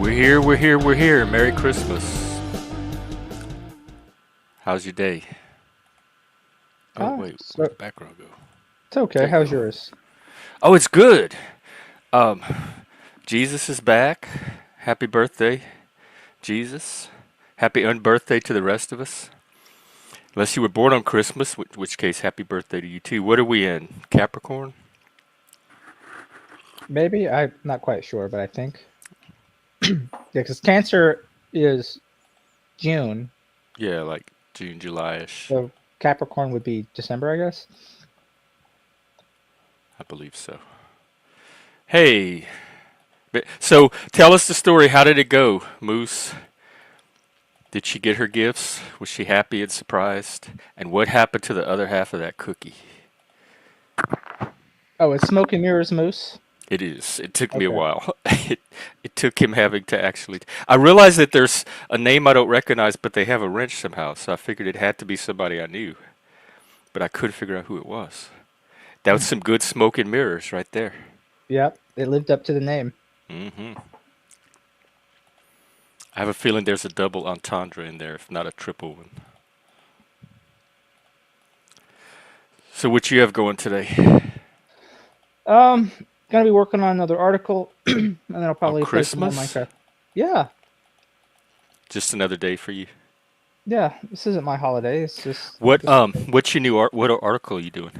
We're here. Merry Christmas. How's your day? Oh, wait, where'd So the background go? it's okay. There you How's go. yours? Oh, it's good. Um, Jesus is back. Happy birthday, Jesus. Happy unbirthday to the rest of us. Unless you were born on Christmas, which case, happy birthday to you too. What are we in? Capricorn? Maybe I'm not quite sure, but I think yeah, because Cancer is June, Yeah, like June, July-ish. so Capricorn would be December, I guess. I believe so. Hey, so tell us the story. How did it go, Moose? Did she get her gifts? Was she happy and surprised? And what happened to the other half of that cookie? Oh, it's Smoke and Mirrors Moose. It is. It took me a Okay. while. It took him having to actually. I realized that there's a name I don't recognize, but they have a wrench somehow. So I figured it had to be somebody I knew, but I couldn't figure out who it was. That was some good smoke and mirrors right there. Yep, it lived up to the name. Hmm. I have a feeling there's a double entendre in there, if not a triple one. So what you have going today? Um, Gonna be working on another article, and then I'll On probably play some more Christmas? Minecraft. Yeah, Just another day for you. yeah. This isn't my holiday. It's just What this. what's your new what article are you doing?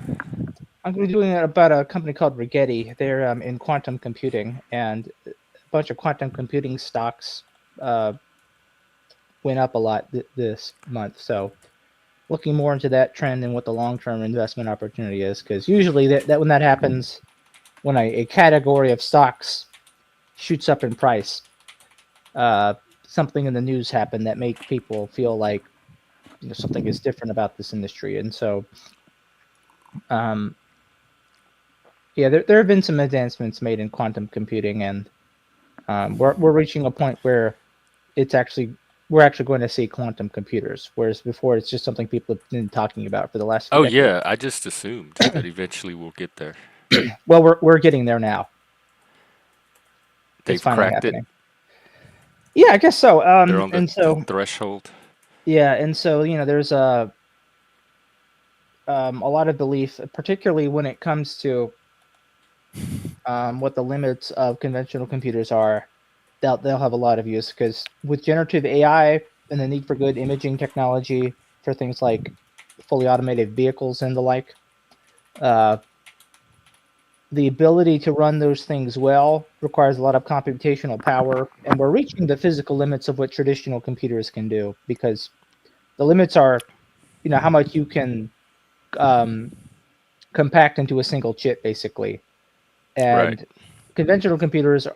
I'm going to be doing it about a company called Rigetti. They're in quantum computing, and a bunch of quantum computing stocks uh, went up a lot this month. So looking more into that trend and what the long-term investment opportunity is, because usually that when that happens, when a category of stocks shoots up in price, uh, something in the news happened that make people feel like something is different about this industry, and so um, yeah, there have been some advancements made in quantum computing, and we're reaching a point where it's actually we're actually going to see quantum computers, whereas before it's just something people have been talking about for the last few Oh decades. yeah, I just assumed that eventually we'll get there. Well, we're getting there now. It's They've finally cracked it. happening. Yeah, I guess so. They're on the And so threshold. yeah, and so there's a lot of belief, particularly when it comes to what the limits of conventional computers are. They'll have a lot of use because with generative AI and the need for good imaging technology for things like fully automated vehicles and the like, uh, the ability to run those things well requires a lot of computational power, and we're reaching the physical limits of what traditional computers can do because the limits are, how much you can um, compact into a single chip, basically. Right. And conventional computers,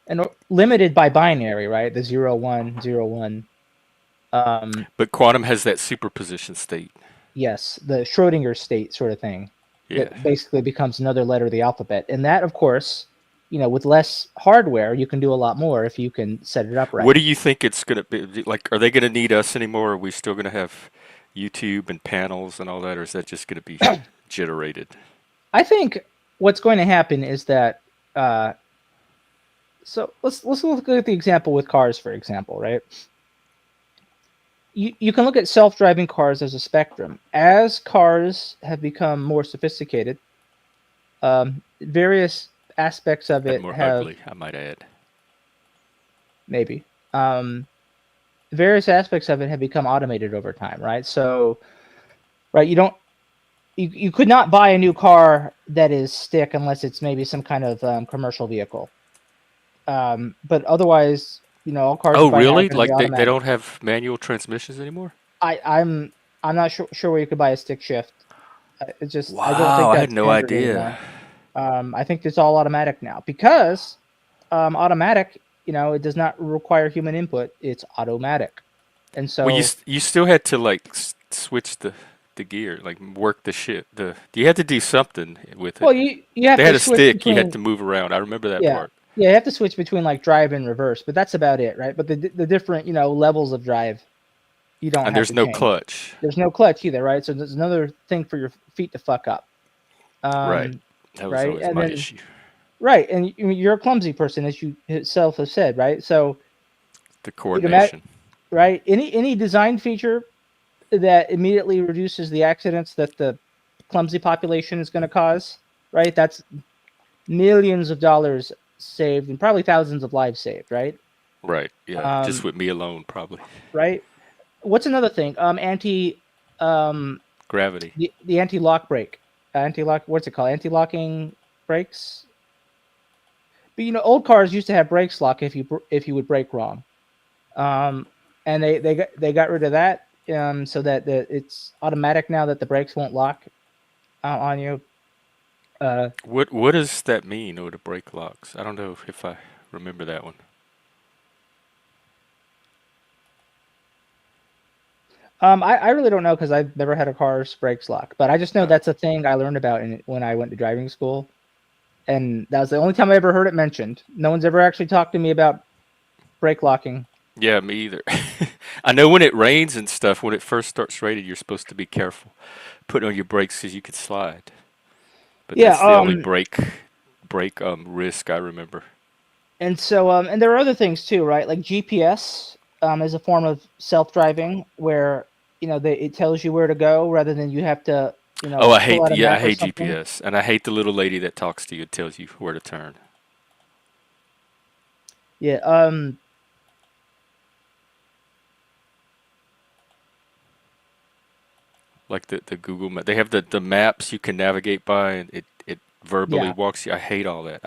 and limited by binary, right? The 0 1 0 1. But quantum has that superposition state. Yes, the Schrodinger state sort of thing Yeah. that basically becomes another letter of the alphabet. And that, of course, with less hardware, you can do a lot more if you can set it up What right. do you think it's gonna be like? Are they gonna need us anymore? Are we still gonna have YouTube and panels and all that, or is that just gonna be generated? I think what's going to happen is that uh, so let's look at the example with cars, for example, right? You can look at self-driving cars as a spectrum. As cars have become more sophisticated, various aspects of And it more have ugly, I might add. maybe um, various aspects of it have become automated over time, right? So, right, you could not buy a new car that is stick unless it's maybe some kind of commercial vehicle. But otherwise, all cars Oh, by now are really? going to be Like they automatic. don't have manual transmissions anymore? I'm not sure where you could buy a stick shift. I don't Wow, think I had that's no standard idea. anymore. I think it's all automatic now because automatic, it does not require human input. It's automatic, and Well, so you still had to like switch the gear, like work the shit. You had to do something with it. well, you If have they to had a switch stick, you had between to move around. I remember that yeah part. yeah you have to switch between like drive and reverse, but that's about it, right? But the different levels of drive you don't And have there's to no change. clutch. There's no clutch either, right? So there's another thing for your feet to fuck up. Right. Um, That was right, always and my then issue. right, and you're a clumsy person, as you itself have said, right? So The you'd imagine, coordination. right? Any design feature that immediately reduces the accidents that the clumsy population is going to cause, right? That's millions of dollars saved and probably thousands of lives saved, right? Right. Yeah. Just Um, with me alone, probably. right. What's another thing? Um, Gravity. the anti-lock brake, anti-lock. What's it called? Anti-locking brakes. But old cars used to have brakes lock if you would brake wrong. Um, and they got rid of that. So that it's automatic now that the brakes won't lock on you. Uh, What does that mean? Or the brake locks? I don't know if I remember that one. I really don't know because I've never had a car's brakes lock, but I just know Oh. that's a thing I learned about when I went to driving school, and that was the only time I ever heard it mentioned. No one's ever actually talked to me about brake locking. Yeah, me either. I know when it rains and stuff, when it first starts raining, you're supposed to be careful putting on your brakes because you could slide. But Yeah. that's the only brake risk I remember. And there are other things too, right? Like GPS is a form of self-driving where it tells you where to go rather than you have to Oh, pull out a I map or hate something. GPS, and I hate the little lady that talks to you and tells you where to turn. Yeah. Like the Google map, they have the maps you can navigate by, and it verbally Yeah. walks you. I hate all that.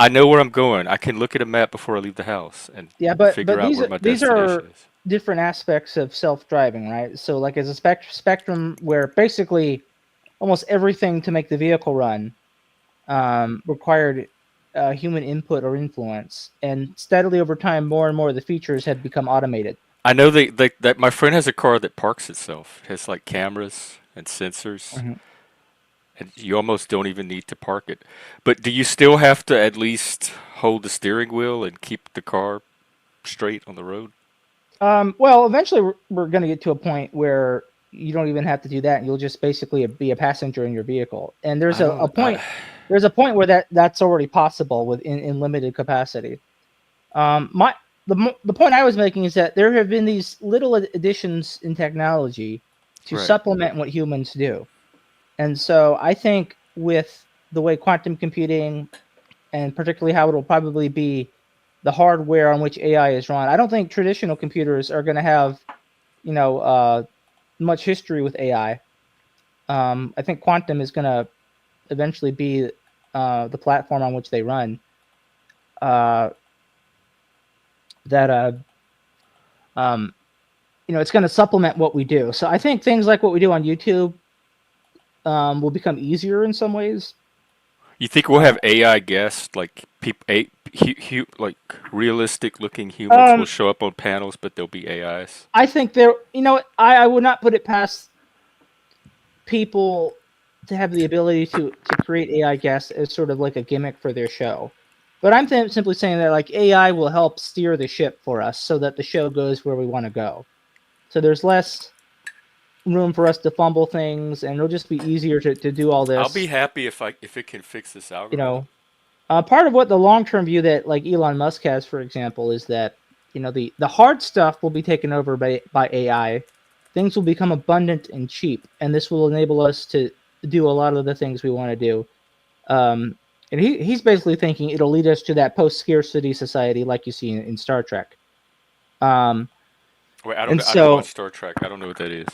I know where I'm going. I can look at a map before I leave the house and Yeah, figure but out these where are my these destination are is. different aspects of self-driving, right? So like as a spectrum where basically almost everything to make the vehicle run required human input or influence, and steadily over time, more and more of the features have become automated. I know that my friend has a car that parks itself. It has like cameras and sensors, Mhm. and you almost don't even need to park it. But do you still have to at least hold the steering wheel and keep the car straight on the road? Well, eventually we're going to get to a point where you don't even have to do that. You'll just basically be a passenger in your vehicle. And I don't. there's a point where that's already possible in limited capacity. My the point I was making is that there have been these little additions in technology to Right. supplement what humans do. And so I think with the way quantum computing and particularly how it'll probably be the hardware on which AI is run, I don't think traditional computers are going to have you know, uh, much history with AI. I think quantum is going to eventually be the platform on which they run. Uh, that um, it's going to supplement what we do. So I think things like what we do on YouTube will become easier in some ways. You think we'll Uh, have AI guests, like like realistic looking humans will um, show up on panels, but they'll be AIs? I think there, I would not put it past people to have the ability to create AI guests as sort of like a gimmick for their show. But I'm simply saying that like AI will help steer the ship for us so that the show goes where we want to go. So there's less room for us to fumble things, and it'll just be easier to do all I'll be this. happy if it can fix this You algorithm. know, part of what the long term view that like Elon Musk has, for example, is that the hard stuff will be taken over by AI. Things will become abundant and cheap, and this will enable us to do a lot of the things we want to do. Um, and he's basically thinking it'll lead us to that post scarcity society like you see in Star Trek. Um, Wait, and I don't watch so, Star Trek. I don't know what that is.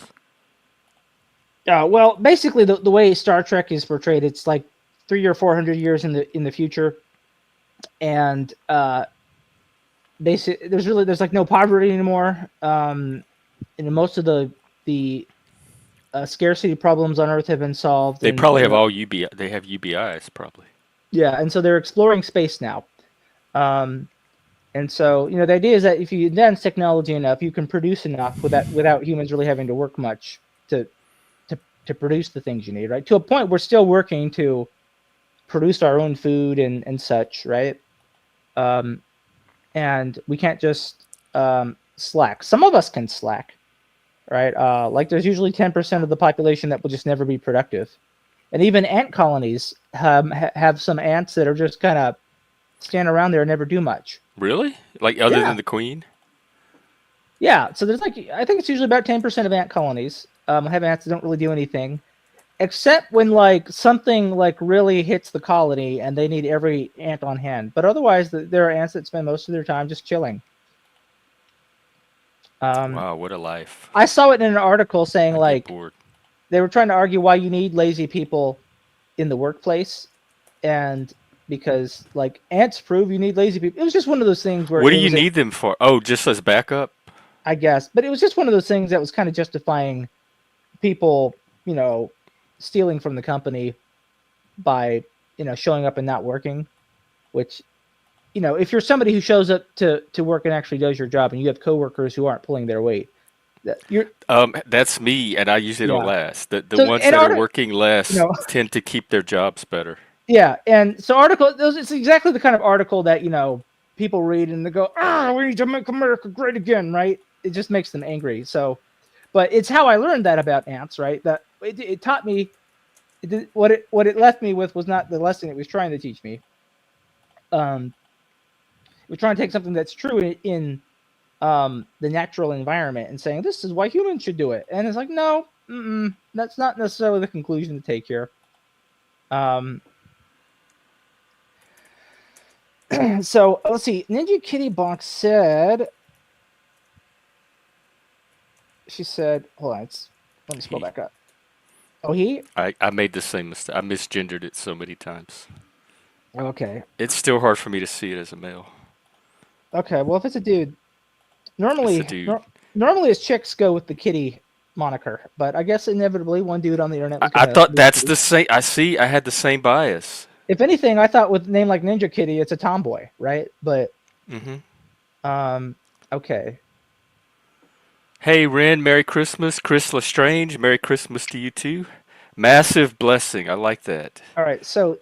well, basically the way Star Trek is portrayed, it's like 300 or 400 years in the future, and basically there's like no poverty anymore. And most of the scarcity problems on Earth have been solved, They and probably have all UBI. They have UBIs probably. yeah, and so they're exploring space now. Um, And so, the idea is that if you advance technology enough, you can produce enough without humans really having to work much to to to produce the things you need, right? To a point, we're still working to produce our own food and such, right? Um, and we can't just slack. Some of us can slack, right? Like there's usually 10% of the population that will just never be productive. And even ant colonies have some ants that are just kind of stand around there and never do much. Really? Like other Yeah, than the queen? yeah. So there's like I think it's usually about 10% of ant colonies have ants that don't really do anything, except when like something like really hits the colony and they need every ant on hand. But otherwise, there are ants that spend most of their time just chilling. Um, Wow, what a life. I saw it in an article saying I'd get like bored. they were trying to argue why you need lazy people in the workplace, and because like ants prove you need lazy people. It was just one of those things where What do it you was, need them for? Oh, just as backup? I guess, but it was just one of those things that was kind of justifying people, stealing from the company by showing up and not working. Which if you're somebody who shows up to work and actually does your job, and you have coworkers who aren't pulling their weight, you're That's me, and I usually don't yeah. last. The So ones an that are article, working less you tend to keep their jobs better. yeah, and so it's exactly the kind of article that people read and they go, "Ah, we need to make America great again," right? It just makes them angry. So, but it's how I learned that about ants, right? That it taught me what it left me with was not the lesson it was trying to teach me. Um, it was trying to take something that's true in the natural environment and saying this is why humans should do it, and it's like no, that's not necessarily the conclusion to take here. Um, so let's see. Ninja Kitty Box said, she said, hold on, let me scroll He, back up. Oh, he? I made the same mistake. I misgendered it so many times. Okay. It's still hard for me to see it as a male. Okay. Well, if it's a dude, It's a normally, dude. normally as chicks go with the kitty moniker, but I guess inevitably one dude on the internet was I gonna thought be a that's kitty. the same. I see. I had the same bias. If anything, I thought with a name like Ninja Kitty, it's a tomboy, right? But Hmm. um, okay. Hey, Ren, Merry Christmas. Chris Lestrange, Merry Christmas to you too. Massive blessing. I like that. All right. So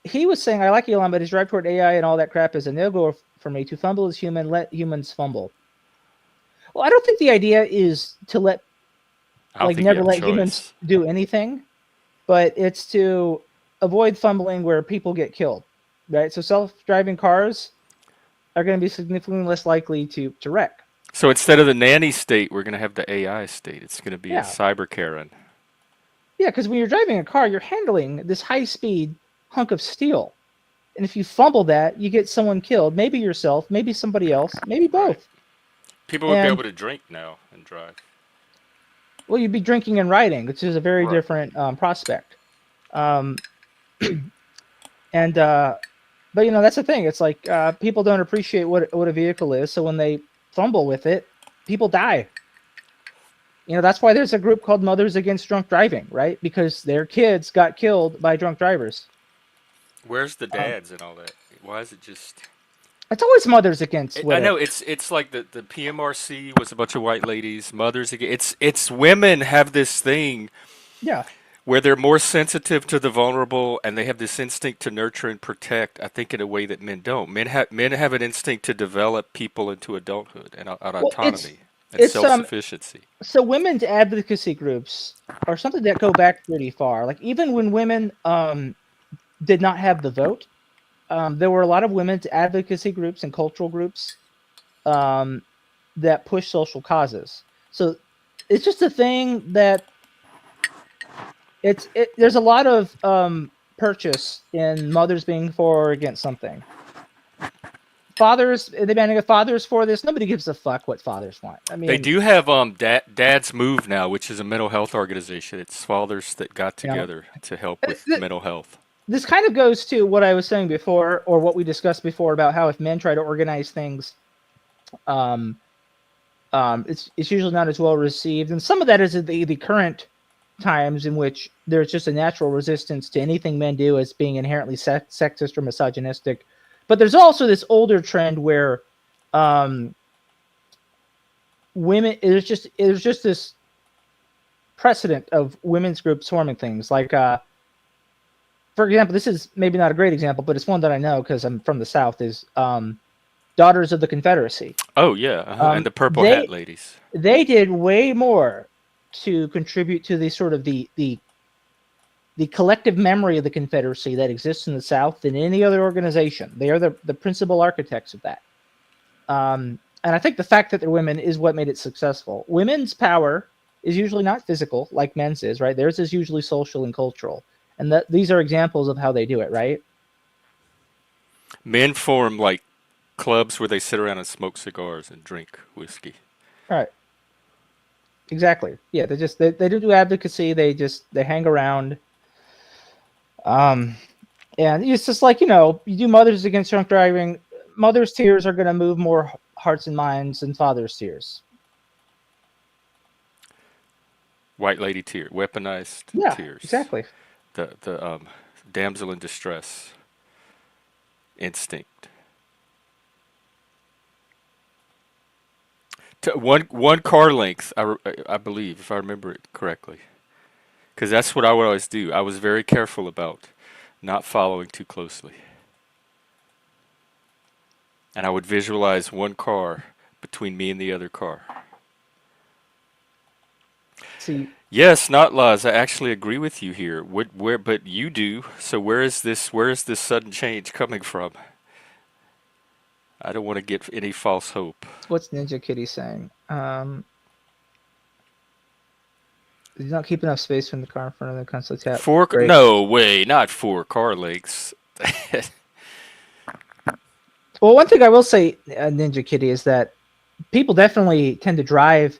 he was saying, I like Elon, but his drive toward AI and all that crap is a no-go for me. To fumble is human. Let humans fumble. Well, I don't think the idea is to I don't think you never have a let humans choice. do anything, but it's to avoid fumbling where people get killed, right? So self-driving cars are going to be significantly less likely to wreck. So instead of the nanny state, we're going to have the AI state. It's going to be a Yeah, cyber Karen. yeah, because when you're driving a car, you're handling this high-speed hunk of steel, and if you fumble that, you get someone killed. Maybe yourself, maybe somebody else, maybe Right. both. People would be And able to drink now and drive. well, you'd be drinking and riding, which is a very Right. different prospect. Um, and but that's the thing. It's like people don't appreciate what a vehicle is, so when they fumble with it, people die. That's why there's a group called Mothers Against Drunk Driving, right? Because their kids got killed by drunk drivers. Where's the Um, dads and all that? Why is it just? it's always Mothers Against I with know it. it's like the PMRC was a bunch of white ladies, mothers again. It's women have this thing Yeah. where they're more sensitive to the vulnerable and they have this instinct to nurture and protect. I think in a way that men don't. Men have an instinct to develop people into adulthood and Well, it's autonomy and it's self sufficiency. so women's advocacy groups are something that go back pretty far. Like even when women did not have the vote, there were a lot of women's advocacy groups and cultural groups um, that push social causes. So it's just a thing that there's a lot of purchase in mothers being for or against something. Fathers, they banning fathers for this. Nobody gives a fuck what fathers want. I They mean, do have Dad's Move now, which is a mental health organization. It's fathers that got you know, together to help with mental health. this kind of goes to what I was saying before, or what we discussed before about how if men try to organize things, um, it's usually not as well received, and some of that is the current times in which there's just a natural resistance to anything men do as being inherently sexist or misogynistic. But there's also this older trend where um, women there's just this precedent of women's groups forming things like for example, this is maybe not a great example, but it's one that I know because I'm from the South, is Daughters of the Confederacy. Oh yeah, and the Purple Hat They ladies. they did way more to contribute to the sort of the the collective memory of the Confederacy that exists in the South than any other organization. They are the principal architects of that. And I think the fact that they're women is what made it successful. Women's power is usually not physical like men's is, right? Theirs is usually social and cultural. And these are examples of how they do it, right? Men form like clubs where they sit around and smoke cigars and drink whiskey. Right. Exactly. Yeah, they don't do advocacy. They hang around. Um, and it's just like, you do Mothers Against Drunk Driving. Mother's tears are going to move more hearts and minds than father's tears. White lady tear, weaponized Yeah, tears. exactly. The damsel in distress instinct. One car length, I believe, if I remember it correctly, because that's what I would always do. I was very careful about not following too closely, and I would visualize one car between me and the other car. See, Yes, not laws. I actually agree with you here. But you do. So where is this? Where is this sudden change coming from? I don't want to get any false hope. what's Ninja Kitty saying? He's not keeping enough space from the car in front of the console tap. Four? Great. No way, not four car lengths. Well, one thing I will say, Ninja Kitty, is that people definitely tend to drive.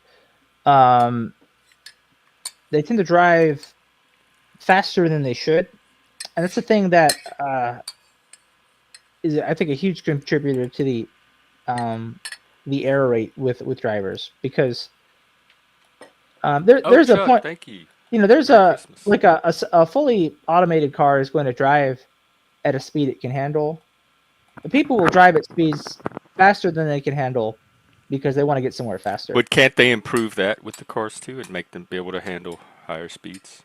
They tend to drive faster than they should, and that's the thing that is, I think, a huge contributor to the error rate with drivers, because there's Chuck, a point. thank you. There's Merry Christmas. like a fully automated car is going to drive at a speed it can handle. The people will drive at speeds faster than they can handle because they want to get somewhere faster. But can't they improve that with the cars too and make them be able to handle higher speeds?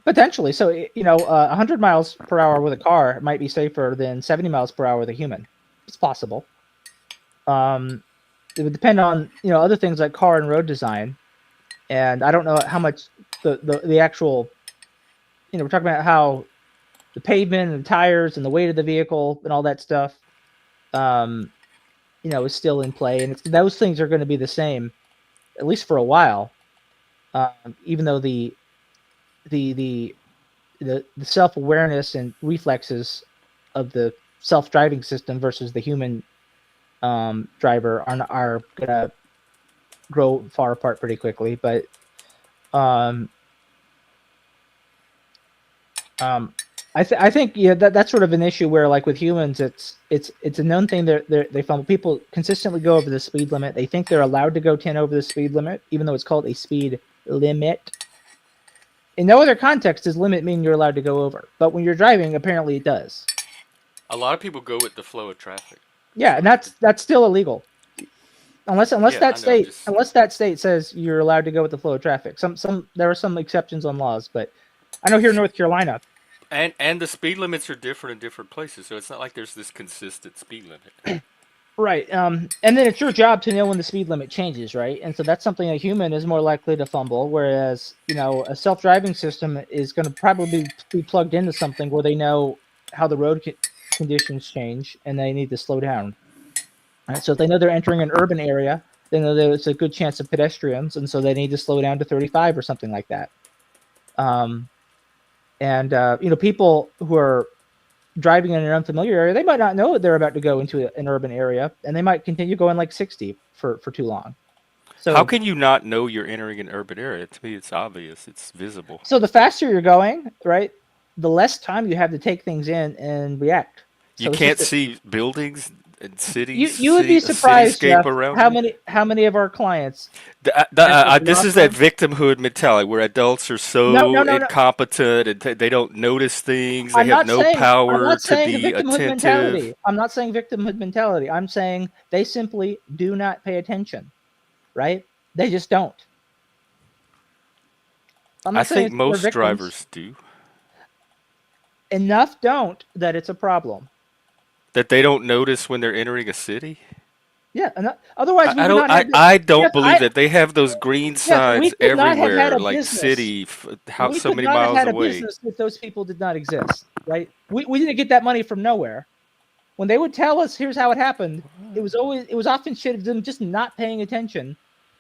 Potentially. So, 100 miles per hour with a car might be safer than 70 miles per hour with a human. It's possible. It would depend on, other things like car and road design. And I don't know how much the actual, we're talking about how the pavement and the tires and the weight of the vehicle and all that stuff, is still in play. And those things are going to be the same, at least for a while. Even though the self-awareness and reflexes of the self-driving system versus the human driver are gonna grow far apart pretty quickly. But I think that's sort of an issue where, like, with humans, it's a known thing that they found people consistently go over the speed limit. They think they're allowed to go 10 over the speed limit, even though it's called a speed limit. In no other context does limit mean you're allowed to go over, but when you're driving, apparently it does. A lot of people go with the flow of traffic. Yeah, and that's still illegal, unless that state says you're allowed to go with the flow of traffic. There are some exceptions on laws, but I know here in North Carolina. And the speed limits are different in different places, so it's not like there's this consistent speed limit. Right. And then it's your job to know when the speed limit changes, right? And so that's something a human is more likely to fumble, whereas, a self-driving system is going to probably be plugged into something where they know how the road conditions change and they need to slow down. Right? So if they know they're entering an urban area, they know there's a good chance of pedestrians, and so they need to slow down to 35 or something like that. People who are driving in an unfamiliar area, they might not know that they're about to go into an urban area, and they might continue going like 60 for too long. So how can you not know you're entering an urban area? To me, it's obvious. It's visible. So the faster you're going, right, the less time you have to take things in and react. You can't see buildings and cities. You would be surprised, Jeff, around how many of our clients. This is that victimhood mentality where adults are so incompetent and they don't notice things. They have no power to be attentive. I'm not saying victimhood mentality. I'm saying they simply do not pay attention, right? They just don't. I think most drivers do. Enough don't that it's a problem. That they don't notice when they're entering a city? Yeah, otherwise we I would don't not have. I Jeff, don't believe that they have those green Jeff, we signs could not have had everywhere, a like business. city, how We so could many not have miles had a away. business if those people did not exist, right? We didn't get that money from nowhere. When they would tell us, here's how it happened, it was often shit of them just not paying attention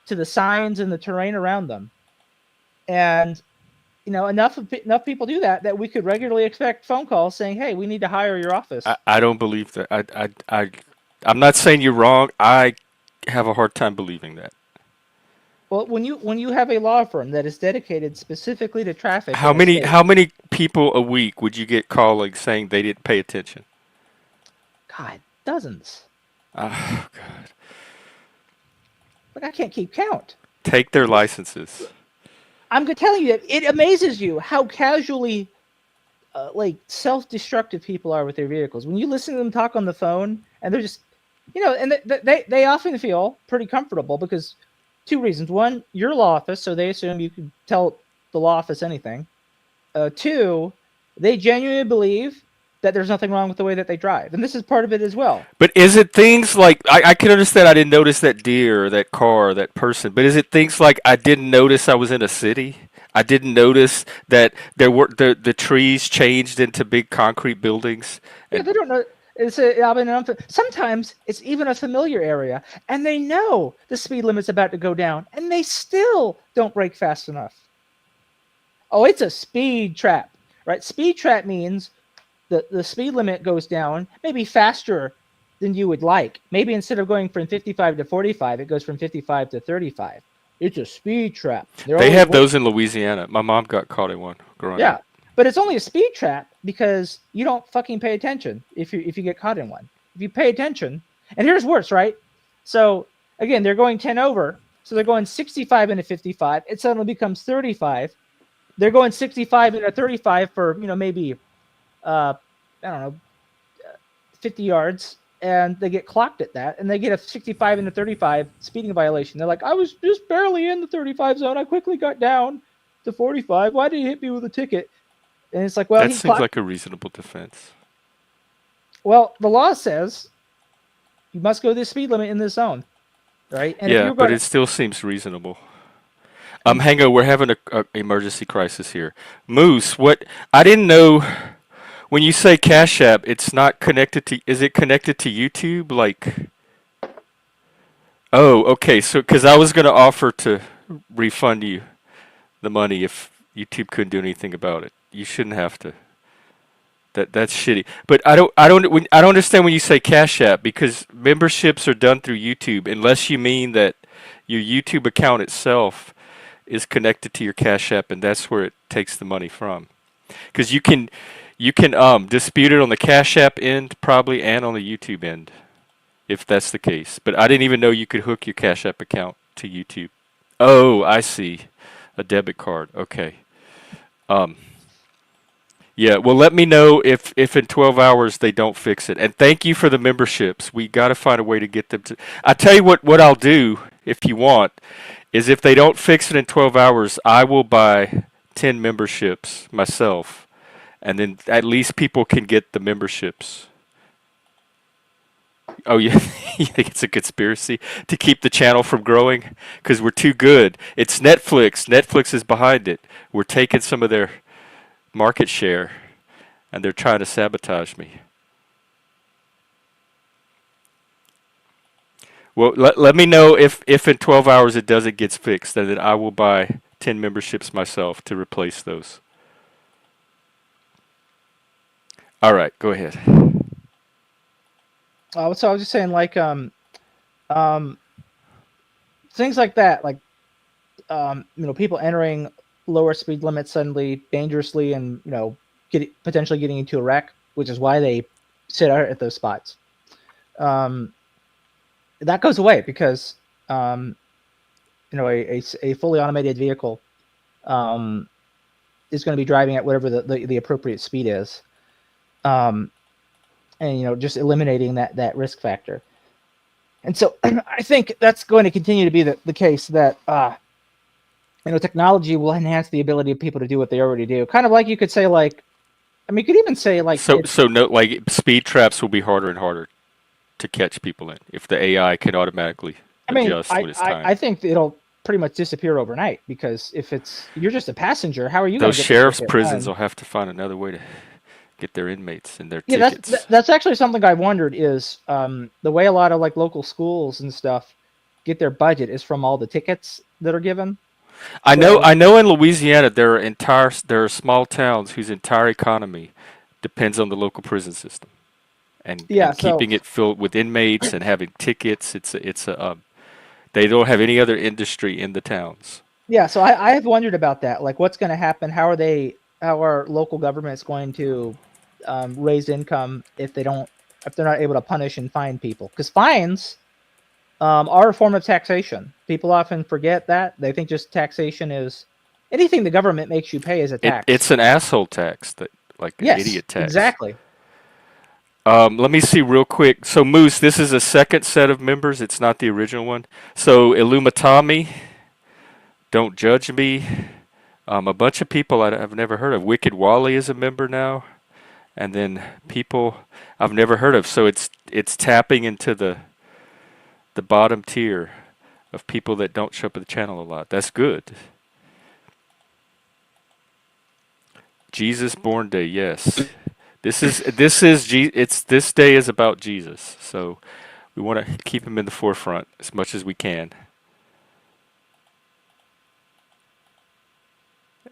to the signs and the terrain around them. And enough people do that we could regularly expect phone calls saying, "Hey, we need to hire your office." I don't believe that. I'm not saying you're wrong. I have a hard time believing that. Well, when you have a law firm that is dedicated specifically to traffic in a state, How many people a week would you get calling saying they didn't pay attention? God, dozens. Oh God. Like I can't keep count. Take their licenses. I'm telling you, it amazes you how casually like self-destructive people are with their vehicles. When you listen to them talk on the phone, and they're just, and they often feel pretty comfortable because two reasons: one, you're law office, so they assume you can tell the law office anything. Two, they genuinely believe that there's nothing wrong with the way that they drive, and this is part of it as well. But is it things like I can understand I didn't notice that deer, or that car, or that person, but is it things like I didn't notice I was in a city? I didn't notice that there were the trees changed into big concrete buildings, Yeah, and they don't know. I mean, sometimes it's even a familiar area, and they know the speed limit's about to go down, and they still don't brake fast enough. Oh, it's a speed trap, right? Speed trap means the speed limit goes down, maybe faster than you would like. Maybe instead of going from 55 to 45, it goes from 55 to 35. It's a speed trap. They're they always have waiting. those in Louisiana. My mom got caught in one growing Yeah, up. but it's only a speed trap because you don't fucking pay attention if you get caught in one. If you pay attention, and here's worse, right? So again, they're going 10 over, so they're going 65 into 55. It suddenly becomes 35. They're going 65 into 35 for maybe I don't know 50 yards, and they get clocked at that, and they get a 65 into 35 speeding violation. They're like, I was just barely in the 35 zone. I quickly got down to 45. Why did you hit me with a ticket? And it's like, well, That he seems clocked. like a reasonable defense. Well, the law says you must go the speed limit in this zone, right? And if Yeah, you're but going, it still seems reasonable. and Hang on, we're having a emergency crisis here. Moose, what I didn't know when you say Cash App, it's not connected to. Is it connected to YouTube? Like, oh, okay. So, because I was gonna offer to refund you the money if YouTube couldn't do anything about it. You shouldn't have to. That's shitty. But I don't understand when you say Cash App because memberships are done through YouTube unless you mean that your YouTube account itself is connected to your Cash App and that's where it takes the money from. Because you can dispute it on the Cash App end probably and on the YouTube end if that's the case. But I didn't even know you could hook your Cash App account to YouTube. Oh, I see. A debit card. Okay. Um, yeah, well, let me know if in 12 hours they don't fix it. And thank you for the memberships. We got to find a way to get them to. I tell you what I'll do if you want is if they don't fix it in 12 hours, I will buy 10 memberships myself. And then at least people can get the memberships. Oh, yeah. You think it's a conspiracy to keep the channel from growing? Because we're too good. It's Netflix. Netflix is behind it. We're taking some of their market share, and they're trying to sabotage me. Well, let me know if in 12 hours it doesn't get fixed, then I will buy 10 memberships myself to replace those. All right, go ahead. so I was just saying, like, um, things like that, like, people entering lower speed limits suddenly, dangerously, and potentially getting into a wreck, which is why they sit out at those spots. Um, that goes away because a fully automated vehicle um, is going to be driving at whatever the appropriate speed is, and just eliminating that risk factor. And so I think that's going to continue to be the case, that technology will enhance the ability of people to do what they already do. Kind of like you could say, like, I mean, you could even say, like, So no, like speed traps will be harder and harder. to catch people in if the AI can automatically I mean, adjust when it's time. I think it'll pretty much disappear overnight, because if you're just a passenger, how are you going Those to get the sheriff's ticket? prisons will have to find another way to get their inmates and their Yeah, tickets. that's actually something I wondered, is the way a lot of like local schools and stuff get their budget is from all the tickets that are given. So I know in Louisiana there are small towns whose entire economy depends on the local prison system yeah, and so keeping it filled with inmates and having tickets. It's a they don't have any other industry in the towns. yeah, so I have wondered about that. Like, what's going to happen? How are local governments going to raise income if they're not able to punish and fine people? Because fines are a form of taxation. People often forget that. They think just taxation is anything the government makes you pay is a tax. It's an asshole tax that like an Yes, idiot tax. exactly. Let me see real quick. So Moose, this is a second set of members. It's not the original one. So Illumitami, Don't Judge Me. A bunch of people I've never heard of. Wicked Wally is a member now, and then people I've never heard of. So it's tapping into the bottom tier of people that don't show up at the channel a lot. That's good. Jesus Born Day, yes. It's this day is about Jesus. So we want to keep him in the forefront as much as we can.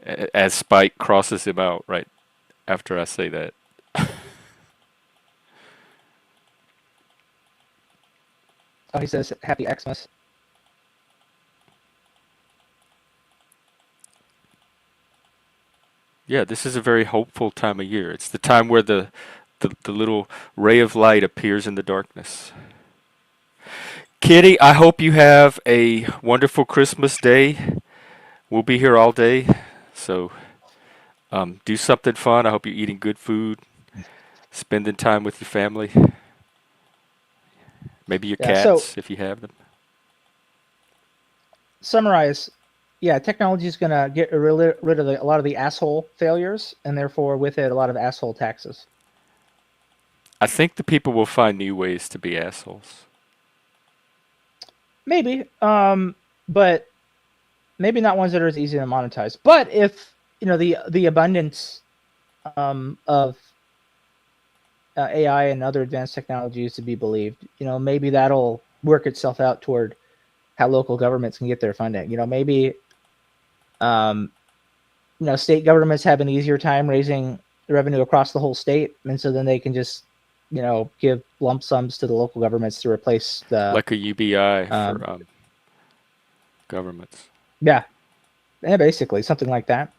As Spike crosses him out right after I say that. Oh, he says Happy Xmas. Yeah, this is a very hopeful time of year. It's the time where the little ray of light appears in the darkness. Kitty, I hope you have a wonderful Christmas day. We'll be here all day, so do something fun. I hope you're eating good food, spending time with your family, maybe your Yeah. So cats if you have them. summarize. Yeah, technology is going to get rid of a lot of the asshole failures, and therefore with it a lot of asshole taxes. I think the people will find new ways to be assholes. Maybe, but maybe not ones that are as easy to monetize. But if the abundance of AI and other advanced technologies to be believed, maybe that'll work itself out toward how local governments can get their funding. Maybe state governments have an easier time raising revenue across the whole state, and so then they can just give lump sums to the local governments to replace the Like a UBI for governments. yeah, basically something like that.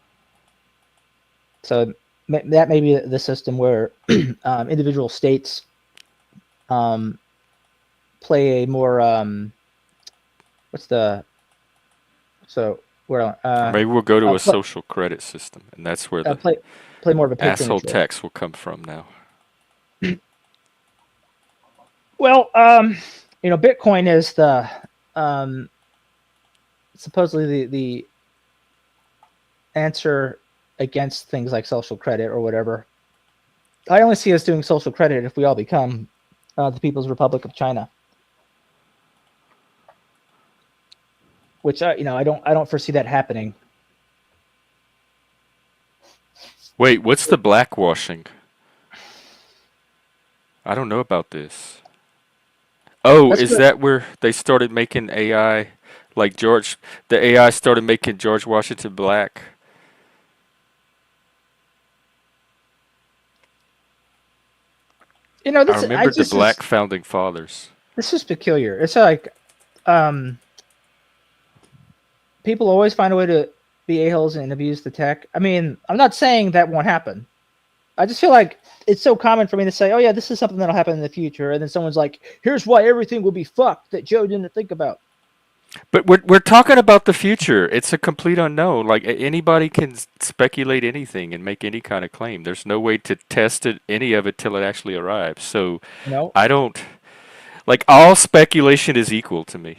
So that may be the system where individual states play a more what's the so where Maybe we'll go to a social credit system, and that's where the play more of a asshole patronage role. tax will come from now. Well, Bitcoin is the supposedly the answer against things like social credit or whatever. I only see us doing social credit if we all become the People's Republic of China, which I don't foresee that happening. Wait, what's the blackwashing? I don't know about this. Oh, That's is good. that where they started making AI like the AI started making George Washington black? I remembered the black founding fathers. This is peculiar. It's like people always find a way to be a-holes and abuse the tech. I mean, I'm not saying that won't happen. I just feel like it's so common for me to say, oh yeah, this is something that'll happen in the future. And then someone's like, here's why everything will be fucked that Joe didn't think about. But we're talking about the future. It's a complete unknown. Like anybody can speculate anything and make any kind of claim. There's no way to test any of it till it actually arrives. So I don't like all speculation is equal to me.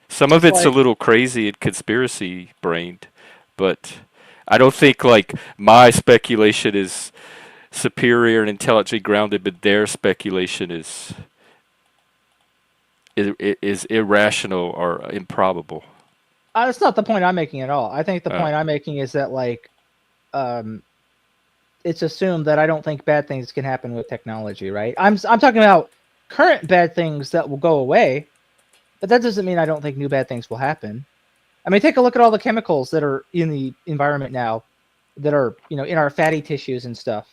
Some of it's a little crazy and conspiracy brained, but I don't think like my speculation is superior and intelligently grounded, but their speculation is is irrational or improbable. That's not the point I'm making at all. I think the Oh, point I'm making is that like um, it's assumed that I don't think bad things can happen with technology, right? I'm talking about current bad things that will go away, but that doesn't mean I don't think new bad things will happen. I mean, take a look at all the chemicals that are in the environment now that are, in our fatty tissues and stuff,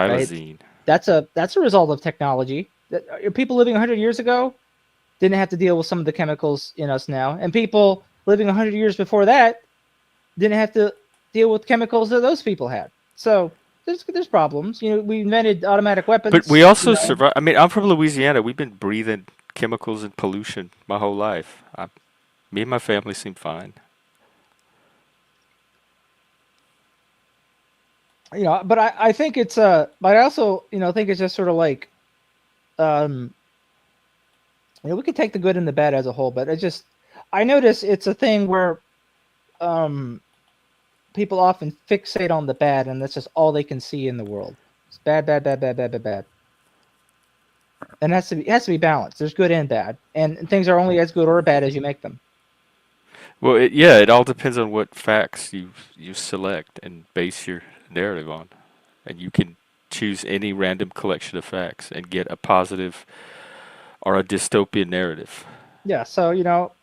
right? xylazine. That's a result of technology. People living 100 years ago didn't have to deal with some of the chemicals in us now, and people living 100 years before that didn't have to deal with chemicals that those people had. So there's problems. We invented automatic But weapons. we also survive. I mean, I'm from Louisiana. We've been breathing chemicals and pollution my whole life. Me and my family seem fine. But I think it's but I also think it's just sort of like um we could take the good and the bad as a whole, but I notice it's a thing where um people often fixate on the bad, and that's just all they can see in the world. It's bad, bad, bad, bad, bad, bad, bad. And it has to be balanced. There's good and bad, and things are only as good or bad as you make them. Well, yeah, it all depends on what facts you select and base your narrative on, and you can choose any random collection of facts and get a positive or a dystopian narrative. Yeah, so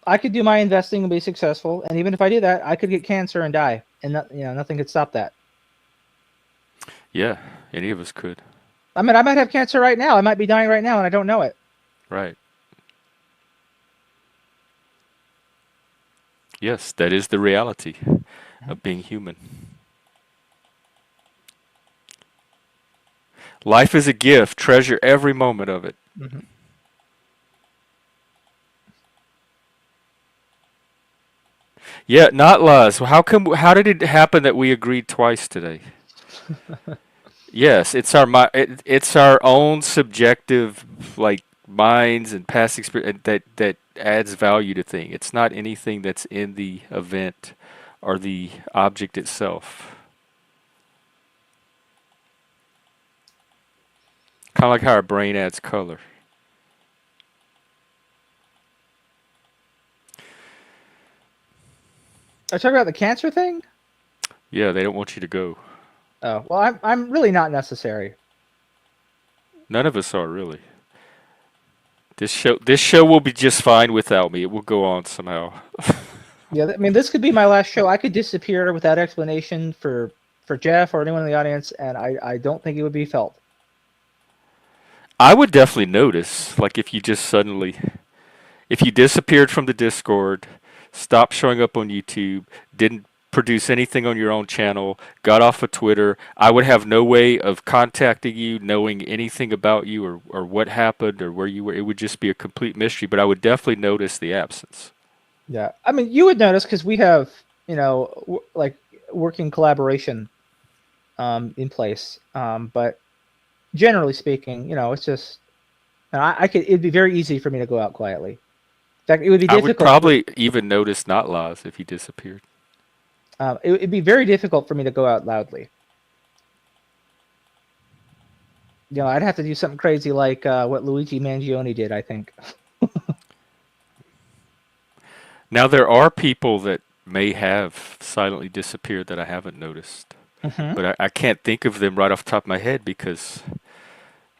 I could do my investing and be successful, and even if I do that, I could get cancer and die, and nothing could stop that. Yeah, any of us could. I mean, I might have cancer right now. I might be dying right now, and I don't know it. Right. Yes, that is the reality of being human. Life is a gift. Treasure every moment of it. Mm-hmm. Yeah, not lies. How come? How did it happen that we agreed twice today? Yes, it's our own subjective like minds and past experience that adds value to thing. It's not anything that's in the event or the object itself. Kind of like how our brain adds color. Are you talking about the cancer thing? Yeah, they don't want you to go. Oh, well, I'm really not necessary. None of us are really. This show will be just fine without me. It will go on somehow. Yeah, I mean, this could be my last show. I could disappear without explanation for Jeff or anyone in the audience, and I don't think it would be felt. I would definitely notice, like if you disappeared from the Discord, stopped showing up on YouTube, didn't produce anything on your own channel, got off of Twitter, I would have no way of contacting you, knowing anything about you or what happened or where you were. It would just be a complete mystery, but I would definitely notice the absence. Yeah, I mean, you would notice because we have like working collaboration in place. But generally speaking, it's just I could. It'd be very easy for me to go out quietly. In fact, it would be I would difficult. probably even notice not laws if he disappeared. It'd be very difficult for me to go out loudly. I'd have to do something crazy like what Luigi Mangione did, I think. Now there are people that may have silently disappeared that I haven't noticed, Mm-hmm. but I can't think of them right off the top of my head because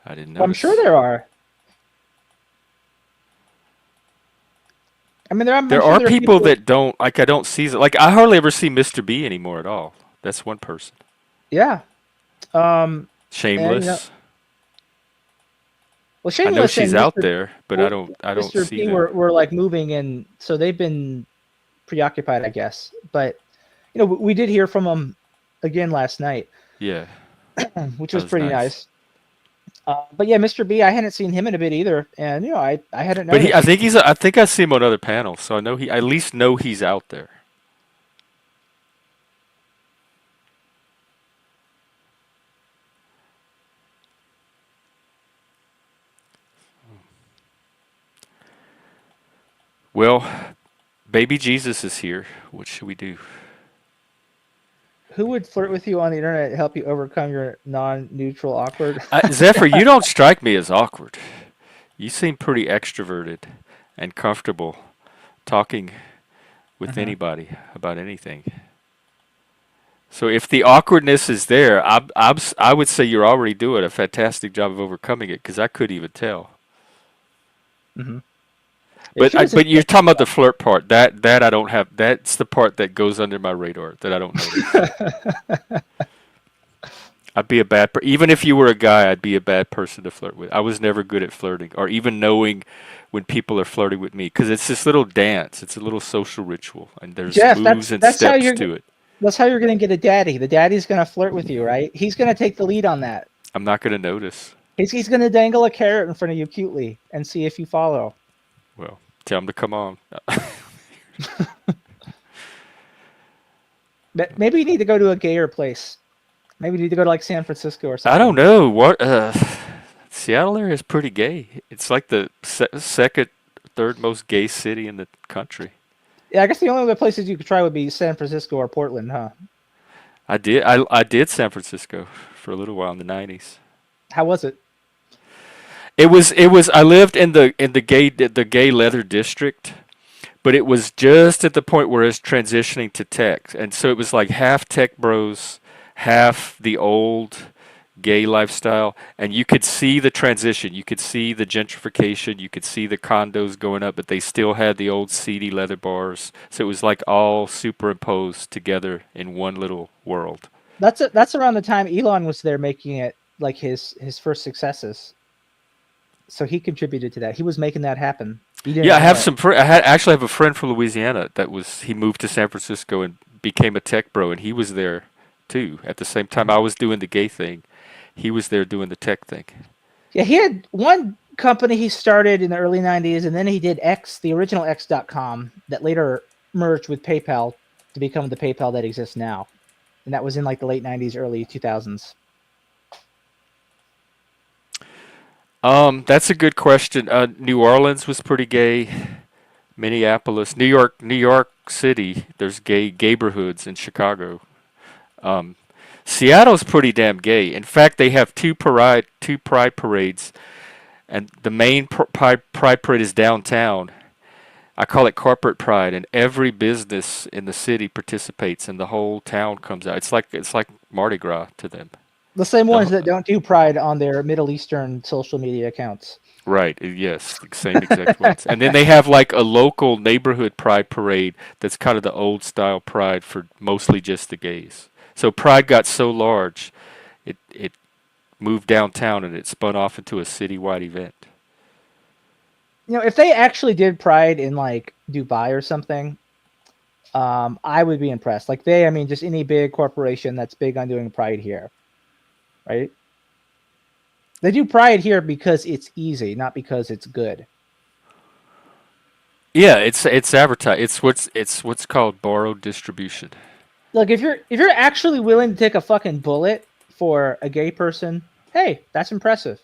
I didn't Well, I'm sure notice. there are. I mean, I'm There sure are there are people people. that don't like. I don't see like I hardly ever see Mr. B anymore at all. That's one person. Yeah. Um, and Shameless. well, I know Shameless she's and out Mr. there, but I well, don't. I don't Mr. see B them. were like moving, and so they've been preoccupied, I guess. But we did hear from them again last night, Yeah, which that was was pretty nice. nice. But yeah, Mr. B, I hadn't seen him in a bit either, and I hadn't But I noticed. think he's. I think I see him on other panels, so I know he. I at least know he's out there. Well, baby Jesus is here. What should we do? Who would flirt with you on the internet to help you overcome your non-neutral awkward? Zephyr, you don't strike me as awkward. You seem pretty extroverted, and comfortable talking with Hmm. anybody about anything. So if the awkwardness is there, I would say you're already doing a fantastic job of overcoming it because I couldn't even tell. Hmm. Yeah, But she was but you're talking about the intense. flirt part. That I don't have. That's the part that goes under my radar that I don't notice. I'd be a even if you were a guy, I'd be a bad person to flirt with. I was never good at flirting or even knowing when people are flirting with me because it's this little dance. It's a little social ritual and there's Jeff, moves and that's how steps you're to it. that's how you're gonna get a daddy. The daddy's gonna flirt with you, right? He's gonna take the lead on that. I'm not going to notice. He's gonna dangle a carrot in front of you cutely and see if you follow. Well, tell him to come on. Maybe you need to go to a gayer place. Maybe you need to go to like San Francisco or I don't something. know what Seattle area is pretty gay. It's like the second, third most gay city in the country. Yeah, I guess the only other places you could try would be San Francisco or Portland, huh? I did San Francisco for a little while in the 90s. How was it? It was I lived in the gay leather district, but it was just at the point where it's transitioning to tech. And so it was like half tech bros, half the old gay lifestyle, and you could see the transition. You could see the gentrification. You could see the condos going up, but they still had the old seedy leather bars. So it was like all superimposed together in one little world. That's around the time Elon was there making it like his first successes. So he contributed to that. He was making that happen. You Yeah, didn't I have know it. some. Actually have a friend from Louisiana that was. He moved to San Francisco and became a tech bro, and he was there too at the same time I Mhm. was doing the gay thing. He was there doing the tech thing. Yeah, he had one company he started in the early 90s, and then he did X, the original X.com, that later merged with PayPal to become the PayPal that exists now. And that was in like the late 90s, early 2000s. That's a good question. New Orleans was pretty gay. Minneapolis, New York City. There's gay neighborhoods in Chicago. Um, Seattle's pretty damn gay. In fact, they have two pride parades, and the main pride parade is downtown. I call it corporate pride, and every business in the city participates, and the whole town comes out. It's like Mardi Gras to them. The same The ones that don't do Pride on their Middle Eastern social media accounts. Right, yes, the same exact ones. And then they have like a local neighborhood pride parade that's kind of the old style pride for mostly just the gays. So pride got so large, it moved downtown and it spun off into a citywide event. If they actually did Pride in like Dubai or something, I would be impressed. Like I mean, just any big corporation that's big on doing Pride here, right? They do Pride here because it's easy, not because it's good. Yeah, it's advertised. It's what's called borrowed distribution. Look, if you're actually willing to take a fucking bullet for a gay person, hey, that's impressive.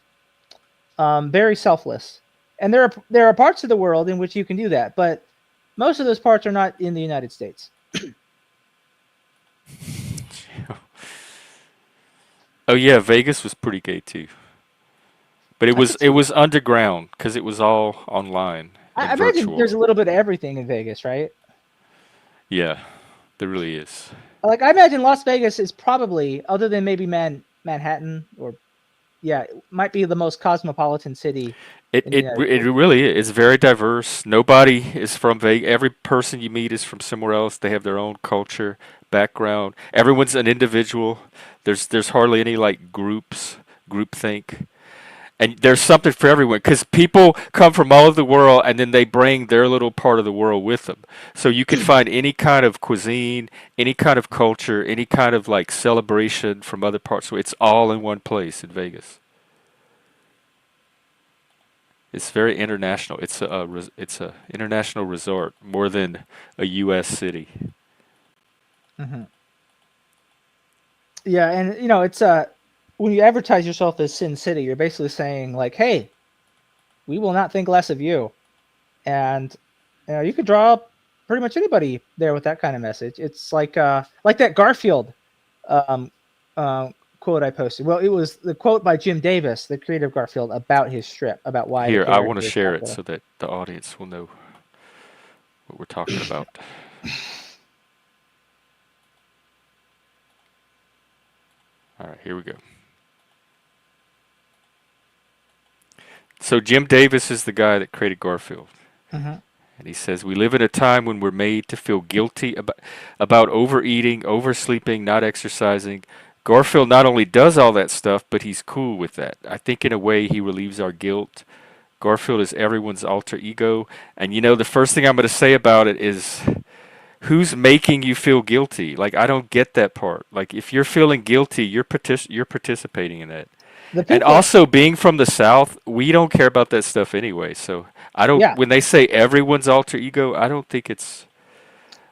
Very selfless. And there are parts of the world in which you can do that, but most of those parts are not in the United States. Oh yeah, Vegas was pretty gay too. But it I was could it see. was underground because it was all online I and imagine virtual. there's a little bit of everything in Vegas, right? Yeah, there really is. Like I imagine Las Vegas is probably, other than maybe Manhattan, or yeah, it might be the most cosmopolitan city It in the it United re- it States. really is. It's very diverse. Nobody is from Vegas. Every person you meet is from somewhere else. They have their own culture, background. Everyone's an individual. There's hardly any like groupthink. And there's something for everyone because people come from all over the world and then they bring their little part of the world with them. So you can find any kind of cuisine, any kind of culture, any kind of like celebration from other parts. So it's all in one place in Vegas. It's very international. It's a international resort more than a U.S. city. Hmm. Yeah, and it's when you advertise yourself as Sin City, you're basically saying like, "Hey, we will not think less of you," and you could draw up pretty much anybody there with that kind of message. It's like that Garfield um, uh, quote I posted? Well, it was the quote by Jim Davis, the creator of Garfield, about his strip, about why the Here, I want to character is share it popular. so that the audience will know what we're talking about. All right, here we go. So Jim Davis is the guy that created Garfield. Mm-hmm. And he says, we live in a time when we're made to feel guilty about overeating, oversleeping, not exercising. Garfield not only does all that stuff, but he's cool with that. I think in a way he relieves our guilt. Garfield is everyone's alter ego. And you know, the first thing I'm going to say about it is, who's making you feel guilty? Like, I don't get that part. Like, if you're feeling guilty, you're participating in that. The And people, also, being from the South, we don't care about that stuff anyway. So I don't. yeah. When they say everyone's alter ego, I don't think it's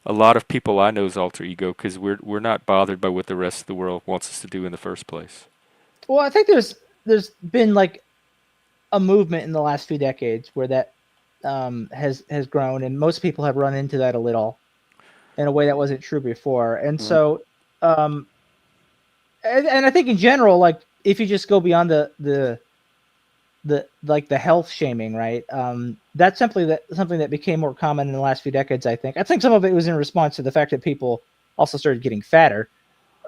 a lot of people I know's alter ego, because we're not bothered by what the rest of the world wants us to do in the first place. Well, I think there's been like a movement in the last few decades where that has grown, and most people have run into that a little in a way that wasn't true before. And Mhm. so, and I think in general, like if you just go beyond the like the health shaming, right? That's simply something that became more common in the last few decades. I think some of it was in response to the fact that people also started getting fatter.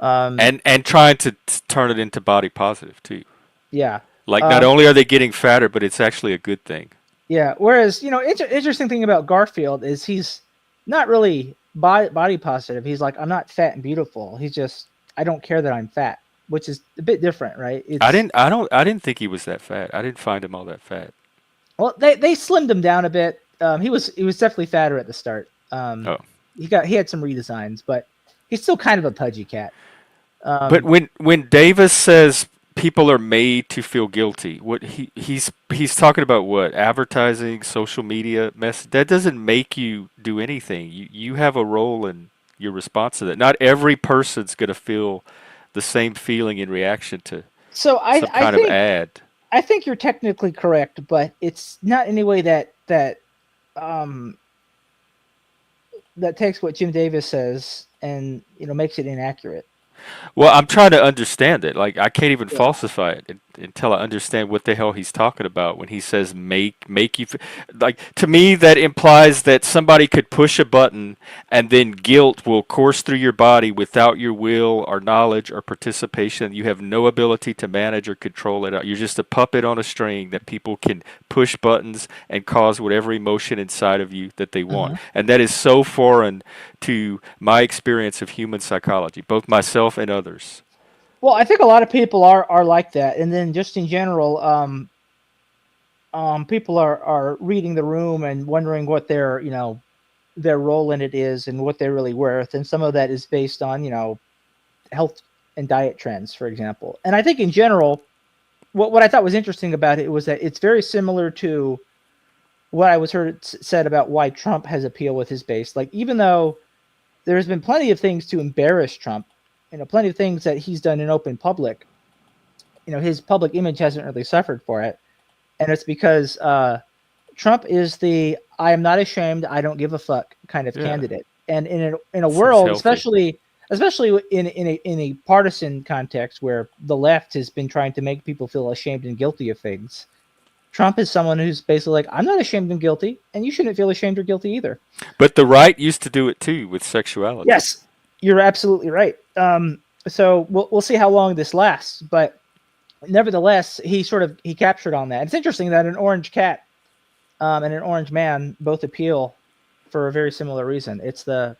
And trying to turn it into body positive too. Yeah. Like, not Um, only are they getting fatter, but it's actually a good thing. yeah. Whereas, interesting thing about Garfield is he's not really body positive. He's like, I'm not fat and beautiful. He's just, I don't care that I'm fat, which is a bit different, right? It's I didn't think he was that fat. I didn't find him all that fat. Well, they slimmed him down a bit. He was definitely fatter at the start. Oh. He had some redesigns, but he's still kind of a pudgy cat. But Um, when Davis says people are made to feel guilty, what he's talking about, what, advertising, social media mess, that doesn't make you do anything. You have a role in your response to that. Not every person's going to feel the same feeling in reaction to so some I kind of think ad. I think you're technically correct, but it's not any way um, that takes what Jim Davis says and makes it inaccurate. Well, I'm trying to understand it. Like, I can't even Yeah. falsify it until I understand what the hell he's talking about when he says make you like, to me that implies that somebody could push a button and then guilt will course through your body without your will or knowledge or participation. You have no ability to manage or control it. You're just a puppet on a string that people can push buttons and cause whatever emotion inside of you that they want. Mhm. And that is so foreign to my experience of human psychology, both myself and others. Well, I think a lot of people are like that, and then just in general, people are reading the room and wondering what their role in it is and what they're really worth, and some of that is based on health and diet trends, for example. And I think in general, what I thought was interesting about it was that it's very similar to what I was heard said about why Trump has appeal with his base. Like, even though there's been plenty of things to embarrass Trump, plenty of things that he's done in open public, his public image hasn't really suffered for it, and it's because Trump is the "I am not ashamed, I don't give a fuck" kind of Yeah, candidate. And in a seems world, healthy. especially in a partisan context where the left has been trying to make people feel ashamed and guilty of things, Trump is someone who's basically like, I'm not ashamed and guilty, and you shouldn't feel ashamed or guilty either. But the right used to do it too with sexuality. Yes, you're absolutely right. So we'll see how long this lasts, but nevertheless, he captured on that. It's interesting that an orange cat and an orange man both appeal for a very similar reason. It's the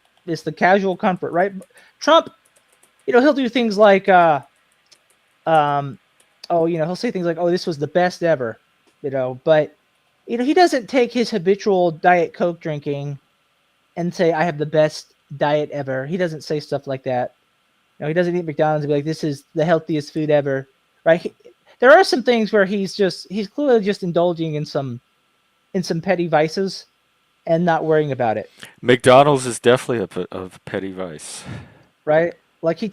casual comfort, right? Trump, he'll do things like um he'll say things like, "Oh, this was the best ever," but he doesn't take his habitual Diet Coke drinking and say, "I have the best diet ever." He doesn't say stuff like that. He doesn't eat McDonald's and be like, "This is the healthiest food ever," right? There are some things where he's clearly just indulging in some petty vices and not worrying about it, McDonald's is definitely a petty vice. right? Like he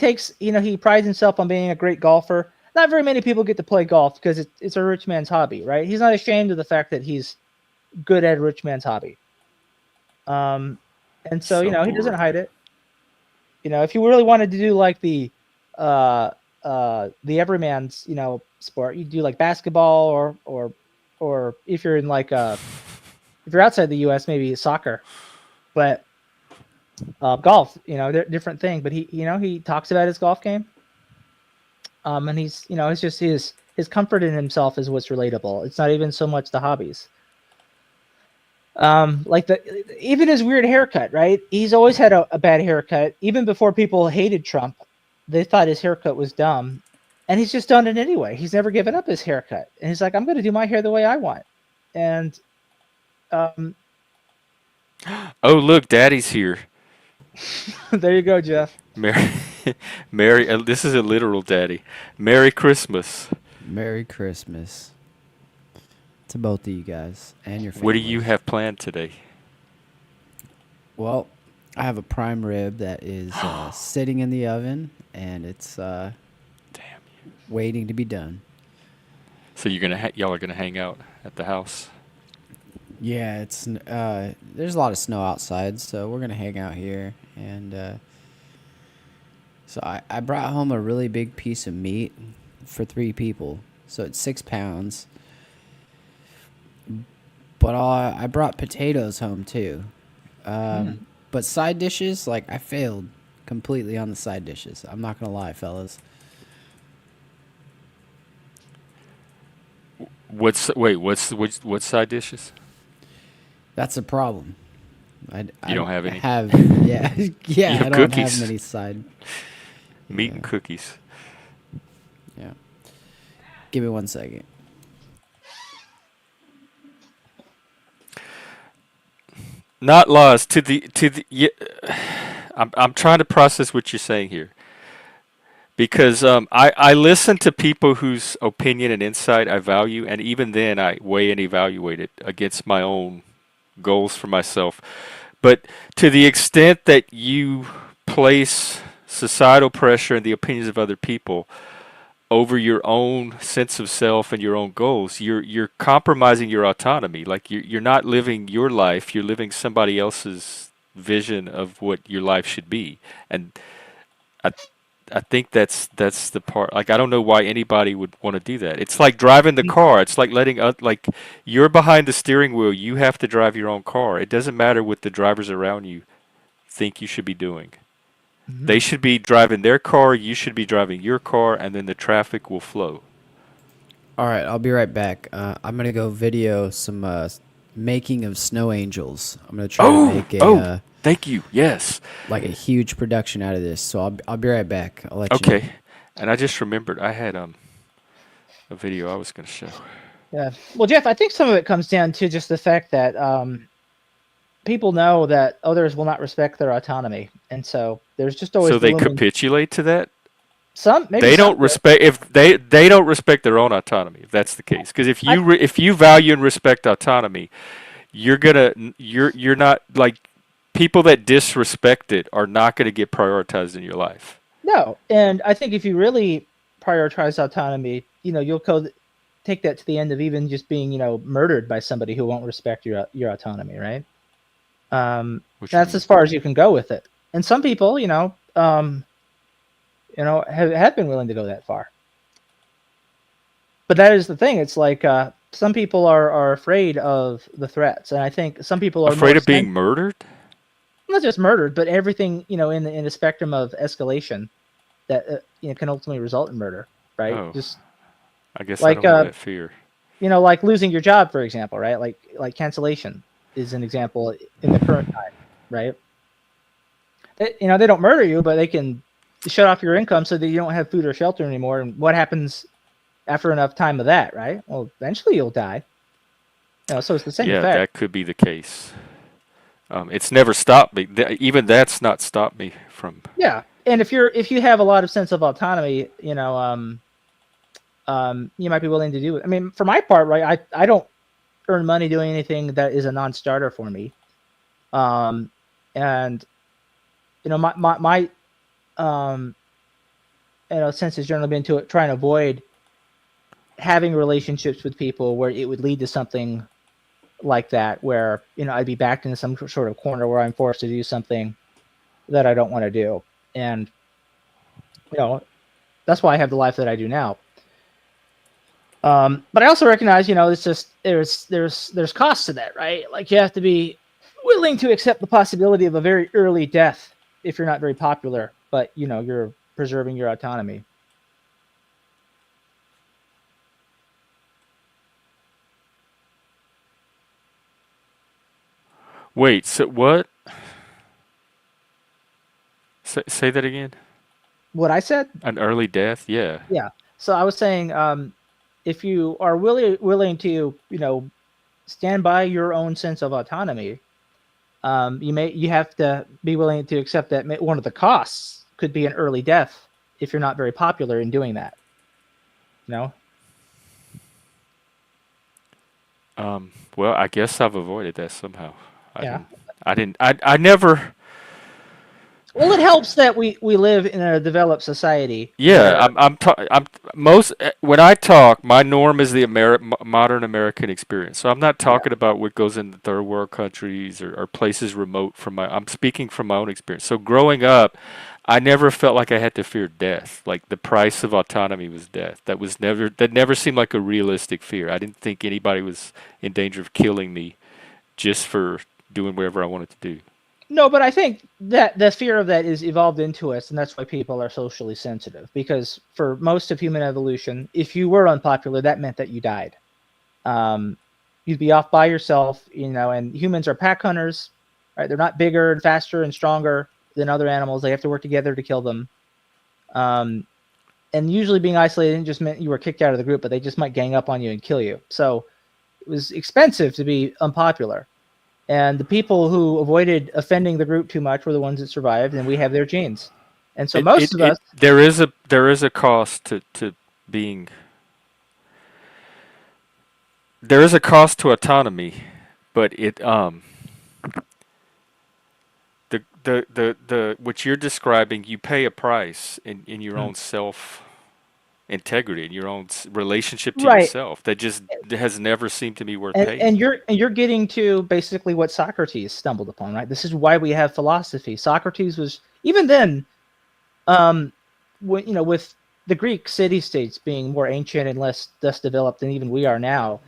prides himself on being a great golfer. Not very many people get to play golf because it's a rich man's hobby, right? He's not ashamed of the fact that he's good at a rich man's hobby. Um, and so So he doesn't boring. hide it. If you really wanted to do like the the everyman's, sport. You do like basketball or if you're in like if you're outside the U.S., maybe soccer, but golf, they're different thing. But he talks about his golf game, and he's, it's just his comfort in himself is what's relatable. It's not even so much the hobbies. Like even his weird haircut, right? He's always had a bad haircut. Even before people hated Trump, they thought his haircut was dumb, and he's just done it anyway. He's never given up his haircut, and he's like, I'm going to do my hair the way I want. And um, Oh, look, Daddy's here. there you go, Jeff. Mary, Mary. This is a literal daddy. Merry Christmas. Merry Christmas to both of you guys and your What do you families. have planned today? Well, I have a prime rib that is sitting in the oven, and it's Damn. waiting to be done. So y'all are gonna hang out at the house. Yeah, there's a lot of snow outside, so we're gonna hang out here. And so I brought home a really big piece of meat for 3 people, so it's 6 pounds. But I brought potatoes home too. But side dishes, like I failed completely on the side dishes. I'm not gonna lie, fellas. What's side dishes? That's a problem. I You don't don't have any. have yeah You yeah I have don't have cookies, many side meat yeah and cookies. yeah. Give me 1 second. Not laws to the. Yeah, I'm trying to process what you're saying here because I listen to people whose opinion and insight I value, and even then I weigh and evaluate it against my own goals for myself. But to the extent that you place societal pressure and the opinions of other people over your own sense of self and your own goals, you're compromising your autonomy. Like you're not living your life, you're living somebody else's vision of what your life should be. And I I think that's the part. Like I don't know why anybody would want to do that. It's like driving the car. It's like like you're behind the steering wheel. You have to drive your own car. It doesn't matter what the drivers around you think you should be doing. They Mm-hmm. should be driving their car, you should be driving your car, and then the traffic will flow. All right, I'll be right back. I'm gonna go video some making of snow angels. I'm gonna try to Oh, make a oh, thank you. Yes. like a huge production out of this. So I'll be right back. I'll let you know. Okay. And I just remembered I had a video I was going to show. Yeah. Well, Jeff, I think some of it comes down to just the fact that people know that others will not respect their autonomy, and so there's just So always the they looming. capitulate to that? Maybe They some. don't respect if they don't respect their own autonomy if that's the case. Because if I if you value and respect autonomy, you're not like people that disrespect it are not going to get prioritized in your life. No, and I think if you really prioritize autonomy, you'll take that to the end of even just being, murdered by somebody who won't respect your autonomy, right? What you That's mean? as far as you can go with it. And some people, have been willing to go that far. But that is the thing. It's like some people are afraid of the threats, and I think some people are more Afraid of being murdered? not just murdered, but everything, in the spectrum of escalation that can ultimately result in murder, right? Oh, Just I guess I like don't have that fear. like losing your job, for example, right? Like cancellation is an example in the current time, right? They don't murder you, but they can shut off your income so that you don't have food or shelter anymore. And what happens after enough time of that, right? Well, eventually you'll die. So it's the same Yeah, effect. that could be the case. It's never stopped me. Even that's not stopped me from. Yeah, and if you have a lot of sense of autonomy, you might be willing to do it. I mean, for my part, right, I don't earn money doing anything that is a non-starter for me. And my sense has generally been to try and avoid having relationships with people where it would lead to something like that, where I'd be backed into some sort of corner where I'm forced to do something that I don't want to do. And That's why I have the life that I do now. But I also recognize, it's just there's costs to that, right? Like you have to be willing to accept the possibility of a very early death if you're not very popular, but you're preserving your autonomy. Wait, so what? Say that again. What I said? An early death? Yeah. Yeah. So I was saying, if you are willing to, stand by your own sense of autonomy, you have to be willing to accept that one of the costs could be an early death if you're not very popular in doing that. You know? Well, I guess I've avoided that somehow. I Yeah. didn't. I didn't. I never. Well, it helps that we live in a developed society Yeah, where I'm most when I talk, my norm is the modern American experience. So I'm not yeah. talking about what goes in the third world countries or places remote from my. I'm speaking from my own experience. So growing up, I never felt like I had to fear death. Like the price of autonomy was death. That never seemed like a realistic fear. I didn't think anybody was in danger of killing me just for doing whatever I wanted to do. No, but I think that the fear of that is evolved into us, and that's why people are socially sensitive. Because for most of human evolution, if you were unpopular, that meant that you died. Um, you'd be off by yourself, and humans are pack hunters, right? They're not bigger and faster and stronger than other animals. They have to work together to kill them. And usually being isolated didn't just meant you were kicked out of the group, but they just might gang up on you and kill you. So it was expensive to be unpopular. And the people who avoided offending the group too much were the ones that survived, and we have their genes. And so most of us, There is a cost to being. There is a cost to autonomy, but the what you're describing, you pay a price in your own self integrity, in your own relationship to right? yourself that just has never seemed to me worth And, paying. and you're getting to basically what Socrates stumbled upon, right? This is why we have philosophy. Socrates was even then, with the Greek city-states being more ancient and less developed than even we are now.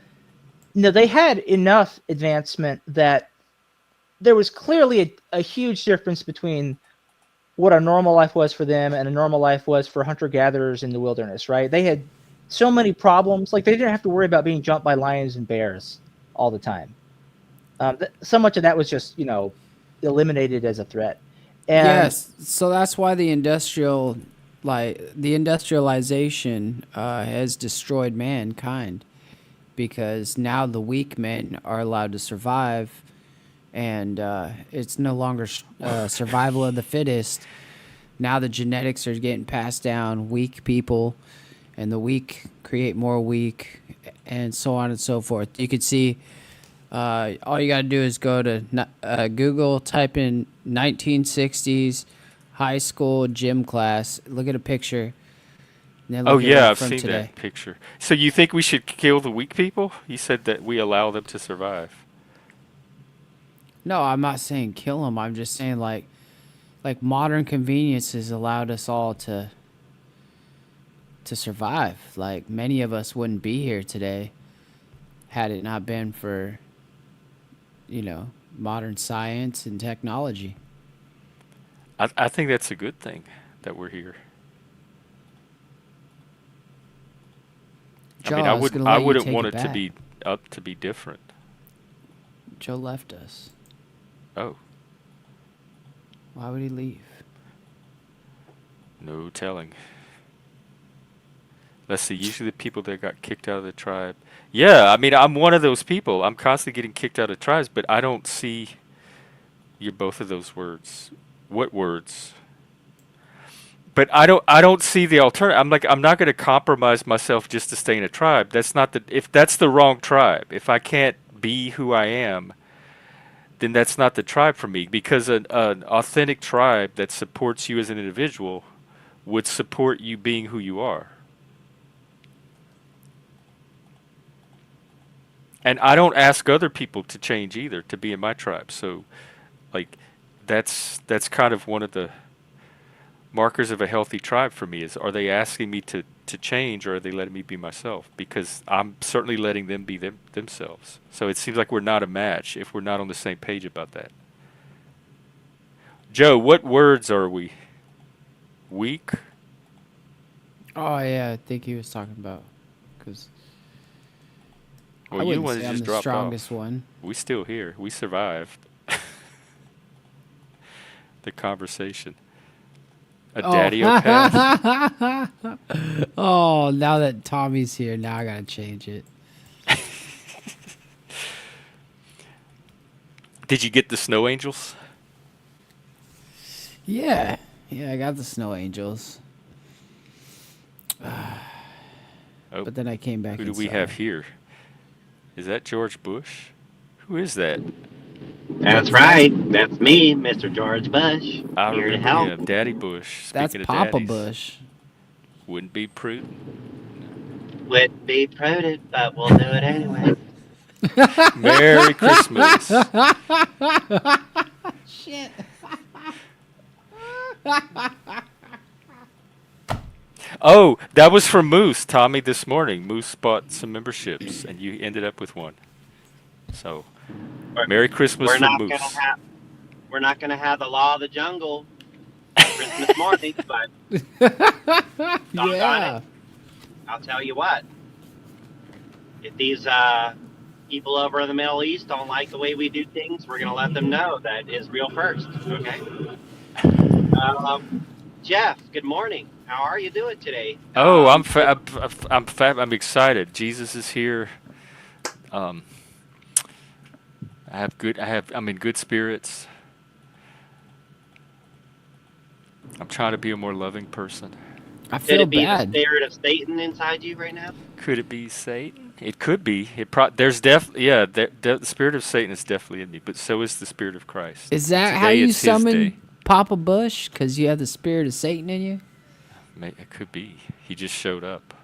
They had enough advancement that there was clearly a huge difference between what a normal life was for them and a normal life was for hunter-gatherers in the wilderness, right? They had so many problems. Like, they didn't have to worry about being jumped by lions and bears all the time. So much of that was just, eliminated as a threat. And Yes, so that's why the industrialization has destroyed mankind, because now the weak men are allowed to survive, and it's no longer survival of the fittest. Now the genetics are getting passed down. Weak people, and the weak create more weak, and so on and so forth. You could see. All you gotta do is go to Google, type in 1960s high school gym class. Look at a picture, and then Oh look at yeah, one I've from seen today. that picture. So you think we should kill the weak people? You said that we allow them to survive. No, I'm not saying kill them. I'm just saying like modern conveniences allowed us all to survive. Like many of us wouldn't be here today had it not been for modern science and technology. I think that's a good thing that we're here. I Joe, mean, I was gonna I let you wouldn't take want it it to back. be up to be different. Joe left us. Oh, Why would he leave? no telling. Let's see. Usually the people that got kicked out of the tribe. Yeah, I mean, I'm one of those people. I'm constantly getting kicked out of tribes, but I don't see you both of those words. What words? But I don't see the alternative. I'm like, I'm not going to compromise myself just to stay in a tribe. That's not the if that's the wrong tribe. If I can't be who I am, then that's not the tribe for me, because an authentic tribe that supports you as an individual would support you being who you are. And I don't ask other people to change either to be in my tribe. So like that's kind of one of the markers of a healthy tribe for me? Is are they asking me to change, or are they letting me be myself? Because I'm certainly letting them be themselves. So it seems like we're not a match if we're not on the same page about that. Joe, what words are we? Weak? Oh yeah, I think he was talking about because Well, I you the wouldn't one that say I'm just the dropped strongest off. one. We still here. We survived the conversation. A Oh, daddy-o-path? oh! Now that Tommy's here, now I gotta change it. Did you get the snow angels? Yeah, yeah, I got the snow angels, Oh, but then I came back who do we have inside. here? Is that George Bush? Who is that? That's right. That's me, Mr. George Bush, I here to remember help. him. Daddy Bush. That's Speaking of Papa daddies. Bush. Wouldn't be prudent. Would be prudent, but we'll do it anyway. Merry Christmas. Shit. Oh, that was from Moose, Tommy, this morning. Moose bought some memberships, and you ended up with one. So, We're, Merry Christmas we're from not gonna Moose. have the law of the jungle Christmas morning, but doggone Yeah. it, I'll tell you what. If these people over in the Middle East don't like the way we do things, we're gonna let them know that Israel first. Okay. Jeff, good morning. How are you doing today? Oh, I'm excited. Jesus is here. Um, I'm in good spirits. I'm trying to be a more loving person. I Could feel it be the bad. spirit of Satan inside you right now? Could it be Satan? It could be. The spirit of Satan is definitely in me, but so is the spirit of Christ. Is that how Today you it's his day. summon Papa Bush? Because you have the spirit of Satan in you? It could be. He just showed up.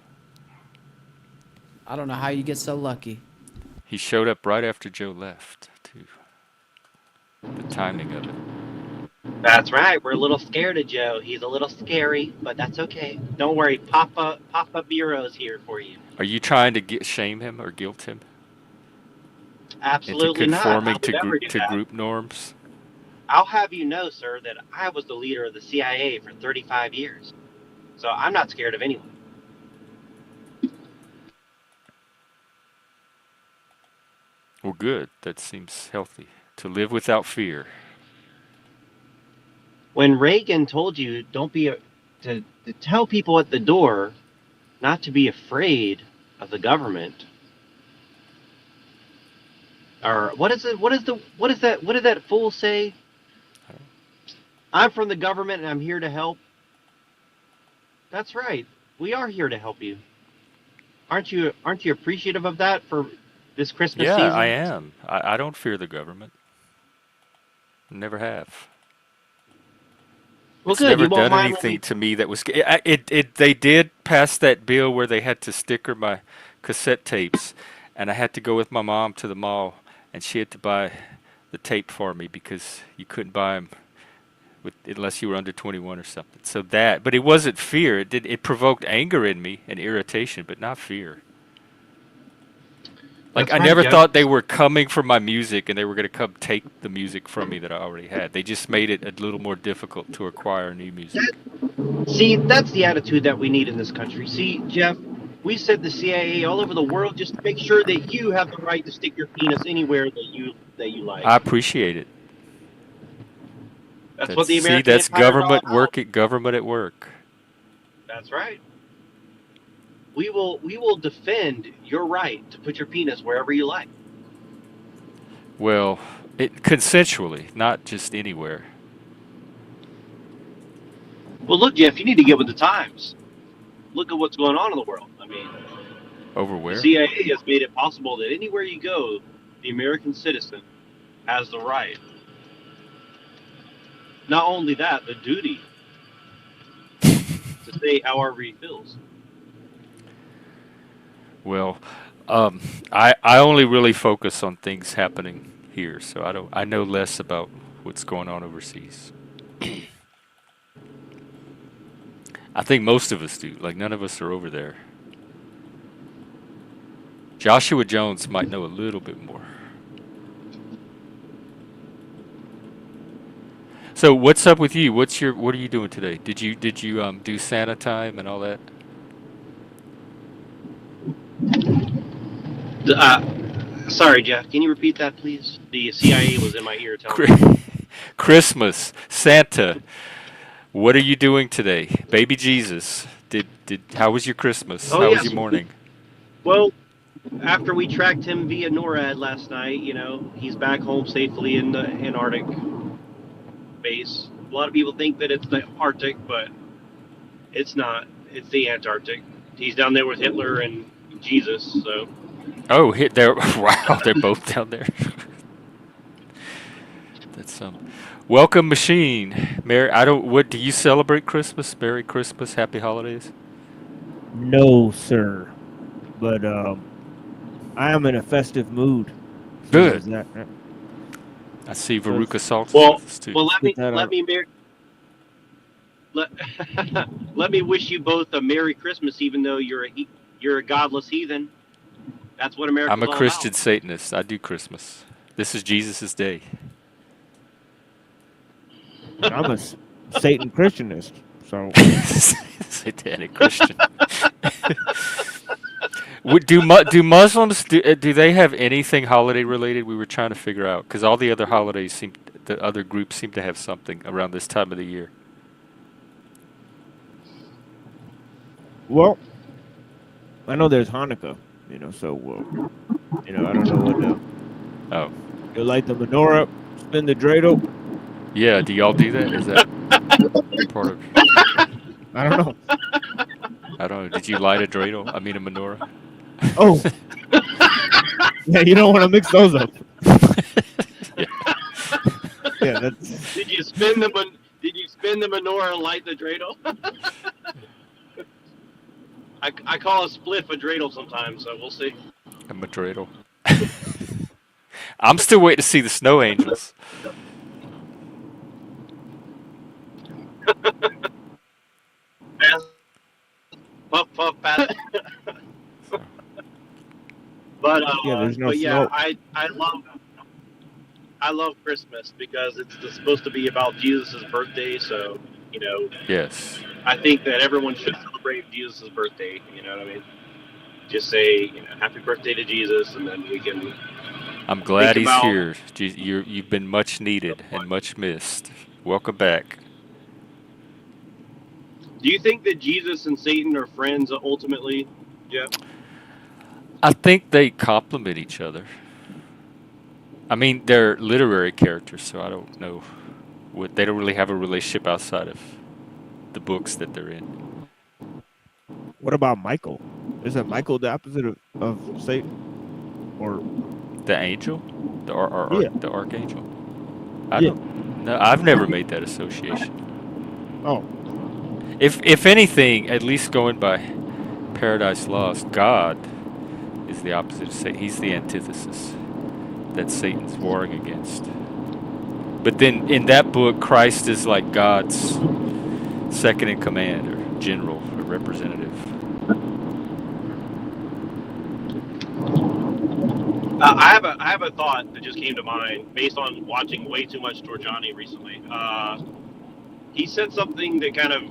I don't know how you get so lucky. He showed up right after Joe left, too. The timing of it. That's right. We're a little scared of Joe. He's a little scary, but that's okay. Don't worry. Papa Bureau's here for you. Are you trying to shame him or guilt him into Absolutely not. I conforming would never do to that. group norms? I'll have you know, sir, that I was the leader of the CIA for 35 years. So I'm not scared of anyone. Well, good. That seems healthy. To live without fear. When Reagan told you to tell people at the door not to be afraid of the government, or what is that fool say? I'm from the government and I'm here to help. That's right. We are here to help you. Aren't you appreciative of that for this Christmas Yeah, season? I am. I don't fear the government. Never have. Well, It's good. never You won't done mind when anything to me that was. They did pass that bill where they had to sticker my cassette tapes, and I had to go with my mom to the mall, and she had to buy the tape for me because you couldn't buy them unless you were under 21 or something. So but it wasn't fear. It provoked anger in me and irritation, but not fear. Like, That's I right, never Jeff. thought they were coming for my music and they were going to come take the music from me that I already had. They just made it a little more difficult to acquire new music. See, that's the attitude that we need in this country. See, Jeff, we sent the CIA all over the world just to make sure that you have the right to stick your penis anywhere that you like. I appreciate it. That's what the American that's Empire is all government about. government at work. That's right. We will defend your right to put your penis wherever you like. Well, consensually, not just anywhere. Well, look, Jeff, you need to get with the times. Look at what's going on in the world. I mean, Over the where? CIA has made it possible that anywhere you go, the American citizen has the right. Not only that, the duty to say however he feels. Well, I only really focus on things happening here, so I know less about what's going on overseas. I think most of us do. Like none of us are over there. Joshua Jones might know a little bit more. So what's up with you? What are you doing today? Did you do Santa time and all that? Sorry, Jeff. Can you repeat that, please? The CIA was in my ear telling me. Christmas, Santa. What are you doing today? Baby Jesus. Did how was your Christmas? Oh How was yes. your morning? Well, after we tracked him via NORAD last night, he's back home safely in the Antarctic base. A lot of people think that it's the Arctic, but it's not. It's the Antarctic. He's down there with Hitler and Jesus. So Oh, hit there. Wow, they're both down there. That's welcome machine. Merry I don't what do you celebrate Christmas? Merry Christmas, happy holidays. No, sir. But I am in a festive mood. So Good. is that I see let's, Veruca Salt is well, with us too. well, let's get that let out. me let, let me wish you both a Merry Christmas, even though you're a godless heathen. That's what I'm America's a all Christian about. Satanist. I do Christmas. This is Jesus' day. I'm a Satan Christianist. So Satanic Christian. Do Muslims do they have anything holiday related? We were trying to figure out because all the other holidays the other groups seem to have something around this time of the year. well, I know there's Hanukkah, so I don't know what Oh, you light the menorah, spin the dreidel. yeah. Do y'all do that? Is that part of? I don't know. I don't know. Did you light a dreidel? I mean a menorah. Oh, yeah, you don't want to mix those up. Yeah. Yeah, that's Did you spin the menorah and light the dreidel? I call a spliff a dreidel sometimes, so we'll see. A dreidel. I'm still waiting to see the snow angels. Pass, puff, puff, pass. So, yeah. There's no But yeah, snow. I love Christmas because it's supposed to be about Jesus' birthday. So yes. I think that everyone should celebrate Jesus' birthday. You know what I mean? Just say happy birthday to Jesus, and then we can I'm think glad he's about. here. You've been much needed and much missed. Welcome back. Do you think that Jesus and Satan are friends ultimately, Jeff? I think they complement each other. I mean, they're literary characters, so I don't know. They don't really have a relationship outside of the books that they're in. What about Michael? Isn't Michael the opposite of Satan? Or The angel, yeah. the archangel. I Yeah. don't. No, I've never made that association. Oh, If anything, at least going by Paradise Lost, God is the opposite of Satan. He's the antithesis that Satan's warring against. But then in that book, Christ is like God's second in command or general or representative. I have a thought that just came to mind based on watching way too much Torjani recently. He said something that kind of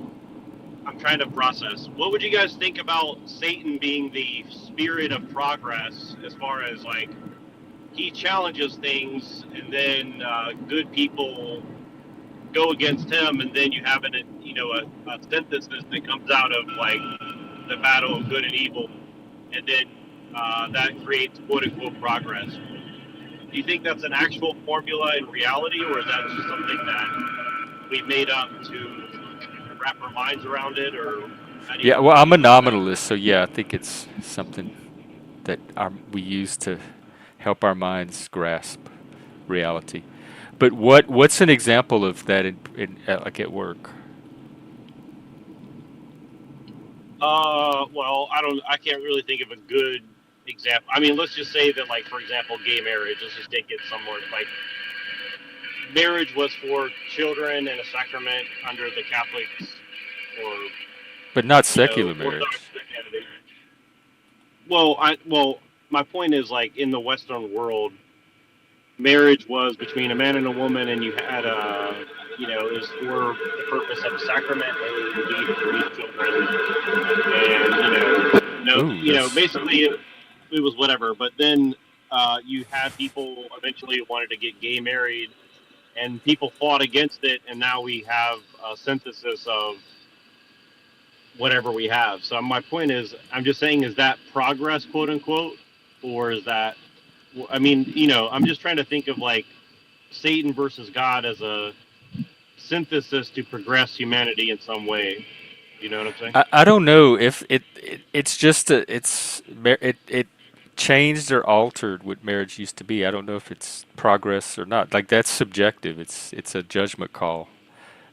I'm trying to process. What would you guys think about Satan being the spirit of progress as far as like he challenges things and then good people go against him and then you have a synthesis that comes out of like the battle of good and evil and then that creates quote unquote progress. Do you think that's an actual formula in reality or is that just something that we made up to wrap our minds around it or how do you Yeah, well, I'm a feel about that? nominalist, so yeah, I think it's something that we use to help our minds grasp reality. But what's an example of that like at work? Well, I can't really think of a good example. I mean, let's just say that, like, for example, gay marriage. Let's just take it somewhere. Like, marriage was for children and a sacrament under the Catholics or But not you know, secular Orthodox marriage. Christianity. Well, my point is like in the Western world, marriage was between a man and a woman, and you had you know, it was for the purpose of a sacrament and indeed to produce children, and no, Ooh, that's basically it was whatever. But then you had people eventually who wanted to get gay married, and people fought against it, and now we have a synthesis of whatever we have. So my point is, I'm just saying, is that progress, quote unquote, or is that? I mean, I'm just trying to think of like Satan versus God as a synthesis to progress humanity in some way. You know what I'm saying? I don't know if it's just it changed or altered what marriage used to be. I don't know if it's progress or not. Like that's subjective. It's a judgment call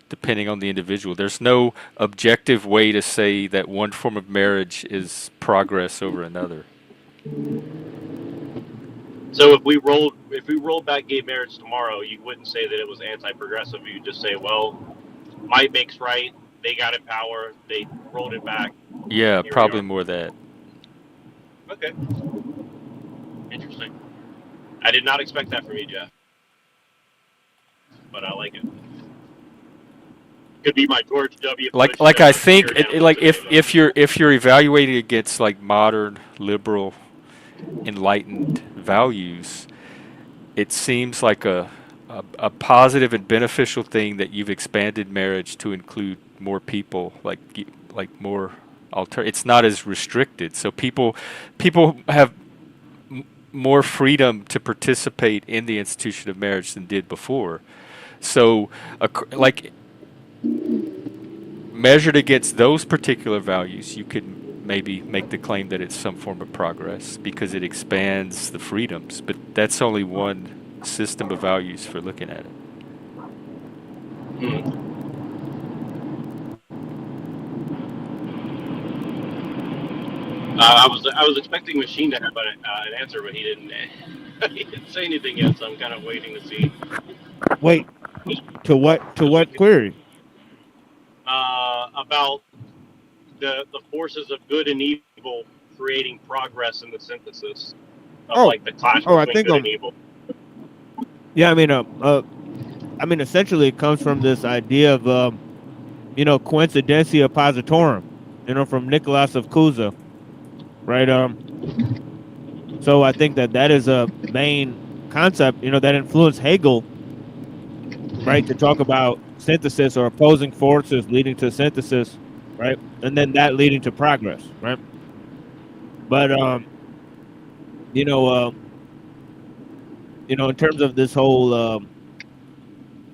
depending on the individual. There's no objective way to say that one form of marriage is progress over another. So if we rolled back gay marriage tomorrow, you wouldn't say that it was anti-progressive. You'd just say, well, might makes right. They got in power. They rolled it back. Yeah, Here we probably are. more that. Okay. Interesting. I did not expect that from you, Jeff. But I like it. Could be my George W. Bush. Like I think tear down like today, if you're evaluating against like modern liberal enlightened values, it seems like a positive and beneficial thing that you've expanded marriage to include more people, like more it's not as restricted, so people have more freedom to participate in the institution of marriage than did before. So like measured against those particular values, you could maybe make the claim that it's some form of progress because it expands the freedoms, but that's only one system of values for looking at it. I was expecting Machine to have an answer, but he didn't. He didn't say anything yet, so I'm kind of waiting to see. Wait, to what query? About the forces of good and evil creating progress in the synthesis of Oh, like the clash I between think good and evil. yeah. I mean, essentially, it comes from this idea of coincidentia positorum, from Nicholas of Cusa, right? So I think that is a main concept, that influenced Hegel, right, to talk about synthesis or opposing forces leading to synthesis, right, and then that leading to progress, right. But in terms of this whole,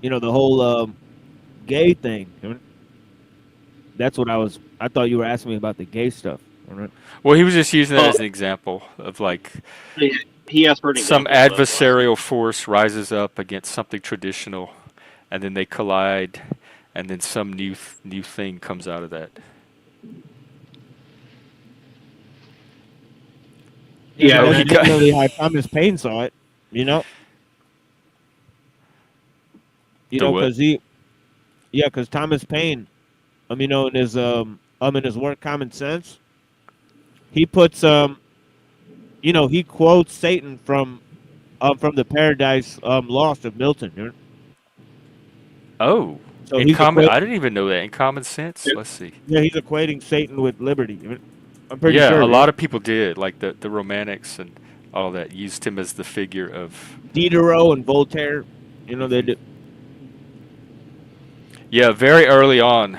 the whole gay thing, that's what I thought you were asking me about the gay stuff, right? Well, he was just using that Well, as an example of like he asked for an some example. So that's what I was saying. adversarial force rises up against something traditional, and then they collide, and then some new thing comes out of that. Yeah, Oh, That's he definitely how Thomas Paine saw it, you know. the what? Because Thomas Paine, in his work Common Sense, he puts he quotes Satan from the Paradise Lost of Milton. Oh, So in he's common, equating, I didn't even know that. In Common Sense, let's see. yeah, he's equating Satan with liberty. I'm pretty Yeah, sure. a lot of people did, like the Romantics and all that, used him as the figure of. Diderot and Voltaire, they did. Yeah, very early on,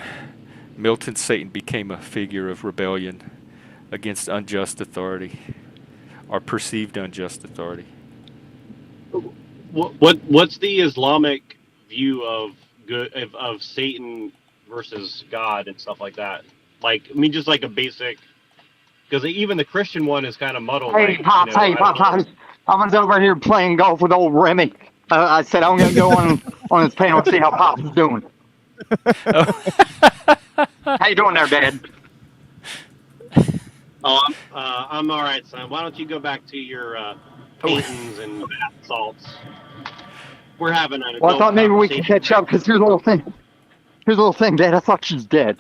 Milton Satan became a figure of rebellion against unjust authority, or perceived unjust authority. What's the Islamic view of good of Satan versus God and stuff like that? Like, I mean, just like a basic, because even the Christian one is kind of muddled. Hey, Like, Pops, hey, I don't Pops, know. I was over here playing golf with old Remy. I said I'm going to go on his panel and see how Pops is doing. How you doing there, Dad? Oh, I'm all right, son. Why don't you go back to your paintings and bath salts? We're having an Well, I adult thought maybe we could conversation. catch up because here's a little thing. Here's a little thing, Dad. I thought she's dead.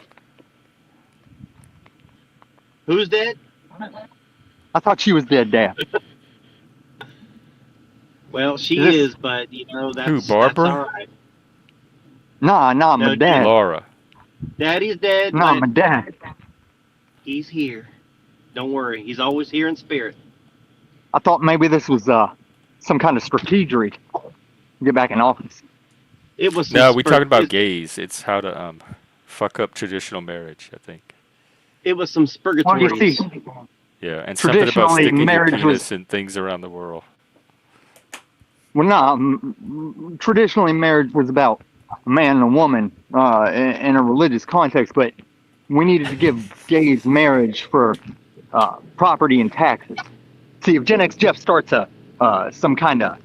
Who's dead? I thought she was dead, Dad. Well, she Is this- is, but you know Who, that's Barbara? all right. Nah, my No, dad. Laura. Daddy's dead, Nah, but my dad. he's here. Don't worry, he's always here in spirit. I thought maybe this was some kind of strategery to get back in office. It was some No, we talking about it, gays. It's how to fuck up traditional marriage, I think. it was some Well, you see, spurgatories. Yeah, and something about traditionally, sticking your marriage penis was in things around the world. well, nah. Traditionally, marriage was about a man and a woman in a religious context, but we needed to give gays marriage for property and taxes. See, if Gen X Jeff starts some kind of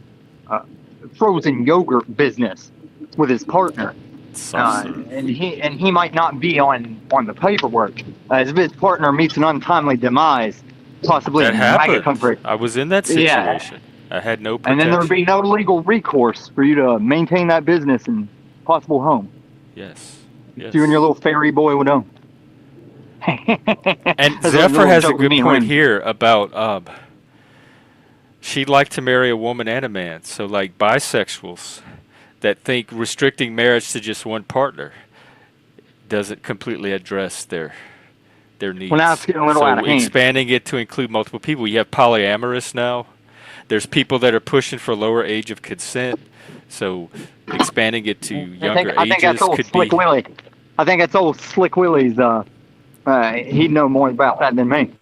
frozen yogurt business with his partner, Soft serve. and he might not be on the paperwork, if his partner meets an untimely demise, possibly That in MAGA happened. country, I was in that Yeah. situation. I had no and protection. then there would be no legal recourse for you to maintain that business and possible home. Yes. Yes. You and your little fairy boy would own. And That's a Zephyr little has a joke with good me and point Randy. here about she'd like to marry a woman and a man. So like bisexuals that think restricting marriage to just one partner doesn't completely address their needs. Well, now it's getting a little so out of hand. expanding it to include multiple people. You have polyamorous now. There's people that are pushing for lower age of consent. So expanding it to younger I think that's ages old could Slick be. Willie. I think that's old Slick Willie's. He'd know more about that than me.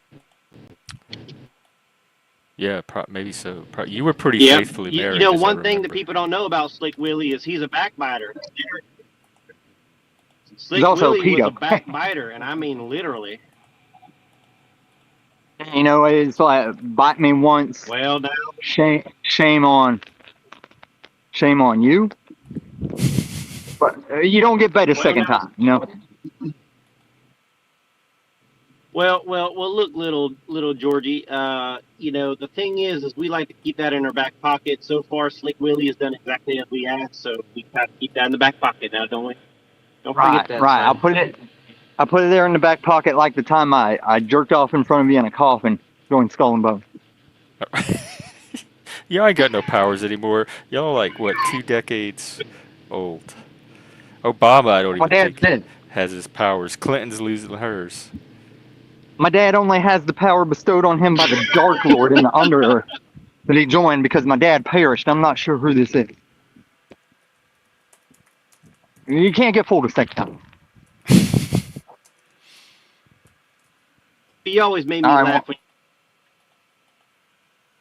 Yeah, maybe so. You were pretty Yeah, faithfully you married. know as I one thing that remember. people don't know about Slick Willie is he's a backbiter. Slick He's also a Willie was a pedo. backbiter, and I mean literally. You know, it's like bite me once, Well, now shame on you. But you don't get bit a second time, you know. Well, look, little Georgie. You know, the thing is we like to keep that in our back pocket. So far, Slick Willie has done exactly as we asked, so we have to keep that in the back pocket now, don't we? Don't forget that. Right. son. I put it there in the back pocket like the time I jerked off in front of you in a coffin, going skull and bone. Y'all ain't got no powers anymore. Y'all like what, 2 decades old. Obama, I don't My even dad's think dead. has his powers. Clinton's losing hers. My dad only has the power bestowed on him by the Dark Lord in the Underearth that he joined because my dad perished. I'm not sure who this is. You can't get fooled a second time. He always made me All right, laugh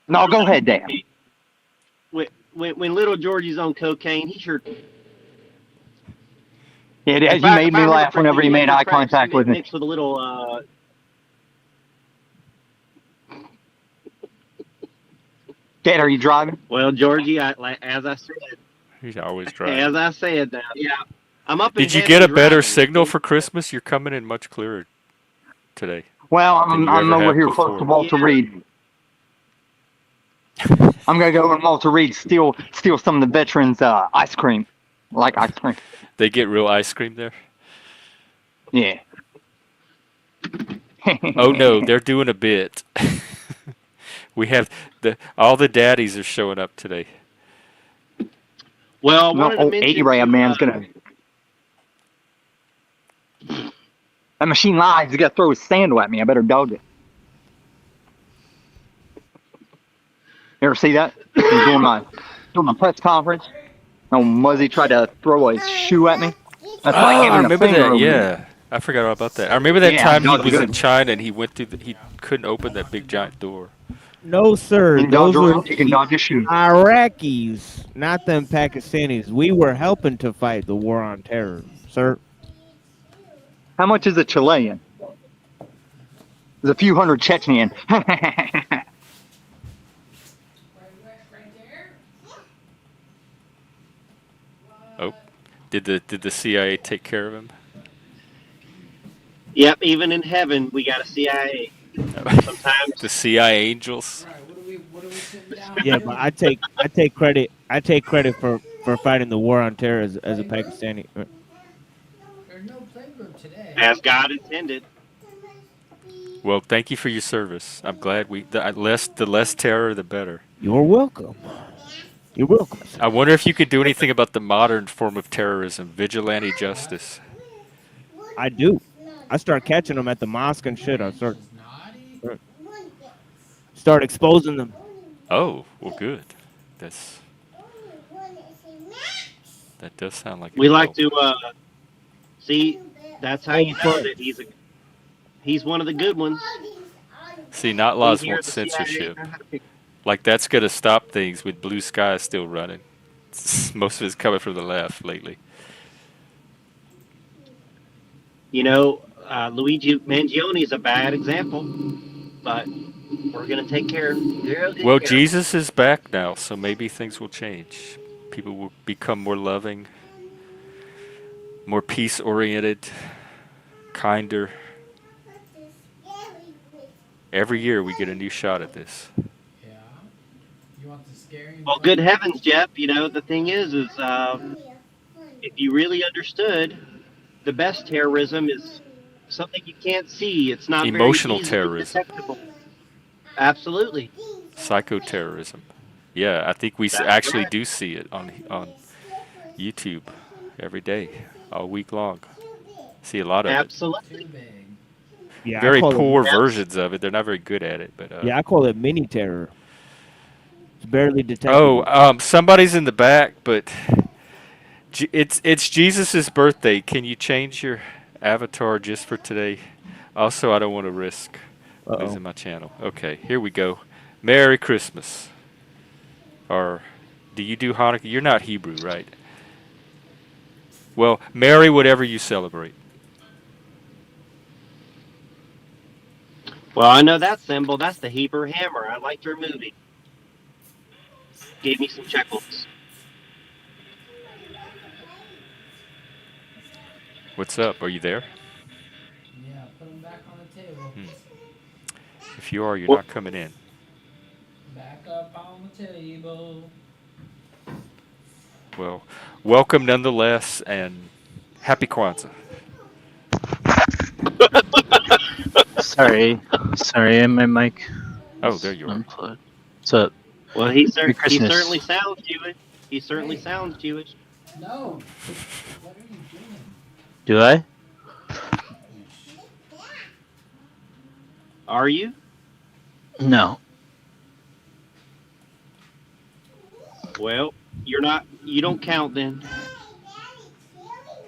No, go ahead, Dad. when little Georgie's on cocaine. He sure. Yeah, Dad, If you I- made if I me remember laugh whenever correctly, you made had eye crack contact cement with me. mixed with a little. Dad, are you driving? Well, Georgie, as I said, He's always driving. as I said, now, yeah, I'm up. Did you get a better signal for Christmas? You're coming in much clearer today. Well, Than you I'm ever over have here before. close to Walter Yeah. Reed. I'm gonna go over to Walter Reed, steal some of the veterans' ice cream. I like ice cream. They get real ice cream there? Yeah. Oh no, they're doing a bit. We have all the daddies are showing up today. Well, I No, wanted to old mention. Arab man's gonna. That machine lies. He's gonna throw his sandal at me. I better dog it. You ever see that? He's doing my press conference. Oh, Muzzy tried to throw his shoe at me. That's like I giving a remember finger that. over me. Yeah, I forgot all about that. I remember that Yeah, time he dog's was in good. China and he went through. He couldn't open that big giant door. No, sir. You can Those dodge were around, you can dodge your shoe. Iraqis, not them Pakistanis. We were helping to fight the war on terror, sir. How much is a Chilean? There's a few hundred Chechen. Oh, did the CIA take care of him? Yep, even in heaven, we got a CIA. Sometimes. The CIA angels. What are we sitting down? Yeah, but I take credit. I take credit for fighting the war on terror as a Pakistani. There's no playgroup today. As God intended. Well, thank you for your service. I'm glad the less terror, the better. You're welcome. You're welcome, sir. I wonder if you could do anything about the modern form of terrorism, vigilante justice. I do. I start catching them at the mosque and shit. I start exposing them. Oh, well, good. That's that does sound like We it'll like help. to see. That's how Oh, you know fun. that he's one of the good ones. See, not We laws here want at the CIA censorship. know how to pick. Like that's gonna stop things with blue sky still running. Most of it's coming from the left lately. You know, Luigi Mangione is a bad example, but we're gonna take care. We'll take Well, care of him. Jesus is back now, so maybe things will change. People will become more loving, more peace-oriented, kinder. Every year we get a new shot at this. Yeah. You want the scary? Well, good heavens, Jeff. You know the thing is if you really understood, the best terrorism is something you can't see. It's not very Emotional easily terrorism, detectable. Absolutely. psychoterrorism. Yeah, I think we That's actually right. do see it on YouTube every day, all week long. See a lot of it. Absolutely. Too big. Yeah, I Very call poor it. versions of it. They're not very good at it, but Yeah, I call it mini terror. It's barely oh, detectable. somebody's in the back, but it's Jesus's birthday. Can you change your avatar just for today? Also, I don't want to risk Uh-oh. losing my channel. Okay, here we go. Merry Christmas. Or do you do Hanukkah? You're not Hebrew, right? Well, merry whatever you celebrate. Well, I know that symbol. That's the Hebrew hammer. I liked your movie. Gave me some chuckles. What's up? Are you there? Yeah, put them back on the table. If you are, you're Well, not coming in. Back up on the table. Well, welcome nonetheless, and happy Kwanzaa. Sorry, my mic Oh, there was you are. unplugged. So, well, Merry he Christmas. certainly sounds Jewish. He certainly sounds Jewish. No. What are you doing? Do I? Are you? No. Well, you're not. You don't count then.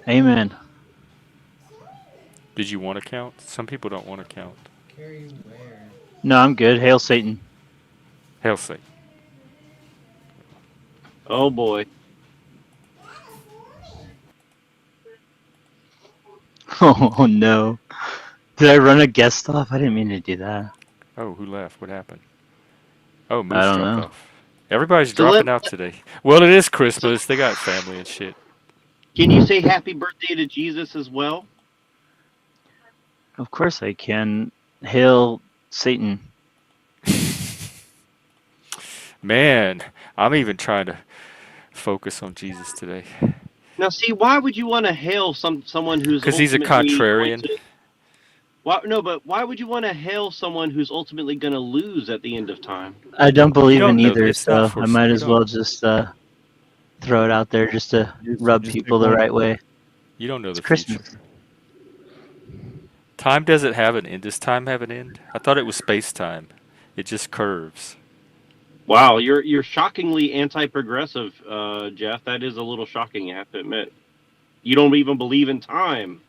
Amen. Did you want to count? Some people don't want to count. Carry where? No, I'm good. Hail Satan. Hail Satan. Oh boy. Oh no. Did I run a guest off? I didn't mean to do that. Oh, who left? What happened? Oh, I Moose don't dropped know. off. Everybody's So dropping out today. Well, it is Christmas. They got family and shit. can you say happy birthday to Jesus as well? Of course I can. Hail Satan. Man, I'm even trying to focus on Jesus today. Now, see, why would you want to hail someone who's Because he's a ultimately contrarian. going to? But why would you want to hail someone who's ultimately going to lose at the end of time? I don't believe don't in know. either, It's not so I for- might you as don't- well just throw it out there just to rub Just people pick the one. right way. You don't know It's the future. Christmas. Time doesn't have an end. Does time have an end? I thought it was space-time. It just curves. Wow, you're shockingly anti-progressive, Jeff. That is a little shocking, I have to admit. You don't even believe in time.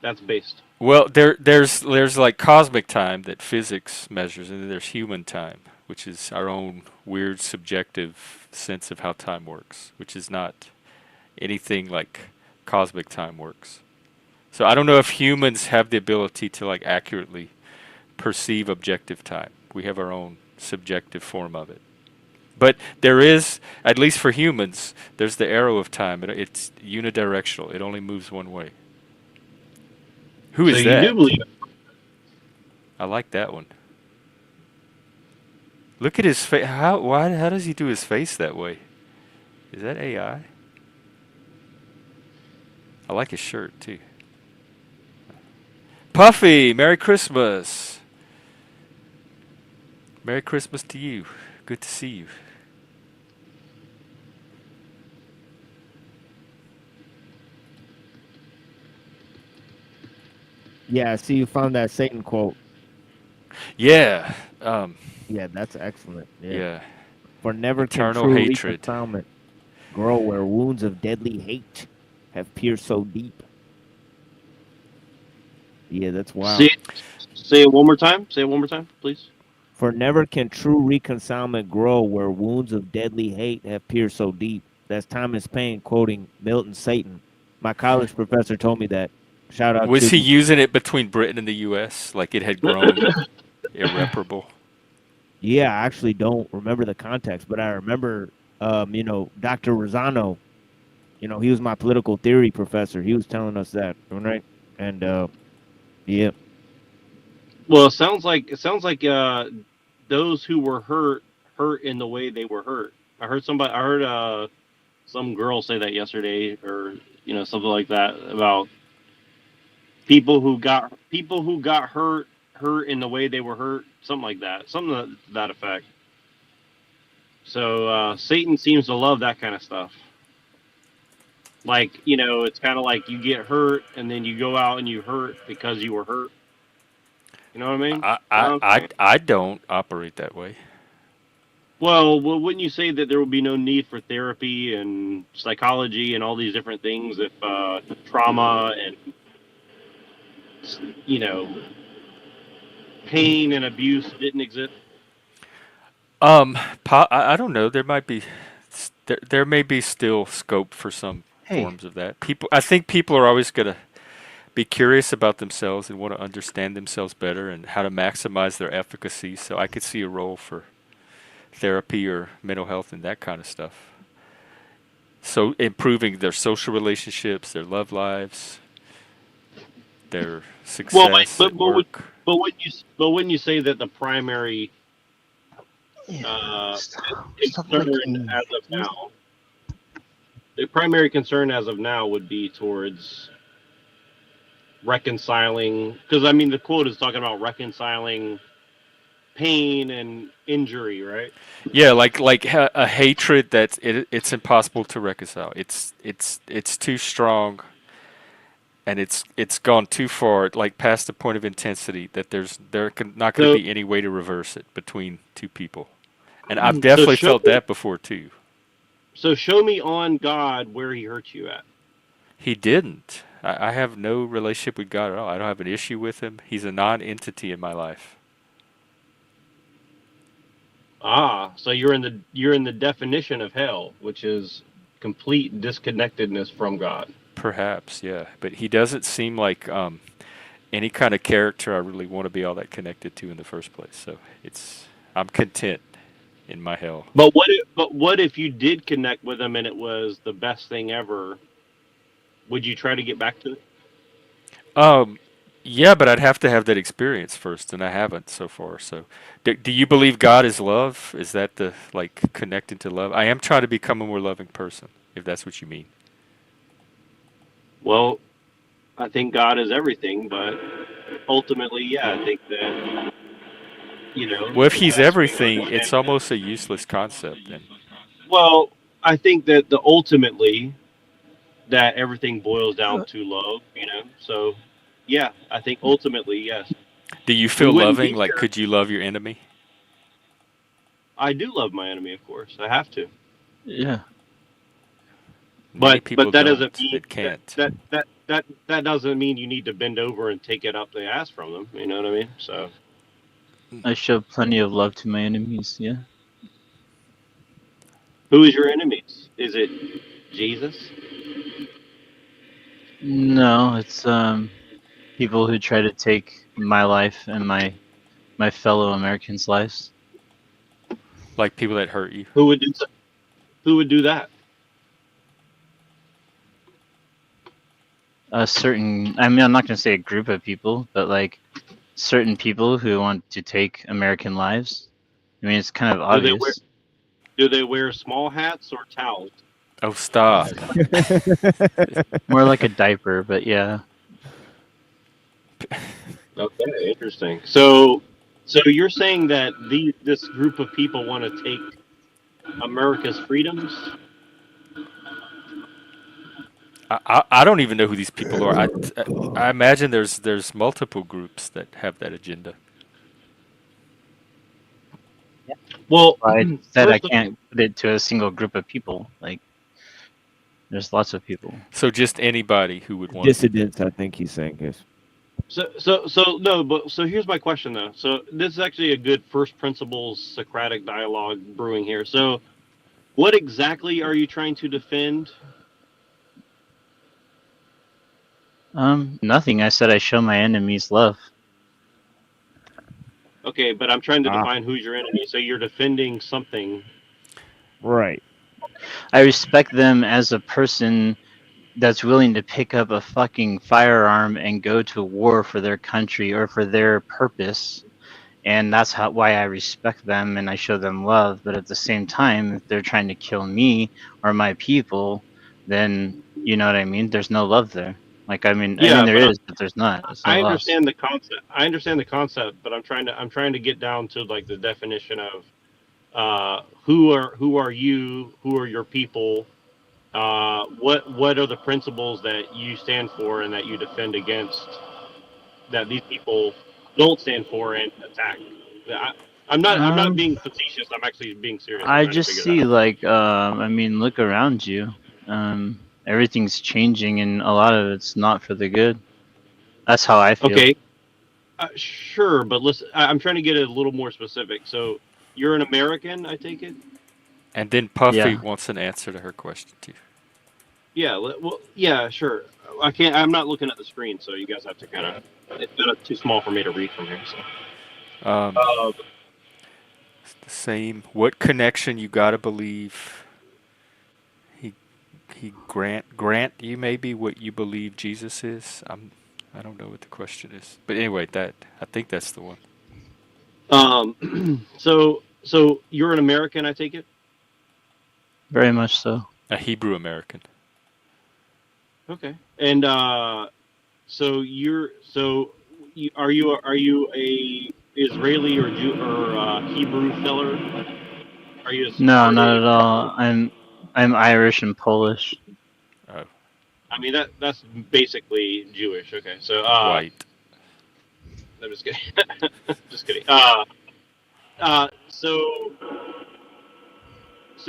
That's based. Well, there's like cosmic time that physics measures, and then there's human time, which is our own weird subjective sense of how time works, which is not anything like cosmic time works. So I don't know if humans have the ability to like accurately perceive objective time. We have our own subjective form of it. But there is, at least for humans, there's the arrow of time. It's unidirectional. It only moves one way. Who is so that? you do believe it. I like that one. Look at his face. How does he do his face that way? Is that AI? I like his shirt too. Puffy, Merry Christmas. Merry Christmas to you. Good to see you. Yeah, I see you found that Satan quote. Yeah. Yeah, that's excellent. Yeah. Yeah. For never can Eternal true hatred. reconcilement grow where wounds of deadly hate have pierced so deep. Yeah, that's wild. Say it one more time. Say it one more time, please. For never can true reconcilement grow where wounds of deadly hate have pierced so deep. That's Thomas Paine quoting Milton Satan. My college professor told me that. Shout out Was to he using it between Britain and the U.S. like it had grown irreparable? Yeah, I actually don't remember the context, but I remember Dr. Rosano, he was my political theory professor. He was telling us that, right? And yeah. Well, it sounds like those who were hurt in the way they were hurt. I heard some girl say that yesterday, or something like that, about people who got hurt in the way they were hurt, something like that, something to that effect. So Satan seems to love that kind of stuff. Like, it's kind of like you get hurt and then you go out and you hurt because you were hurt. You know what I mean? I, You know I, what I'm I, saying? I don't operate that way. Well, wouldn't you say that there would be no need for therapy and psychology and all these different things if trauma and you know pain and abuse didn't exist? I don't know. There may be still scope for some Hey, forms of that. I think people are always gonna be curious about themselves and want to understand themselves better and how to maximize their efficacy. So I could see a role for therapy or mental health and that kind of stuff. So improving their social relationships, their love lives, their Well, success but at work. but wouldn't you say that the primary yeah, uh, stop concern licking as me. of now, the primary concern as of now would be towards reconciling, because I mean the quote is talking about reconciling pain and injury, right? Yeah, like a hatred it's impossible to reconcile. It's too strong and it's gone too far, like past the point of intensity that not going to So be any way to reverse it between two people. And I've so definitely felt that before too. show me on God where he hurt you at. He didn't. I have no relationship with God at all. I don't have an issue with him. He's a non-entity in my life. Ah, so you're in the definition of hell, which is complete disconnectedness from God. Perhaps, yeah. But he doesn't seem like any kind of character I really want to be all that connected to in the first place. So I'm content in my hell. But what if you did connect with him and it was the best thing ever? Would you try to get back to it? Um, yeah, but I'd have to have that experience first, and I haven't so far. So, do you believe God is love? Is that the like connecting to love? I am trying to become a more loving person, if that's what you mean. Well, I think God is everything, but ultimately, yeah, I think that Well, if the He's best way to everything, it's understand. almost a useless concept then. Well, I think that the ultimately that everything boils down to love, So, yeah, I think ultimately, yes, Do you we feel wouldn't loving? be Like, here. could you love your enemy? I do love my enemy, of course. I have to, Yeah, Many but people that doesn't don't mean and can't. that doesn't mean you need to bend over and take it up the ass from them. You know what I mean? So, I show plenty of love to my enemies. Yeah. who is your enemies? Is it Jesus? No, it's people who try to take my life and my fellow Americans' lives. Like people that hurt you. Who would do who would do that? A certain, I mean, I'm not gonna say a group of people, but like certain people who want to take American lives. I mean, it's kind of Do they wear obvious. do they wear small hats or towels? Oh, stop. More like a diaper, but yeah. Okay, interesting. So So you're saying that this group of people want to take America's freedoms? I don't even know who these people are. I imagine there's multiple groups that have that agenda. Well, I said I first of can't put it to a single group of people. Like, there's lots of people. So just anybody who would want to do that. Dissidents, I think he's saying is. so no, but so here's my question though. So this is actually a good first principles Socratic dialogue brewing here. So what exactly are you trying to defend? Nothing. I said I show my enemies love. Okay, but I'm trying to Ah. define who's your enemy. So you're defending something. Right. I respect them as a person that's willing to pick up a fucking firearm and go to war for their country or for their purpose. And that's why I respect them and I show them love. But at the same time, if they're trying to kill me or my people, then you know what I mean? There's no love there. Like, I mean Yeah, there but is, but there's not. It's no I love. understand the concept. I understand the concept, but I'm trying to get down to like the definition of who are you? Who are your people? What are the principles that you stand for and that you defend against that these people don't stand for and attack? I'm not being facetious. I'm actually being serious. I'm I trying to just figure see that out. like I mean, look around you. Everything's changing and a lot of it's not for the good. That's how I feel. Okay, sure, but listen, I'm trying to get it a little more specific. So you're an American, I take it? And then Puffy Yeah. wants an answer to her question too. Yeah. Well, yeah, sure. I can't. I'm not looking at the screen, so you guys have to kind of. It's kind of too small for me to read from here. So. It's the same. What connection you gotta believe? He he grant you maybe what you believe Jesus is. I don't know what the question is, but anyway, that I think that's the one. So you're an American, I take it. Very much so. A Hebrew American. Okay. And are you a Israeli or Jew or Hebrew feller? Are you a No, not Sephardic? at all. I'm Irish and Polish. Oh, I mean that's basically Jewish. Okay. So white. I'm just kidding. Just kidding. So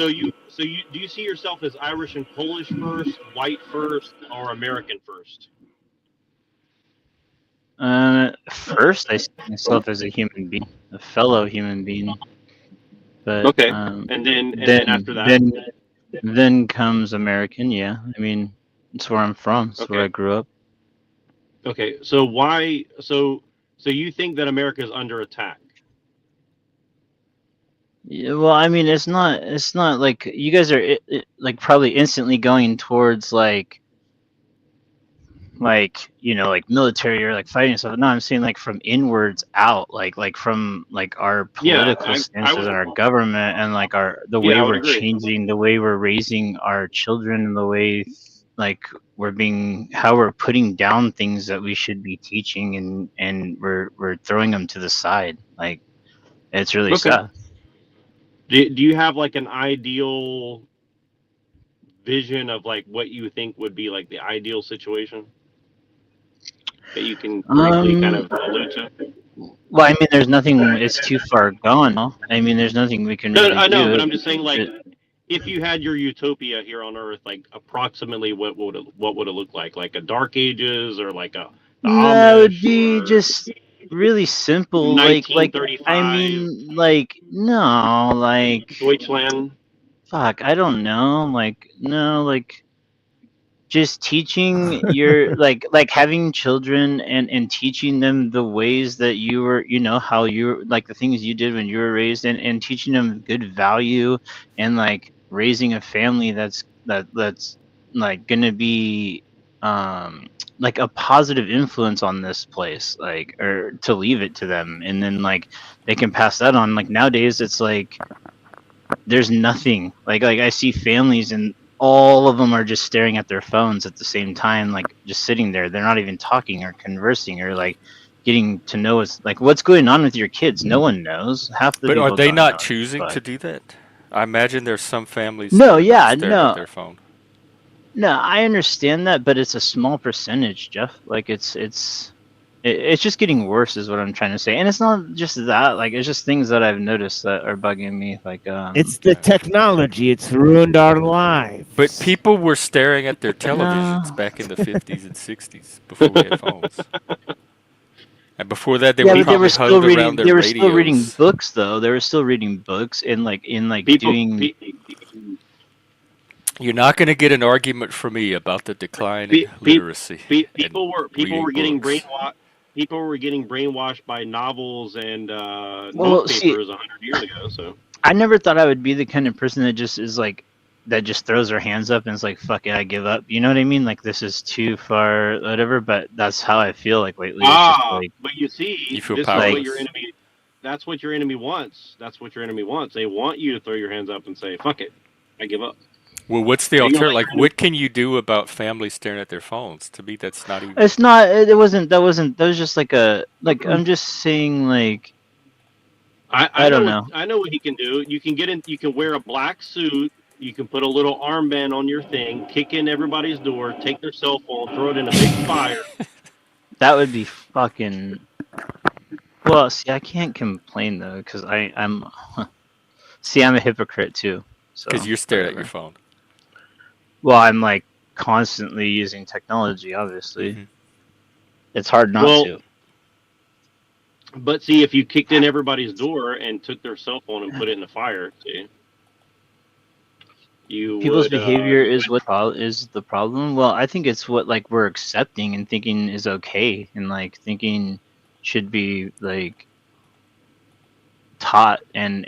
do you see yourself as Irish and Polish first, white first, or American first? First, I see myself as a human being, a fellow human being. But Okay. And then after that. then comes American. Yeah, I mean, it's where I'm from. It's where Okay. I grew up. Okay. So why? So you think that America is under attack? Yeah, well, I mean, it's not. It's not like you guys are like probably instantly going towards like like military or like fighting stuff. No, I'm saying like from inwards out, like from like our Yeah, political I stances would. and our government and like the Yeah, way I would we're agree. changing, the way we're raising our children, and the way like how we're putting down things that we should be teaching and we're throwing them to the side. Like it's really Okay. sad. Do you have like an ideal vision of like what you think would be like the ideal situation that you can briefly kind of allude to? Well, I mean, there's nothing. It's too far gone. No? I mean, there's nothing we can No, really I know, but do. I'm just saying like if you had your utopia here on Earth, like approximately what would it look like? Like a Dark Ages or like the No, it would Amish be or just really simple. Like I 1935 mean, like no, like Deutschland? fuck. I don't know. Like no, like just teaching your like having children and teaching them the ways that you were, how you like the things you did when you were raised, and teaching them good value, and like raising a family that's like gonna be like a positive influence on this place, like, or to leave it to them, and then like they can pass that on. Like nowadays it's like there's nothing like I see families and all of them are just staring at their phones at the same time, like just sitting there. They're not even talking or conversing or like getting to know us, like what's going on with your kids. No one knows. Half the But are people they don't know. not choosing to But do that? I imagine there's some families no, that are not yeah, staring at no, their phone. no. I understand that, but it's a small percentage, Jeff. Like it's just getting worse, is what I'm trying to say. And it's not just that. Like it's just things that I've noticed that are bugging me. Like It's the technology. It's ruined our lives. But people were staring at their televisions no. back in the 50s and 60s before we had phones. And before that, they Yeah, were but they were probably still huddled around reading. their They were still reading radios. books, though. They were still reading books and like People, doing. You're not going to get an argument from me about the decline in literacy and people reading were getting books. brainwashed. People were getting brainwashed by novels and Well, see, newspapers 100 years ago. So I never thought I would be the kind of person that just is like that just throws their hands up and is like, "Fuck it, I give up." You know what I mean? Like this is too far, whatever. But that's how I feel like lately. It's just like, but you see, You feel this is powerless. what your enemy. That's what your enemy wants. That's what your enemy wants. They want you to throw your hands up and say, "Fuck it, I give up." Well, what's the Are you gonna alternative? let Like, your what can you do about families staring at their phones? To me, that's not even. it's not. It wasn't. That wasn't. That was just like a like. I'm just saying like. I don't know. I know what he can do. You can get in. You can wear a black suit. You can put a little armband on your thing, kick in everybody's door, take their cell phone, throw it in a big fire. That would be fucking. Well, see, I can't complain though, because I'm. See, I'm a hypocrite too. So. Because you're staring at your whatever. phone. Well, I'm like constantly using technology. Obviously, Mhm. it's hard not Well, to. But see, if you kicked in everybody's door and took their cell phone and put it in the fire, see, you People's would. behavior is what is the problem. Well, I think it's what like we're accepting and thinking is okay, and like thinking should be like taught and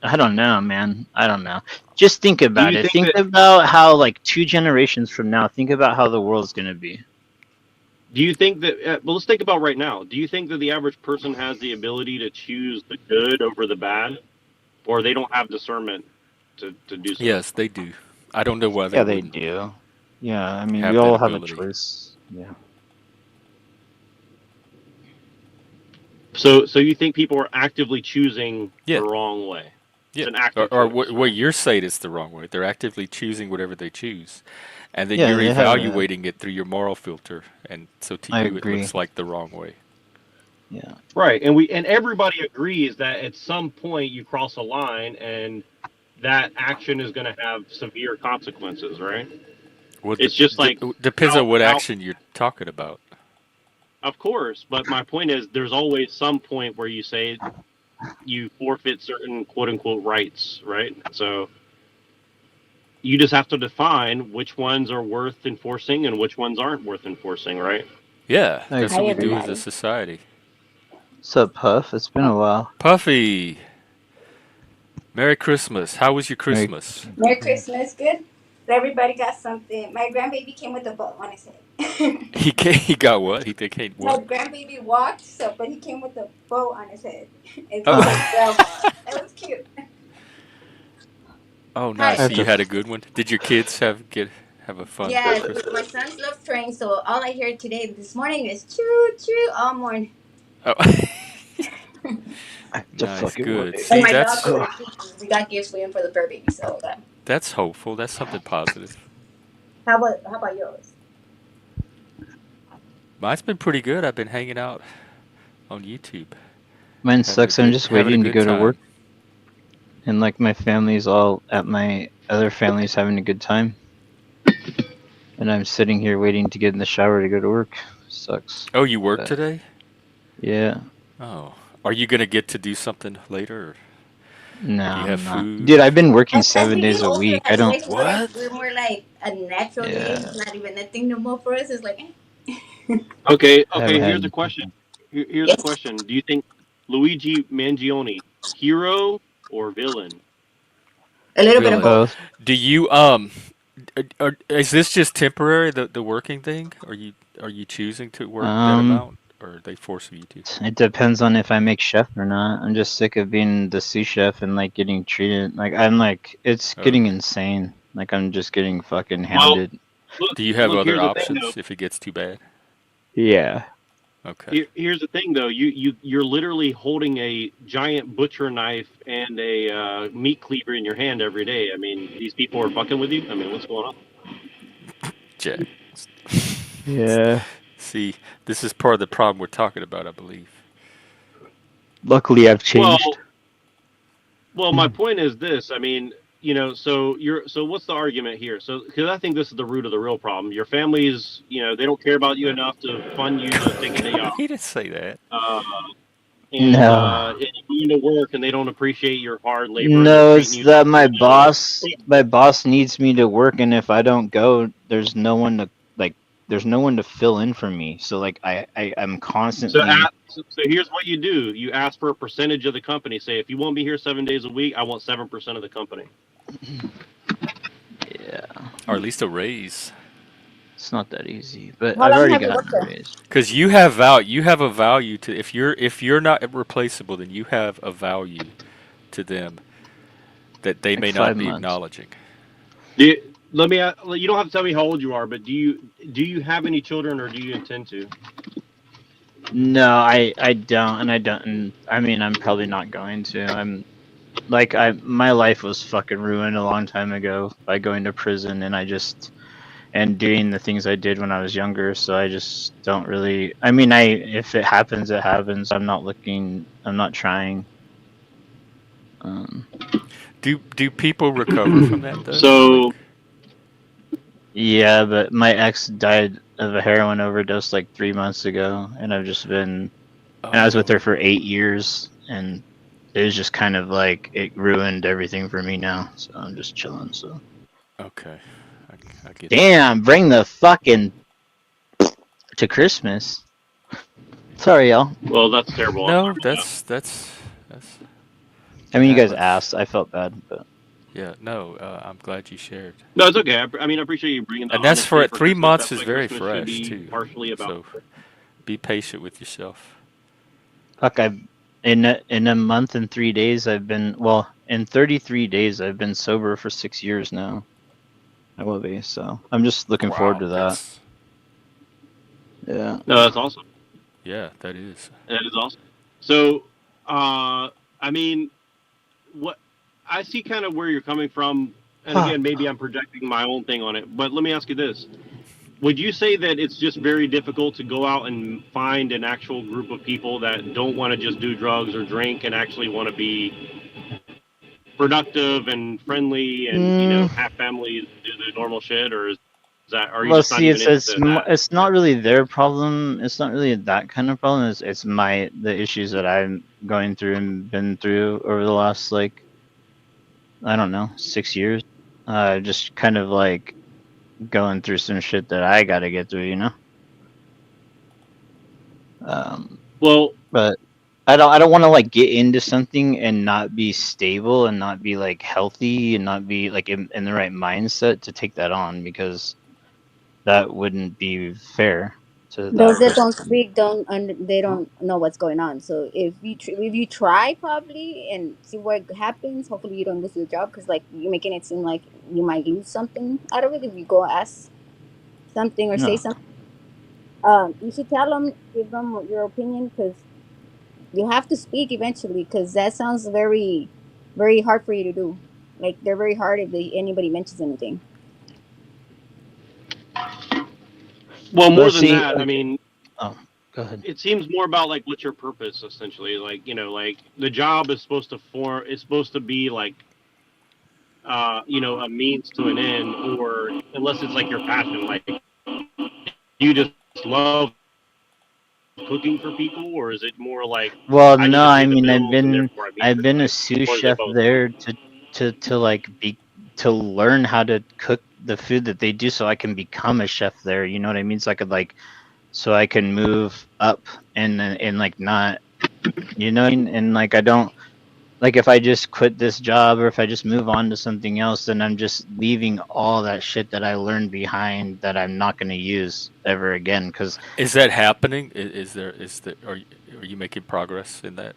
I don't know, man. I don't know. Just think about you it. think Think that? about how like 2 generations from now. Think about how the world's gonna be. Do you think that? Well, let's think about right now. Do you think that the average person has the ability to choose the good over the bad, or they don't have discernment to do so? Yes, they do. I don't know why they Yeah, they wouldn't do. Yeah, I mean, we have that all have a ability. choice. Yeah. So you think people are actively choosing Yeah. the wrong way? Yeah. It's an active Or choice. what you're saying is the wrong way. They're actively choosing whatever they choose. And then Yeah, you're they have a. evaluating it through your moral filter. And so to I you, it agree. looks like the wrong way. Yeah. Right, and everybody agrees that at some point you cross a line, and that action is going to have severe consequences. Right? Well, It's just like depends on what how action you're talking about. of course, but my point is there's always some point where you say you forfeit certain quote unquote rights, right? So you just have to define which ones are worth enforcing and which ones aren't worth enforcing, right? Yeah, I that's Hi, what we agree. do as a everybody. society. What's up, Puff? It's been a while. Puffy, Merry Christmas. How was your Merry Christmas? Merry Christmas. Good. Everybody got something. My grandbaby came with a bow on his head. He got what? He came My what? grandbaby walked, so but he came with a bow on his head. It Oh, said grandma. It was cute. oh, Hi. nice. So you had a good one. Did your kids have a fun Yes, Christmas? my sons love trains, so all I hear this morning is choo choo all morning. Oh, I have to nice, fucking good. work. And See, my dog Oh. we got gifts for him for the fur baby. So that's hopeful. That's something positive. how about yours? Mine's been pretty good. I've been hanging out on YouTube, Mine having a sucks. I'm good just having a waiting to good go to work, time. and like my family's all at my other family's having a good time, and I'm sitting here waiting to get in the shower to go to work. Sucks. Oh, you work But today? yeah. Oh, are you gonna get to do something later? Or No, do you have I'm not. food? Dude, I've been working As we 7 days get a older, week. I like don't. today's What? we're more like a natural day. Yeah. It's not even a thing no more for us. It's like Okay, I haven't here's had the question. anything. Here's the yes. question. Do you think Luigi Mangione, hero or villain? A little bit of Villain. both. Both. Do you is this just temporary, the working thing? Are you choosing to work that Um, amount, or are they forcing you to? it depends on if I make chef or not. I'm just sick of being the sous chef and like getting treated like I'm like it's getting Okay. insane. Like I'm just getting fucking Well, hounded. look, Do you have other here's the thing though. options if it gets too bad? Yeah. Okay. Here's the thing, though. You're literally holding a giant butcher knife and a meat cleaver in your hand every day. I mean, these people are fucking with you. I mean, what's going on? Jack. Yeah. See, this is part of the problem we're talking about, I believe. Luckily, I've Well, changed. well, my point is this. I mean, so what's the argument here? So, because I think this is the root of the real problem. Your families, they don't care about you enough to fund you to take a day off. He didn't say that. No. And you go to work and they don't appreciate your hard labor and they're No, treating it's you that like my boss needs me to work, and if I don't go, there's no one to there's no one to fill in for me. So like I'm so, constantly. so here's what you do: you ask for a percentage of the company. Say, if you want me here 7 days a week, I want 7% of the company. Yeah, Or at least a raise. it's not that easy, but How I've long already have you worked gotten a there? raise. Because you have value. You have a value to if you're not replaceable, then you have a value to them that they Like may not 5 be months. You don't have to tell me how old you are, but do you have any children or do you intend to? No, I don't, and I don't. And I mean, I'm probably not going to. My life was fucking ruined a long time ago by going to prison, and doing the things I did when I was younger. So I just don't really. I mean, if it happens, it happens. I'm not looking. I'm not trying. Um, do people recover from that though? So, Like, yeah, but my ex died of a heroin overdose like 3 months ago, and I was with oh, her for 8 years, and it was just kind of like it ruined everything for me now. So I'm just chilling. So okay, I get that. damn, bring the fucking to Christmas. Sorry, y'all. well, that's terrible. I'm No, sorry about that. that's I that mean, you guys happens. asked. I felt bad, but Yeah, no, I'm glad you shared. No, it's okay. I mean, I appreciate you bringing the And that's for honesty it. for Three Christmas. months That's is what very Christmas should fresh be too. partially about. So be patient with yourself. fuck, in a month and 3 days in 33 days I've been sober for 6 years now. I will be. So I'm just looking forward Wow, to that. that's Yeah. No, that's awesome. yeah, that is. That is awesome. So, I mean, what I see kind of where you're coming from, and again, maybe I'm projecting my own thing on it. But let me ask you this: would you say that it's just very difficult to go out and find an actual group of people that don't want to just do drugs or drink and actually want to be productive and friendly and Mm, have families and do the normal shit, or are you well, just not see, even interested in that? it's not really their problem. It's not really that kind of problem. It's the issues that I'm going through and been through over the last I don't know 6 years. Just kind of like going through some shit that I got to get through, you know. Well, But I don't want to like get into something and not be stable and not be like healthy and not be like in the right mindset to take that on, because that wouldn't be fair to Those that that person. don't speak they don't know what's going on. So if you try probably and see what happens, hopefully you don't lose your job because like you're making it seem like you might lose something out of it if you go ask something or say No. something. You should tell them, give them your opinion because you have to speak eventually because that sounds very, very hard for you to do. Like they're very hard if anybody mentions anything. well, But more than see, that, I mean, oh, go ahead. it seems more about like what's your purpose essentially. Like like the job is supposed to it's supposed to be like a means to an end, or unless it's like your passion, like you just love cooking for people, or is it more like Well, I need no, to I pay the mean bills and therefore I meet I've this been a way, sous or is it chef both? there to like be to learn how to cook the food that they do, so I can become a chef there. You know what I mean? So I can move up and like not, you know what I mean? And like I don't like if I just quit this job or if I just move on to something else, then I'm just leaving all that shit that I learned behind that I'm not going to use ever again. Because Is that happening? Are you making progress in that?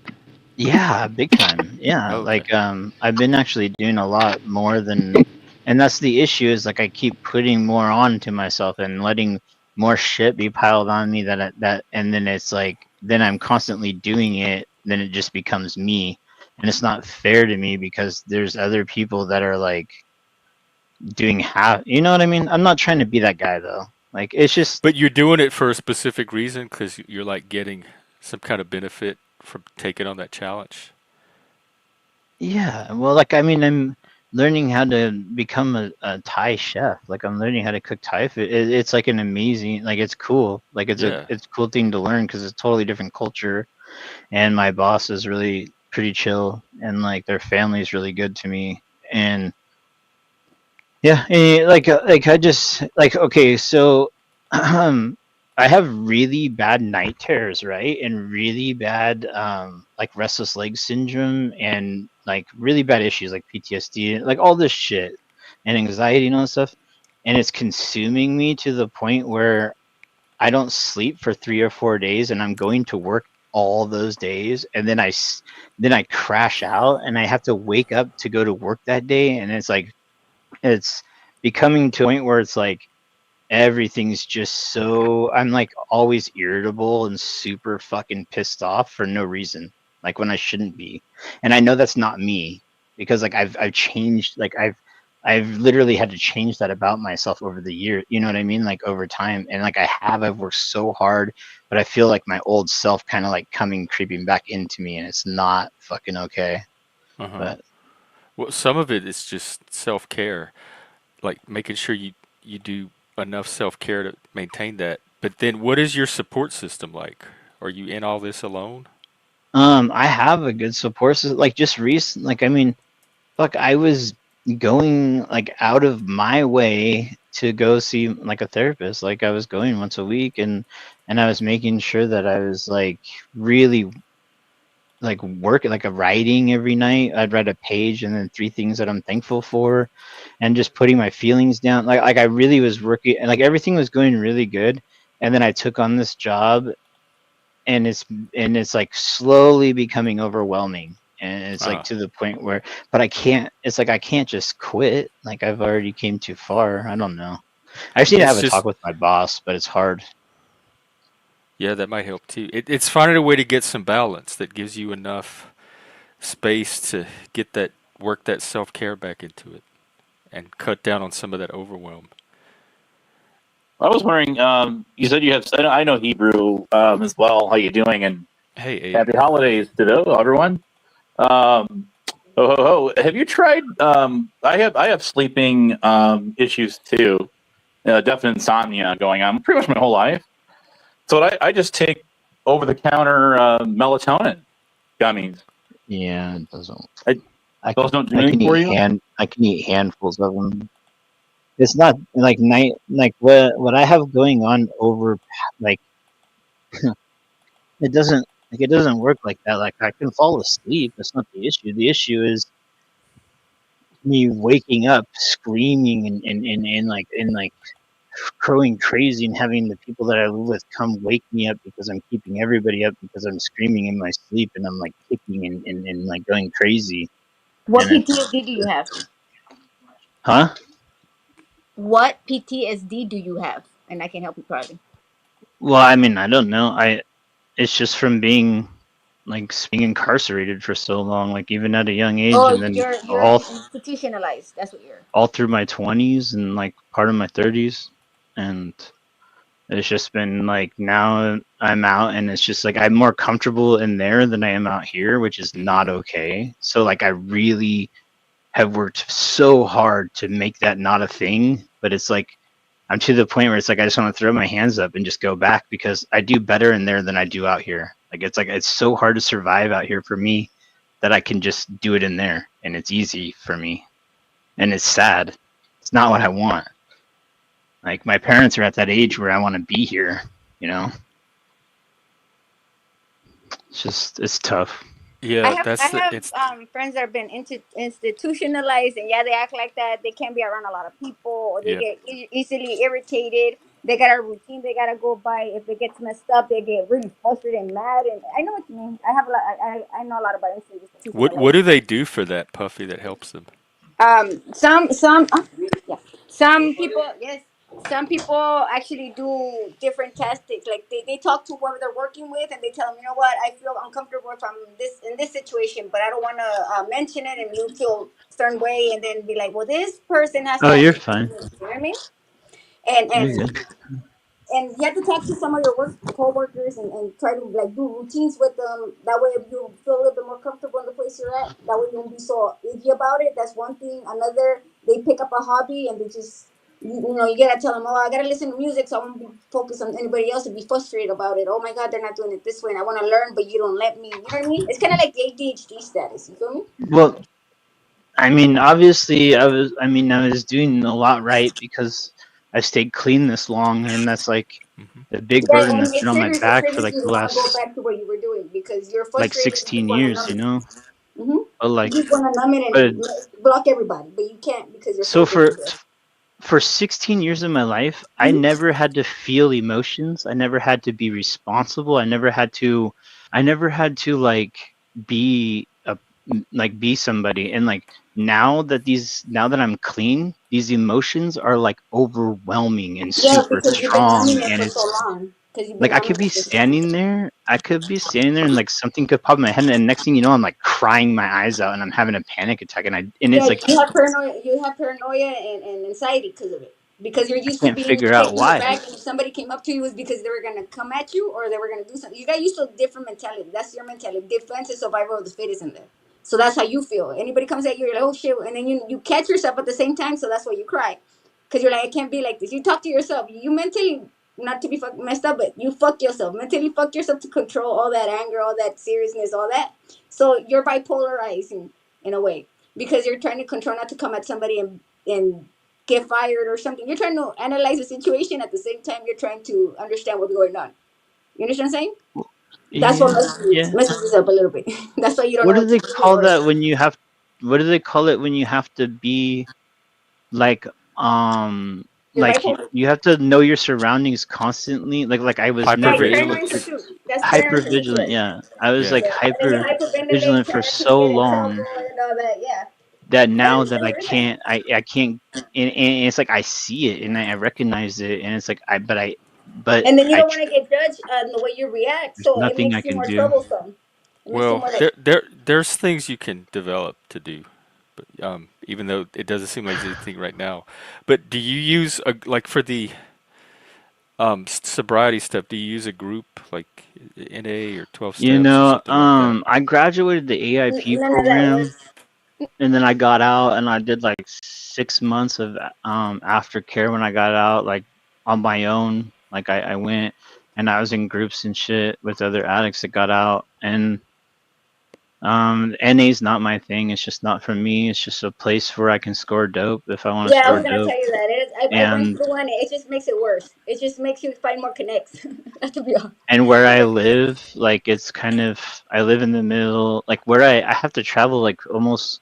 yeah, big time. Yeah, Oh, okay. I've been actually doing a lot more than, and that's the issue is like I keep putting more on to myself and letting more shit be piled on me and then it's like then I'm constantly doing it, then it just becomes me, and it's not fair to me because there's other people that are like doing half. You know what I mean? I'm not trying to be that guy though. Like it's just But you're doing it for a specific reason because you're like getting some kind of benefit from taking on that challenge. yeah. Well, like I mean, I'm learning how to become a Thai chef. Like I'm learning how to cook Thai food. It's like an amazing, like it's cool. Like Yeah. it's a cool thing to learn because it's a totally different culture. And my boss is really pretty chill, and like their family is really good to me. And yeah, like I just like okay, so I have really bad night terrors, right? And really bad like restless leg syndrome and like really bad issues like PTSD, like all this shit and anxiety and all this stuff. And it's consuming me to the point where I don't sleep for 3 or 4 days, and I'm going to work all those days, and then I crash out, and I have to wake up to go to work that day, and it's like it's becoming to a point where it's like everything's just so I'm like always irritable and super fucking pissed off for no reason, like when I shouldn't be. And I know that's not me because like I've changed, like I've literally had to change that about myself over the year, you know what I mean? Like over time. And like I've worked so hard, but I feel like my old self kind of like creeping back into me, and it's not fucking okay. Uh huh. But Well, some of it is just self care, like making sure you do enough self care to maintain that. But then, what is your support system like? Are you in all this alone? I have a good support system. Like just recent, like I mean, fuck, I was going like out of my way to go see like a therapist. Like I was going once a week, and I was making sure that I was like really like working like a writing every night. I'd write a page and then 3 things that I'm thankful for, and just putting my feelings down. Like I really was working, and like everything was going really good. And then I took on this job, and it's like slowly becoming overwhelming, and it's like Ah, to the point where but I can't, it's like I can't just quit, like I've already came too far. I don't know. I just need to have it's a just talk with my boss, but it's hard. yeah, that might help too. It's finding a way to get some balance that gives you enough space to get that work that self care back into it and cut down on some of that overwhelm. I was wondering, you said you have, I know Hebrew as well. How you doing? And Hey, Abe. happy holidays to everyone. Um, ho, ho, ho. Have you tried? I have sleeping issues too. Definite insomnia going on pretty much my whole life. So I just take over the counter melatonin gummies. Yeah, it doesn't. I, I those can don't do anything for you. I can eat handfuls of them. It's not like night, like what I have going on over, like it doesn't work like that. Like I can fall asleep, that's not the issue. The issue is me waking up screaming and crowing crazy, and having the people that I live with come wake me up because I'm keeping everybody up because I'm screaming in my sleep, and I'm like kicking and like going crazy. What And it's PTSD do you have? huh? What PTSD do you have? And I can help you probably. Well, I mean, I don't know. It's just from being being incarcerated for so long, like even at a young age, Oh, and then you're institutionalized. That's what you're. all through my 20s and like part of my 30s. And it's just been like now I'm out, and it's just like I'm more comfortable in there than I am out here, which is Hmm. not okay. So like I really have worked so hard to make that not a thing, but it's like I'm to the point where it's like I just want to throw my hands up and just go back because I do better in there than I do out here. Like it's so hard to survive out here for me that I can just do it in there, and it's easy for me. And it's sad. It's not what I want. Like my parents are at that age where I want to be here, you know? It's tough. I Yeah, have I that's the have it's friends that have been institutionalized, and yeah, they act like that. They can't be around a lot of people, or they yeah. get easily irritated. They got a routine they gotta go by. If it gets messed up, they get really frustrated and mad. And I know what you mean. I have a lot. I know a lot about What institutionalized. do they do for that, Puffy, that helps them? Some yeah, some people yes. some people actually do different tactics. Like they talk to whoever they're working with, and they tell them, you know what, I feel uncomfortable if I'm this in this situation, but I don't want to mention it, and you feel a certain way, and then be like, well, this person has to Oh, have, you're you fine. know what I mean? And You're and good. and you have to talk to some of your co-workers, and try to like do routines with them. That way, if you feel a little bit more comfortable in the place you're at, that way you won't be so icky about it. That's one thing. Another, they pick up a hobby and they just, you know, you gotta tell them, oh, I gotta listen to music, so I won't be focused on anybody else and be frustrated about it. Oh my God, they're not doing it this way, and I want to learn, but you don't let me. You know what I mean? It's kind of like the ADHD status. You feel me? Well, I mean, obviously, I was doing a lot right because I stayed clean this long, and that's like Hmm. a big Yeah, burden and that's been on my it back for triggers like you to the want to go last back to what you were doing because you're like frustrated and you just 16 want to years, numb you it. know. Mm-hmm. But You like, just want to numb it but and block everybody, but you can't because you're so frustrated. for 16 years of my life, I Mm-hmm. never had to feel emotions. I never had to be responsible. I never had to like be a like be somebody. And like now that I'm clean, these emotions are like overwhelming and Yeah, super because you've been numbing strong. it And for so it's long. Because you've like been numbing it for so long. I could be standing there and like something could pop in my head, and next thing you know, I'm like crying my eyes out and I'm having a panic attack, and Yeah, it's like you have paranoia. You have paranoia and anxiety because of it. Because you're I used to can't being figure out taken why. aback, and if somebody came up to you, it was because they were gonna come at you or they were gonna do something. You got used to a different mentality. That's your mentality. Defense and survival of the fittest in there. So that's how you feel. Anybody comes at you, you're like, oh shit, and then you catch yourself at the same time. So that's why you cry, because you're like, I can't be like this. You talk to yourself. You mentally, not to be messed up, but you fuck yourself mentally. Fuck yourself to control all that anger, all that seriousness, all that. So you're bipolarizing in a way because you're trying to control not to come at somebody and get fired or something. You're trying to analyze the situation at the same time you're trying to understand what's going on. You understand what I'm saying? That's what Yeah. messes up a little bit. That's why you don't What know do what to they do call or that when you have? What do they call it when you have to be like um you're like bipolar. you have to know your surroundings constantly? Like I was Yeah, never you're able paranoid Hypervigilance. to pursuit. That's hyper paranoid vigilant. pursuit. Yeah, I was Yeah. like Yeah, and then you hyper hyperventilate, vigilant for trying to so get in long trouble and all that. Yeah, that I now that understand I what you're saying. can't I can't and it's like I see it and I recognize it, and it's like And then you I don't want to get judged on the way you react, there's so it nothing I makes you can more do. troublesome. It makes you Well, more like there's things you can develop to do, but even though it doesn't seem like there's anything right now. But do you use like for the sobriety stuff? Do you use a group like NA or 12 You steps or know, something like that? I graduated the AIP none of that program, works. and then I got out and I did like 6 months of aftercare when I got out, like on my own. Like I went and I was in groups and shit with other addicts that got out, and NA's not my thing. It's just not for me. It's just a place where I can score dope if I want to Yeah, I score was gonna dope. tell you that. I went And through one. It just makes it worse. It just makes you find more connects. To be honest. where I live, like it's kind of I live in the middle, like where I have to travel like almost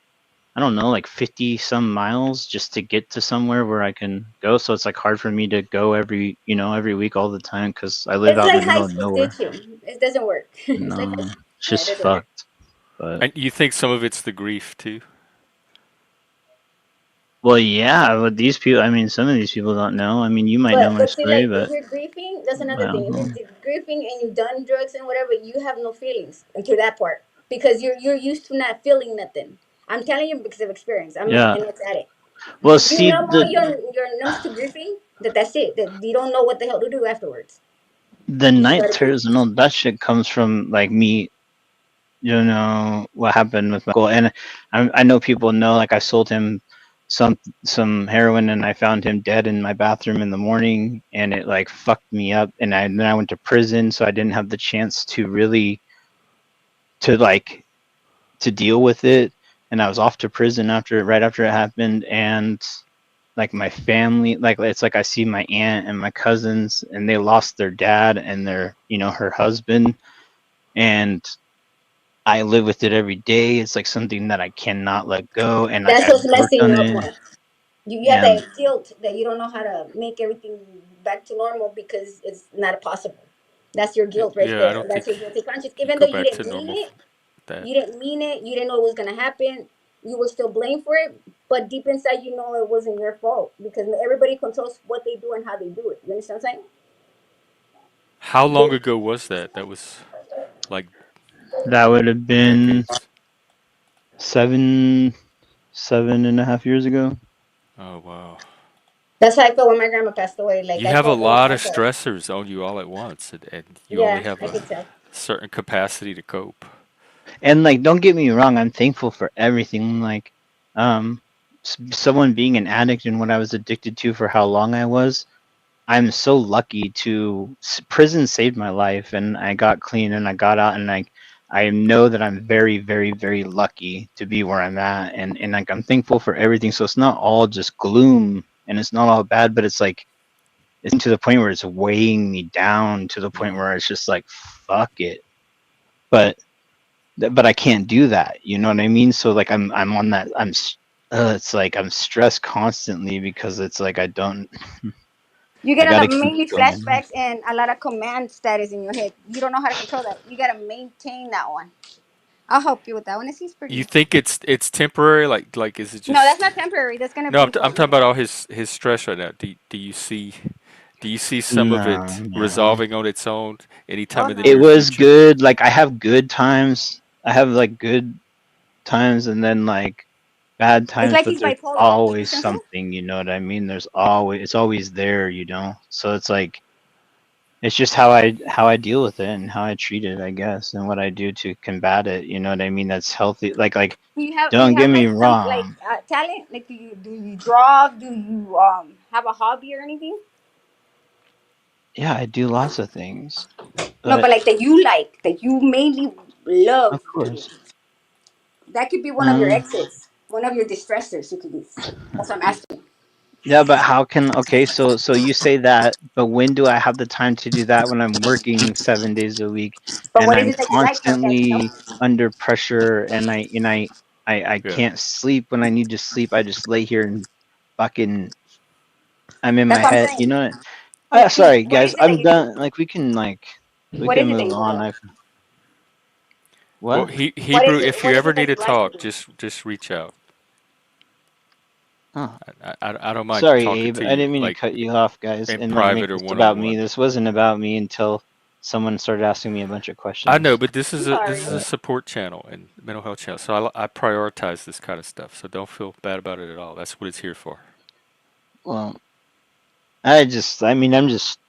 I don't know, like 50 some miles just to get to somewhere where I can go. So it's like hard for me to go every week all the time because I live It's out in like the high middle of school nowhere. ditching. It doesn't work. It's like No, it's yeah, it just doesn't work. fucked. But And you think some of it's the grief too? well, yeah, but these people, I mean, some of these people don't know. I mean, you might know my But see, story, like if but you're grieving, that's I another thing. don't If know. you're grieving and you've done drugs and whatever, you have no feelings until that part because you're used to not feeling nothing. I'm telling you because of experience. I'm Yeah. an ex addict. Well, You see, numb all your numbs to grieving. That's it. That you don't know what the hell to do afterwards. the You just night gotta grieve. terrors and all that shit comes from like me. You know what happened with my uncle, and I know people know. Like I sold him some heroin, and I found him dead in my bathroom in the morning, and it like fucked me up. And then I went to prison, so I didn't have the chance to really to like to deal with it. And I was off to prison right after it happened, and like my family, like it's like I see my aunt and my cousins, and they lost their dad and their her husband, and I live with it every day. It's like something that I cannot let go, and like That's I've what's worked messing on you up it, more. You have and that guilt that you don't know how to make everything back to normal because it's not possible. That's your guilt right Yeah, I there. don't That's think your guilty conscience. you Even though go you back to didn't mean normal it, with that. you didn't mean it. You didn't know it was gonna happen. you were still blamed for it, but deep inside you know it wasn't your fault because everybody controls what they do and how they do it. You understand what I'm How long ago was that? That was like That would have been decades. 7.5 years ago. Oh wow. That's how I felt when my grandma passed away. Like You I have a felt it was lot my of fault. stressors on you all at once, and you only Yeah, have I a could tell. certain capacity to cope. And like, don't get me wrong, I'm thankful for everything. Like, someone being an addict and what I was addicted to for how long I was. I'm so lucky to prison saved my life, and I got clean and I got out, and I know that I'm very, very, very lucky to be where I'm at, and like I'm thankful for everything. So it's not all just gloom and it's not all bad, but it's like it's to the point where it's weighing me down to the point Mm. where it's just like fuck it. But I can't do that. You know what I mean? So like I'm on that. It's like I'm stressed constantly because it's like I don't. You I get a gotta lot, keep mainly going. flashbacks and a lot of command status in your head. You don't know how to control that. You gotta maintain that one. I'll help you with that one. It seems You pretty. think it's temporary? Like is it No, that's just? not temporary. That's gonna No, be I'm forever. talking about all his stress right now. Do you see some of No, it no. resolving on its own Oh anytime in the no. It near was future? good. Like I have good times. I have like good times and then like bad It's times, like but he's there's bipolar. You always understand what I'm saying? something, you know what I mean? It's always there, you know. So it's like it's just how I deal with it and how I treat it, I guess, and what I do to combat it, you know what I mean? That's healthy. Like Do don't you get have me like some like wrong. talent? Like do you draw? Do you have a hobby or anything? Yeah, I do lots of things. No, but But like that you mainly love of doing. course. That could be one of your Um exits, one of your distressors. You could use. That's what I'm asking. Yeah, but how can okay, so you say that, but when do I have the time to do that when I'm working 7 days a week But and what is I'm it that you like though? That you know. constantly under pressure and I Yeah. can't sleep when I need to sleep. I just lay here and fucking I'm in my That's what I'm head, you saying. know. Yeah, please. Sorry What guys, is it that I'm you do? done. Like we What can is it that move you do on. though? I Well, what? What Hebrew, is it? if you What is ever it need that to you like to talk, do? just reach out. Oh, I don't mind sorry, talking Abe. to I you didn't mean to like cut you off, guys, in and like make private or this one on about me. one. This wasn't about me until someone started asking me a bunch of I know, questions. but I'm this sorry. is a support channel and mental health channel, so I prioritize this kind of stuff. So don't feel bad about it at all. That's what it's here for. Well, I mean, I'm just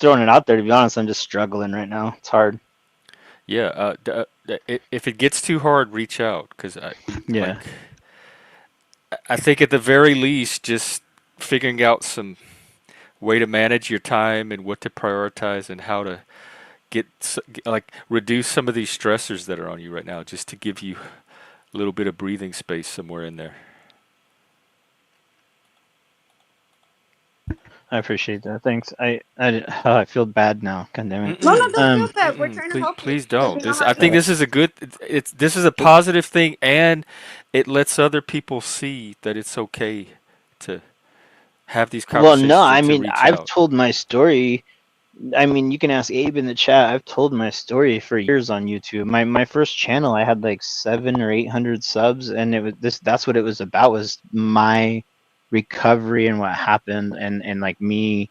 throwing it out there. To be honest, I'm just struggling right now. It's hard. Yeah. If it gets too hard, reach out because Yeah, like I think at the very least, just figuring out some way to manage your time and what to prioritize and how to like reduce some of these stressors that are on you right now, just to give you a little bit of breathing space somewhere in there. I appreciate that. Thanks. I feel bad now. God damn it. No, no, Mm-mm. don't feel Um, bad. We're Mm-mm. trying to Please, help you please because don't. we know This how I it think feels. this is a good. This is a positive thing, and it lets other people see that it's okay to have these well, no, conversations I and to mean, reach I've out. told my story. I mean, you can ask Abe in the chat. I've told my story for years on YouTube. My first channel, I had like 700 or 800 subs, and it was this. That's what it was about. Was my recovery and what happened, and like me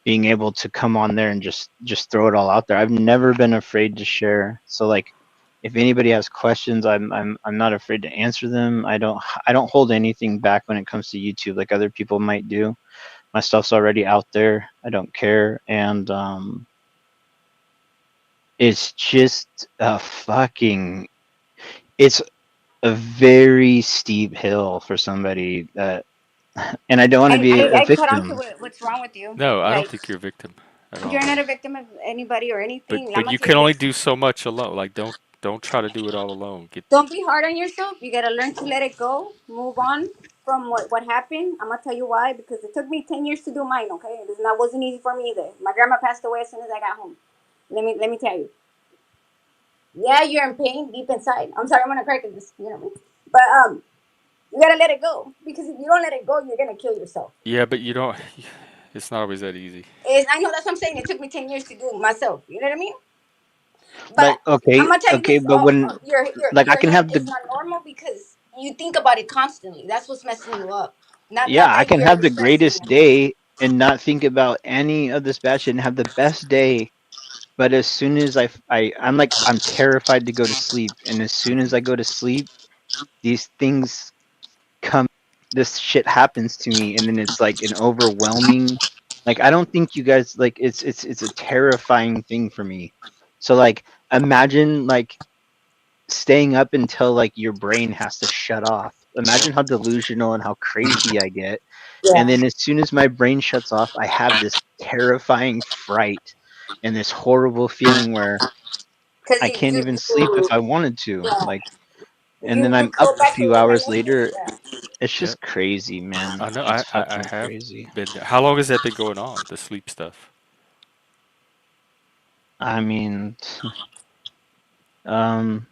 being able to come on there and just throw it all out there. I've never been afraid to share. So like if anybody has questions, I'm not afraid to answer them. I don't hold anything back when it comes to YouTube like other people might do. My stuff's already out there. I don't care, and it's just a fucking it's a very steep hill for somebody that and I don't want to And be a I caught on to victim. what's wrong with you. No, I don't Like think you're a victim at you're all. not a victim of anybody or anything. I'm But gonna you tell you can only this. do so much alone. Like don't try to do it all alone. Get Don't be hard on yourself. You gotta learn to let it go. Move on from what happened. I'm gonna tell you why. Because it took me 10 years to do mine. Okay, that wasn't easy for me either. My grandma passed away as soon as I got home. Let me tell you. Yeah, you're in pain deep inside. I'm sorry, I'm gonna cry because this, you know. But you gotta let it go because if you don't let it go, you're gonna kill yourself. yeah, but you don't. It's not always that easy. I know that's what I'm saying. It took me 10 years to do myself. You know what I mean? But Like I'm gonna tell you okay, this. but when Your like I your can head have is the not normal because you think about it constantly. That's what's messing you up. Yeah, Not I that can you're have the stressing. greatest day and not think about any of this bad shit and have the best day. But as soon as I'm terrified to go to sleep, and as soon as I go to sleep, these things come, this shit happens to me, and then it's like an overwhelming. Like I don't think you guys like it's a terrifying thing for me. So like imagine like staying up until like your brain has to shut off. Imagine how delusional and how crazy I get. And Yeah, then as soon as my brain shuts off, I have this terrifying fright and this horrible feeling where because I can't even sleep if I wanted to. yeah, Like, and then you I'm up go a back to few hours reminiscing. later. Yeah. It's Yep. just crazy, man. I know. It's I fucking have crazy. been there. How long has that been going on? The sleep stuff. I mean, um,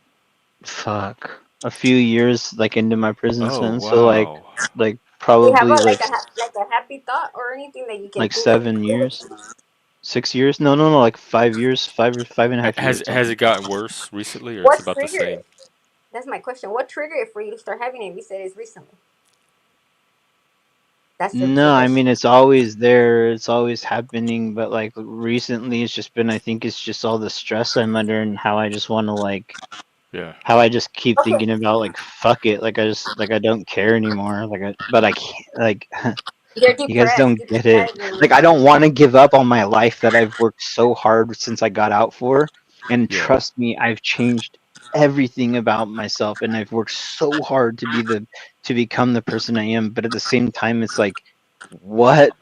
fuck, a few years like into my prison Oh sentence, so wow. like Do you have probably like a happy thought or anything that you can like think of? 7 years. 6 years? No, no, no, like 5 years, 5 and a half years, Has something it like that. gotten worse recently, or it's What about the triggered same? it? That's my question. What triggered it for you to start having it? You said it's recently. That's the No, I question. mean it's always there. It's always happening, but like recently, it's just been. I think it's just all the stress I'm under and how I just want to like Yeah. how I just keep Okay, thinking about like fuck it, like I just like I don't care anymore. But I can't like you're you guys depressed. don't You get can't it. manage it Like I anymore. don't want to give up on my life that I've worked so hard since I got out for. And Yeah. trust me, I've changed everything about myself and I've worked so hard to become the person I am, but at the same time it's like what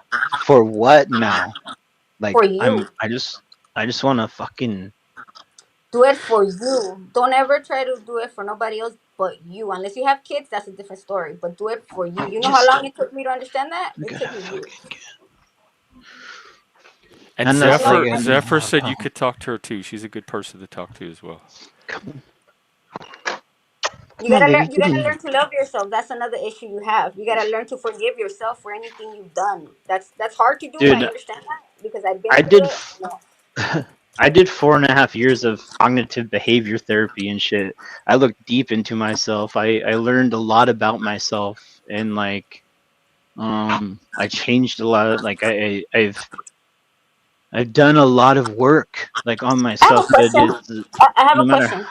for what now? For Like you. I just want to fucking Do it for you. Don't ever try to do it for nobody else but you. Unless you have kids, that's a different story. But do it for you. I You know how just long don't it took me to understand that? It gotta took me fucking years. And and that's like Zephyr I Zephyr said oh, you could talk to her too. She's a good person to talk to as well. come You on gotta baby, learn. You get in gotta here. learn to love yourself. That's another issue you have. You gotta learn to forgive yourself for anything you've done. That's hard to do. I Dude, understand that because I've been I through did it. No. I did 4.5 years of cognitive behavior therapy and shit. I looked deep into myself. I learned a lot about myself and like I changed a lot of like I've done a lot of work like on I have a myself, but question. it's I have no a matter question.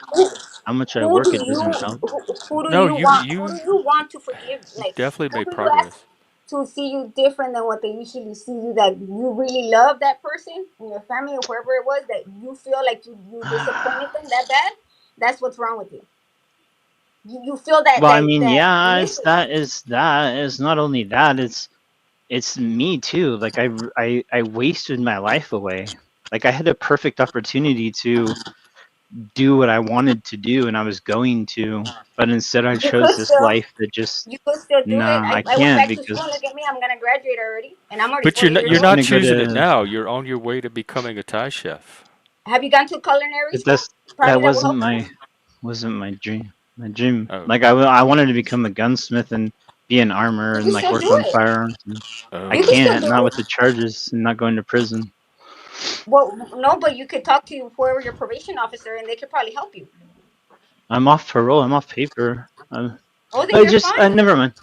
how much I Who work, do it doesn't you help. who do No, you you want? Who you do you want to forgive? Like definitely who made do you ask progress. to see you different than what they usually see you? That you really love that person in your family or whoever it was that you feel like you disappointed them that bad. That's what's wrong with you. You feel that Well, I mean, yeah, miss it. it's not only that, it's me too. Like I wasted my life away. Like I had a perfect opportunity to do what I wanted to do and I was going to, but instead I You chose could this still life that just you could still do it. nah, I I went can't back to because school. Look at me. I'm gonna graduate already, and I'm already But 40 years you're I'm just old. not gonna go choosing it to. now. You're on your way to becoming a Thai chef. Have you gone to culinary But school? that Probably that will help you. wasn't my dream. My dream. Oh. Like I wanted to become a gunsmith and be an armor You and can like still work do on it. firearms. And I Oh. You can still can't, do not it. with the charges and not going to prison. Well, no, but you could talk to whoever your probation officer, and they could probably help you. I'm off parole. I'm off paper. Oh, then I you're just fine. never mind.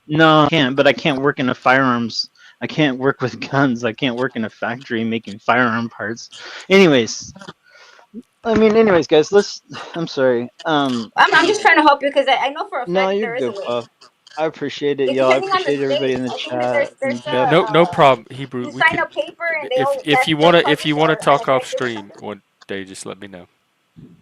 No, I can't. But I can't work in a firearms. I can't work with guns. I can't work in a factory making firearm parts. Anyways, anyways, guys. Let's. I'm sorry. I'm just trying to help you because I know for a No, fact you're there is a good, way. Puff. I appreciate it, It y'all. I depending on the appreciate everybody state. in the I think that chat and there's Jeff. No problem, Hebrew. you We sign could a paper and if they'll if that you state wanna if you covers wanna or talk off elective or stream something. one day, just let me know.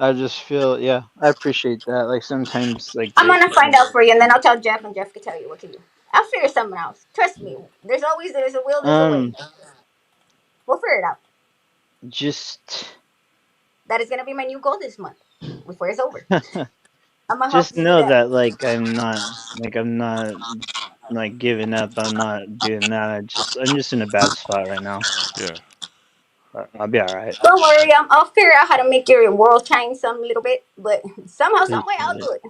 I just feel, yeah, I appreciate that. Like sometimes, like I'm gonna find out for you, and then I'll tell Jeff, and Jeff can tell you what to do. I'll figure something out. Trust me. There's a will, there's a way. um, We'll figure it out. just, That is gonna be my new goal this month before it's over. I'm gonna help just you do know that. that, I'm not, like giving up. I'm not doing that. I'm just in a bad spot right now. Yeah. But I'll be all right. Don't worry, I'll figure out how to make your world shine some little bit, but somehow, some way, I'll Appreciate do it.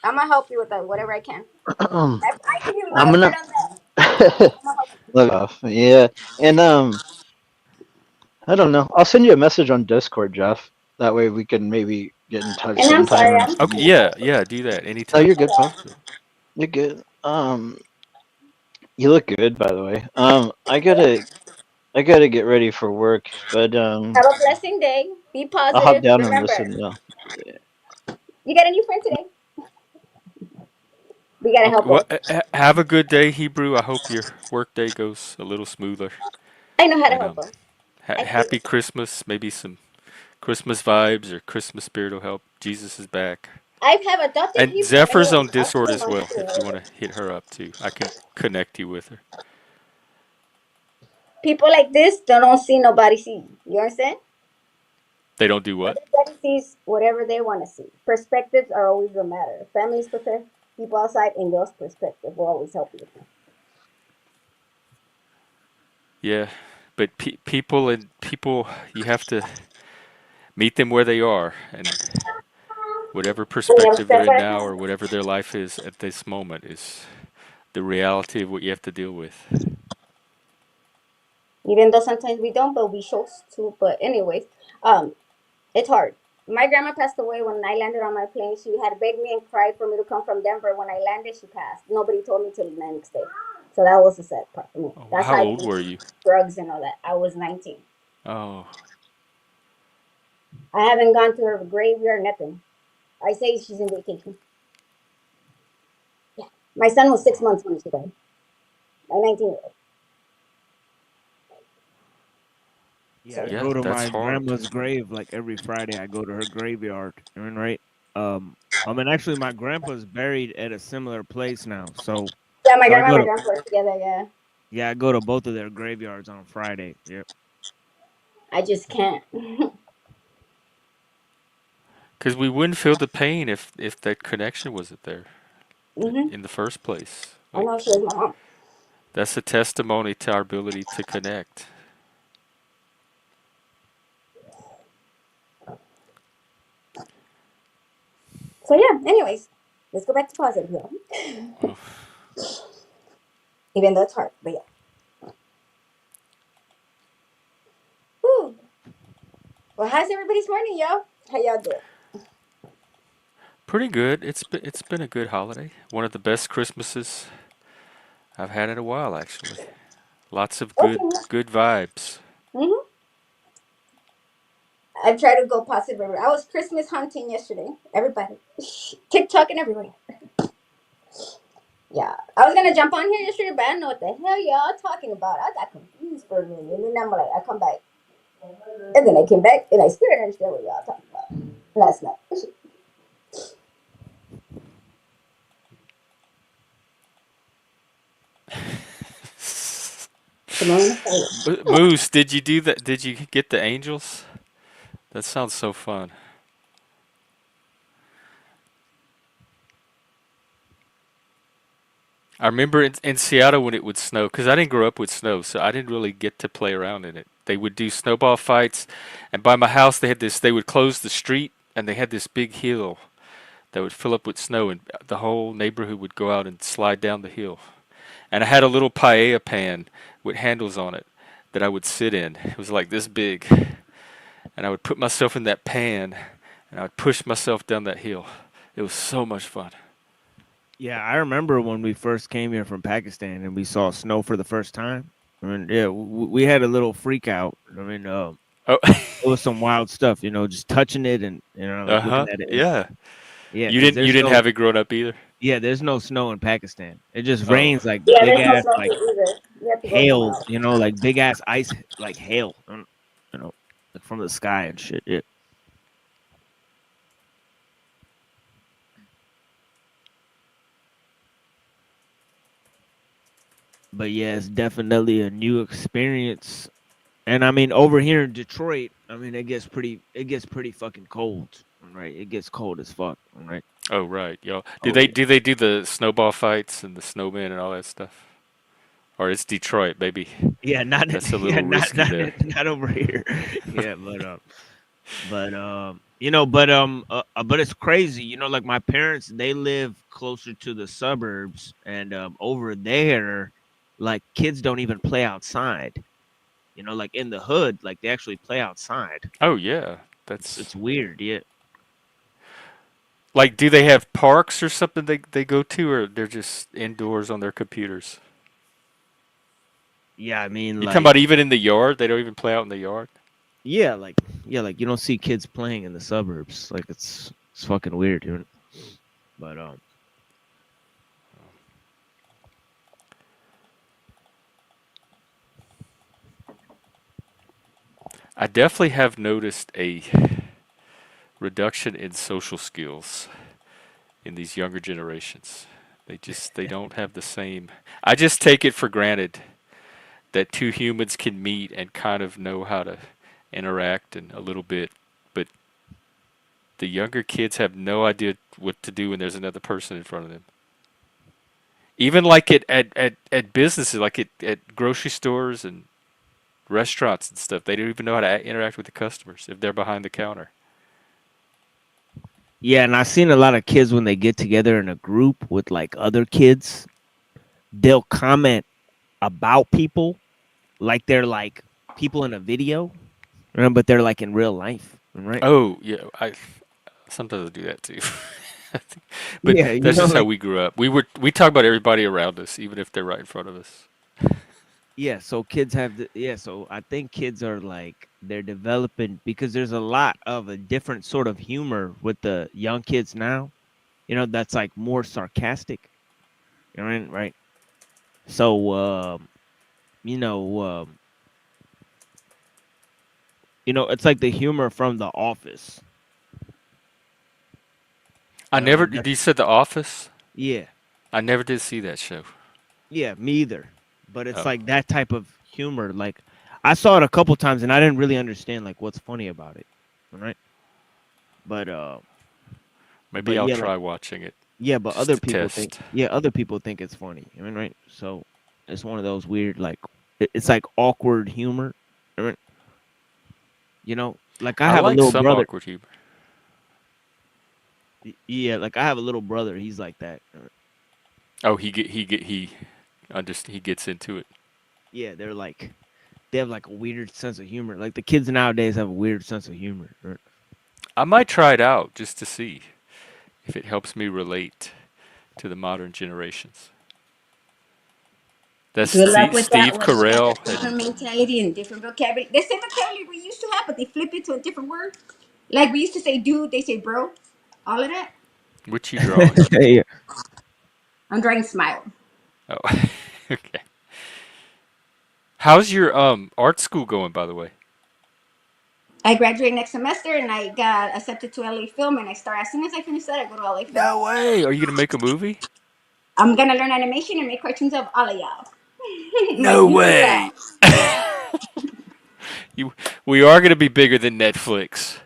I'm gonna help you with that, whatever I can. it. I give you I'm no gonna credit on that. I'm gonna help you. look off. Yeah, and I don't know. I'll send you a message on Discord, Jeff. That way we can maybe get in touch And I'm sometime sorry, and I'm see. Okay. Yeah. Yeah. Do that No, anytime. you're good, Puff. You're good. You look good, by the way. I gotta get ready for work, but Have a blessing day. Be I'll hop positive. down and Remember, listen. Yeah. you got a new friend today. We gotta Okay, help well, her. have a good day, Hebrew. I hope your work day goes a little smoother. I know how to And help her. I think happy Christmas. Maybe some Christmas vibes or Christmas spirit will help. Jesus is back. I have adopted And Hebrew. Zephyr's Anyways, on I'll see Discord him as on well. If you want Tuesday. to hit her up too, I can connect you with her. People like this don't see nobody see. You understand? They don't do what? Everybody sees whatever they want to see. Perspectives are always the matter. Families prepare people outside in those perspective will always help you. Yeah, but people, you have to meet them where they are, and whatever We never perspective they're step in at a now, time. or whatever their life is at this moment, is the reality of what you have to deal with. Even though sometimes we don't, but we chose to. But anyways, um, it's hard. My grandma passed away when I landed on my plane. She had begged me and cried for me to come from Denver. When I landed, she passed. Nobody told me till the next day. So that was the sad part for me. Oh, That's how how I old did were you? drugs and all that. I was 19. Oh, I haven't gone to her graveyard, nothing. I say she's in vacation. Yeah. My son was 6 months when she died. My 19-year-old. Yeah, So I yeah, go to that's my hard. grandma's grave like every Friday. I go to her graveyard. I mean, right? Actually, my grandpa's buried at a similar place now. So, yeah, my so I grandma go and my to grandpa are together. Yeah. yeah, I go to both of their graveyards on Friday. Yep. I just can't. Because we wouldn't feel the pain if that connection wasn't there Hmm. in the first place. I Like know she was my mom. that's a testimony to our ability to connect. So yeah. Anyways, let's go back to positive here. Oh, Even though it's hard, but yeah. Whew. Well, how's everybody's morning, y'all? How y'all doing? pretty good. It's been a good holiday. One of the best Christmases I've had in a while, actually. Lots of Okay. good vibes. Mm-hmm. I try to go positive. I was Christmas hunting yesterday. Everybody, TikTok and everywhere. Yeah, I was gonna jump on here yesterday, but I don't know what the hell y'all talking about. I got confused for a minute, and then I'm like, I come back, and then I came back, and I still didn't understand what y'all talking about last night. Simone, Moose, did you do that? Did you get the angels? That sounds so fun. I remember in Seattle when it would snow, because I didn't grow up with snow, so I didn't really get to play around in it. They would do snowball fights, and by my house they would close the street, and they had this big hill that would fill up with snow, and the whole neighborhood would go out and slide down the hill. And I had a little paella pan with handles on it that I would sit in. It was like this big, and I would put myself in that pan, and I would push myself down that hill. It was so much fun. Yeah, I remember when we first came here from Pakistan and we saw snow for the first time. I mean, yeah, we had a little freak out. I mean, Oh, it was some wild stuff, just touching it and like looking uh-huh, at it. And yeah. yeah, You because didn't you there's didn't no have it growing up either. there's no snow in Pakistan. It just Oh, rains like yeah, big there's no ass snow like here either. You have to go somewhere hail, else. like big ass ice like hail, you know, like from the sky and shit. Yeah. But yeah, it's definitely a new experience. And I mean, over here in Detroit, I mean, it gets pretty fucking cold, right? It gets cold as fuck, right? oh right, yo. Do Oh they yeah, do they do the snowball fights and the snowmen and all that stuff? Or it's Detroit, baby. yeah, not That's a yeah, little not risky not there. not over here, yeah, but it's crazy, like my parents, they live closer to the suburbs, and over there, like kids don't even play outside, like in the hood, like they actually play outside. Oh yeah, It's that's it's weird, yeah. Like, do they have parks or something they go to, or they're just indoors on their computers? Yeah, I mean, You talking about like, even in the yard? They don't even play out in the yard? yeah, like you don't see kids playing in the suburbs. Like it's fucking weird, dude. But I definitely have noticed a reduction in social skills in these younger generations. They don't have the same. I just take it for granted that two humans can meet and kind of know how to interact and a little bit, but the younger kids have no idea what to do when there's another person in front of them. Even like at businesses, like at grocery stores and restaurants and stuff, they don't even know how to interact with the customers if they're behind the counter. yeah, and I've seen a lot of kids when they get together in a group with like other kids, they'll comment about people like they're like people in a video, but they're like in real life, right? Oh yeah, I sometimes I do that too. But Yeah, you that's know, just how like we grew up. We talk about everybody around us, even if they're right in front of us. yeah. So kids have the yeah. So I think kids are like they're developing because there's a lot of a different sort of humor with the young kids now. That's like more sarcastic. Right? So you know, um, it's like the humor from The Office. I never. That's You said The Office. yeah, I never did see that show. yeah, me either. But it's Oh, like that type of humor. Like I saw it a couple times and I didn't really understand like what's funny about it. Right? But maybe but I'll yeah, like try watching it yeah, but just other to people think test. yeah, other people think it's funny. Right? So it's one of those weird like it's like awkward humor. I mean, like I I have a like little some brother. awkward humor. Yeah, like I have a little brother. He's like that. Oh, he gets into it. Yeah, they have like a weird sense of humor. Like the kids nowadays have a weird sense of humor. Right? I might try it out just to see if it helps me relate to the modern generations. That's Good luck with that Steve one. You got Carell a and different mentality and different vocabulary. The same vocabulary we used to have, but they flip it to a different word. Like we used to say dude, they say bro. All of that. what you drawing? Yeah. I'm drawing smile. Oh, okay. How's your art school going, by the way? I graduate next semester and I got accepted to LA Film and I start as soon as I finish that I go to LA Film. No way. Are you gonna make a movie? I'm gonna learn animation and make cartoons of all of y'all. My No future way. self. You, we are gonna be bigger than Netflix.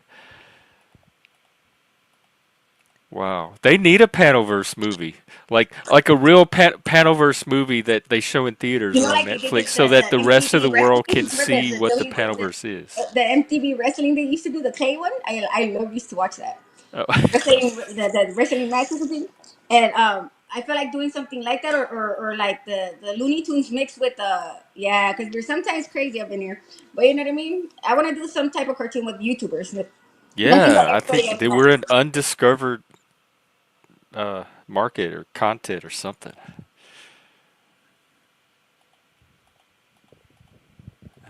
Wow, they need a Panelverse movie, like a real Panelverse movie that they show in theaters You know, or on like they did Netflix, this so that the the rest of the MTV world wrestling. can Remember see what the the Panelverse is. the MTV wrestling they used to do the clay one. I love used to watch that Oh. wrestling the wrestling match or something. And I feel like doing something like that or like the Looney Tunes mixed with yeah, because we're sometimes crazy up in here. But you know what I mean? I want to do some type of cartoon with YouTubers with nothing that Yeah, I everybody think else they were knows. an undiscovered market or content or something.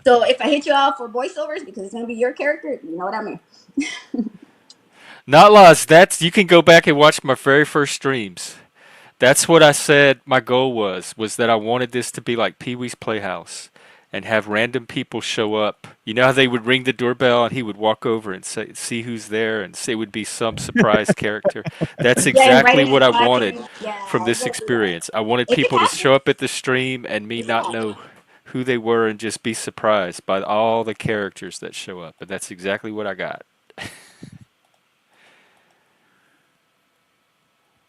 So if I hit you off for voiceovers because it's gonna be your character, you know what I mean. Not lost. That's you can go back and watch my very first streams. That's what I said my goal was that I wanted this to be like Pee-wee's Playhouse and have random people show up. You know how they would ring the doorbell and he would walk over and say, see who's there and say it would be some surprise character. That's Yeah, and exactly writing what the I flag wanted and yeah, from I this go through that. experience. I wanted It could people to show happen. up at the stream and me It could not happen. know who they were and just be surprised by all the characters that show up. And that's exactly what I got.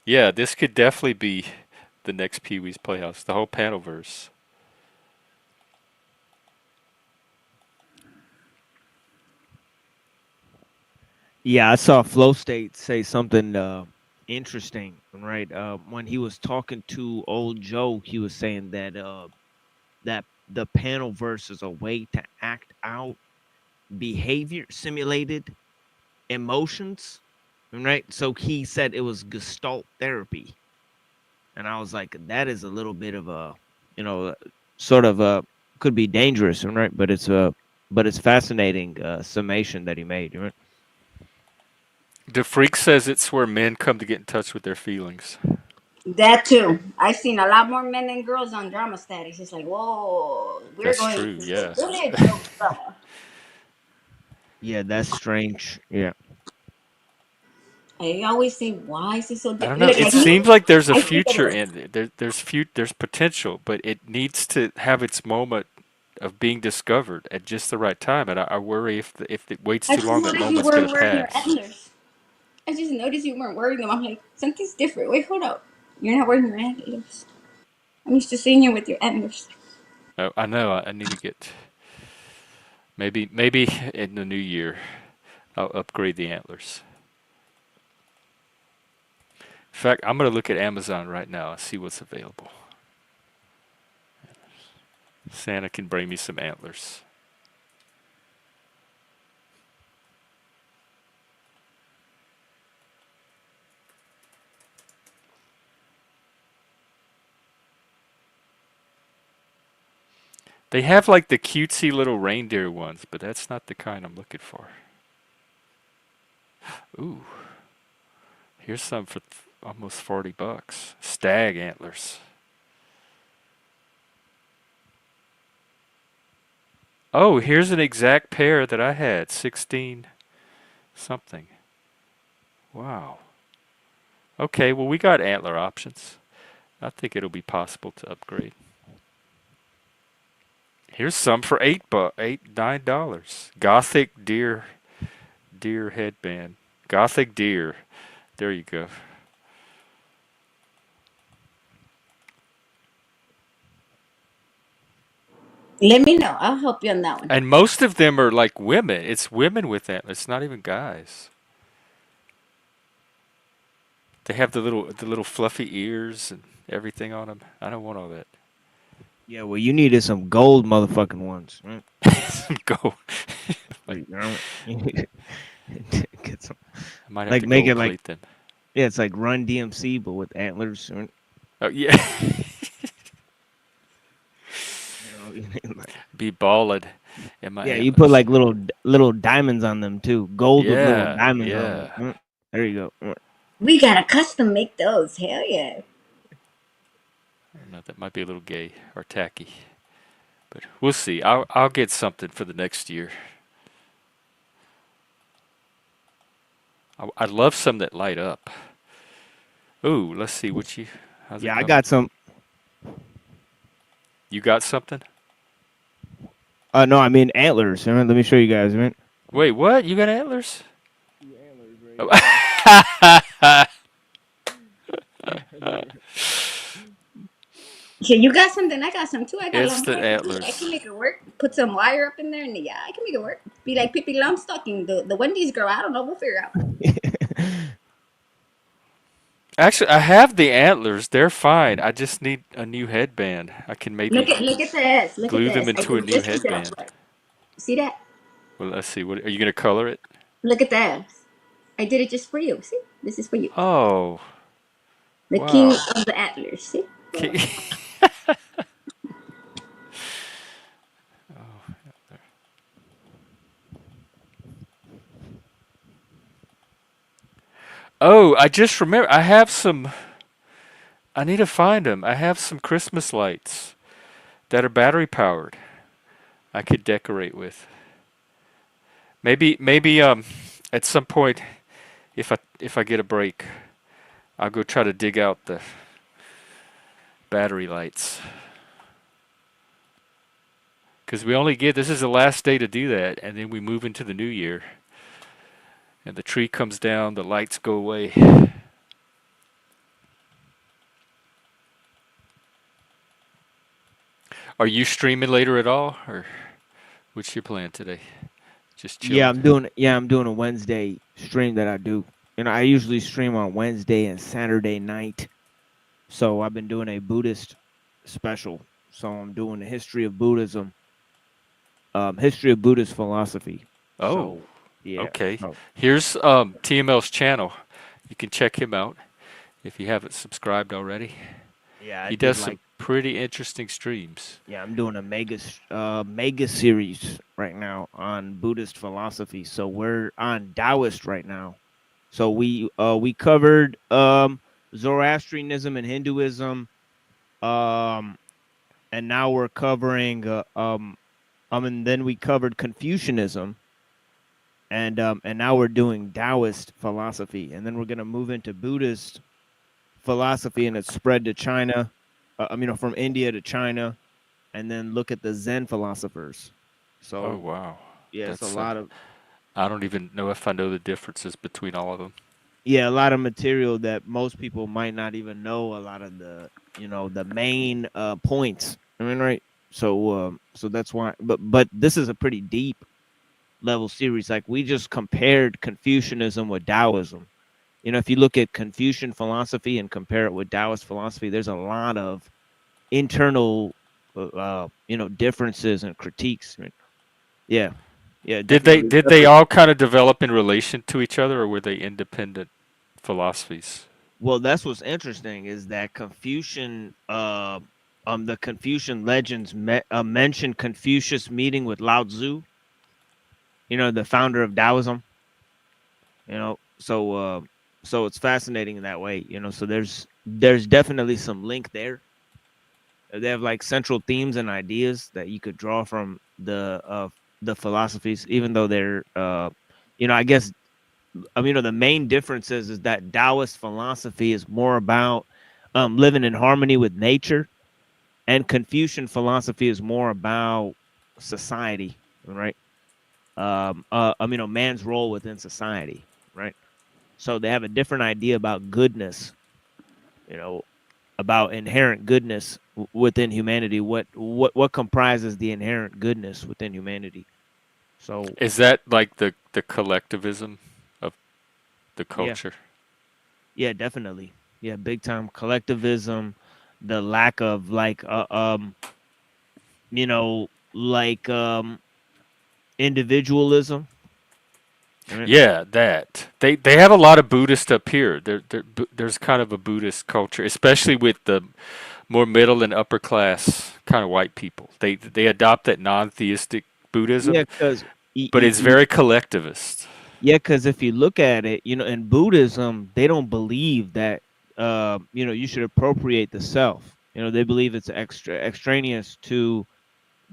Yeah, this could definitely be the next Pee-wee's Playhouse, the whole Panelverse. Yeah, I saw Flow State say something interesting, right? When he was talking to old Joe, he was saying that the panel verse is a way to act out behavior, simulated emotions, right? So he said it was Gestalt therapy, and I was like, that is a little bit of a, sort of a could be dangerous, right? But it's fascinating summation that he made, right? The freak says it's where men come to get in touch with their feelings. That too. I've seen a lot more men than girls on drama status. It's like, whoa, we're That's going true, into the yeah. village of drama. Yeah, that's strange. Yeah. I always say, why is it so I don't different? know. It Like me, seems like there's a I think future that in it. There's potential, but it needs to have its moment of being discovered at just the right time. And I worry if it waits I too just long, that noticed you moment's gonna weren't wearing your pass. antlers. I just noticed you weren't wearing them. I'm like, something's different. Wait, hold up. You're not wearing your antlers. I'm used to seeing you with your antlers. I know. I need to get maybe in the new year. I'll upgrade the antlers. In fact, I'm gonna look at Amazon right now and see what's available. Santa can bring me some antlers. They have like the cutesy little reindeer ones, but that's not the kind I'm looking for. Ooh, here's some for almost $40. Stag antlers. Oh, here's an exact pair that I had. 16 something. Wow. Okay, well we got antler options. I think it'll be possible to upgrade. Here's some for $9. Gothic deer headband. Gothic deer. There you go. Let me know. I'll help you on that one. And most of them are like women. It's women with antlers. It's not even guys. They have the little fluffy ears and everything on them. I don't want all that. Yeah, well, you needed some gold motherfucking ones, right? Some gold. Like, you need to get some, I might have like to make gold it like, plate them. yeah, it's like Run DMC but with antlers, right? Oh yeah. Like, Be balled in my yeah, you put antlers. like little diamonds on them too, gold with little Yeah, diamonds on them. yeah. Right? There you go. Right. We gotta custom make those. Hell yeah. I don't know, that might be a little gay or tacky, but we'll see. I'll get something for the next year. I'd love some that light up. Ooh, let's see what you. How's it Yeah, I coming? got some. You got something? No, I mean antlers. Right? Let me show you guys. Right? Wait, what? You got antlers? Antlers right Oh. Yeah, you got something. I got some too. I got long Instant hair. I can antlers. make it work. Put some wire up in there, and yeah, I can make it work. Be like Pippi Longstocking, the Wendy's girl. I don't know. We'll figure it out. Actually, I have the antlers. They're fine. I just need a new headband. I can maybe Look at this. Look at glue them this. I into a did new this myself. headband. See that? Well, let's see. What are you gonna color it? Look at that. I did it just for you. See? This is for you. Oh, The king wow. of the antlers. See? Okay. Oh, I just remember. I have some. I need to find them. I have some Christmas lights that are battery powered. I could decorate with. Maybe at some point, if I get a break, I'll go try to dig out the battery lights. Because we only get this is the last day to do that, and then we move into the new year. And the tree comes down, the lights go away. Are you streaming later at all, or what's your plan today? Just Yeah, chilling. I'm doing a Wednesday stream that I do. I usually stream on Wednesday and Saturday night. So I've been doing a Buddhist special. So I'm doing the history of Buddhism, history of Buddhist philosophy. Oh, So Yeah. Okay. So Here's TML's channel. You can check him out if you haven't subscribed already. yeah, I He did does like some pretty interesting streams. yeah, I'm doing a mega series right now on Buddhist philosophy. So we're on Taoist right now. So we covered Zoroastrianism and Hinduism, um and now we're covering and then we covered Confucianism, and now we're doing Taoist philosophy, and then we're gonna move into Buddhist philosophy, and it's spread to China. From India to China, and then look at the Zen philosophers. Oh So wow. yeah, it's a That's lot of I don't even know if I know the differences between all of them. yeah, a lot of material that most people might not even know. A lot of the main points. I mean, right? So that's why. But this is a pretty deep level series. Like we just compared Confucianism with Taoism. If you look at Confucian philosophy and compare it with Taoist philosophy, there's a lot of internal, differences and critiques. I mean, yeah, yeah, definitely. Did they all kind of develop in relation to each other, or were they independent philosophies? Well, that's what's interesting is that the Confucian legends mention Confucius meeting with Lao Tzu, the founder of Taoism. So it's fascinating in that way. So there's definitely some link there. They have like central themes and ideas that you could draw from the philosophies, even though they're I guess the main difference is that Taoist philosophy is more about living in harmony with nature, and Confucian philosophy is more about society, right? Man's role within society, right? So they have a different idea about goodness, you know, about inherent goodness within humanity. What comprises the inherent goodness within humanity? So Is that like the collectivism of the yeah, culture? yeah, definitely, yeah, big time collectivism, the lack of like like individualism, right? Yeah, that they have a lot of Buddhist up here. There's kind of a Buddhist culture, especially with the more middle and upper class kind of white people. They adopt that non-theistic Buddhism, Yeah, because but it's very collectivist. yeah, because if you look at it, in Buddhism, they don't believe that you should appropriate the self. They believe it's extraneous to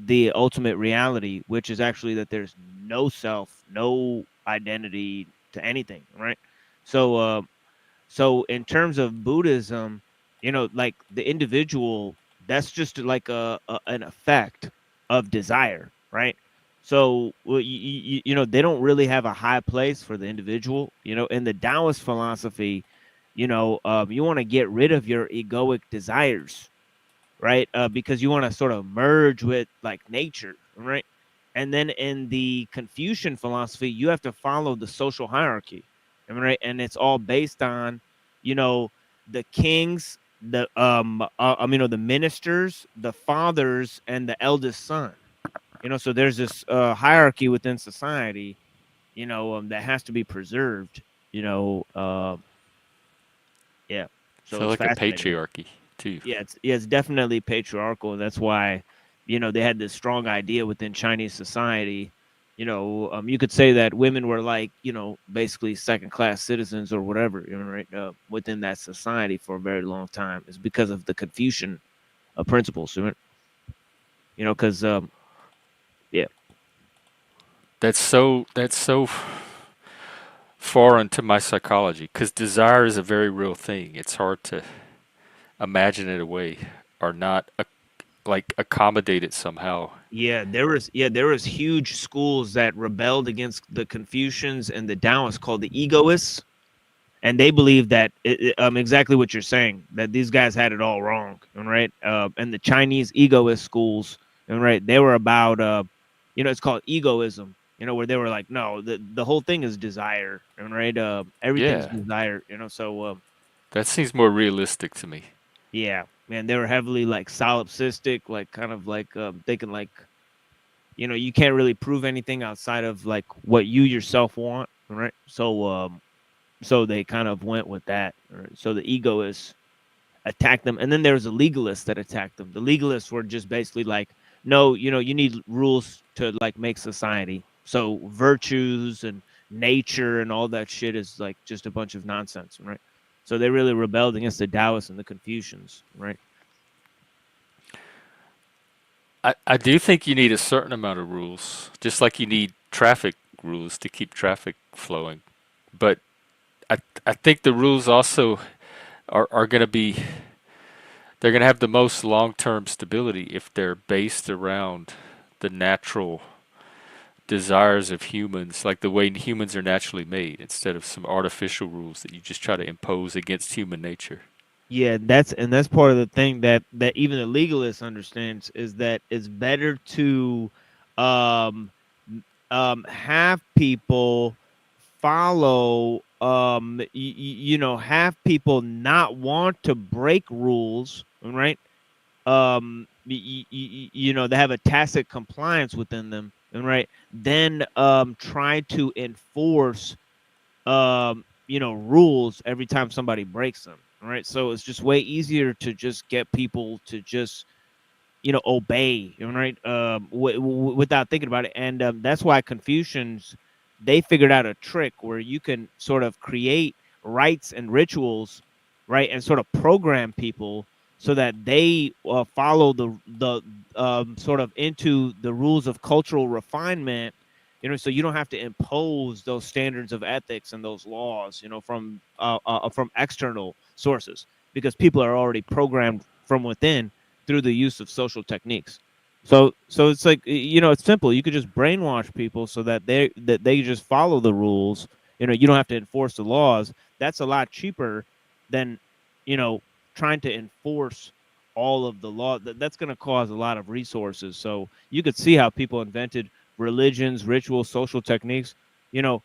the ultimate reality, which is actually that there's no self, no identity to anything, right? So in terms of Buddhism, like the individual, that's just like an effect of desire, right? So they don't really have a high place for the individual. In the Taoist philosophy, you want to get rid of your egoic desires, right? Because you want to sort of merge with like nature, right? And then in the Confucian philosophy, you have to follow the social hierarchy, right? And it's all based on, you know, the kings, the ministers, the fathers, and the eldest son. So there's this hierarchy within society, that has to be preserved. You know, yeah. So So it's like a fascinating. patriarchy too. It's definitely patriarchal, and that's why they had this strong idea within Chinese society. You could say that women were like basically second class citizens or whatever, right, within that society for a very long time. It's because of the Confucian principles, right? Because yeah, That's so foreign to my psychology because desire is a very real thing. It's hard to imagine it away or not like accommodate it somehow. there was huge schools that rebelled against the Confucians and the Taoists called the egoists, and they believe that exactly what you're saying, that these guys had it all wrong, right? And the Chinese egoist schools, right, they were about it's called egoism, where they were like, no, the whole thing is desire, right? Everything's Yeah, desire, so that seems more realistic to me. yeah, man, they were heavily like solipsistic, like kind of like thinking like you can't really prove anything outside of like what you yourself want, right? So they kind of went with that. Right? So the egoists attacked them, and then there was a legalist that attacked them. The legalists were just basically like, no, you need rules to like make society. So virtues and nature and all that shit is like just a bunch of nonsense, right? So they really rebelled against the Taoists and the Confucians, right? I do think you need a certain amount of rules, just like you need traffic rules to keep traffic flowing. But I think the rules also are going to be they're going to have the most long-term stability if they're based around the natural desires of humans, like the way humans are naturally made, instead of some artificial rules that you just try to impose against human nature. Yeah, that's part of the thing that even the legalist understands is that it's better to um have people follow have people not want to break rules, right? They have a tacit compliance within them, right? Then try to enforce rules every time somebody breaks them, right? So it's just way easier to just get people to just obey, right? Without thinking about it. And that's why Confucians, they figured out a trick where you can sort of create rites and rituals, right? And sort of program people so that they follow the sort of into the rules of cultural refinement, so you don't have to impose those standards of ethics and those laws, from external sources, because people are already programmed from within through the use of social techniques. So it's like, it's simple. You could just brainwash people so that they just follow the rules. You don't have to enforce the laws. That's a lot cheaper than trying to enforce all of the law. That's going to cause a lot of resources. So you could see how people invented religions, rituals, social techniques. And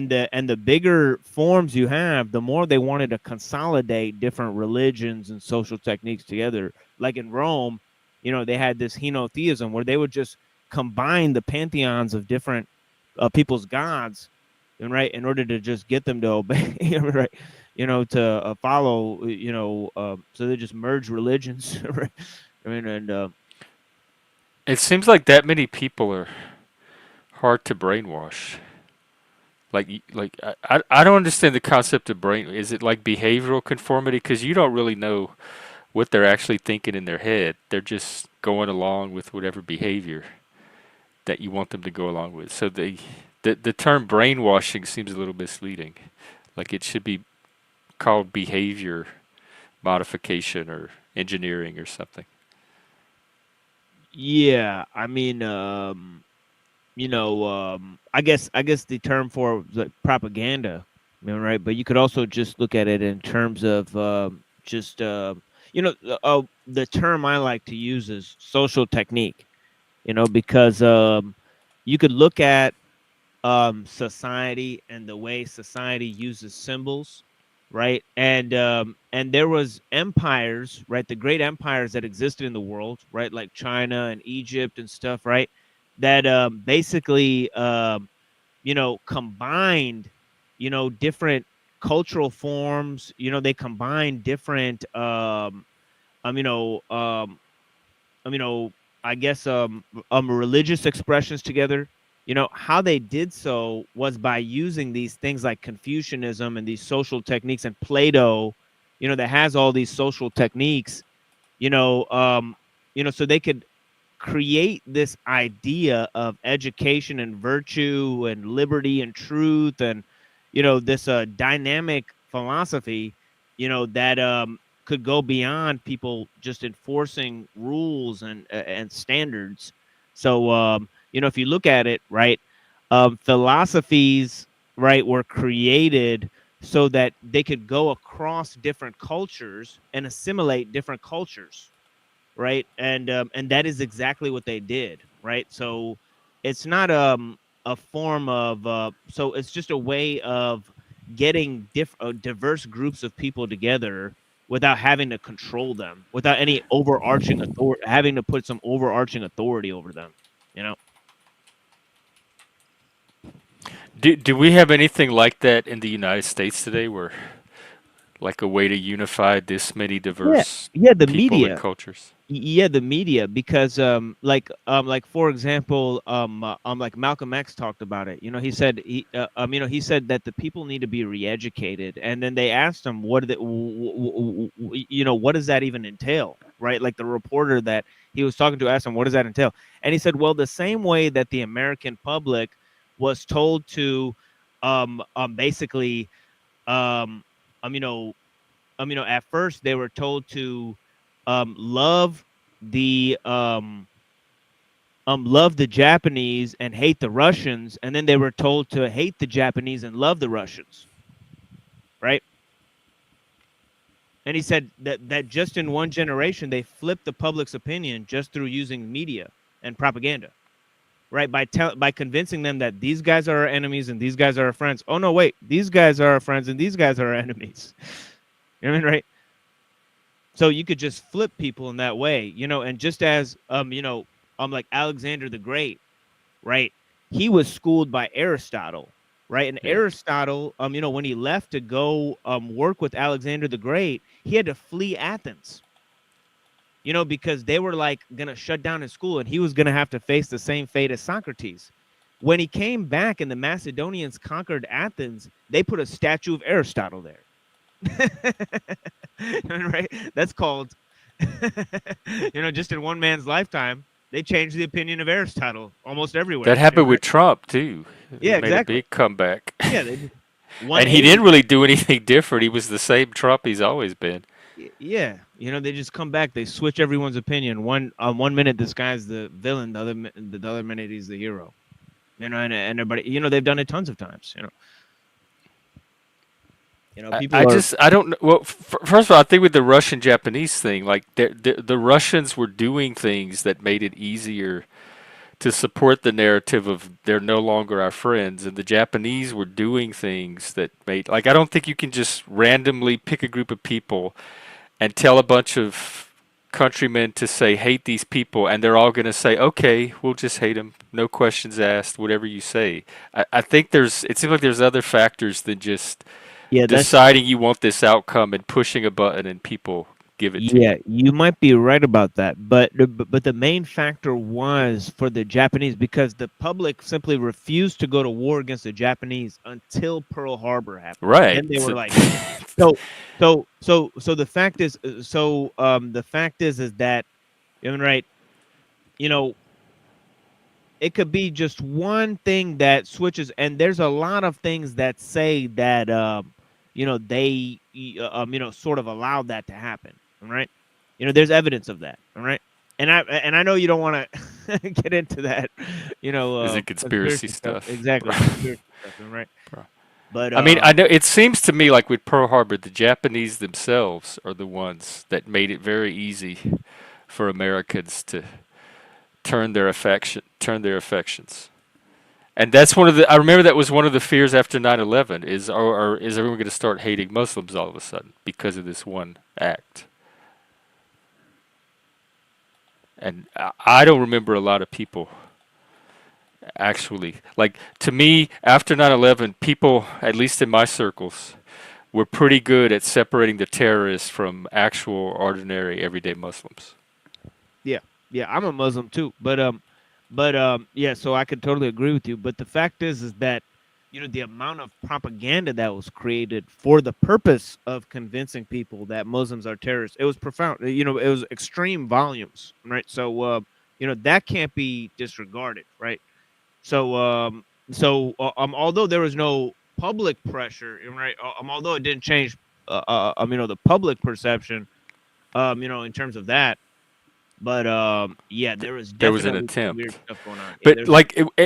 the bigger forms you have, the more they wanted to consolidate different religions and social techniques together. Like in Rome, they had this henotheism where they would just combine the pantheons of different people's gods, and right, in order to just get them to obey, right, to follow, so they just merge religions, right? I mean, and It seems like that many people are hard to brainwash. I don't understand the concept of brain. Is it like behavioral conformity? Because you don't really know what they're actually thinking in their head. They're just going along with whatever behavior that you want them to go along with. So the term brainwashing seems a little misleading. Like it should be called behavior modification or engineering or something. yeah, I mean, I guess the term for like propaganda, right? But you could also just look at it in terms of just the term I like to use is social technique. Because you could look at society and the way society uses symbols, right? And there was empires, right? The great empires that existed in the world, right? Like China and Egypt and stuff, right? That basically combined different cultural forms. They combined different um you know um you know, I guess religious expressions together. How they did so was by using these things like Confucianism and these social techniques, and Plato, that has all these social techniques, so they could create this idea of education and virtue and liberty and truth, and this dynamic philosophy, that could go beyond people just enforcing rules and standards. So if you look at it, right, philosophies, right, were created so that they could go across different cultures and assimilate different cultures, right? And that is exactly what they did, right? So it's not a form of so it's just a way of getting diverse groups of people together without having to control them, without any overarching authority, having to put some overarching authority over them, you know. Do we have anything like that in the United States today, where like a way to unify this many Yeah, diverse yeah, the people and media. cultures? Yeah, the media, because like for example, like Malcolm X talked about it. You know, he said he said that the people need to be re-educated, and then they asked him what did what does that even entail, right? Like the reporter that he was talking to asked him, what does that entail? And he said, well, the same way that the American public was told to basically um you know at first they were told to love the love the Japanese and hate the Russians, and then they were told to hate the Japanese and love the Russians, right? And he said that just in one generation they flipped the public's opinion just through using media and propaganda, right? By convincing them that these guys are our enemies and these guys are our friends. Oh no, wait, these guys are our friends and these guys are our enemies. You know what I mean, right? So you could just flip people in that way, and just as like Alexander the Great, right? He was schooled by Aristotle, right? And Yeah. Aristotle, when he left to go work with Alexander the Great, he had to flee Athens, because they were like gonna shut down his school, and he was gonna have to face the same fate as Socrates. When he came back and the Macedonians conquered Athens, they put a statue of Aristotle there. Right? That's called, just in one man's lifetime, they changed the opinion of Aristotle almost everywhere. That happened with Trump too. He Yeah, made exactly. a big comeback. Yeah, and he didn't really do anything different. He was the same Trump he's always been. Yeah, they just come back. They switch everyone's opinion. One minute this guy's the villain, the other minute he's the hero. And everybody, they've done it tons of times. People I don't know. Well, first of all, I think with the Russian-Japanese thing, like the Russians were doing things that made it easier to support the narrative of they're no longer our friends, and the Japanese were doing things that made, like, I don't think you can just randomly pick a group of people and tell a bunch of countrymen to say hate these people, and they're all going to say, okay, we'll just hate them, no questions asked, whatever you say. I think it seems like there's other factors than just deciding you want this outcome and pushing a button and people give it to you. Yeah, you might be right about that, but the main factor was for the Japanese, because the public simply refused to go to war against the Japanese until Pearl Harbor happened. Right. Then they were like, so the fact is, is that, right, it could be just one thing that switches, and there's a lot of things that say that they sort of allowed that to happen. All right, there's evidence of that. All right, and I know you don't want to get into that. Is it conspiracy stuff? Exactly, conspiracy stuff, right? But I mean, I know it seems to me like with Pearl Harbor, the Japanese themselves are the ones that made it very easy for Americans to turn their affections. And that's I remember that was one of the fears after 9/11 is everyone going to start hating Muslims all of a sudden because of this one act? And I don't remember a lot of people actually, like, to me, after 9/11, people, at least in my circles, were pretty good at separating the terrorists from actual ordinary everyday Muslims. Yeah, I'm a Muslim too, but yeah, so I could totally agree with you. But the fact is that the amount of propaganda that was created for the purpose of convincing people that Muslims are terrorists, it was profound. It was extreme volumes, right? So that can't be disregarded, right? So although there was no public pressure, right? Although it didn't change, the public perception, in terms of that. But yeah, there was an attempt. weird stuff going on. But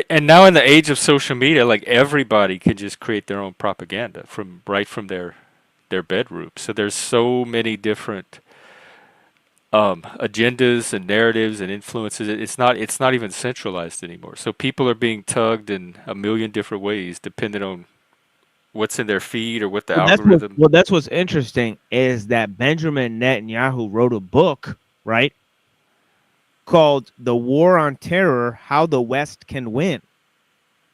and now in the age of social media, like, everybody can just create their own propaganda from their bedroom. So there's so many different agendas and narratives and influences. It's not even centralized anymore. So people are being tugged in a million different ways depending on what's in their feed or what the algorithm. That's what's interesting is that Benjamin Netanyahu wrote a book, right, called "The War on Terror: How the West Can Win."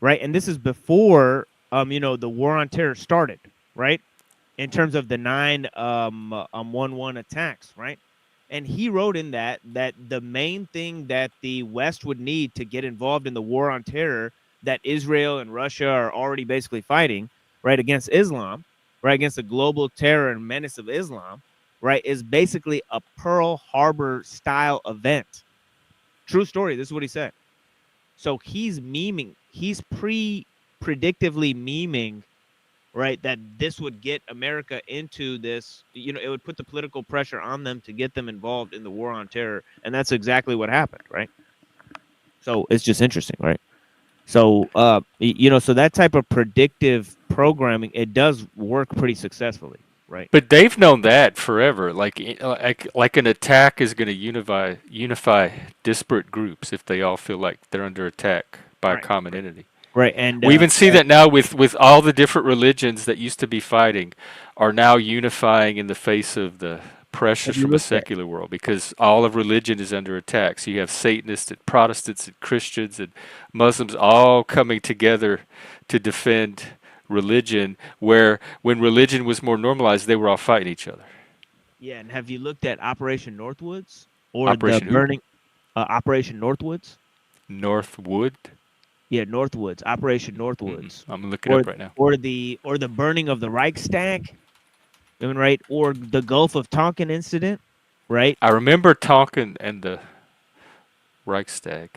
right? And this is before the war on terror started, right? In terms of the 9/11 attacks, right? And he wrote in that the main thing that the West would need to get involved in the war on terror that Israel and Russia are already basically fighting, right, against Islam, right, against the global terror and menace of Islam, right, is basically a Pearl Harbor style event. True story. This is what he said. So he's predictively memeing, right, that this would get America into this, it would put the political pressure on them to get them involved in the war on terror. And that's exactly what happened, right? So it's just interesting, right? So, so that type of predictive programming, it does work pretty successfully, right? But they've known that forever. Like an attack is going to unify disparate groups if they all feel like they're under attack by a Right. common entity. Right. And We even see that now with all the different religions that used to be fighting are now unifying in the face of the pressures you from a looked at- secular world, because all of religion is under attack. So you have Satanists and Protestants and Christians and Muslims all coming together to defend religion, where when religion was more normalized, they were all fighting each other. Yeah. And have you looked at Operation Northwoods or Operation the who? burning Operation Northwoods? Northwood? Yeah, Northwoods, Operation Northwoods. I'm looking it up right now. Or the burning of the Reichstag, right? Or the Gulf of Tonkin incident, right? I remember Tonkin and the Reichstag.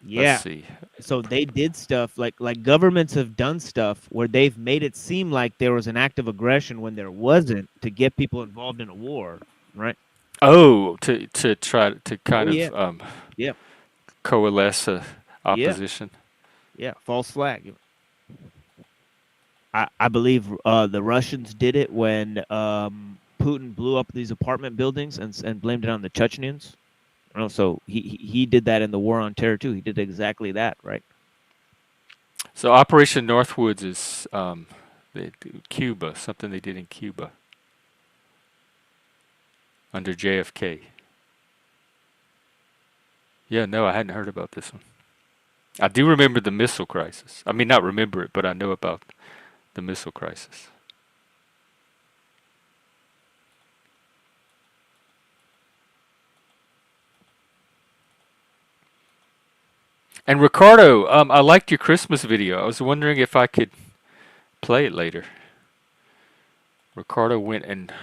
Yeah. Let's see. So they did stuff like governments have done stuff where they've made it seem like there was an act of aggression when there wasn't, to get people involved in a war, right? Oh, to try to kind yeah. of Yeah. coalesce a opposition. Yeah, false flag. I believe the Russians did it when Putin blew up these apartment buildings and blamed it on the Chechens. So he did that in the war on terror too. He did exactly that, right? So Operation Northwoods is Cuba, something they did in Cuba under JFK. Yeah, no, I hadn't heard about this one. I do remember the missile crisis. I mean, not remember it, but I know about the missile crisis. And Ricardo, I liked your Christmas video. I was wondering if I could play it later. Ricardo went and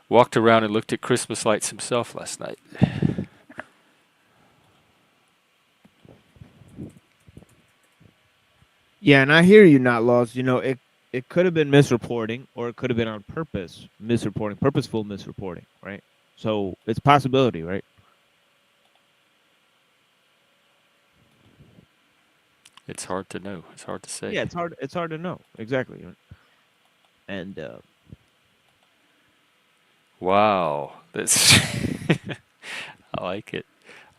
walked around and looked at Christmas lights himself last night. Yeah, and I hear you, Not Lost. It could have been misreporting, or it could have been on purpose misreporting, purposeful misreporting, right? So it's a possibility, right? It's hard to know. It's hard to say. Yeah, it's hard. It's hard to know exactly. And wow, that's I like it.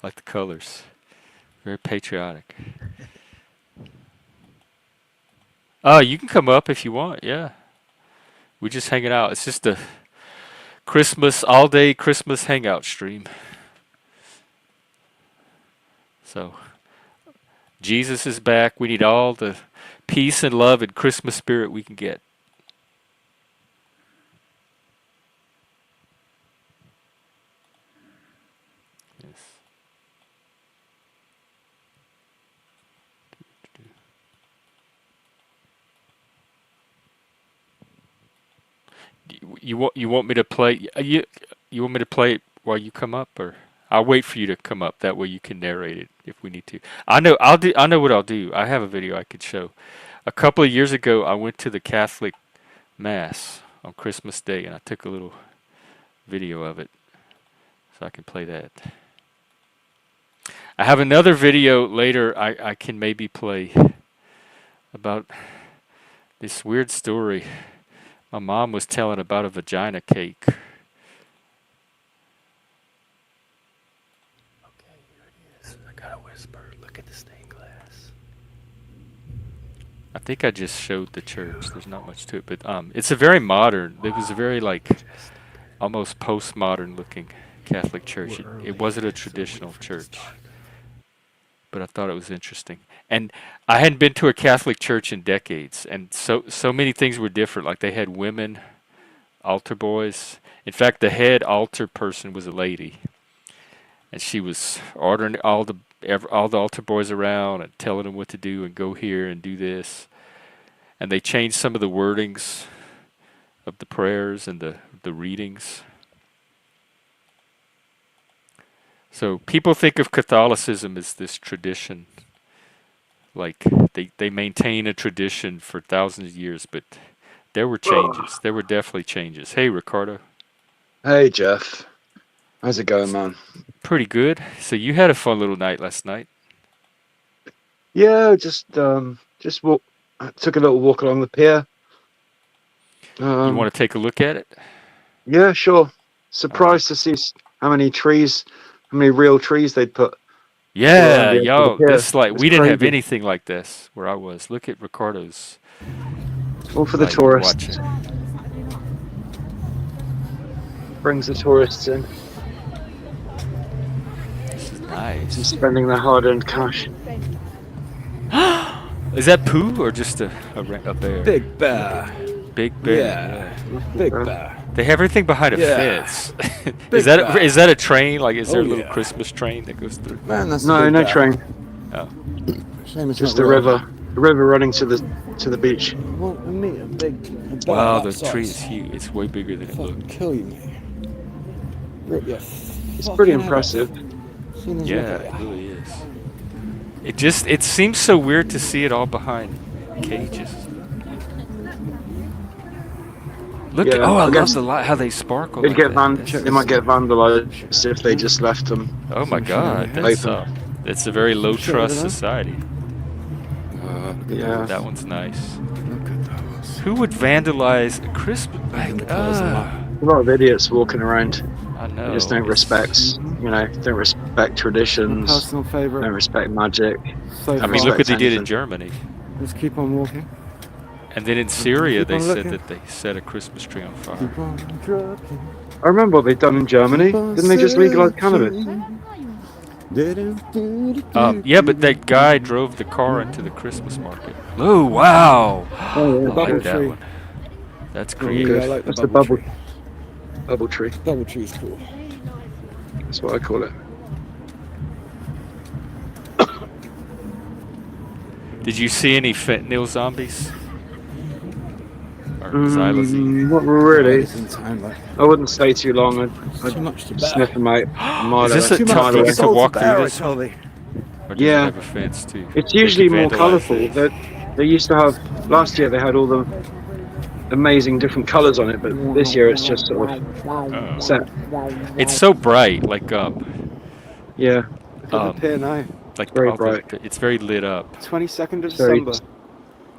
I like the colors. Very patriotic. Oh, you can come up if you want. Yeah, we're just hanging out. It's just a Christmas all day Christmas hangout stream. So Jesus is back. We need all the peace and love and Christmas spirit we can get. Yes. You want me to play you want me to play it while you come up, or I'll wait for you to come up, that way you can narrate it if we need to. I know what I'll do. I have a video I could show. A couple of years ago I went to the Catholic Mass on Christmas Day and I took a little video of it, so I can play that. I have another video later I can maybe play about this weird story my mom was telling about a vagina cake. Okay, here it is. I gotta whisper. Look at the stained glass. I think I just showed the church. There's not much to it, but it's a very modern. It was a very almost postmodern looking Catholic church. It wasn't a traditional church. but I thought it was interesting. And I hadn't been to a Catholic church in decades, and so many things were different. Like they had women altar boys. In fact, the head altar person was a lady, and she was ordering all the altar boys around and telling them what to do and go here and do this. And they changed some of the wordings of the prayers and the readings. So people think of Catholicism as this tradition, like they maintain a tradition for thousands of years, but there were changes. There were definitely changes. Hey, Ricardo. Hey, Jeff. How's it going, man? Pretty good. So you had a fun little night last night. Yeah, just walk. I took a little walk along the pier. You want to take a look at it? Yeah, sure. Surprised to see how many real trees they'd put. Yeah, around the edge of the yo, pier. this like It's we didn't have crazy. anything like this where I was. Look at Ricardo's. All for the like, tourists. watching. Brings the tourists in. This is nice. And spending their hard-earned cash. Is that poo or just a bear? Big bear. Big bear. Yeah. Big bear. They have everything behind a Yeah. fence. Big bear. Is that a train? Like, is there Oh, a little yeah. Christmas train that goes through? Man, that's a No, big no bear. train. Oh, Shame it's Just not the real. river. The river running to the beach. Well, I mean, a big bear wow, that the tree size. is huge. It's way bigger than it Fucking looked. kill you, mate. Rip your It's pretty fucking head impressive. off. Soon as Yeah, look it at ya. really is. It seems so weird to see it all behind cages. Look at, Yeah, I I love guess the light, how they sparkle They'd like get that. they might get vandalized if they just left them. Oh my God, Open. that's a very low Sure, trust isn't it? society. Yeah. That one's nice. Look at those. Who would vandalize a Christmas? And the clothes and that. A lot of idiots walking around. I know. They just don't respect, don't respect My traditions, personal don't favourite respect magic. so I far. mean, look what they did in anything. Germany. Just keep on walking. And then in Syria, Keep they on said looking. that they set a Christmas tree on fire. Keep on trucking. I remember what they've done in Germany. Keep on Didn't they just legalize cannabis? Yeah, but that guy drove the car into the Christmas market. Oh, wow. Oh, I yeah, like bubble that tree. one. That's Yeah, creative. I like the That's the bubble bubble tree. bubble tree. Bubble tree's cool. That's what I call it. Did you see any fentanyl zombies? Or xylazine? Not really. It's in time, like, I wouldn't stay too long. I'd too much to sniff bear. them out. a mile Is this away. a Too tough much you away. get to walk through bear, I this? tell thee. Or does Yeah. it have a fence too? It's They usually can more vandalize colourful. things. They used to have last year. They had all the amazing different colours on it, but this year it's just sort of Oh. set. It's so bright, like Yeah, Look at the pier now. like very all the- bright. it's very lit up. 22nd of Sorry. December.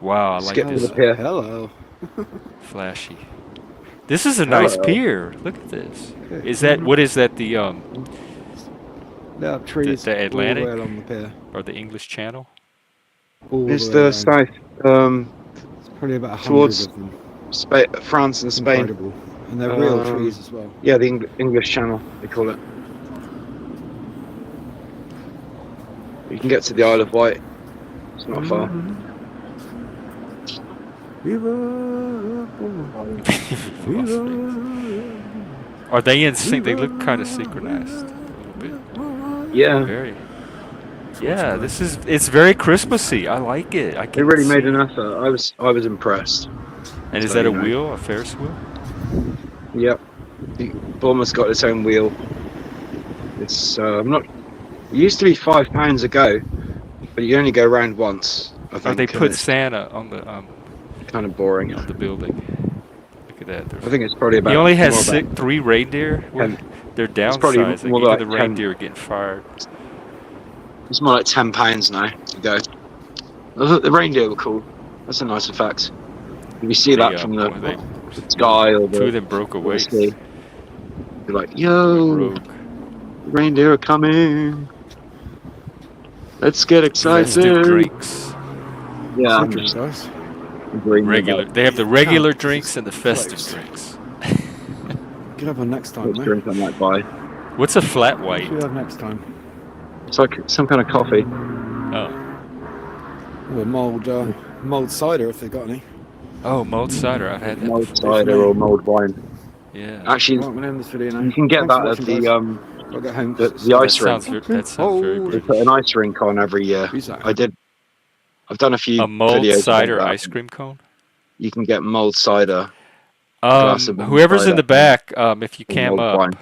Wow, I like Skip to this the pier. Hello. flashy. This is a nice Hello. pier. Look at this. Is that what is that the There are trees the Atlantic? all the way along the pier. or the English Channel? All It's way the around. south, It's probably about 100 towards of them. France and Spain. Incredible. And they're real Um, trees as well. Yeah, the English Channel they call it. You can get to the Isle of Wight. It's not far. Are they in sync? They look kind of synchronized a little bit. Yeah, Very. Yeah, it's very Christmassy. I like it. I they can really see made an it. effort. I was impressed. And is so that a you know. wheel, a Ferris wheel? Yep, Bournemouth's got its own wheel. It's not. It used to be £5 a go, but you only go round once. I think. Or they and put it's Santa on the kind of boring. building. Look at that. I think it's probably about. He only has more about 3 reindeer. ten. They're It's probably downsizing. more Even like the 10. reindeer are getting fired. It's more like £10 now to go. I thought the reindeer were cool. That's a nice effect. If you see that from the sky or Two of the them broke away. sea, you're like, yo, Rogue. reindeer are coming. Let's get Festive excited. drinks. Yeah, I'm Citrus, just guys. agreeing with Regular. that. They have the regular drinks and the festive Close. drinks. You can have one next time, Which mate. drink I might buy. What's a flat white? Should have next time. It's like some kind of coffee. Oh. Or mulled cider if they got any. Oh, mulled cider. I've had that Mulled before. cider or mulled wine. Yeah. Actually, Right, we'll end this video now. you can get Thanks for that at watching, the guys. Gotta get home. 'cause it's the ice That rink. sounds very cold. They British. put an ice rink on every year. Peace out. I've done a few A mulled videos about cider that. ice cream cone. You can get mulled cider, a glass of mulled Whoever's in cider, the back, if you or cam mulled up, wine.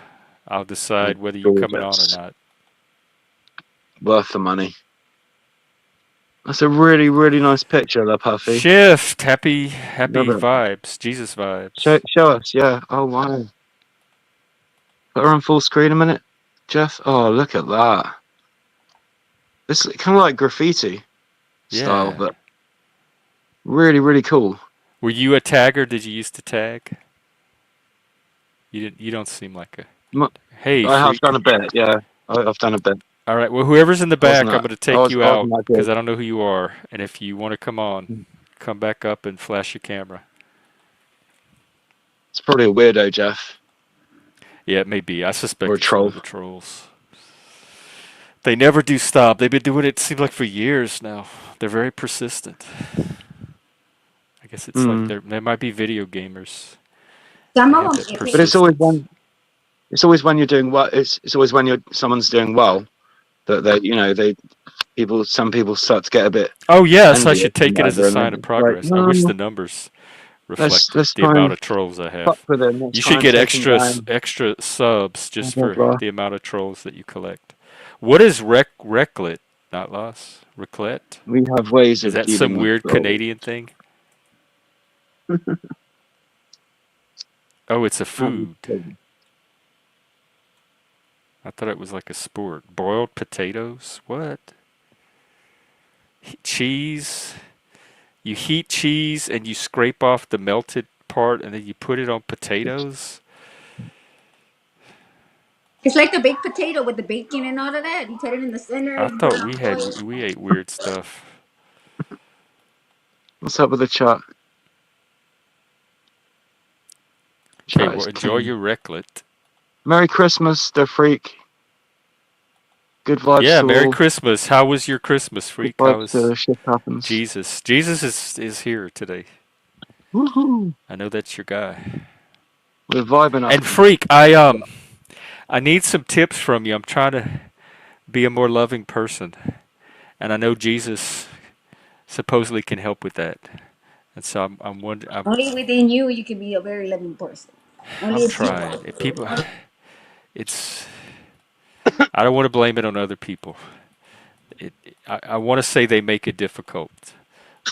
I'll decide whether you're coming on or Gorgeous. not. Worth the money. That's a really, really nice picture, there, Puffy. Shift. Happy Love it. vibes. Jesus vibes. Show us, yeah. Oh wow. Put her on full screen a minute, Jeff. Oh, look at that. It's kind of like graffiti style, Yeah. but really, really cool. Were you a tagger? Did you used to tag? You don't seem like a. Hey, I have freak. done a bit, yeah. I've done a bit. All right. Well, whoever's in the back, Wasn't I'm that- going to I take was- you I out wasn't that good. because I don't know who you are. And if you want to come on, come back up and flash your camera. It's probably a weirdo, Jeff. Yeah, it may be. I suspect Or a it's one of troll. the trolls. They never do stop. They've been doing it, seems like, for years now. They're very persistent. I guess it's like they might be video gamers. Some They of have them, that if they, But it's always persistence. when you're doing well. It's always when someone's doing well that some people start to get a bit. Oh, yes, I envious should take and it as a whatever, and sign then of it's progress. like, I wish no, the numbers reflect let's the try amount and of trolls I fuck have. with them. Let's You try should and get take them down. extra subs just Blah, for blah, blah. the amount of trolls that you collect. What is Reclet? Not loss. Reclet? We have ways Is of that some dealing with weird trolls. Canadian thing? Oh, it's a food. I thought it was like a sport. Boiled potatoes? What? Cheese? You heat cheese and you scrape off the melted part and then you put it on potatoes? it's like the baked potato with the bacon and all of that. You put it in the center. I You put thought it on oil. we ate weird stuff. What's up with the chat? Okay, Chat well, is enjoy king. your Reclet. Merry Christmas, the freak. Good vibes Yeah, to Merry all. Christmas. How was your Christmas, Good freak? How vibes to was shit happens. Jesus? Jesus is here today. Woohoo! I know that's your guy. We're vibing up. And freak, I need some tips from you. I'm trying to be a more loving person, and I know Jesus supposedly can help with that. And so I'm wondering. Only within you, you can be a very loving person. Only I'm if you trying. If people, it's. I don't want to blame it on other people. I want to say they make it difficult,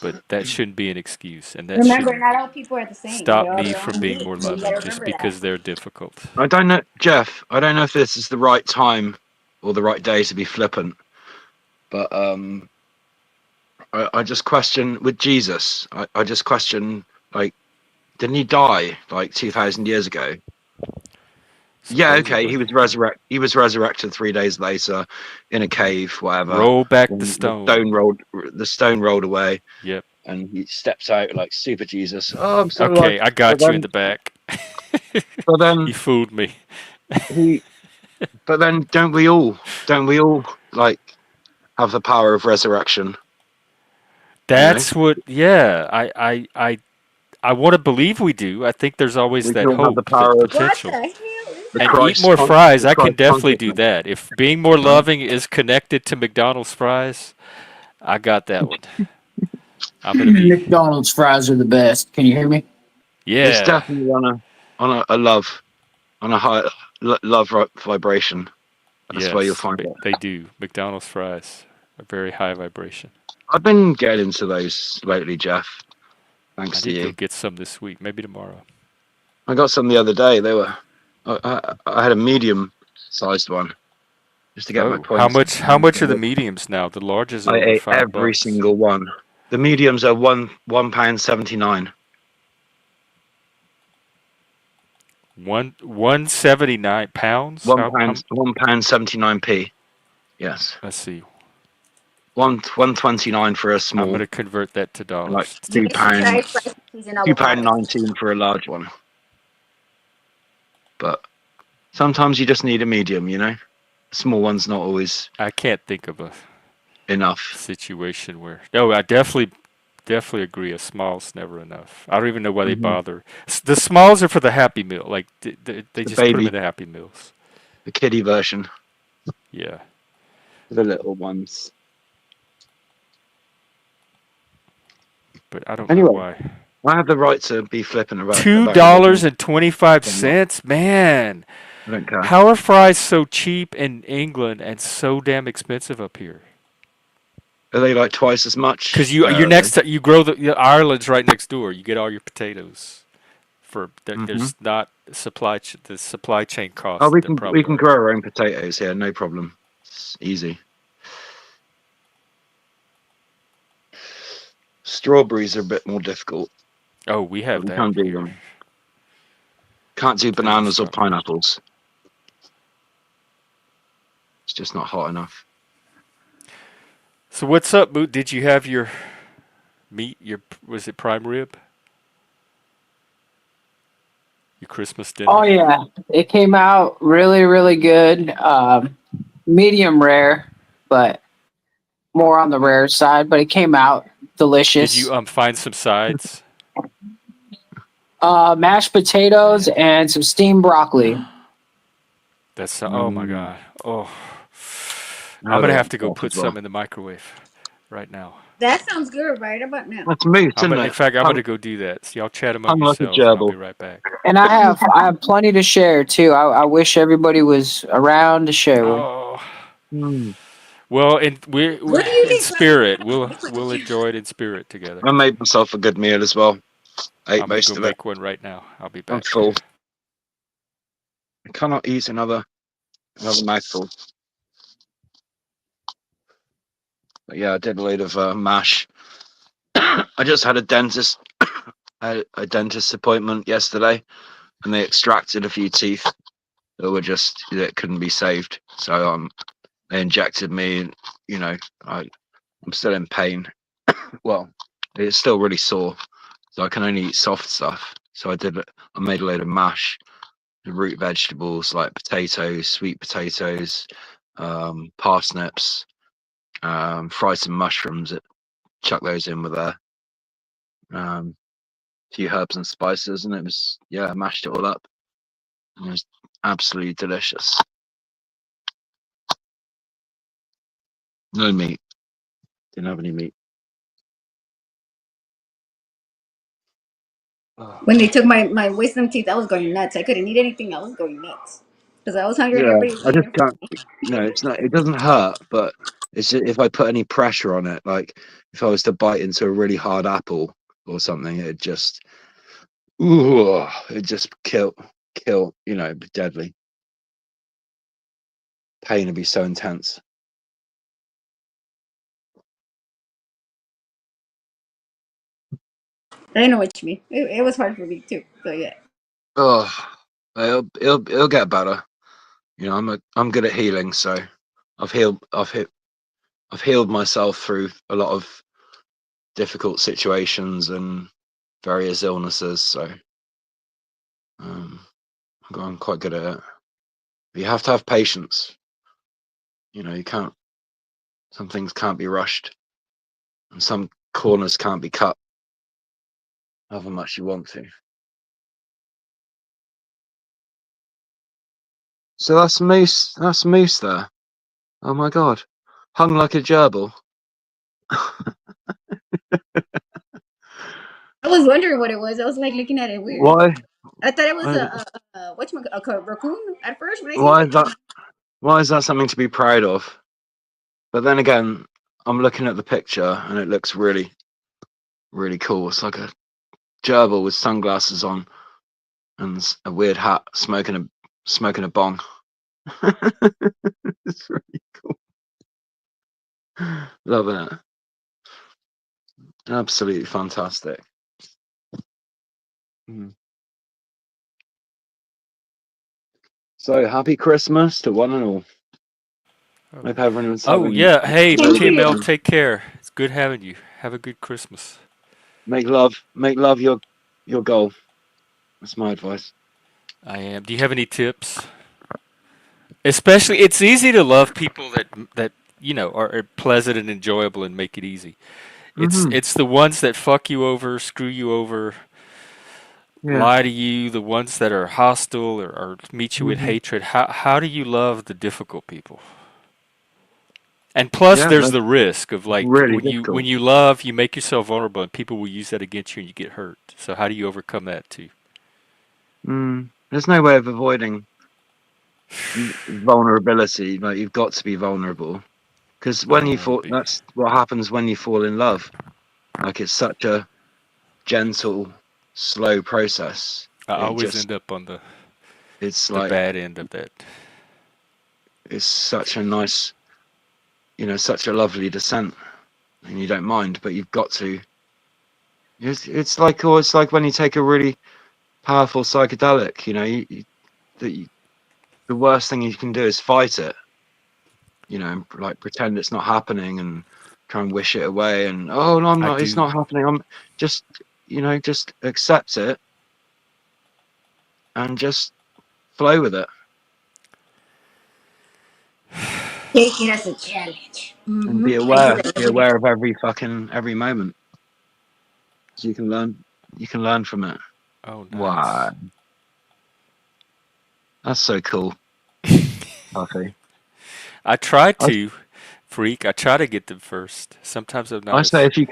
but that shouldn't be an excuse, and that remember, shouldn't not all people are the same. stop They're all me their from own being unique. more So you loving gotta just remember because that. they're difficult. I don't know, Jeff. I don't know if this is the right time or the right day to be flippant, but I just question with Jesus. I just question, like, didn't he die like 2,000 years ago? Yeah, okay. He was resurrected 3 days later in a cave, whatever. Roll back When the stone. The stone rolled away. Yep. And he steps out like super Jesus. Oh, I'm still Okay, alive. I got But you then- in the back. But then You fooled me. But then don't we all like have the power of resurrection? That's what. Yeah, I want to believe we do. I think there's always We that don't have hope, the power that of- potential. What the hell is The And Christ eat more con- fries. the I can Christ definitely do consciousness. that. If being more loving is connected to McDonald's fries, I got that one. I'm gonna be. McDonald's fries are the best. Can you hear me? It's Yeah. definitely on a love, on a high love vibration. That's where you'll Yes, find it. they do. McDonald's fries are very high vibration. I've been getting into those lately, Jeff. I Thanks to need to you. go get some this week, maybe tomorrow. I got some the other day. They were. I had a medium-sized one, just to get my Oh, points. how much are the mediums now? The larges are I over ate $5. every single one. The mediums are £1.79. £1.79. £1.79p. Yes. Let's see. £1.29 for a I'm small. going to convert that to dollars. Like You £2. try spicy cheese and avocado. £2.19 for a large one. But sometimes you just need a medium, you know. small one's not always I can't think of a enough. situation where. No, I definitely agree. A small's never enough. I don't even know why they Mhm. bother. The smalls are for the Happy Meal. Like they The just put them baby, in the Happy Meals. the kiddie version, Yeah. the little ones. But I don't know Anyway, why. I have the right to be flipping about Two dollars religion. and 25 I'm not. cents, man. I don't care. How are fries so cheap in England and so damn expensive up here? Are they like twice as Because much? you're Where are they? next to you grow Ireland's right next door. You get all your potatoes for Hmm. there's not the supply chain Oh, costs we that can probably grow are. our own potatoes here, no problem. It's easy. Strawberries are a bit more difficult, Oh, we but have we that can do here. them. Can't do Plenty of bananas or strawberries. pineapples. It's just not hot enough. So what's up, Moot? Did you have your meat? Your was it prime rib? Your Christmas Oh dinner? yeah, it came out really, really good. Medium rare, but more on the rare side. But it came out Did you delicious. find some sides? Mashed potatoes Man, and some steamed broccoli. that's oh my Mm, god. Oh, I I'm had gonna all have that to go stuff put as well. some in the microwave right now. That sounds good right about now. That's moose, I'm isn't gonna, in it? fact, I'm Hung, gonna go do that. So y'all chat among hung like a yourselves, and I'll be gerbil. right back. And I have plenty to share too. I wish everybody was around to share with. Oh, Mm. well, and we What do you in need from me? spirit. We'll enjoy it in spirit together. I made myself a good meal as well. I ate I'm gonna go most of it. make one right now. I'll be I'm back. full. I cannot eat another mouthful. But yeah, I did a load of mash. I just had a dentist appointment yesterday, and they extracted a few teeth that couldn't be saved. So they injected me. You know, I'm still in pain. Well, it's still really sore, so I can only eat soft stuff. So I made a load of mash, root vegetables like potatoes, sweet potatoes, parsnips, fried some mushrooms. Chuck those in with a few herbs and spices, and it was I mashed it all up. And it was absolutely delicious. No meat. Didn't have any meat. Oh. When they took my wisdom teeth, I was going nuts. I couldn't eat anything. I was going nuts because I was hungry and Yeah, everybody was I eating just in front can't. of me. No, it's not. It doesn't hurt, but it's just, if I put any pressure on it, like if I was to bite into a really hard apple or something, it just kill. You know, it'd be deadly. Pain would be so intense. I know what you mean. It was hard for me too. So yeah. Oh, it'll get better. You know, I'm good at healing, so I've healed myself through a lot of difficult situations and various illnesses. So um, I'm quite good at it. But you have to have patience. You know, you can't. Some things can't be rushed, and some corners can't be cut, however much you want to. So that's moose. That's moose there. Oh my god, hung like a gerbil. I was wondering what it was. I was like looking at it weird. Why? I thought it was Why a raccoon at first when I seen why is it. that? Why is that something to be proud of? But then again, I'm looking at the picture and it looks really, really cool. It's like a gerbil with sunglasses on and a weird hat, smoking a bong. It's really cool. Love it. Absolutely fantastic. Mm. So happy Christmas to one and all. Oh, Hope everyone's oh having yeah. Hey, a good Thank TML, you. weekend. take care. It's good having you. Have a good Christmas. Make love your goal. That's my advice. I am. Do you have any tips? Especially, it's easy to love people that are pleasant and enjoyable and make it easy. It's Hmm. it's the ones that fuck you over, screw you over, Yeah. lie to you, the ones that are hostile or meet you with Hmm. hatred. How do you love the difficult people? And plus, Yeah, there's that's the risk of like really when difficult. you love, you make yourself vulnerable, and people will use that against you, and you get hurt. So how do you overcome that too? There's no way of avoiding vulnerability. Like you've got to be vulnerable because I when don't you want to fall, be. that's what happens when you fall in love. Like it's such a gentle, slow process. I It always just, end up on it's the like bad end of that. it's such a nice, such a lovely descent, and you don't mind, but you've got to. It's like when you take a really powerful psychedelic. The the worst thing you can do is fight it. And like pretend it's not happening and try and wish it away. And oh no, I'm I not. It's do. not happening. I'm just, just accept it and just flow with it Take it as a challenge. and I do be that. aware of every moment, so you can learn from it. Oh, Wow, nice. that's so cool, Puffy. I try I to, freak. I try to get them first. Sometimes I'm not I say as if you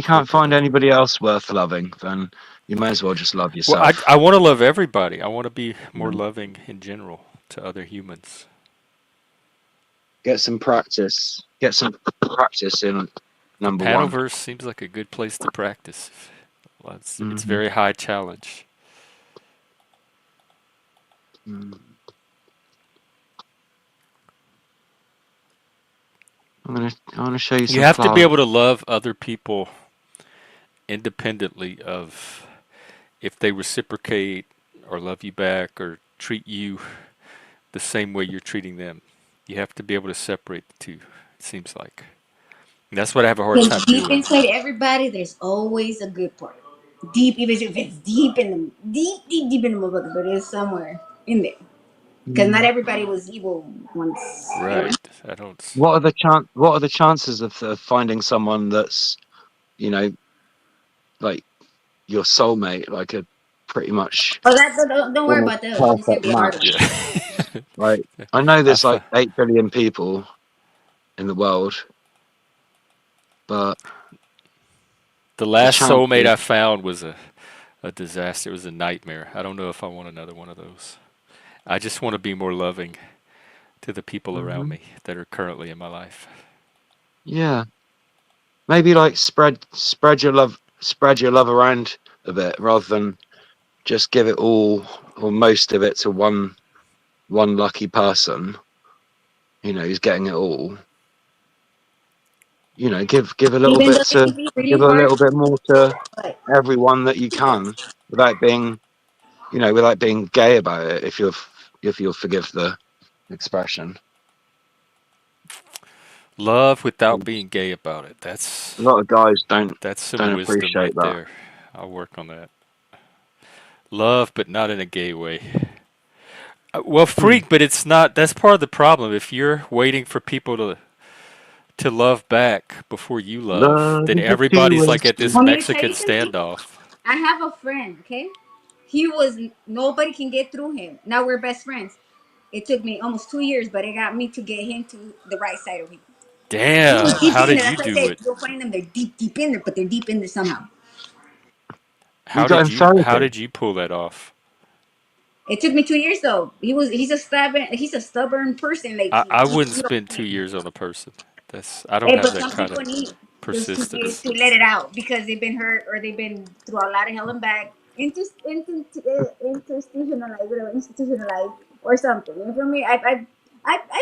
can't quick on find it. anybody else worth loving, then you may as well just love Well, I yourself. I want to love everybody. I want to be more Mm. loving in general to other humans. Get some practice. Get some practice in The number one. Panoverse seems like a good place to practice. Well, it's Hmm. very high challenge. Mm. I'm gonna show you You some have to be flowers. able to love other people independently of if they reciprocate or love you back or treat you the same way you're treating them. You have to be able to separate the two, it seems like. And that's what I have a hard Because time deep doing. inside everybody, there's always a good part. Deep, even if it's deep in the deep in the motherfucker, but it's somewhere in there. Because not Mm. everybody was evil once. Right. I don't. What are the chances of finding someone that's you know like your soulmate, like a pretty much Oh, don't worry almost about that. It's gonna perfect be a hard one. match? Yeah. Like I know I there's like fi- 8 billion people in the world, but the the last soulmate chances. I found was a disaster. It was a nightmare. I don't know if I want another one of those. I just want to be more loving to the people around Hmm. me that are currently in my life. Yeah, maybe like spread your love around a bit rather than just give it all or most of it to one lucky person. Who's getting it all. Give a little Even though bit it to can be really give a hard, little bit more to but everyone that you can without being without being gay about it. If you'll forgive the expression. Love without A being gay about it. That's lot of guys don't that's some don't wisdom appreciate right that. there. I'll work on that. Love, but not in a gay way. Well, Hmm. freak, but it's not. That's part of the problem. If you're waiting for people to love back before you love, Love then is a everybody's two-way like at this street. want me to tell Mexican you something? standoff. I have a friend, okay? He was nobody can get through him. Now we're best friends. It took me almost 2 years, but it got me to get him to the right side of me. He was Damn, deep how in did there. you That's why I do said it? you'll find them. They're deep, deep in there, but they're deep in there somehow. You got in How therapy. did you pull that off? It took me 2 years though. He's a stubborn person. Like I he wouldn't you spend know, 2 years on a person. I don't Hey, have but that some kind people of need those 2 years persistence. to let it out because they've been hurt or they've been through a lot of hell and back, institutionalized, whatever, institutionalized or something. You feel me? I've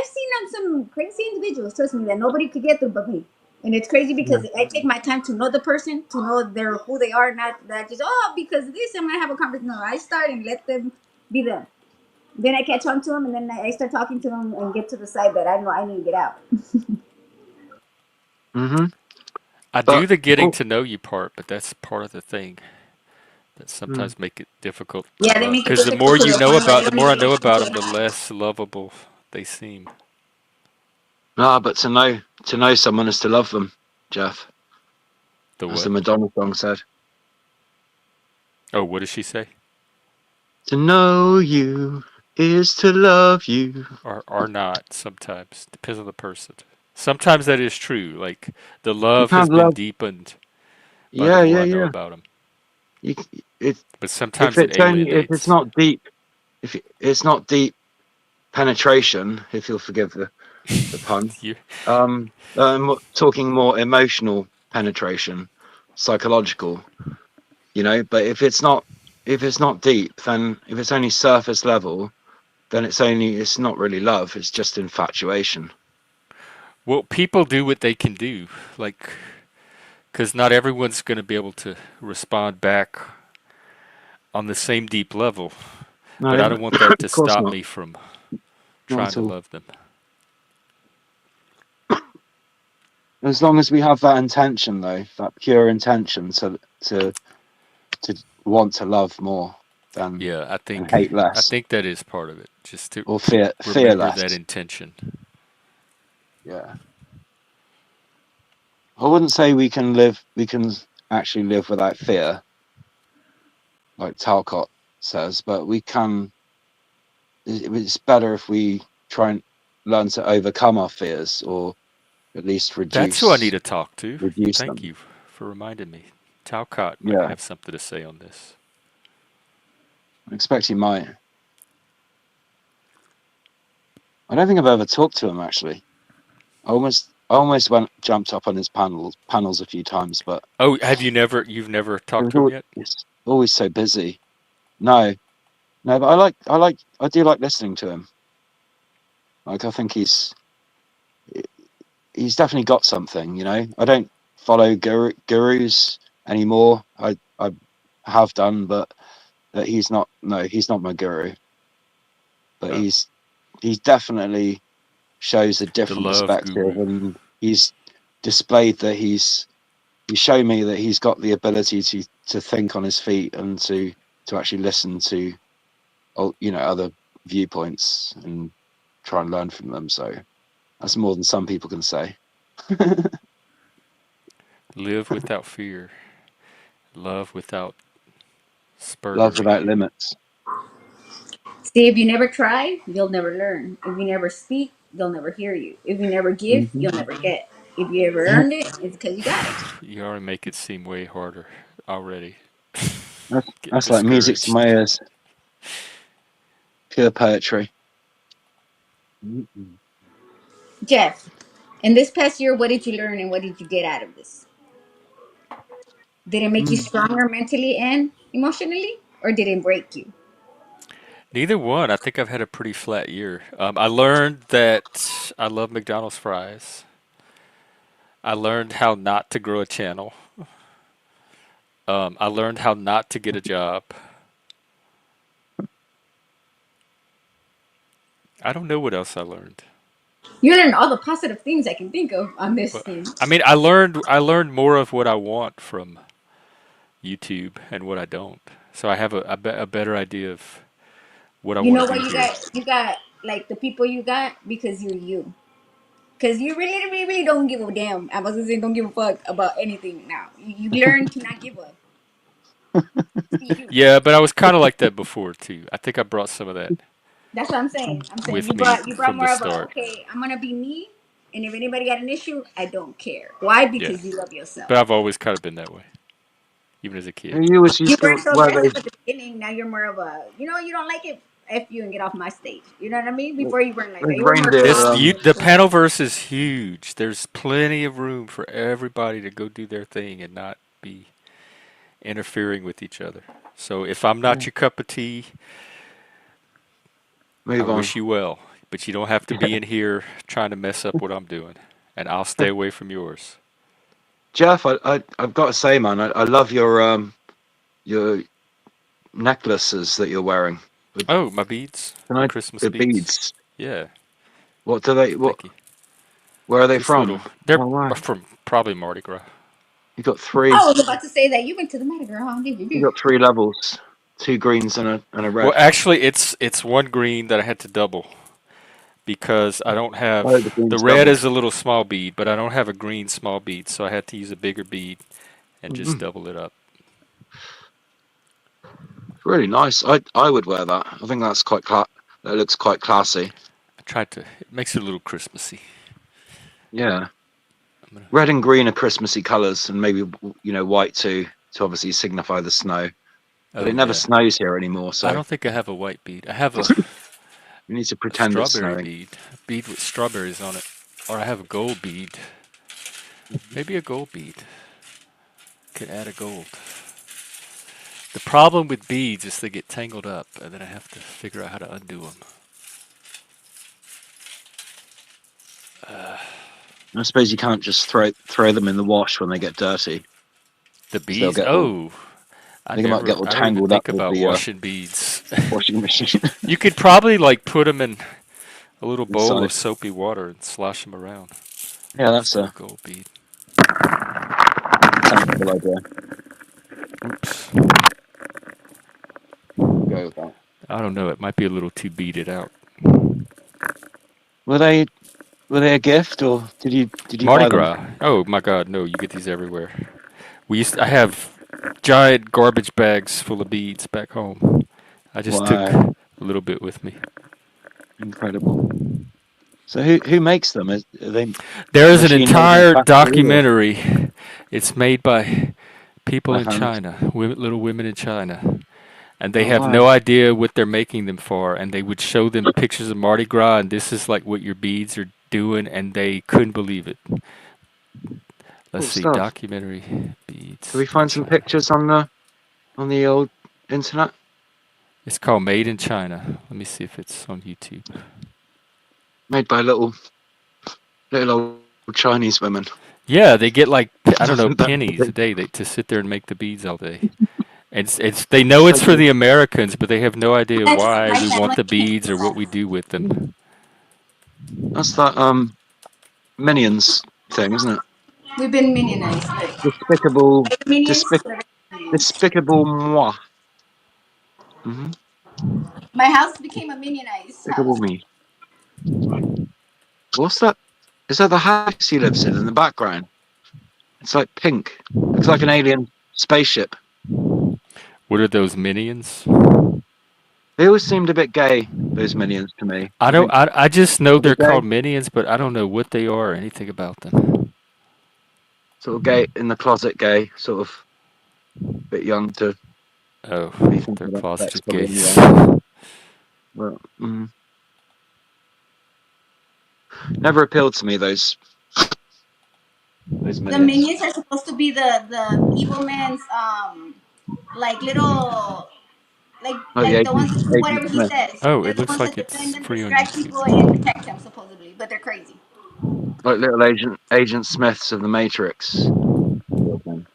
seen on some crazy individuals. Trust me, that nobody could get through but me. And it's crazy Yeah. because I take my time to know the person, to know their who they are, not that just because of this I'm gonna have a conversation. No, I start and let them be them. Then I catch on to them, and then I start talking to them and get to the side that I know I need to get out. Hmm. I do But the getting oh, to know you part, but that's part of the thing that mm, sometimes make it difficult to Yeah, they love. make it Because difficult to the the point where they more don't I even know want to about get them, the out. less lovable they seem. No, but to know someone is to love them, Jeff. The As the what? Madonna song said. Oh, what does she say? To know you is to love you. Or not sometimes. Depends on the person. Sometimes that is true. Like the love has Sometimes been love. deepened by the Yeah, more yeah, I know yeah. about them. You, it, But if sometimes it it's only if it's alienates. not deep, it's not deep penetration, if you'll forgive the pun. You, I'm talking more emotional penetration, psychological. But if it's not deep, then if it's only surface level, then it's not really love. It's just infatuation. well, people do what they can do. Like, because not everyone's going to be able to respond back on the same deep level. No, But I don't want that to of course stop not. me from Not trying at to all. love them. As long as we have that intention, though, that pure intention to want to love more than Yeah, and hate I less, think that is part of it. Just to or fear remember that less. intention. Yeah, I wouldn't say we can actually live without fear, like Talcott says, but we can. It's better if we try and learn to overcome our fears, or at least That's who I need reduce to talk to. Thank them. you for reminding me. Talcott might Yeah, have something to say on this. I expect he might. I don't think I've ever talked to him actually. I almost jumped up on his panels a few times, but Oh, you've never talked to him yet? it's always so busy. No, no, but I do like listening to him. Like I think he's definitely got something. I don't follow gurus anymore. I have done, but he's not. No, he's not my guru. But Oh, he's definitely shows a the different love perspective, guru. and he's displayed that he showed me that he's got the ability to think on his feet and to actually listen to other viewpoints and try and learn from them. So that's more than some people can say. Live without fear. Love without Love spurgery. without limits. See, if you never try, you'll never learn. If you never speak, they'll never hear you. If you never give, Mm-hmm. you'll never get. If you ever earned it, it's because you got it. You already make it seem way harder already. Getting That's like music to discouraged. my ears. Pure poetry. Mm-mm. Jeff, in this past year, what did you learn and what did you get out of this? Did it make you Mm. stronger mentally and emotionally, or did it break you? Neither one. I think I've had a pretty flat year. I learned that I love McDonald's fries. I learned how not to grow a channel. I learned how not to get a job. I don't know what else I learned. You learned all the positive things I can think of on this But thing. I mean, I learned more of what I want from YouTube and what I don't. So I have a better idea of what I You know want to what do you here. got? You got like the people you got because you're you. Because you really, really, really don't give a damn. I was gonna say don't give a fuck about anything now. You learn to not give a. Just be you. Yeah, but I was kind of like that before too. I think I brought some of that That's what I'm saying. I'm saying with me you brought from the more of a start. okay. I'm gonna be me, and if anybody got an issue, I don't care. Why? Yeah, Because you love yourself. but I've always kind of been that way, even as a kid. You always You used weren't to so wear aggressive those at the beginning. Now you're more of a you don't like it. F you and get off my stage. You know what I mean? Before you weren't like that. You were more reindeer. calm. The panel verse is huge. There's plenty of room for everybody to go do their thing and not be interfering with each other. So if I'm not your cup of tea, I Move on. wish you well. But you don't have to be in here trying to mess up what I'm doing. And I'll stay away from yours. Jeff, I've got to say, man, I love your necklaces that you're wearing. Oh, my beads? Can My I Christmas the beads? beads? Yeah, What do they? What? thank you. Where are they Just little. from? They're Oh wow, from probably Mardi Gras. you got I three. was about to say that you went to the Mardi Gras. Huh? You got three levels, two greens and a Well, red. actually, it's one green that I had to double because I don't Oh, the have green's the red doubled. is a little small bead, but I don't have a green small bead, so I had to use a bigger bead and just Mm-hmm. double it up. Really nice. I would wear that. I think that's quite that looks quite classy. I tried to. It makes it a little Christmassy. Yeah. I'm gonna, Red and green are Christmassy colours, and maybe white too, to obviously signify the snow. But it oh never yeah. snows here anymore, I so don't think I have a white bead. I have we need to a pretend it's strawberry snowing. bead, a bead with strawberries on it, or I have a gold bead. Maybe a gold bead. Could add a gold. The problem with beads is they get tangled up, and then I have to figure out how to undo them. I suppose you can't just throw them in the wash when they get dirty, The because they'll beads? get all Oh, they might get all I don't even tangled up think with about the washing beads. washing machine You could probably like put them in a little bowl inside. of soapy water and slosh them around. Yeah, Let's that's do a a gold bead. sensible idea. Oops. We'll go with that. I don't know. It might be a little too beaded out. Were they a gift, or did you Mardi buy them? Gras. Oh my God, no! You get these everywhere. I have giant garbage bags full of beads back home. I just took Wow, a little bit with me. incredible. So who makes them? Are they There is an machine-made in a entire factory or documentary. It's made by people by in hand? China, little women in China, and they Oh have wow. no idea what they're making them for. And they would show them pictures of Mardi Gras, and this is like what your beads are doing, and they couldn't believe it. Let's Cool see, stuff. documentary Can beads we in find some China. pictures on the old internet? It's called Made in China. Let me see if it's on YouTube. Made by little old Chinese women. Yeah, they get like I don't know That- pennies a day to sit there and make the beads all day. It's they know so it's for cool. the Americans, but they have no idea That's why my we want family. the beads or what we do with them. That's that Minions thing, isn't it? We've been minionized. Like, Despicable, minions. despic, despicable moi. Hmm. My house became a minionized Despicable house. me. What's that? Is that the house he lives in the background? It's like pink. Looks like an alien spaceship. What are those minions? They always seemed a bit gay, those minions to me. I You don't. think I just know are they they're gay? called minions, but I don't know what they are or anything about them. Sort of gay in the closet, gay, sort of bit young to Oh, be thinking they're about sex, closeted probably gays. anyway. But never appealed to me those The minions. minions are supposed to be the evil man's like little Oh, like the ones that do Agent whatever he Smith. says. Oh, They're it the looks ones that like defend it's and free on distract YouTube. people and protect them supposedly, but they're crazy. Like little Agent Smiths of the Matrix. Sort of thing.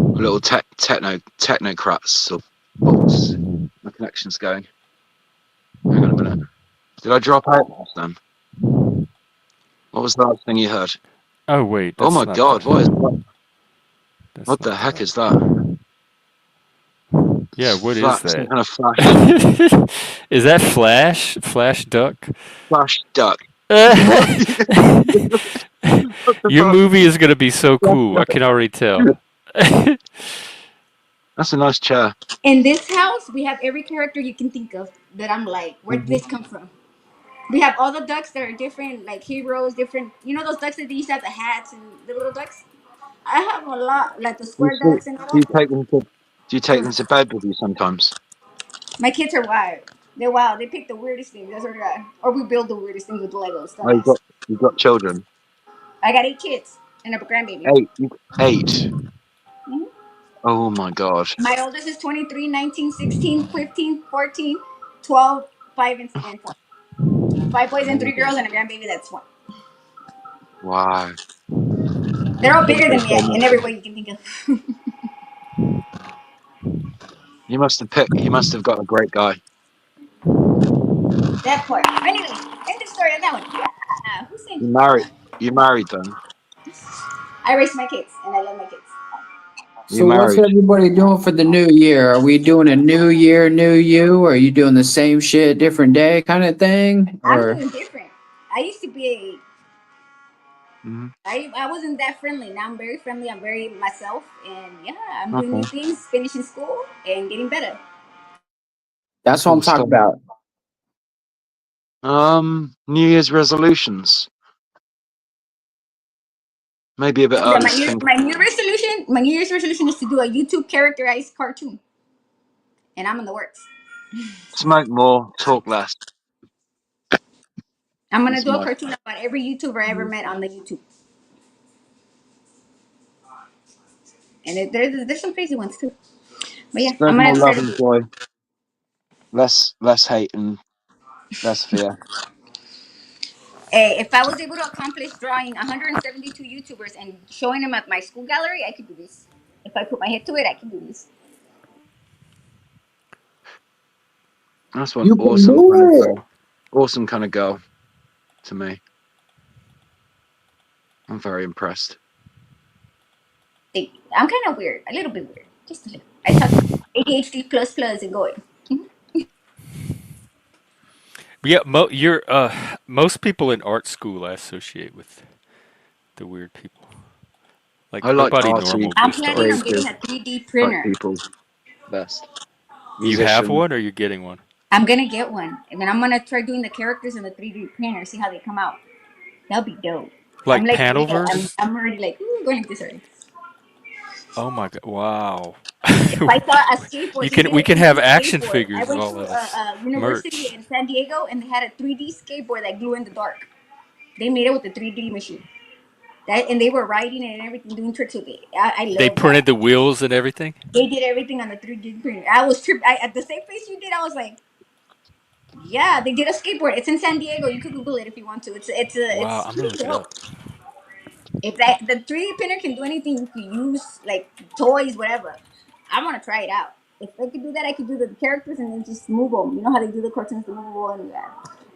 Little technocrats. Or what's my connection's going? Hang on a minute. Did I drop out last time? What was the last thing you heard? Oh wait, Oh that's my not god, what is the. that? That's What not the the heck one. is that? Yeah, what is Some that? kind of flash Is that Flash? Flash Duck? duck. What the Your fuck? movie is gonna be so Flash cool. I duck. can already tell. That's a nice chair. In this house, we have every character you can think of that I'm like, where did this come from? We have all the ducks that are different, like heroes, different. You know those ducks that they used to have the hats and the little ducks. I have a lot, like the You square still, ducks and all do you that. take them to bed with you sometimes? My kids are wild. They're wild. They pick the weirdest things. That's what they are. Or we build the weirdest things with Legos. Oh, Dumbass. you've got children. I got 8 kids and a grandbaby. 8. 8. Mhm. Oh my god. My oldest is 23, 19, 16, 15, 14, 12, 5, and 4. 5 boys and 3 girls and a grandbaby that's 1. Wow. They're all Love bigger than those me so in much. every way you can think of. You must have got a great guy. That part. Anyway, end of story on that one. Yeah. Who's saying? You married You married then? I raise my kids, and I love my kids. You So what's married? everybody doing for the new year? Are we doing a new year, new you? Or are you doing the same shit, different day kind of thing? I'm Or doing different. I used to be Hmm. I wasn't that friendly. Now I'm very friendly. I'm very myself, and yeah, I'm doing new Okay. things, finishing school, and getting better. that's what I'm Cool talking stuff. about. New Year's resolutions. Maybe a bit Yeah, early to think. my New Year's resolution is to do a YouTube characterized cartoon, and I'm in the works. Smoke more, talk less. I'm gonna That's do a my. cartoon about every YouTuber I ever met on the YouTube, and there's some crazy ones too. But yeah, Spread I'm more gonna try love to and do it. joy. Less hate and less fear. Hey, if I was able to accomplish drawing 172 YouTubers and showing them at my school gallery, I could do this. If I put my head to it, I can do this. That's one You can do it. awesome kind of girl to me. I'm very impressed. I'm kind of weird, a little bit weird, just a little. I talk ADHD plus plus and going. Yeah, you're most people in art school I associate with the weird people. I Like like nobody arty, normal I'm just art planning on school. getting creative a 3D type printer. people best. You have Musician. one or you're getting one? I'm gonna get one, and then I'm gonna try doing the characters in the 3D printer, see how they come out. That'll be dope. I'm Like like, Panelverse? I'm already like going like this already. Oh my god! Wow. If I saw a skateboard, You since can they had we a can have 3D action skateboard, I figures of went all to of us. a university Merch. in San Diego, and they had a 3D skateboard that glue in the dark. They made it with a 3D machine. And they were riding it and everything, doing tricks with it. I They love printed that. the wheels and everything. They did everything on the 3D printer. I was tripped. At the same face you did, I was like, yeah, they did a skateboard. It's in San Diego. You could Google it if you want to. Wow, It's I'm gonna pretty look it dope. up. If that the 3D printer can do anything, you could use like toys, whatever. I want to try it out. If I could do that, I could do the characters and then just move them. You know how they do the cartoons, the movable, and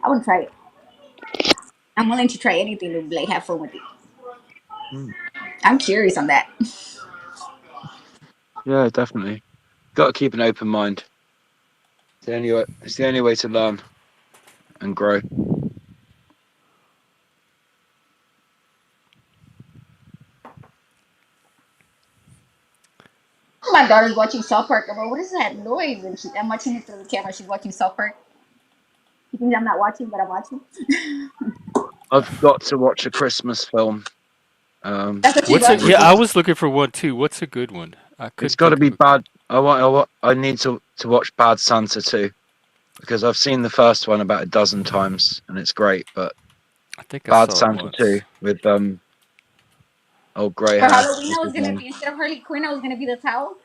I want to try it. I'm willing to try anything to like have fun with it. Mm. I'm curious on that. Yeah, definitely. Got to keep an open mind. It's the only way to learn and grow. My daughter's watching South Park. I'm like, what is that noise? And I'm watching it through the camera. She's watching South Park. She thinks I'm not watching, but I'm watching. I've got to watch a Christmas film. That's what she's What's a watching. yeah? Maybe I was looking for one too. What's a good one? I it's couldn't got to think be of a. bad. I need to watch Bad Santa too, because I've seen the first one about a dozen times and it's great. But I think I Bad saw it Santa once. 2 with old grey For hair. Halloween, What's I was his gonna name? be instead of Harley Quinn, I was gonna be the towel.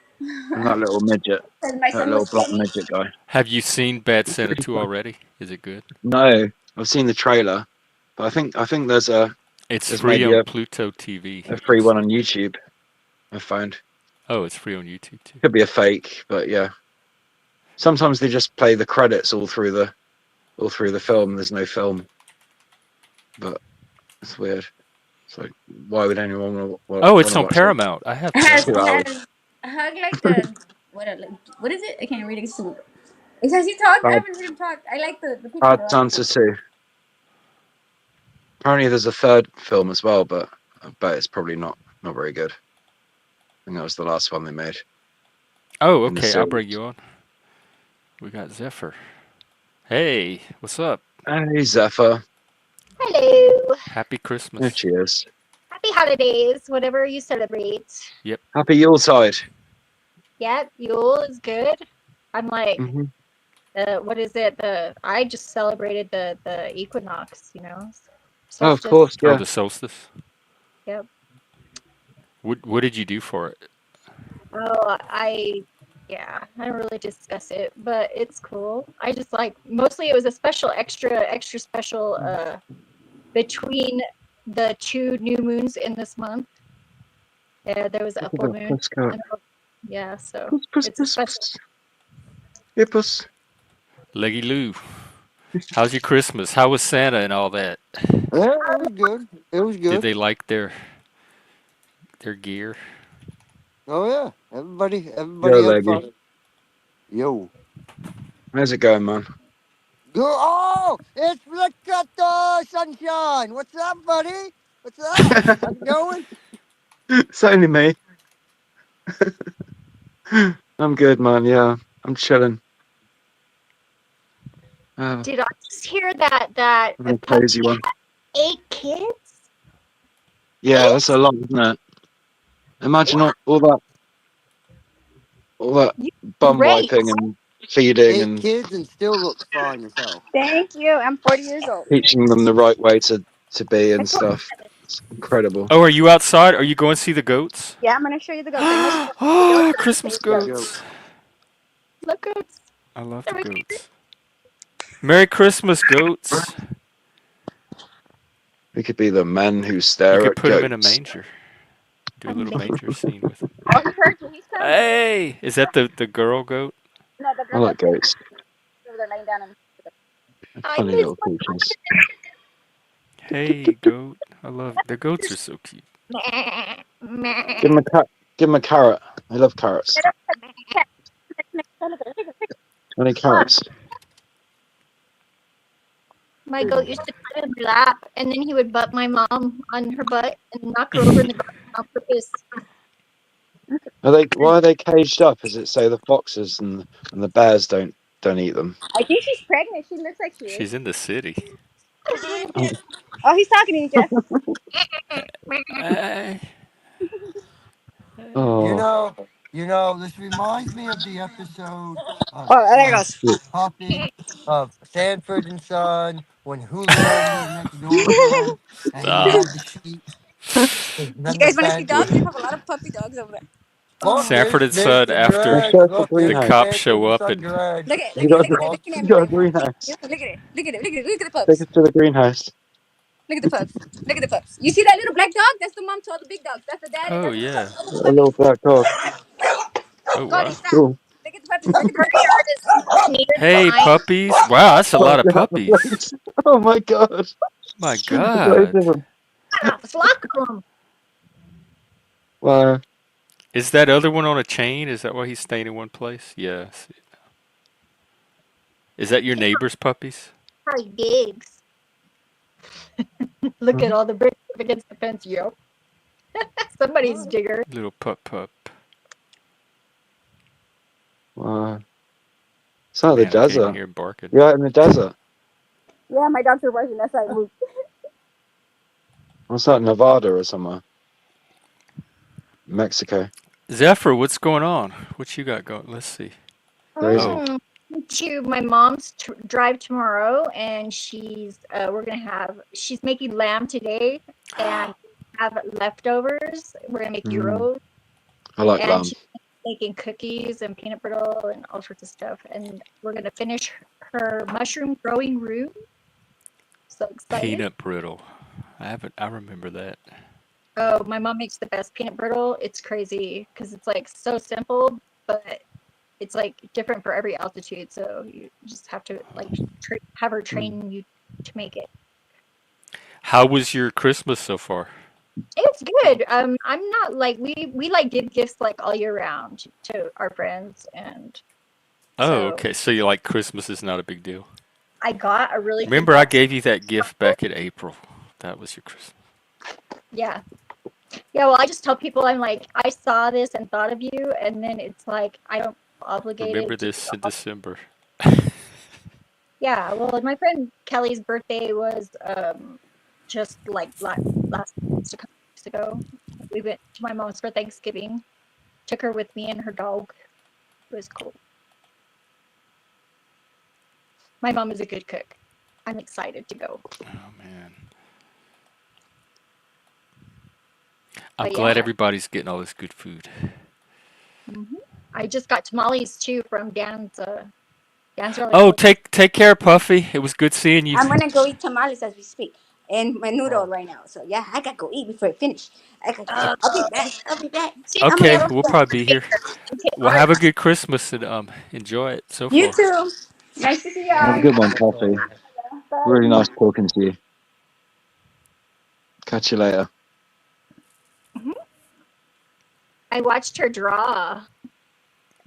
And that little midget, Because my that son little was black skinny. midget guy. Have you seen Bad It's Santa really 2 fun. already? Is it good? No, I've seen the trailer, but I think It's there's free maybe on Pluto TV. a You can free one see on it. YouTube. I found Oh, it's free on YouTube too. could be a fake, but yeah. Sometimes they just play the credits all through the film. There's no film, but it's weird. It's like, why would anyone want Oh, it's to on watch that? Paramount. I have Has 2 Paramount. hours. has Hug like a what is it? I can't read it. Has he talked? I Bad, haven't heard him talk. I like the picture Bad though. I like Santa it. 2. Apparently, there's a third film as well, but I bet it's probably not very good. I think that was the last one they made Oh, in the okay. I'll bring series. you on. We got Zephyr. Hey, what's up? Hey, Zephyr. Hello. Happy There Christmas. she is. Happy holidays, whatever you celebrate. Yep. Happy Yuletide. Yep, Yule is good. I'm like, Mm-hmm. what is it? I just celebrated the equinox, Oh, of solstice. course, Oh, yeah. the solstice. Yep. What did you do for it? Oh, I don't really discuss it, but it's cool. I just like mostly it was a special, extra special between the 2 new moons in this month. Yeah, there was a full moon. Yeah, so Puss, puss, it's a puss, special. puss. Hey, puss. Leggy Lou. How's your Christmas? How was Santa and all that? Yeah, it was good. It was Did good. they like their gear? Oh yeah, Yo, everybody had Leggy. fun. Yo. How's it going, man? Go! Oh, it's Flickato Sunshine. What's up, buddy? What's up? How's it going? It's only me. I'm good, man. Yeah, I'm chilling. Did I just hear that I'm a puppy cozy one. had 8 kids? Yeah, 8? that's a lot, isn't it? Imagine all that You bum great. wiping and feeding 8 and kids and still looks fine as hell. Thank you. I'm 40 years old. teaching them the right way to be I and told stuff. It's incredible. Oh, are you outside? Are you going to see the goats? Yeah, I'm gonna show you the goats. I know you the goats Oh, are my Christmas favorite. goats. look goats. I love They're the my favorite. goats. Merry Christmas, goats. We could be the men who You stare could at put him in a goats. manger. Do a little manger scene with him. Oh, he heard you. He's coming. Hey, is that the girl goat? No, the I girl like that's goats. over there laying down. They're I funny miss little creatures. Hey, goat. I love the goats are so cute. my Give them a carrot. I love carrots. How many carrots? goat used to climb in my lap, and then he would butt my mom on her butt and knock her over in the ground on purpose. Why are they caged up? Is it so the foxes and the bears don't eat them? I think she's pregnant. She looks like she is. She's in the city. Oh, he's talking to you, Jeff. Hey. Oh, This reminds me of the episode of Oh, there it when goes. Puppy of Sanford and Son, when Julio moved next door to them, and he Stop. had the sheep, You then the guys want to see fence. dogs? They have a lot of puppy dogs over there. Look, Sanford and Son Mr. after let's Drudge. show us the Look, the there's greenhouse. cops Sanford show and up Son and Drudge. Look at, You look at, got look at, Walk. looking at you me got a right now. greenhouse. Look at it. Look at it. Look at it. Look at the Take pups. us to the greenhouse. Look at the pups. Look at the pups. You see that little black dog? That's the mom to all the big dogs. That's the daddy. oh That's the yeah. other A little puppies. black dog. Oh Cody, wow. stop. Cool. Look at the puppies. Look at the Her puppies. yard is near the Hey line. puppies. Wow, that's a Oh, lot of get out the puppies. place. Oh my god. My There's loads God. of them. Flock of them. Wow. Is that other one on a chain? Is that why he's staying in one place? Yes. Is that your neighbor's puppies? Probably digs. Look at all the bricks up against the fence, yo. Somebody's digger. Little pup. Wow. It's like the Man, I can't even desert. hear him barking. You're out in the desert. Yeah, my dogs are barking. That's like, move. What's that, Nevada or somewhere? Mexico. Zephyr, what's going on? What you got going? Let's see. Crazy. Oh, To my mom's drive tomorrow, and she's she's making lamb today and have leftovers. We're gonna make gyros, I like and lamb. she's making cookies and peanut brittle and all sorts of stuff. And we're gonna finish her mushroom growing room. So excited! peanut brittle. I remember that. Oh, my mom makes the best peanut brittle. It's crazy because it's like so simple, but it's like different for every altitude. So you just have to like have her train you to make it. How was your Christmas so far? It's good. I'm not like we like give gifts like all year round to our friends, and Oh, so okay. So you like Christmas is not a big deal. I got a really good Remember I box. gave you that gift back in April. That was your Christmas. Yeah. Yeah, well, I just tell people I'm like, I saw this and thought of you, and then it's like I don't feel obligated Remember to this in December. Yeah, well, my friend Kelly's birthday was just like last a couple weeks ago. We went to my mom's for Thanksgiving. Took her with me and her dog. It was cool. My mom is a good cook. I'm excited to go. Oh man. I'm But glad yeah. everybody's getting all this good food. I just got tamales too from Dan's. Dan's really Oh, cool. take care, Puffy. It was good seeing you. I'm gonna go eat tamales as we speak and my noodle right now. So yeah, I gotta go eat before I finish. I'll be back. I'll be back. Okay, we'll probably be here. Okay, Well, have a good Christmas and enjoy it so You far. too. Nice to see Have a y'all. good one, Poppy. Really nice talking to you. Catch you later. I watched her draw.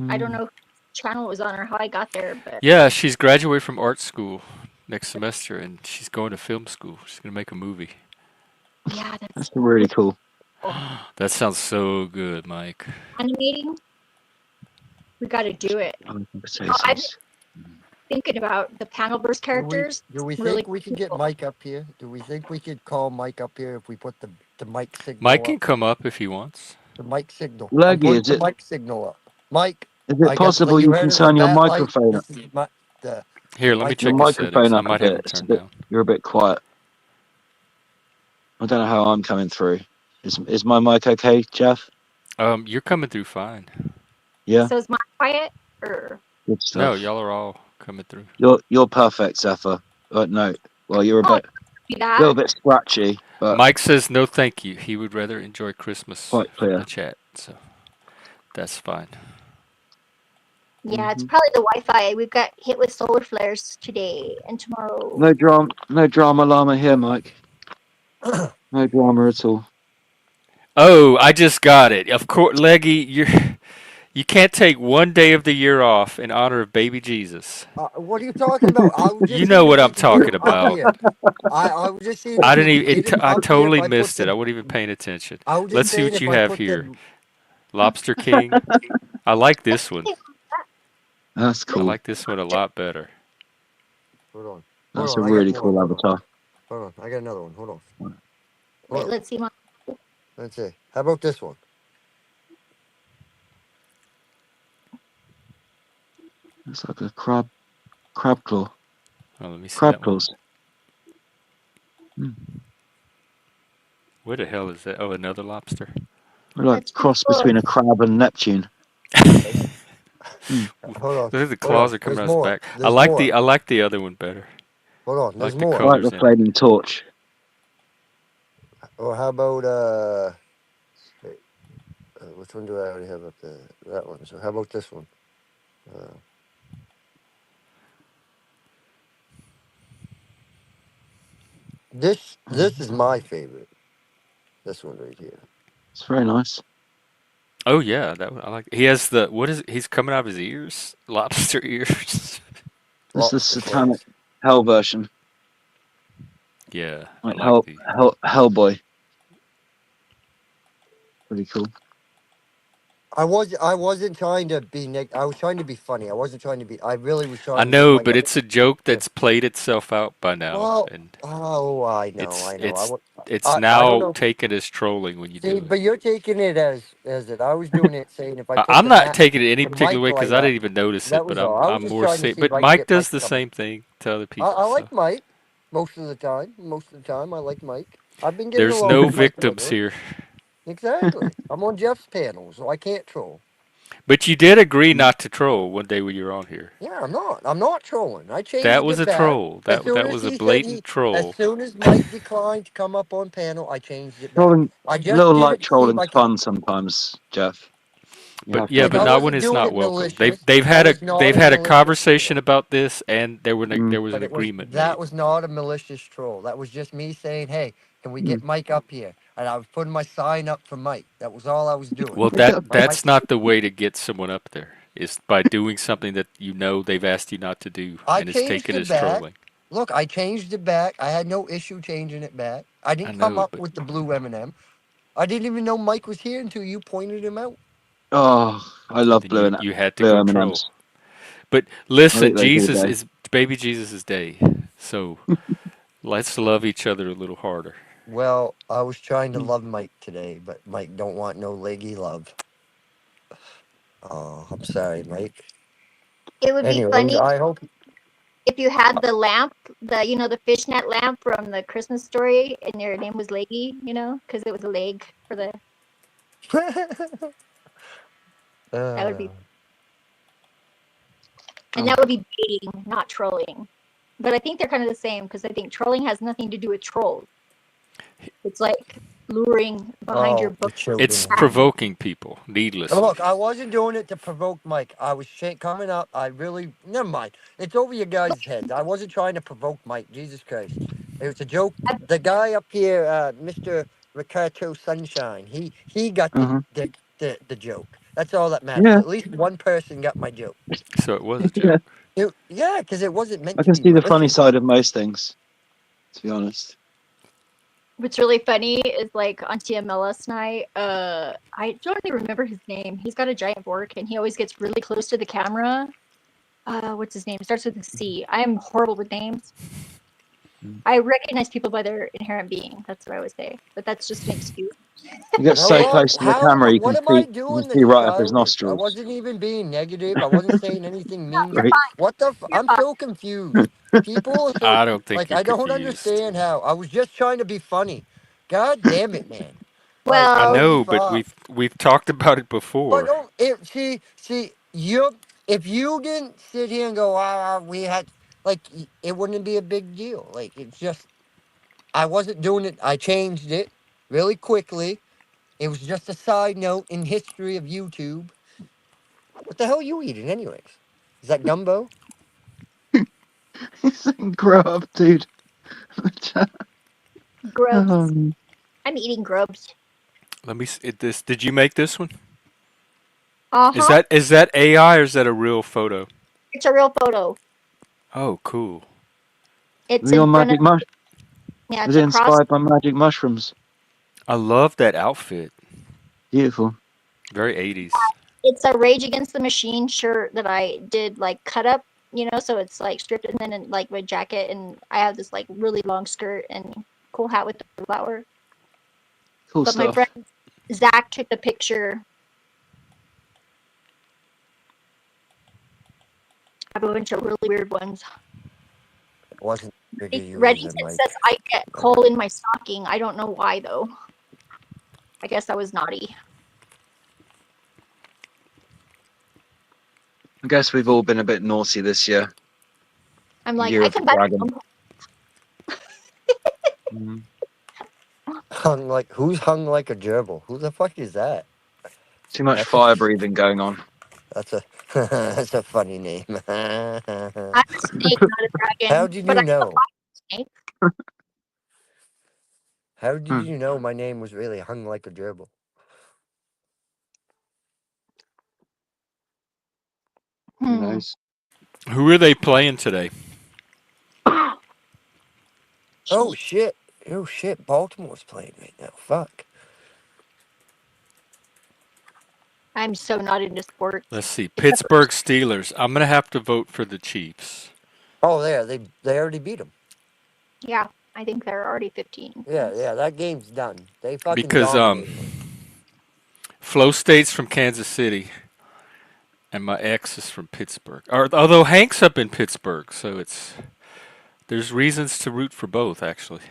I don't Mm. know what channel it was on or how I got there, but Yeah, she's graduated from art school next semester, and she's going to film school. She's gonna make a movie. yeah, That's really cool. That sounds so good, Mike. animating. We got to do it. Oh, I've been potatoes. thinking about the panel burst characters. Do we Really think we could get cool. Mike up here? Do we think we could call Mike up here if we put the mic signal Mike up? can come up if he wants. The mic signal. I'm Leggy, putting is the it mic signal up. Mike, is it I got possible you can heard of turn the your bat light. microphone This is the Here, let me mic your check his microphone settings. I up a might have bit? him It's a turned bit down. you're a bit quiet. I don't know how I'm coming through. Is my mic okay, Jeff? You're coming through fine. Yeah, So is mine quiet or good No, stuff. y'all are all coming through. You're perfect, Zephyr. No, well you're a oh, bit do a little that? bit scratchy, but Mike says no, thank you. He would rather enjoy Christmas quite from clear. the chat, so that's fine. Yeah, it's Mhm. probably the Wi-Fi. We've got hit with solar flares today and tomorrow. No drama llama here, Mike. No drama at all. Oh, I just got it. Of course, Leggy, you can't take one day of the year off in honor of baby Jesus. what are you talking about? I was You just know seeing what if we I'm could get talking him up about. here. I was just seeing I if we didn't could even. get him I up here if totally I put missed it. I the. wasn't even paying attention. I was Let's just see saying what if you I have put here. the. Lobster King. I like this one. That's I cool. like this one a lot better. Hold on. That's Hold a on. I got really more. cool Hold on. avatar. Hold on. I got another one. Hold on. Wait, Hold on. let's see. Let's see. How about this one? It's like a crab claw. Oh, let me see Crab that one. claws. Where the hell is that? Oh, another lobster. Like That's pretty cross cool. between a crab and Neptune. Hold on. Look at the Hold claws on. are coming There's out his more. back. I There's like more. the other one better. Hold on. I There's like the more. I like colors the in it. flaming torch. Or how about wait, which one do I already have up there? That one. So how about this one? This is my favorite. This one right here. It's very nice. Oh yeah, that one I like. He has the what is it? He's coming out of his ears? Lobster ears. This is the Lobster satanic claws. hell version. Yeah, I Like like the. Hellboy. Pretty cool. I wasn't trying to be I was trying to be funny. I wasn't trying to be. I really was I trying to get know, my. but it's a joke that's played itself out by now, Well, and oh, I know, it's I know. it's it's I don't now know. taken as trolling when you See, do it. but you're taking it as it. I was doing it saying if I put I'm the not taking it any the particular mic way because light I up, didn't even notice that it, but was all. I was I'm just more trying to safe. see if But I can Mike get Mike does to the come. same thing to other I people, so like Mike most of the time. Most of the time, I like Mike. I've been getting there's along no with Mike victims lately. here. Exactly. I'm on Jeff's panel, so I can't troll. But you did agree not to troll one day when you were on here. Yeah, I'm not. I'm not trolling. I That changed was it a back troll. as That soon that as was a he said blatant he. As troll. soon as Mike declined to come up on panel, I changed it back. Trolling, I just little did light it to see if trolling's I could. fun sometimes, Jeff. You But have to yeah, Like but I admit. not when wasn't it's doing not it welcome. malicious. They've That had a was not they've a had a malicious conversation troll. about this, and there Mm, was But an it was agreement that made. was not a malicious troll. That was just me saying, "Hey, can we mm. get Mike up here?" And I was putting my sign up for Mike. That was all I was doing. Well, They get a But bit. Mike, that's not the way to get someone up there. Is by doing something that you know they've asked you not to do, I and it's changed taken it as back. trolling. Look, I changed it back. I had no issue changing it back. I I didn't come know, up but with the blue M&M. I didn't even know Mike was here until you pointed him out. Oh, I love then blue you had to blue go M&Ms. troll. But I listen, eat those every Jesus day. is baby Jesus' day, so let's love each other a little harder. Well, I was trying to Mm. love Mike today, but Mike don't want no leggy love. Oh, I'm sorry, Mike. It would be Anyways, funny I hope. if you had the lamp, the fishnet lamp from the Christmas story, and your name was Leggy, because it was a leg for the. That would be, and that Oh, would be baiting, not trolling. But I think they're kind of the same because I think trolling has nothing to do with trolls. It's like luring behind your Oh, the book. It's children. provoking people Oh, needlessly. look, I wasn't doing it to provoke Mike. I was coming up. I really, never mind. It's over your guys' heads. I wasn't trying to provoke Mike. Jesus Christ, it was a joke. The guy up here, Mr. Ricardo Sunshine, he got the joke. That's all that matters. Yeah, At least one person got my joke. So it was a yeah. joke. Yeah, because it wasn't meant I to can be see the funny malicious. side of most things, to be honest. What's really funny is like on TML last night, I don't even remember his name. He's got a giant fork and he always gets really close to the camera. What's his name? It starts with a C. I am horrible with names. I recognize people by their inherent being. That's what I always say. But that's just an excuse. You get so Hello? close to the camera, What am I doing see that's right up his childish? I nostrils. wasn't even being negative. I wasn't saying anything No, mean. you're Right? fine. What the? You're I'm fine. so confused. People are so I don't think like you're I don't confused. understand how. I was just trying to be funny. God damn it, man! Like I Well, holy know, but fuck! we've talked about it But before. don't it, see you. If you didn't sit here and go, we had like it wouldn't be a big deal. Like it's just I wasn't doing it. I changed it really quickly. It was just a side note in history of YouTube. What the hell are you eating, anyways? Is that gumbo? He's saying, grow up, dude. grubs. Um, I'm eating grubs. Let me see this. Did you make this one? Is Uh-huh. that AI or is that a real photo? It's a real photo. Oh, cool. It's real in front of magic mush. yeah, Was it's it across. inspired by magic mushrooms? I love that outfit. Beautiful. Very 80s. It's a Rage Against the Machine shirt that I did like cut up, so it's like stripped and then in, like with jacket and I have this like really long skirt and cool hat with the flower. Cool But my stuff. friend Zach took the picture. I have a bunch of really weird ones. It wasn't bigger you Reddit than Mike. says I get coal in my stocking. I don't know why though. I guess I was naughty. I guess we've all been a bit naughty this year. I'm like, Year I of the come back dragon. home. Hung like who's hung like a gerbil? Who the fuck is that? Too much That's fire breathing going on. that's a that's a funny name. I'm a snake, not a dragon. How did But you I'm a know? snake. How did you know my name was really hung like a gerbil? Who knows? Who are they playing today? Oh shit! Oh shit! Baltimore's playing right now. Fuck. I'm so not into sports. Let's see. Except for Pittsburgh Steelers. I'm gonna have to vote for the Chiefs Oh, there they already beat them. yeah, I think they're already 15. Yeah. That game's done. They fucking because dominated them. Flo State's from Kansas City and my ex is from Pittsburgh. Or although Hank's up in Pittsburgh, so there's reasons to root for both actually.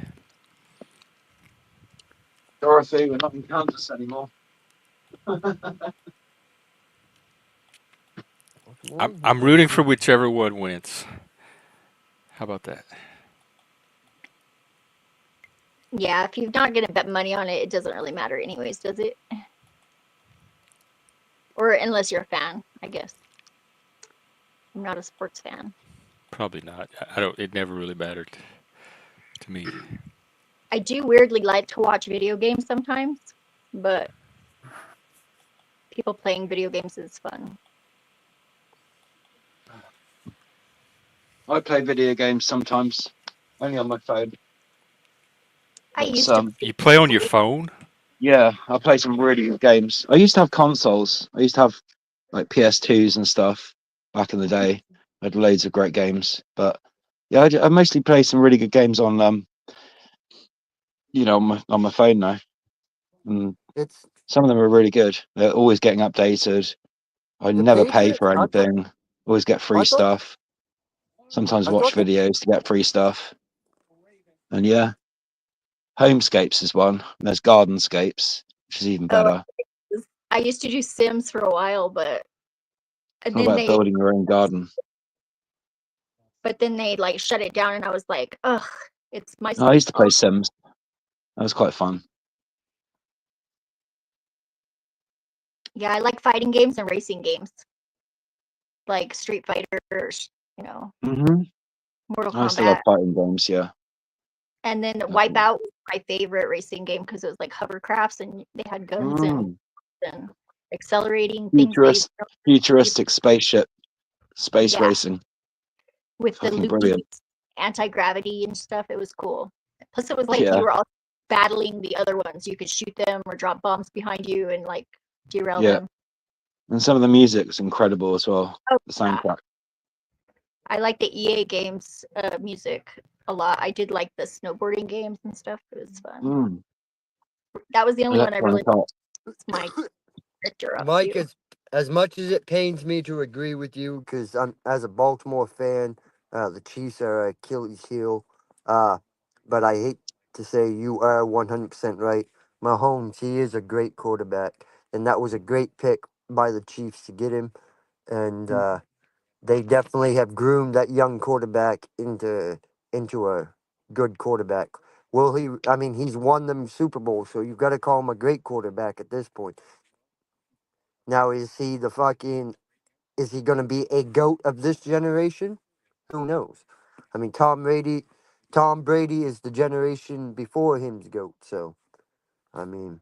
Dorothy, we're not in Kansas anymore. I'm rooting for whichever one wins. How about that? Yeah, if you're not gonna bet money on it, it doesn't really matter anyways, does it? Or unless you're a fan, I guess. I'm not a sports fan. Probably not. I don't. It never really mattered to me. I do weirdly like to watch video games sometimes, but people playing video games is fun. I play video games sometimes, only on my phone. I It's, used to. You play on your phone? Yeah, I play some really good games. I used to have consoles. I used to have like PS2s and stuff back in the day. I had loads of great games, but yeah, I mostly play some really good games on on my phone now. And It's some of them are really good. They're always getting updated. I the never pay Patriots. for anything. Always get free I thought stuff. Sometimes I watch thought the videos to get free stuff. And yeah, Homescapes is one. And there's Gardenscapes, which is even Oh, better. I used to do Sims for a while, but It's all then about they building your own garden. like shut it down, and I was like, ugh, it's my I used to play fault. Sims. That was quite fun. Yeah, I like fighting games and racing games, like Street Fighter, you know, Mm-hmm. Mortal I used to love Kombat, fighting games. Yeah. and then Definitely. Wipeout was my favorite racing game because it was like hovercrafts and they had guns and accelerating things. Futuristic space Yeah, racing. with the Fucking loop brilliant. anti-gravity and stuff. It was cool. Plus, it was like Yeah. you were all battling the other ones. You could shoot them or drop bombs behind you and like derail Yeah. them. And some of the music was incredible as well. Oh, The yeah. soundtrack. I like the EA games music a lot. I did like the snowboarding games and stuff. It was fun. That was the only one I really liked. Was my character up Mike, to. as much as it pains me to agree with you, because I'm as a Baltimore fan, the Chiefs are Achilles' heel. But I hate to say you are 100% right. Mahomes, he is a great quarterback, and that was a great pick by the Chiefs to get him. And they definitely have groomed that young quarterback into a good quarterback. Will he? I mean, he's won them Super Bowls, so you've got to call him a great quarterback at this point. Now, is he the fucking? Is he going to be a goat of this generation? Who knows? I mean, Tom Brady is the generation before him's goat. So, I mean,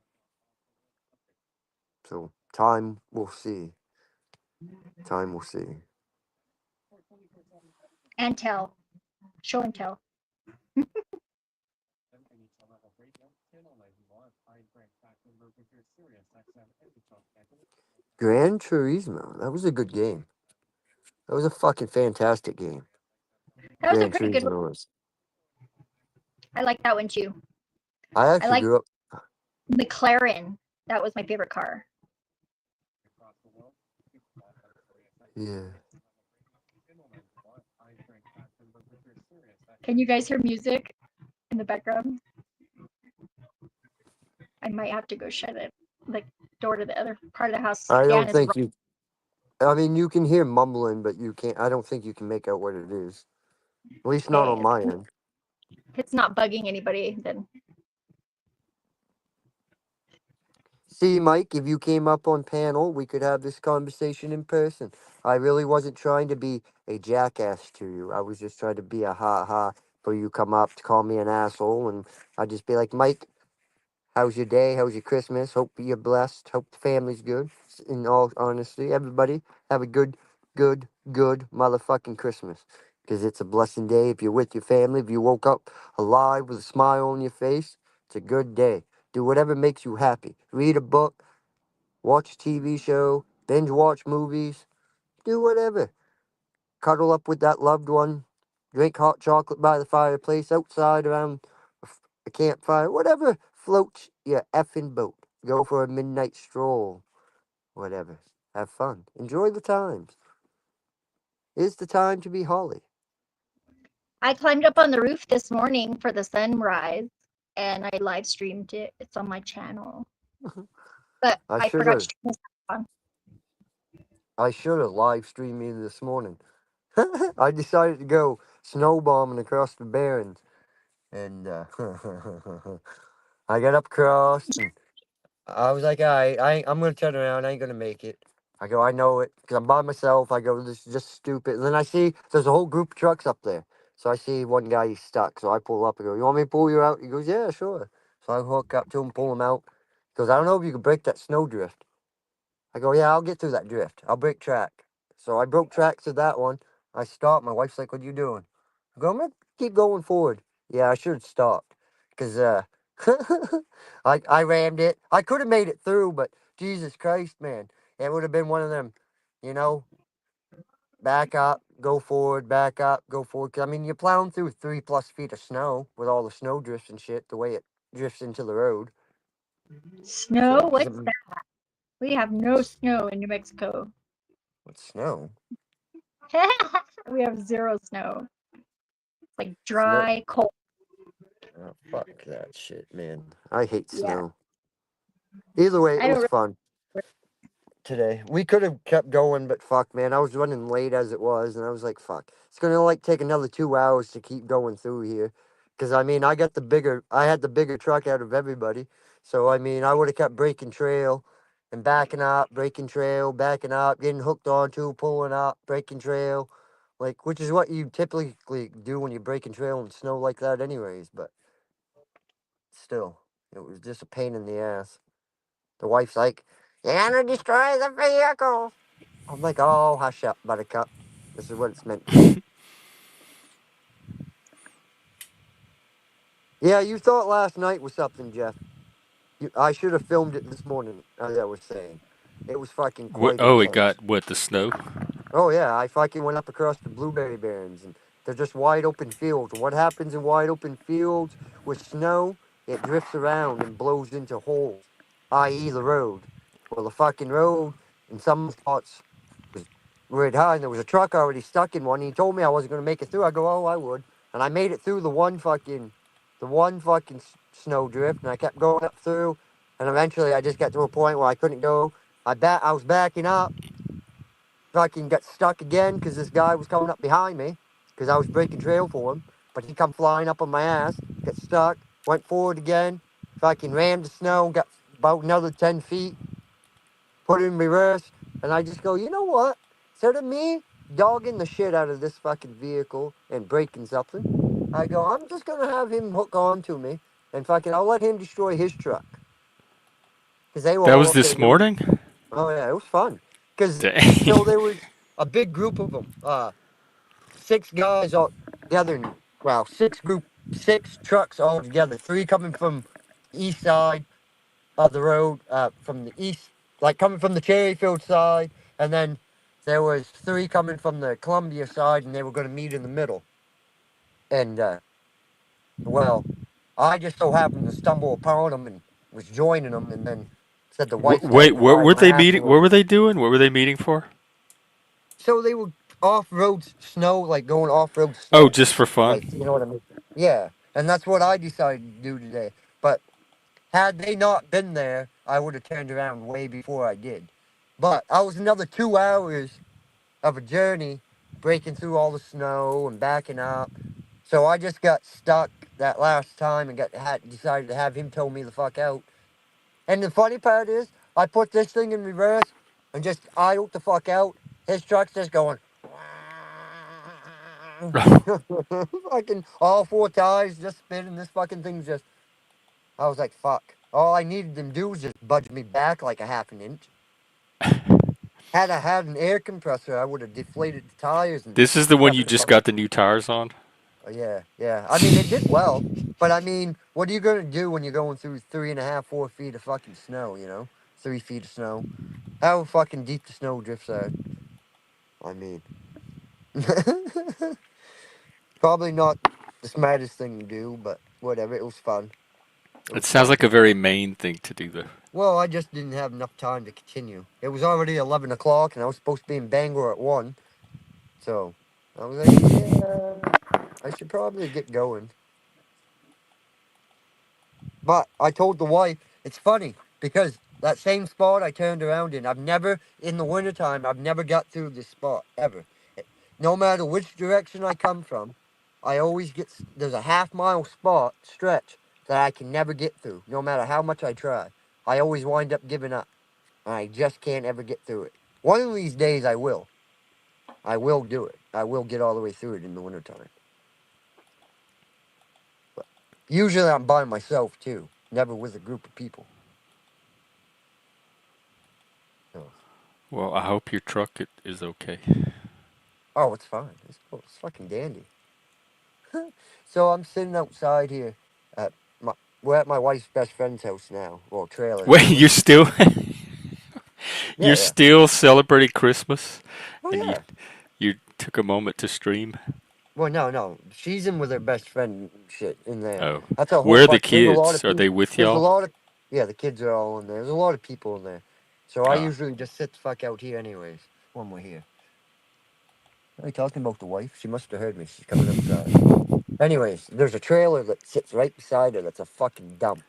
so time will see. Time will see. And tell. Show and tell. Gran Turismo. That was a good game. That was a fucking fantastic game. That was a Gran pretty good one. Turismo was. I like that one too. I I actually like grew up. McLaren. That was my favorite car. Yeah. Can you guys hear music in the background? I might have to go shut it, like door to the other part of the house. I Dan don't is think you. I mean, you can hear mumbling, but you can't. I don't think you can make out what it is. At least not okay. on my end. If it's not bugging anybody, then See, Mike, if you came up on panel, we could have this conversation in person. I really wasn't trying to be a jackass to you. I was just trying to be a ha ha for you come up to call me an asshole, and I'd just be like, Mike, how's your day? How's your Christmas? Hope you're blessed. Hope the family's good. In all honesty, everybody have a good motherfucking Christmas. Because it's a blessing day if you're with your family. If you woke up alive with a smile on your face, it's a good day. Do whatever makes you happy. Read a book, watch a TV show, binge watch movies, do whatever. Cuddle up with that loved one, drink hot chocolate by the fireplace, outside around a campfire, whatever floats your effing boat. Go for a midnight stroll, whatever. Have fun. Enjoy the times. It's the time to be holly. I climbed up on the roof this morning for the sunrise, and I live streamed it. It's on my channel, but I I should forgot to have. turn this on. I should have live streamed me this morning. I decided to go snow bombing across the Barrens, and I got up across, and I was like, all right, I'm gonna turn around. I ain't gonna make it. I go, I know it, because I'm by myself. I go, this is just stupid. And then I see there's a whole group of trucks up there. So I see one guy, he's stuck. So I pull up and go, you want me to pull you out? He goes, yeah, sure. So I hook up to him, pull him out. He goes, I don't know if you can break that snow drift. I go, yeah, I'll get through that drift. I'll break track. So I broke tracks to that one. I stopped. My wife's like, what are you doing? I go, I'm going to keep going forward. Yeah, I should have stopped. Because I rammed it. I could have made it through, but Jesus Christ, man. It would have been one of them, you know, back up, go forward, back up, go forward. 'Cause, I mean, you're plowing through 3+ feet of snow with all the snow drifts and shit, the way it drifts into the road. Snow? So, 'cause What's that? We have no snow in New Mexico. what's snow? We have zero snow. It's like Snow. dry, cold. Oh, fuck that shit, man. I hate Yeah, snow. Either way, it I don't was fun today. We could have kept going, but fuck, man. I was running late as it was, and I was like, fuck. It's gonna like take another 2 hours to keep going through here. Cause I mean, I had the bigger truck out of everybody. So I mean, I would have kept breaking trail, and backing up, breaking trail, backing up, getting hooked onto, pulling up, breaking trail, like which is what you typically do when you're breaking trail in snow like that, anyways. But still, it was just a pain in the ass. The wife's like, "You're gonna destroy the vehicle." I'm like, "Oh, hush up, Buttercup. This is what it's meant to be." Yeah, you thought last night was something, Jeff. I should have filmed it this morning, as I was saying. It was fucking What? quite Oh, it intense. got what? The snow? Oh yeah, I fucking went up across the blueberry barrens, and they're just wide open fields. And what happens in wide open fields with snow? It drifts around and blows into holes, i.e., the road. Well, the fucking road in some spots was red high, and there was a truck already stuck in one. And he told me I wasn't going to make it through. I go, "Oh, I would," and I made it through the one fucking snow drift, and I kept going up through, and eventually I just got to a point where I couldn't go. I was backing up, fucking got stuck again because this guy was coming up behind me because I was breaking trail for him. But he come flying up on my ass, got stuck, went forward again, fucking ran the snow, got about another 10 feet, put it in reverse. And I just go, you know what? Instead of me dogging the shit out of this fucking vehicle and breaking something, I go, I'm just going to have him hook on to me and fucking, I'll let him destroy his truck. Because they were That all was up there. this morning. Oh, yeah, it was fun. Because, so Dang. there was a big group of them. 6 guys all together, and well, six trucks all together. 3 coming from the east side of the road, from the east, like coming from the Cherryfield side, and then there was 3 coming from the Columbia side, and they were going to meet in the middle. And well, I just so happened to stumble upon them and was joining them, and then said the wife's Wait, getting to what ride were my they ass a meeting? little What were bit. they doing? What were they meeting for? So they were off-road snow, like going off-road Oh, snow. just for fun. Like, you know what I mean? Yeah. And that's what I decided to do today. But had they not been there, I would have turned around way before I did. But I was another 2 hours of a journey breaking through all the snow and backing up. So I just got stuck that last time and decided to have him tow me the fuck out. And the funny part is, I put this thing in reverse and just idled the fuck out. His truck's just going. Fucking all 4 tires just spinning. This fucking thing's just. I was like, fuck. All I needed them to do was just budge me back like a half an inch. Had I had an air compressor, I would have deflated the tires and This is the one kept you the just fucking. got the new tires on. Yeah, yeah. I mean, it did well. But I mean, what are you going to do when you're going through 3.5, 4 feet of fucking snow, 3 feet of snow? How fucking deep the snow drifts are. I mean, probably not the smartest thing to do, but whatever. It was fun. It It was sounds fun. like a very Maine thing to do, though. Well, I just didn't have enough time to continue. It was already 11 o'clock, and I was supposed to be in Bangor at 1. So I was like, yeah, I should probably get going. But I told the wife, it's funny because that same spot I turned around in, in the wintertime, I've never got through this spot ever. No matter which direction I come from, I always there's a half-mile stretch that I can never get through, no matter how much I try. I always wind up giving up. And I just can't ever get through it. One of these days I will. I will do it. I will get all the way through it in the wintertime. But usually I'm by myself too, never with a group of people. So. Well, I hope your truck is okay. Oh, it's fine. It's cool. It's fucking dandy. So I'm sitting outside here at we're at my wife's best friend's house now. Well, trailer. Wait, We're sitting. you're Yeah, yeah. still celebrating Christmas, Oh and you yeah. you took a moment to stream. Well, no, no. She's in with her best friend and shit in there. Oh, That's a whole where are the fuck. There's a lot kids? of Are people. they with There's a y'all? lot of. Yeah, the kids are all in there. There's a lot of people in there. So I Oh, usually just sit the fuck out here anyways when we're here. Are you talking about the wife? She must have heard me. She's coming outside. Anyways, there's a trailer that sits right beside her that's a fucking dump.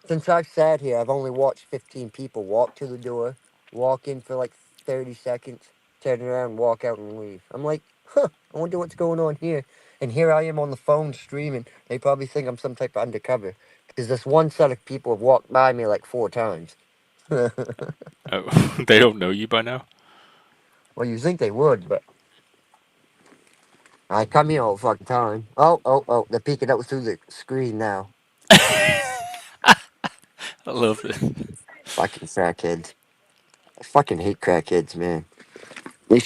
Since I've sat here, I've only watched 15 people walk to the door, walk in for like 30 seconds, turn around, walk out, and leave. I'm like, huh, I wonder what's going on here. And here I am on the phone streaming. They probably think I'm some type of undercover. Because this one set of people have walked by me like 4 times. Oh, they don't know you by now? Well, you think they would, but I come here all the fucking time. Oh, they're peeking out through the screen now. I love it. Fucking crackheads. I fucking hate crackheads, man. They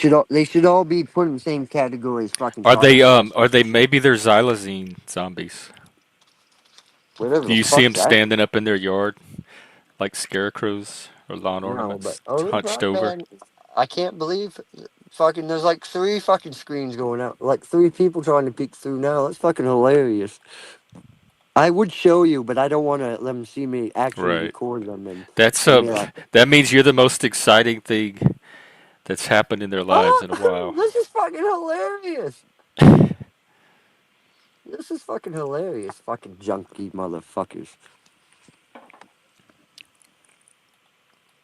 should all be put in the same category as fucking psychopaths. Are they maybe they're xylazine zombies? Whatever Do the you see fuck's them that? standing up in their yard like scarecrows or lawn No, but ornaments other than hunched that, over? man, I can't believe fucking there's like 3 fucking screens going out. Like 3 people trying to peek through now. That's fucking hilarious. I would show you, but I don't want to let them see me actually Right. record them and That's then be like, that means you're the most exciting thing that's happened in their lives in a oh, while. this is fucking hilarious. This is fucking hilarious, fucking junky motherfuckers.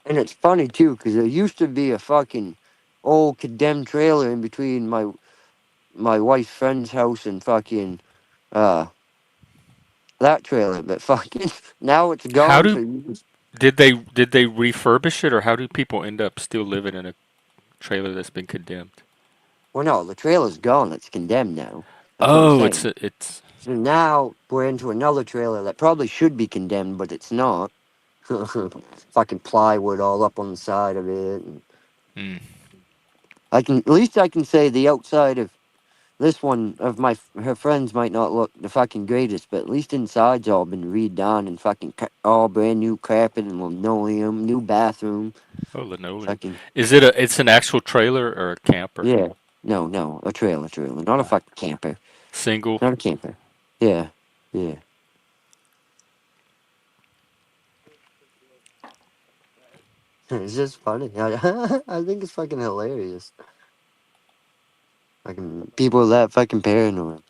And it's funny too, because there used to be a fucking old condemned trailer in between my wife's friend's house and fucking uh that trailer, but fucking now it's How gone. So do you just, did they refurbish it, or how do people end up still living in a trailer that's been condemned? well, no, the trailer's gone. It's condemned now. That's what I'm Oh, saying. it's So now we're into another trailer that probably should be condemned, but it's not. Fucking plywood all up on the side of it. And mm. at least I can say the outside of this one of her friends might not look the fucking greatest, but at least inside's all been redone and fucking all brand new carpet and linoleum, new bathroom. Oh, linoleum. Fucking Is it's an actual trailer or a camper? yeah, no, a trailer, not a fucking camper, Single. not a camper. Yeah, yeah. It's just funny. I think it's fucking hilarious. Fucking people are that fucking paranoid.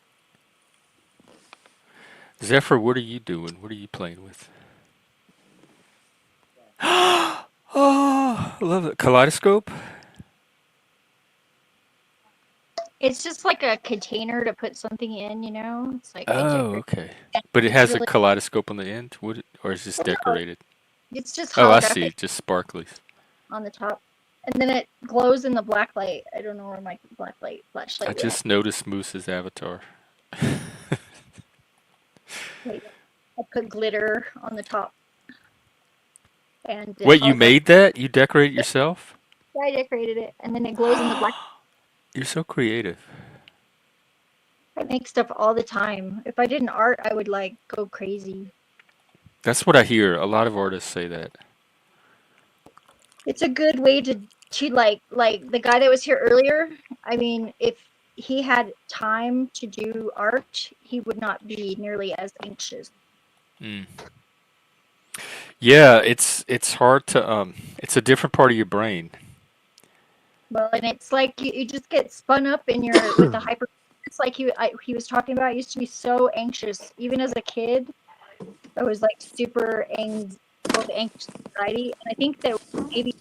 Zephyr, what are you doing? What are you playing with? Oh, I love it. Kaleidoscope? It's just like a container to put something in, you know? It's like I Oh, decorate. okay. But it It's has a really kaleidoscope on the end? Or is this no, decorated? it's just Oh, I see. holographic Just sparklies. on the top. And then it glows in the black light. I don't know where my I flashlight went. just noticed Moose's avatar. Wait, I put glitter on the top. And it's Wait, you holographic. made that? You decorated yourself? Yeah, I decorated it. And then it glows in the black. You're so creative. I make stuff all the time. If I did an art, I would like go crazy. That's what I hear. A lot of artists say that. It's a good way to like the guy that was here earlier. I mean, if he had time to do art, he would not be nearly as anxious. Mm. Yeah, it's hard to it's a different part of your brain. Well, and it's like you just get spun up in your with the hyper. It's like he was talking about. I used to be so anxious, even as a kid. I was like super full of anxious anxiety, and I think that maybe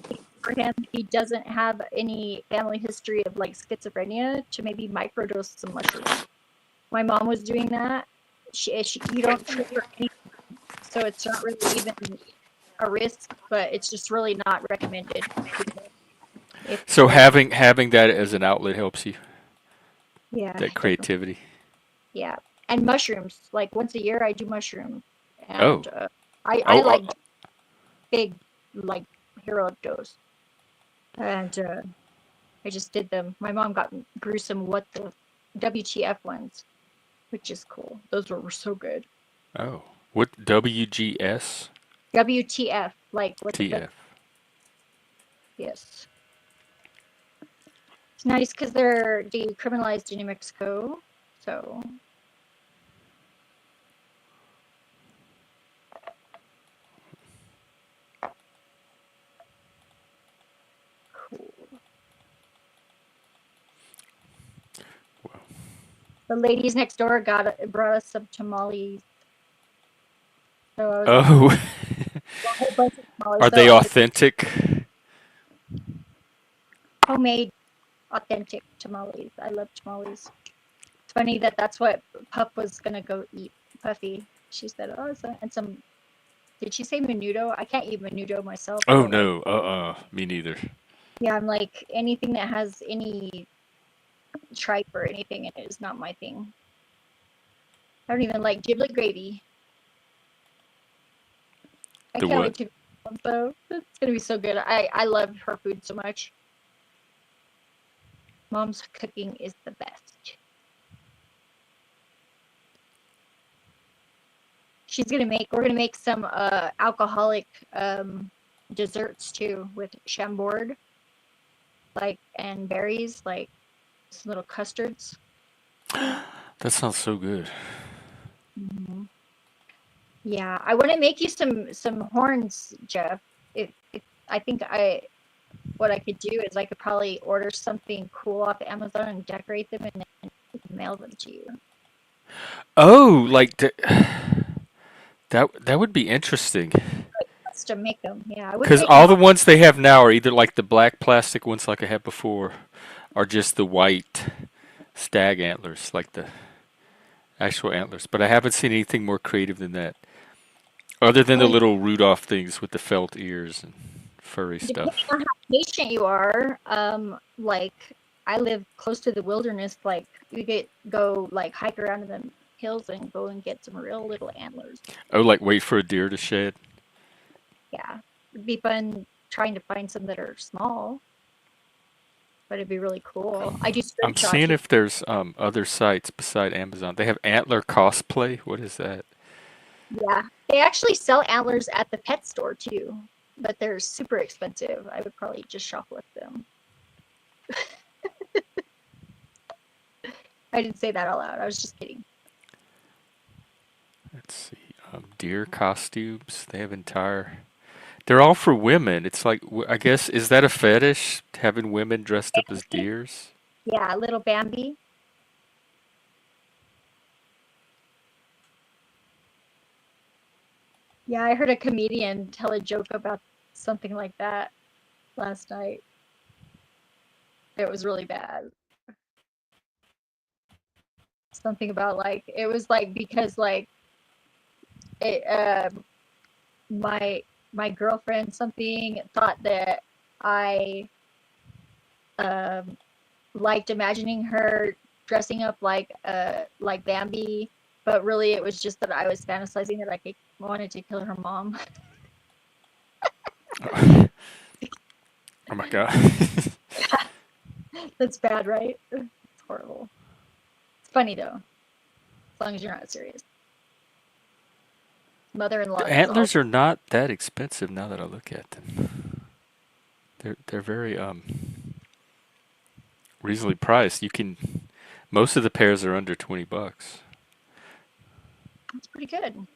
for him, he doesn't have any family history of like schizophrenia to maybe microdose some mushrooms. My mom was doing that. You don't treat for anything, so it's not really even a risk, but it's just really not recommended. So having that as an outlet helps you. Yeah, That creativity. yeah, and mushrooms. Like once a year, I do mushrooms, Oh. and I like big like hero dose, and I just did them. My mom got gruesome what the WTF ones, which is cool. Those were so good. Oh. What WGS? WTF, like what the TF. yes. It's nice because they're decriminalized in New Mexico, so. Cool. The ladies next door brought us some tamales. So I was a whole bunch of tamales. Are they authentic? Homemade, authentic tamales. I love tamales. It's funny that's what Puff was gonna go eat. Puffy. She said, "Oh, and some Did she say menudo? I can't eat menudo myself. Oh no, me neither. Yeah, I'm like anything that has any tripe or anything in it is not my thing. I don't even like giblet gravy. I The can't what? wait to though. It's gonna be so good. I love her food so much. Mom's cooking is the best. We're gonna make some alcoholic desserts too with chambord, like, and berries, like some little custards. That sounds so good. Mhm. Yeah, I want to make you some horns, Jeff. If I think what I could do is I could probably order something cool off Amazon and decorate them and then mail them to you. Oh, like that would be interesting. Just to make them, yeah. I wouldn't Because make them all the all. ones they have now are either like the black plastic ones like I had before, or just the white stag antlers, like the actual antlers. But I haven't seen anything more creative than that. Other than the Well, little Rudolph things with the felt ears and furry depending stuff. on how patient you are, like I live close to the wilderness, like you go like hike around in the hills and go and get some real little antlers. Oh, like wait for a deer to shed. Yeah, it'd be fun trying to find some that are small, but it'd be really cool. I do I'm string shots. seeing if there's other sites beside Amazon. They have antler cosplay. What is that? Yeah, they actually sell antlers at the pet store too, but they're super expensive. I would probably just shoplift them. I didn't say that out loud. I was just kidding. Let's see. Deer costumes. They have entire. They're all for women. It's like I guess is that a fetish having women dressed up as deers? Yeah, little Bambi. Yeah, I heard a comedian tell a joke about something like that last night. It was really bad. Something about like it was like because like it my girlfriend something thought that I liked imagining her dressing up like Bambi, but really it was just that I was fantasizing that I wanted to kill her mom. Oh my god. That's bad, right? It's horrible. It's funny though, as long as you're not serious. Mother-in-law The does all. antlers are not that expensive now that I look at them. They're very reasonably priced. You can most of the pairs are under $20. That's pretty good.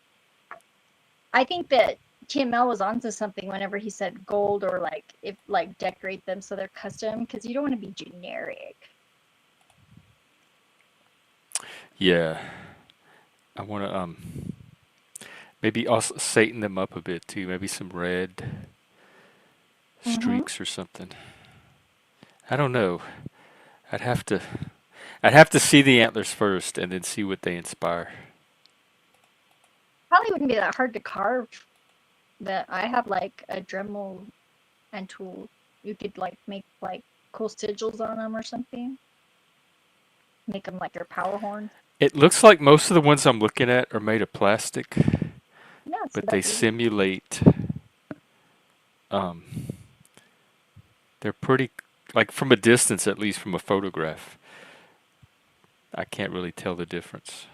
I think that TML was onto something whenever he said gold or like if like decorate them so they're custom because you don't want to be generic. Yeah. I want to maybe also Satan them up a bit too. Maybe some red streaks or something. I don't know. I'd have to I'd have to see the antlers first and then see what they inspire. Probably wouldn't be that hard to carve. That I have like a Dremel and tool. You could like make like cool sigils on them or something. Make them like your power horn. It looks like most of the ones I'm looking at are made of plastic, Yeah, so but they that's easy. simulate um they're pretty like from a distance at least from a photograph. I can't really tell the difference.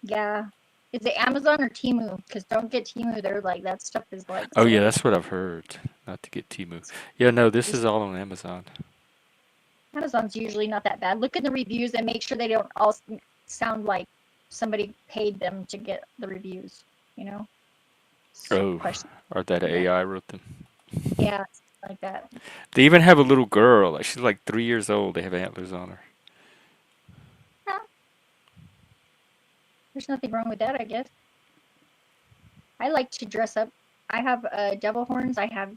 Yeah. Is it Amazon or Temu? Because don't get Temu. They're like that stuff is like Oh yeah, so. that's what I've heard. Not to get Timu. Yeah, no, this is all on Amazon. Amazon's usually not that bad. Look at the reviews and make sure they don't all sound like somebody paid them to get the reviews. You know. Oh, Question. or that AI wrote them. Yeah, like that. They even have a little girl. Like she's like 3 years old. They have antlers on her. Huh. There's nothing wrong with that, I guess. I like to dress up. I have devil horns. I have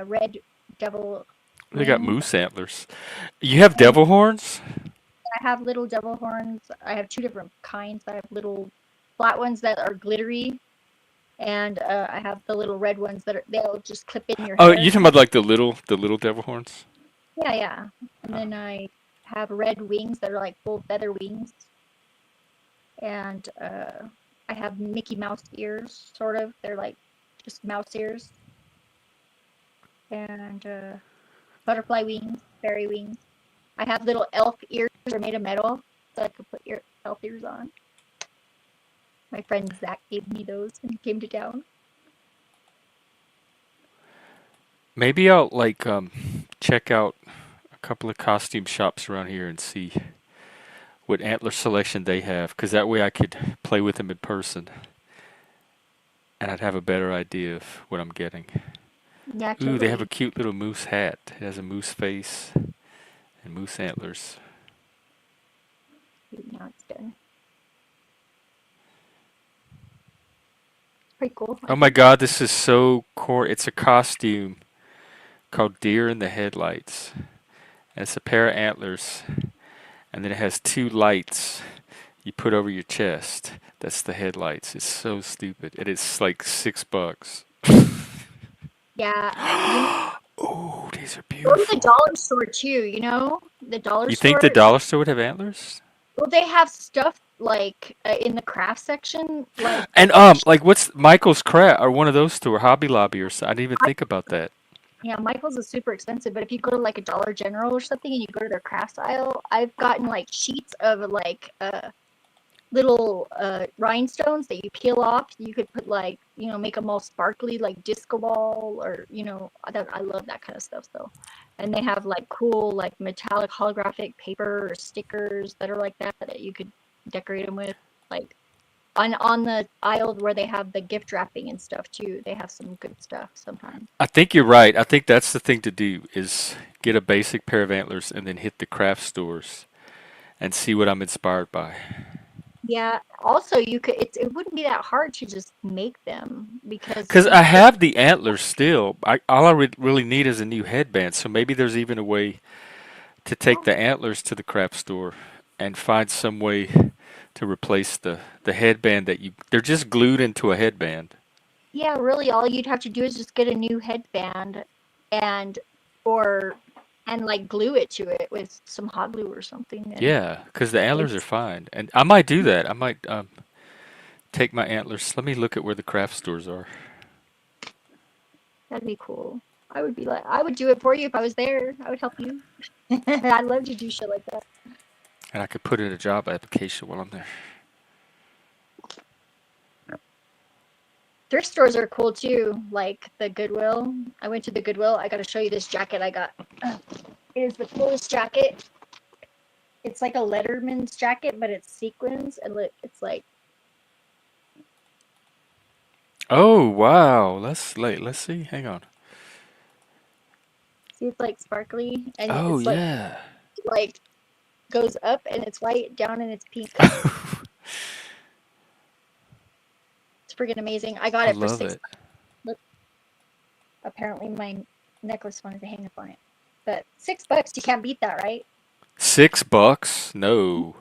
red devil. They got wings. moose antlers. You have devil horns? I have little devil horns. I have two different kinds. I have little flat ones that are glittery, And I have the little red ones that they'll just clip in your Oh, hair. you talking about like the little devil horns? Yeah, yeah. And then I have red wings that are like full feather wings. And I have Mickey Mouse ears, sort of. They're like just mouse ears. And butterfly wings, fairy wings. I have little elf ears. They're made of metal, so I could put your elf ears on. My friend Zach gave me those when he came to town. Maybe I'll like check out a couple of costume shops around here and see what antler selection they have, because that way I could play with them in person, and I'd have a better idea of what I'm getting. Ooh, they have a Naturally. cute little moose hat. It has a moose face and moose antlers. Now it's done. Pretty cool. Oh my God, this is so core. It's a costume called Deer in the Headlights. And it's a pair of antlers, and then it has two lights you put over your chest. That's the headlights. It's so stupid. And it's like $6. Yeah. You know, Oh, these are go to the beautiful. dollar store too, you know? The dollar You think store. the dollar store would have antlers? Well, they have stuff like in the craft section, like And like what's Michael's Craft or one of those two or Hobby Lobby or so? I didn't even think about that. yeah, Michael's is super expensive, but if you go to like a Dollar General or something and you go to their crafts aisle, I've gotten like sheets of like little rhinestones that you peel off. You could put like, you know, make them all sparkly like disco ball, or you know, I love that kind of stuff. So, and they have like cool like metallic holographic paper or stickers that are like that you could decorate them with. Like on the aisle where they have the gift wrapping and stuff too, they have some good stuff sometimes. I think you're right. I think that's the thing to do is get a basic pair of antlers and then hit the craft stores and see what I'm inspired by. Yeah. Also, you could. It wouldn't be that hard to just make them because Because you I could. have the antlers still. All I really need is a new headband. So maybe there's even a way to take the antlers to the craft store and find some way to replace the headband that they're just glued into a headband. Yeah, really, all you'd have to do is just get a new headband and or and like glue it to it with some hot glue or something, and Yeah, because the antlers are it's fine. And I might do that. I might take my antlers. Let me look at where the craft stores are. that'd be cool. I would do it for you if I was there. I would help you. I'd love to do shit like that. And I could put in a job application while I'm there. Thrift stores are cool too, like the Goodwill. I went to the Goodwill. I got to show you this jacket I got. It is the coolest jacket. It's like a Letterman's jacket, but it's sequins, and it's like Oh, wow. Let's see. Hang on. see, it's like sparkly, and Oh, it's yeah. like goes up, and it's white down, and it's pink. It's freaking amazing. I got I it for love six. it. Look, apparently my necklace wanted to hang up on it, but $6, you can't beat that, right? $6? No.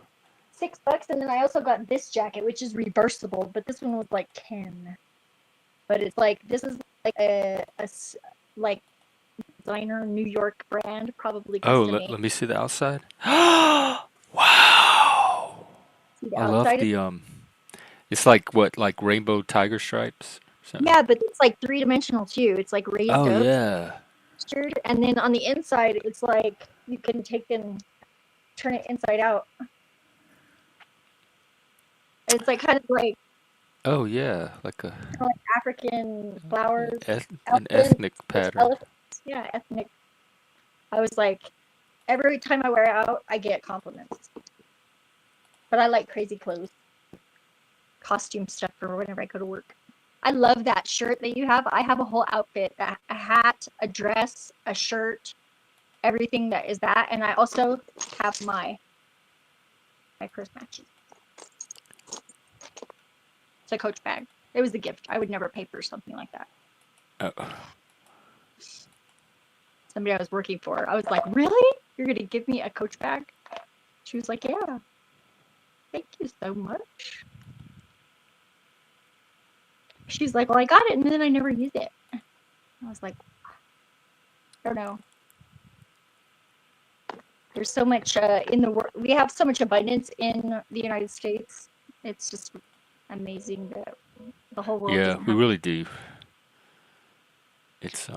$6, and then I also got this jacket, which is reversible, but this one was like 10. But it's like this is like like designer New York brand, probably Oh, custom made. let me see the outside. Wow. See the I love outside? the it's like what, like rainbow tiger stripes or something? Yeah, but it's like three-dimensional too. It's like raised Oh, up, yeah. textured, and then on the inside, it's like you can take and turn it inside out. It's like kind of like Oh, yeah, like African flowers, an elephant, ethnic it's pattern. elephants. Yeah, ethnic. I was like, every time I wear it out, I get compliments. But I like crazy clothes, costume stuff for whenever I go to work. I love that shirt that you have. I have a whole outfit, a hat, a dress, a shirt, everything that is that. And I also have my purse matches. It's a Coach bag. It was a gift. I would never pay for something like that. Oh. Somebody I was working for. I was like, really? You're going to give me a Coach bag? She was like, yeah. Thank you so much. She's like, well, I got it, and then I never used it. I was like, I don't know. There's so much in the world. We have so much abundance in the United States. It's just amazing that the whole world Yeah, doesn't we have. really do. It's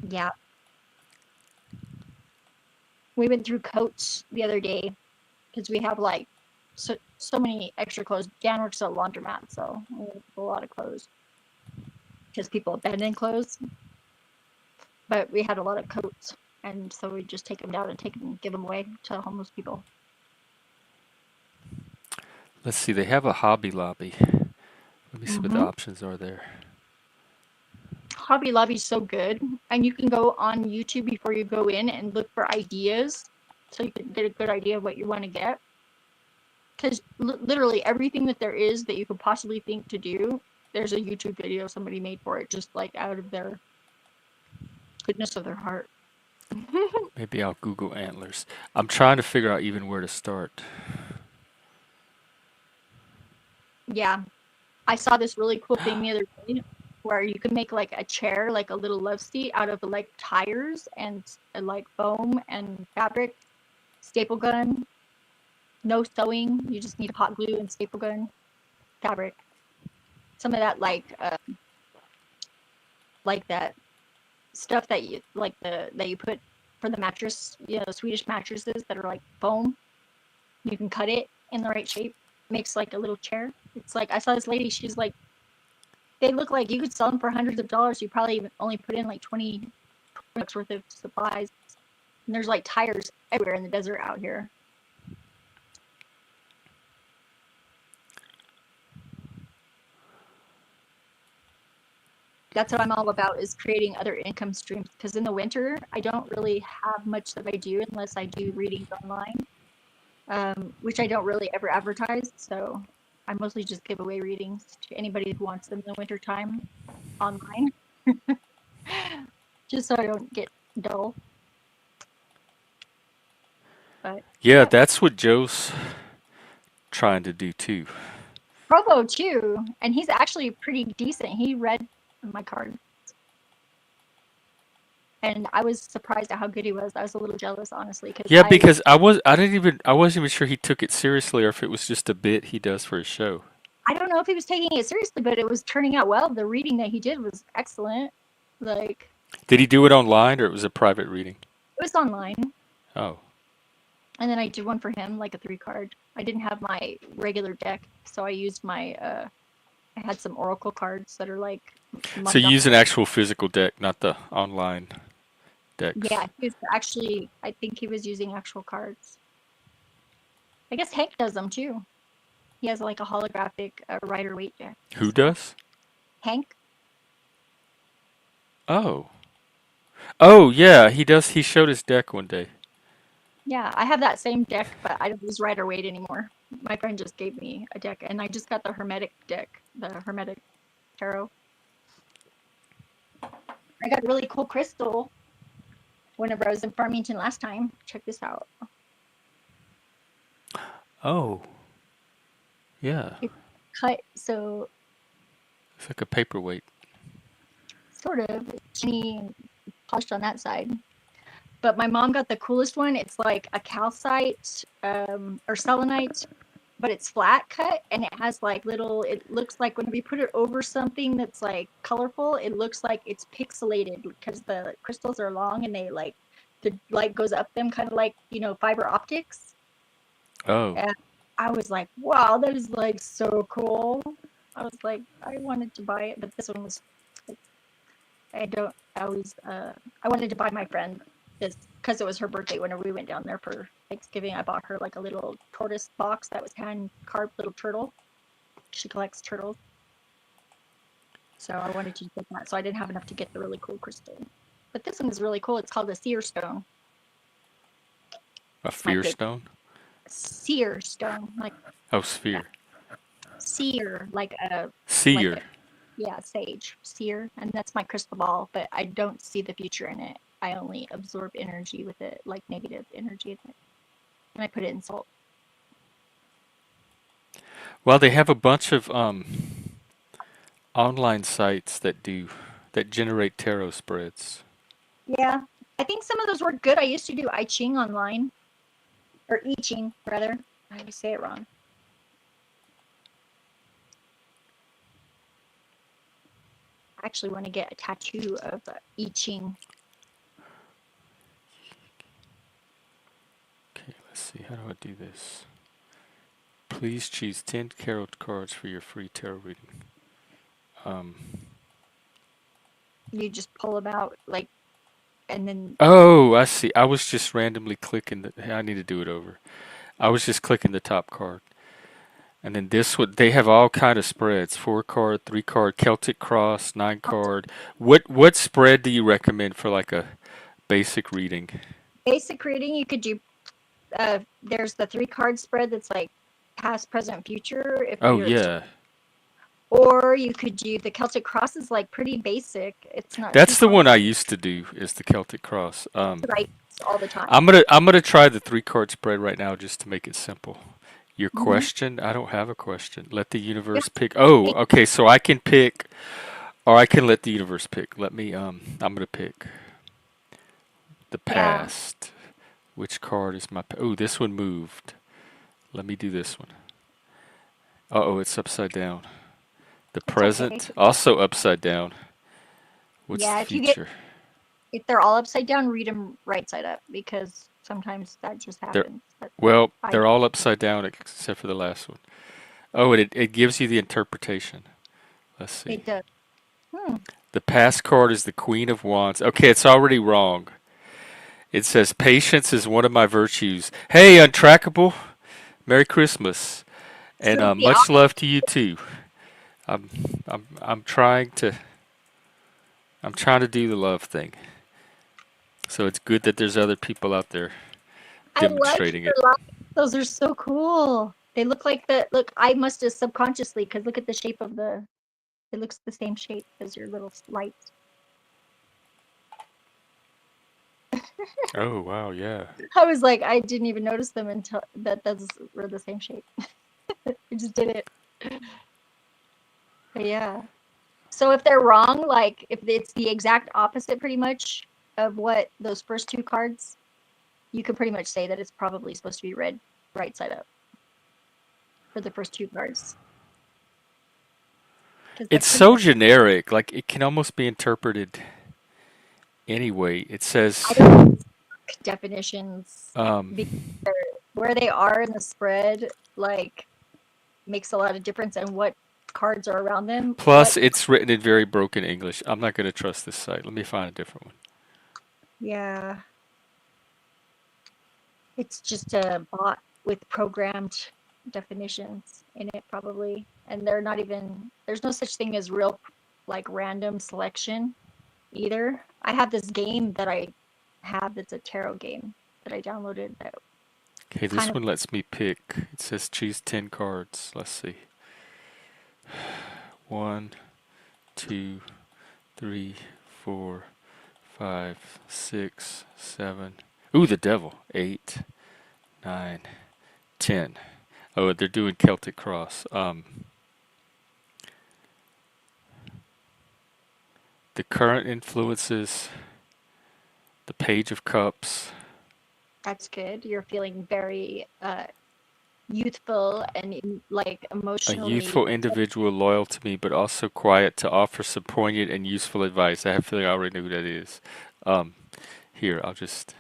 Yeah. We went through coats the other day because we have like so many extra clothes. Jan works at a laundromat, so we have a lot of clothes because people abandon clothes. But we had a lot of coats, and so we just take them down and give them away to homeless people. let's see, they have a Hobby Lobby. Let me see what the options are there. Hobby Lobby's so good, and you can go on YouTube before you go in and look for ideas, so you can get a good idea of what you want to get. Because literally everything that there is that you could possibly think to do, there's a YouTube video somebody made for it, just like out of their goodness of their heart. Maybe I'll Google antlers. I'm trying to figure out even where to start. Yeah, I saw this really cool thing the other day where you can make like a chair, like a little love seat out of like tires and like foam and fabric, staple gun, no sewing. You just need hot glue and staple gun, fabric. Some of that like that stuff that you like that you put for the mattress, you know, Swedish mattresses that are like foam. You can cut it in the right shape. Makes like a little chair. It's like I saw this lady. She's like, they look like you could sell them for hundreds of dollars. You probably only put in like 20 bucks worth of supplies. And there's like tires everywhere in the desert out here. That's what I'm all about, is creating other income streams, because in the winter I don't really have much that I do unless I do readings online, which I don't really ever advertise. So I mostly just give away readings to anybody who wants them in the winter time online, just so I don't get dull. But Yeah, that's what Joe's trying to do too. Provo too, and he's actually pretty decent. He read my card, and I was surprised at how good he was. I was a little jealous, honestly, because Yeah, because I wasn't even sure he took it seriously or if it was just a bit he does for his show. I don't know if he was taking it seriously, but it was turning out well. The reading that he did was excellent. Like, Did he do it online or it was a private reading? it was online, Oh. and then I did one for him, like a 3-card. I didn't have my regular deck, so I used my I had some oracle cards that are like. So you use an actual physical deck, not the online decks. Yeah, he was actually. I think he was using actual cards. I guess Hank does them too. He has like a holographic Rider-Waite deck. Who does? Hank. Oh. Oh, yeah, he does. He showed his deck one day. Yeah, I have that same deck, but I don't use Rider-Waite anymore. My friend just gave me a deck, and I just got the Hermetic deck, the Hermetic Tarot. I got a really cool crystal whenever I was in Farmington last time. Check this out. Oh. Yeah. It's cut, so It's like a paperweight. sort of shiny, polished on that side. But my mom got the coolest one. It's like a calcite or selenite, but it's flat cut, and it has like little. It looks like when we put it over something that's like colorful, it looks like it's pixelated because the crystals are long and they like the light goes up them, kind of like, you know, fiber optics. Oh. And I was like, wow, that is like so cool. I was like, I wanted to buy it, but this one was. I wanted to buy my friend this because it was her birthday. Whenever we went down there for Thanksgiving, I bought her like a little tortoise box that was hand carved little turtle. She collects turtles, so I wanted to get that. So I didn't have enough to get the really cool crystal, but this one is really cool. It's called a seer stone. A fear stone? Seer stone, like. Oh, sphere. Seer, like a. Seer. Like yeah, sage, seer, and that's my crystal ball, but I don't see the future in it. I only absorb energy with it, like negative energy in it, and I put it in salt. Well, they have a bunch of online sites that generate tarot spreads. Yeah, I think some of those work good. I used to do I Ching online, or I Ching rather. I always say it wrong. I actually want to get a tattoo of I Ching. Okay, let's see. How do I do this? Please choose 10 tarot cards for your free tarot reading. You just pull them out, like, and then Oh, I see. I was just randomly clicking I need to do it over. I was just clicking the top card. And then this would they have all kind of spreads. 4 card, 3 card, Celtic cross, 9 card. What spread do you recommend for like a basic reading? basic reading. You could do. There's the 3 card spread that's like past, present, future. If Oh you're, yeah. or you could do the Celtic cross is like pretty basic. It's not. That's too the one I used to do is the Celtic cross. right all the time. I'm gonna try the 3 card spread right now just to make it simple. Your question? I don't have a question. Let the universe pick. Oh, okay. So I can pick, or I can let the universe pick. Let me. I'm gonna pick the past. Which card is my? Oh, this one moved. Let me do this one. Uh-oh, it's upside down. The present also upside down. What's the if future? If they're all upside down, read them right side up because sometimes that just happens. Well, they're all upside down except for the last one. Oh, and it gives you the interpretation. Let's see. It does. The past card is the Queen of Wands. Okay, it's already wrong. It says patience is one of my virtues. Hey, Untrackable. Merry Christmas. And much love to you too. I'm trying to do the love thing. So it's good that there's other people out there demonstrating it. Those are so cool. They look like I must have subconsciously, because look at the shape of it looks the same shape as your little lights. Oh, wow, yeah. I was like, I didn't even notice them until those were the same shape. I just did it. But yeah. So if they're wrong, like if it's the exact opposite pretty much of what those first 2 cards, you could pretty much say that it's probably supposed to be read right side up for the first 2 cards. It's so generic, like it can almost be interpreted anyway. It says definitions where they are in the spread, like makes a lot of difference, and what cards are around them. Plus, it's written in very broken English. I'm not going to trust this site. Let me find a different one. Yeah. It's just a bot with programmed definitions in it, probably. And they're not even, there's no such thing as real, like, random selection either. I have this game that I have that's a tarot game that I downloaded. Okay, this one lets me pick. It says choose 10 cards. Let's see. 1, 2, 3, 4, 5, 6, 7. Ooh, the devil. 8, 9, 10. Oh, they're doing Celtic cross. The current influences. The Page of Cups. That's good. You're feeling very youthful and like emotionally. A youthful individual loyal to me, but also quiet to offer some poignant and useful advice. I have a feeling I already know who that is. Here, I'll just.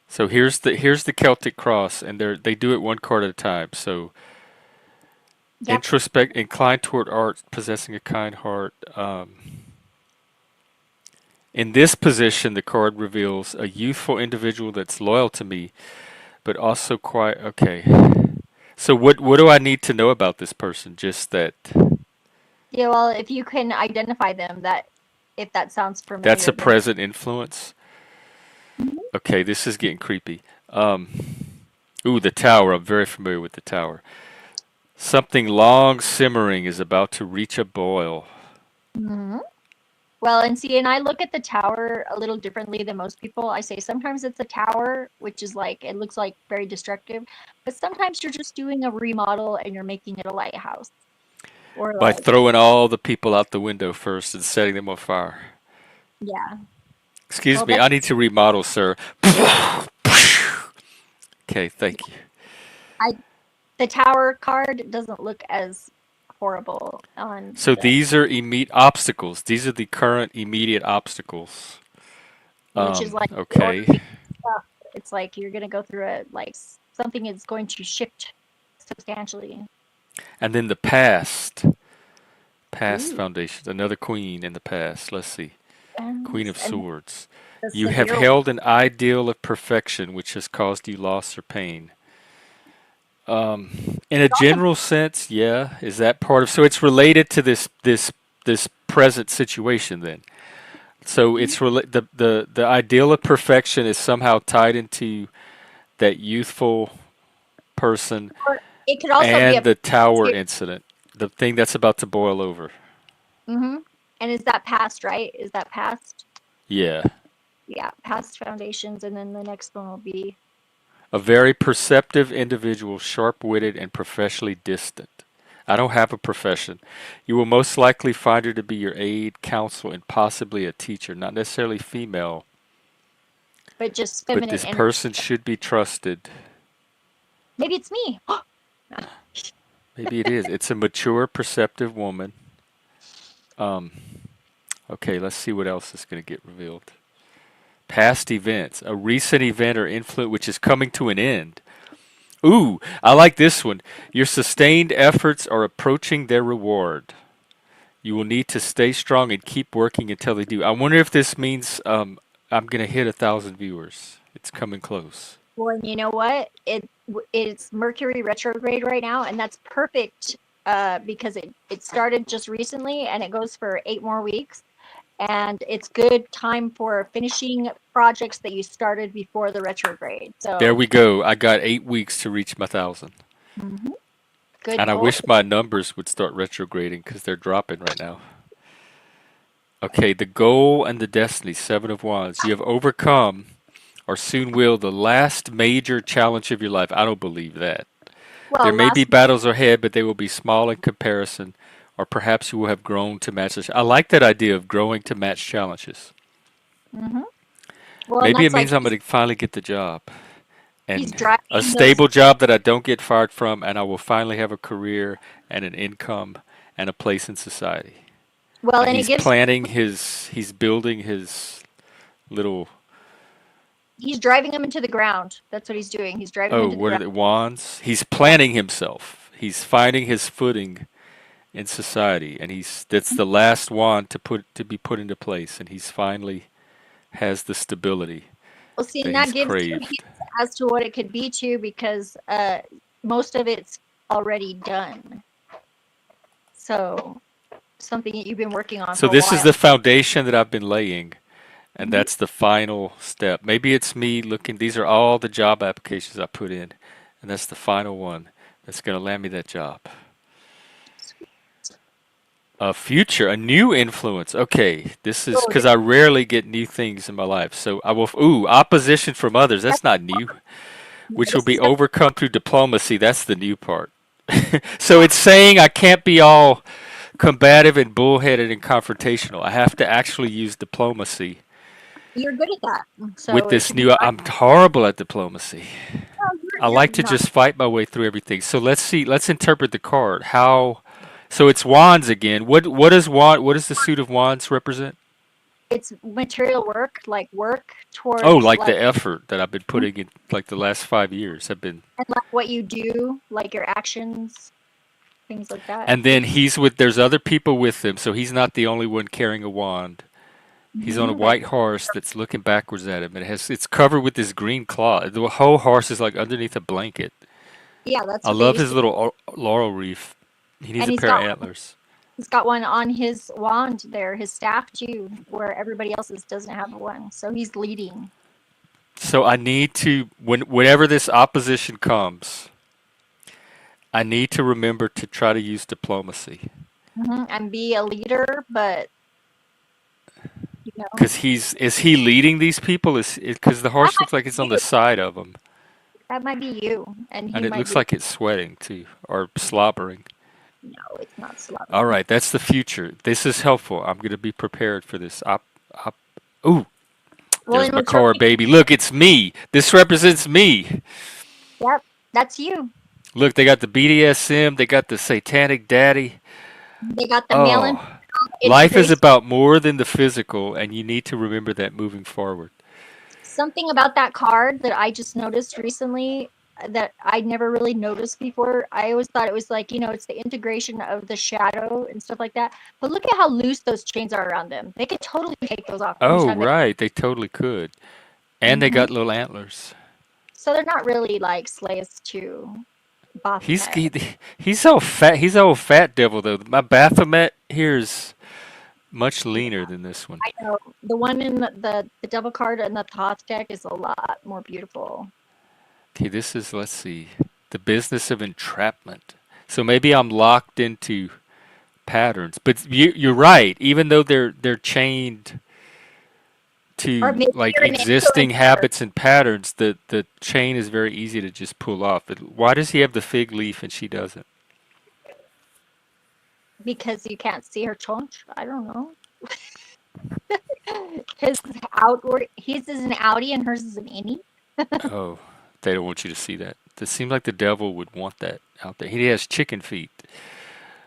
So here's the Celtic cross, and they do it 1 card at a time. So introspect, inclined toward art, possessing a kind heart. In this position, the card reveals a youthful individual that's loyal to me, but also quiet. Okay. So what do I need to know about this person? Just that. Yeah, well, if you can identify them, if that sounds familiar. That's a present influence. Okay, this is getting creepy. Ooh, the Tower. I'm very familiar with the Tower. Something long simmering is about to reach a boil. Mm-hmm. Well, and see, and I look at the tower a little differently than most people. I say sometimes it's a tower, which is like, it looks like very destructive, but sometimes you're just doing a remodel and you're making it a lighthouse. Or By like, throwing all the people out the window first and setting them on fire. yeah. Excuse Well, me, that's I need to remodel, sir. Okay, thank you. I the tower card doesn't look as horrible on So the, these are immediate obstacles. These are the current immediate obstacles. which is like the order Okay. you stuff. It's like you're gonna go through it like something is going to shift substantially. And then the past. Past Ooh. foundations. Another queen in the past. Let's see. Queen of And Swords. the You have severe held an ideal of perfection which has caused you loss or pain. In a general sense, yeah. Is that part of? So it's related to this present situation then. So it's the ideal of perfection is somehow tied into that youthful person or it could also be and a the tower incident, the thing that's about to boil over. mm-hmm. And is that past, right? Is that past? Yeah. Yeah, past foundations, and then the next one will be A very perceptive individual, sharp-witted and professionally distant. I don't have a profession. You will most likely find her to be your aide, counsel, and possibly a teacher. Not necessarily female, but just but feminine this energy. person should be trusted. Maybe it's me. Maybe it is. It's a mature, perceptive woman. Okay, let's see what else is going to get revealed. Past events. A recent event or influence which is coming to an end. Ooh, I like this one. Your sustained efforts are approaching their reward. You will need to stay strong and keep working until they do. I wonder if this means I'm going to hit 1,000 viewers. It's coming close. Well, and you know what? It's Mercury retrograde right now, and that's perfect because it started just recently, and it goes for 8 more weeks. And it's good time for finishing projects that you started before the retrograde. So There we go. I got 8 weeks to reach my 1,000. mm-hmm. Good And I goal. wish my numbers would start retrograding because they're dropping right now. Okay, the goal and the destiny, 7 of Wands. You have overcome, or soon will, the last major challenge of your life. I don't believe that. Well, There may be battles ahead, but they will be small in comparison, or perhaps you will have grown to match this. I like that idea of growing to match challenges. mm-hmm. Well, Maybe it that's like means I'm going to finally get the job. he's And driving a those. stable job that I don't get fired from, and I will finally have a career and an income and a place in society. Well, and He's he's building his little, he's driving them into the ground. That's what he's doing. He's driving oh, into the what are ground. the wands? He's planning himself. He's finding his footing in society, and that's the last wand to be put into place, and he's finally has the stability Well, see, that and that he's gives you craved. hints as to what it could be too, because most of it's already done. So something that you've been working on So for a this while. is the foundation that I've been laying, and Mhm. that's the final step. Maybe it's me looking. These are all the job applications I put in, and that's the final one that's going to land me that job. A future, a new influence. Okay, this is because I rarely get new things in my life. So I will. Ooh, opposition from others. That's not new. Which will be overcome through diplomacy. That's the new part. So it's saying I can't be all combative and bullheaded and confrontational. I have to actually use diplomacy. You're good at that. So With this new, I'm horrible at diplomacy. I like to just fight my way through everything. So let's see. Let's interpret the card. How? So it's wands again. What does wand? What does the suit of wands represent? It's material work, like work towards. Oh, like the effort that I've been putting in, like the last 5 years have been. And like what you do, like your actions, things like that. And then there's other people with him, so he's not the only one carrying a wand. He's on a white horse that's looking backwards at him, and it's covered with this green cloth. The whole horse is like underneath a blanket. Yeah, that's. I love his little laurel wreath. He needs a pair of antlers. He's got one on his wand there, his staff too, where everybody else's doesn't have one. So he's leading. So I need to, whenever this opposition comes, I need to remember to try to use diplomacy. And be a leader, but You know, Because is he leading these people? Is because the that horse might looks like it's be on you. the side of him, That might be you, and he and it might looks be. like it's sweating too, or slobbering. No, it's not All slobbering. right, that's the future. This is helpful. I'm gonna be prepared for this. Ooh, Well, there's and my what's really car, baby. Look, it's me. This represents me. yep, that's you. Look, they got the BDSM. They got the Satanic Daddy. They got the male and Oh, life is integration. about more than the physical, and you need to remember that moving forward. Something about that card that I just noticed recently that I never really noticed before. I always thought it was like, it's the integration of the shadow and stuff like that. But look at how loose those chains are around them. They could totally take those off Oh, anytime they. right, they totally could. And they Hmm. got little antlers. So they're not really like slaves to He's Baphomet. he, he's so fat. He's an old fat devil though. My Baphomet here is much leaner than this one. I know the one in the devil card and the Thoth deck is a lot more beautiful. Okay, this is, let's see, the business of entrapment. So maybe I'm locked into patterns, but you're right. Even though they're chained Or to maybe like you're an existing influencer habits and patterns, the chain is very easy to just pull off. Why does he have the fig leaf and she doesn't? because you can't see her chonch. I don't know. His outward, his is an outie and hers is an innie. Oh, they don't want you to see that. It seems like the devil would want that out there. He has chicken feet.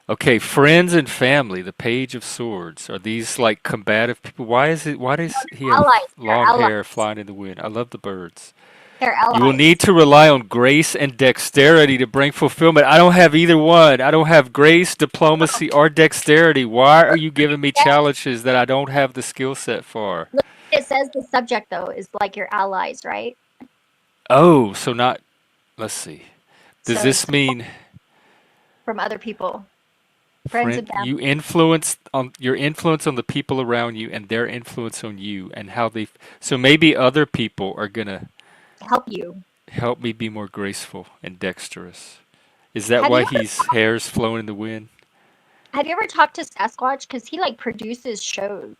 Okay, friends and family, the Page of Swords. Are these like combative people? Why is it? Why does he have Allies. They're long hair allies. flying in the wind? I love the birds. They're You will need allies. to rely on grace and dexterity to bring fulfillment. I don't have either one. I don't have grace, diplomacy, or dexterity. Why are you giving me challenges that I don't have the skill set for? Look, it says the subject though is like your allies, right? Oh, so not. Let's see. Does So this support mean from other people, friends friend and family, you influence on your influence on the people around you and their influence on you and how they so maybe other people are gonna help you. help me be more graceful and dexterous. Is that Have why you ever he's hair's flowing in the wind? have you ever talked to Sasquatch? Because he like produces shows,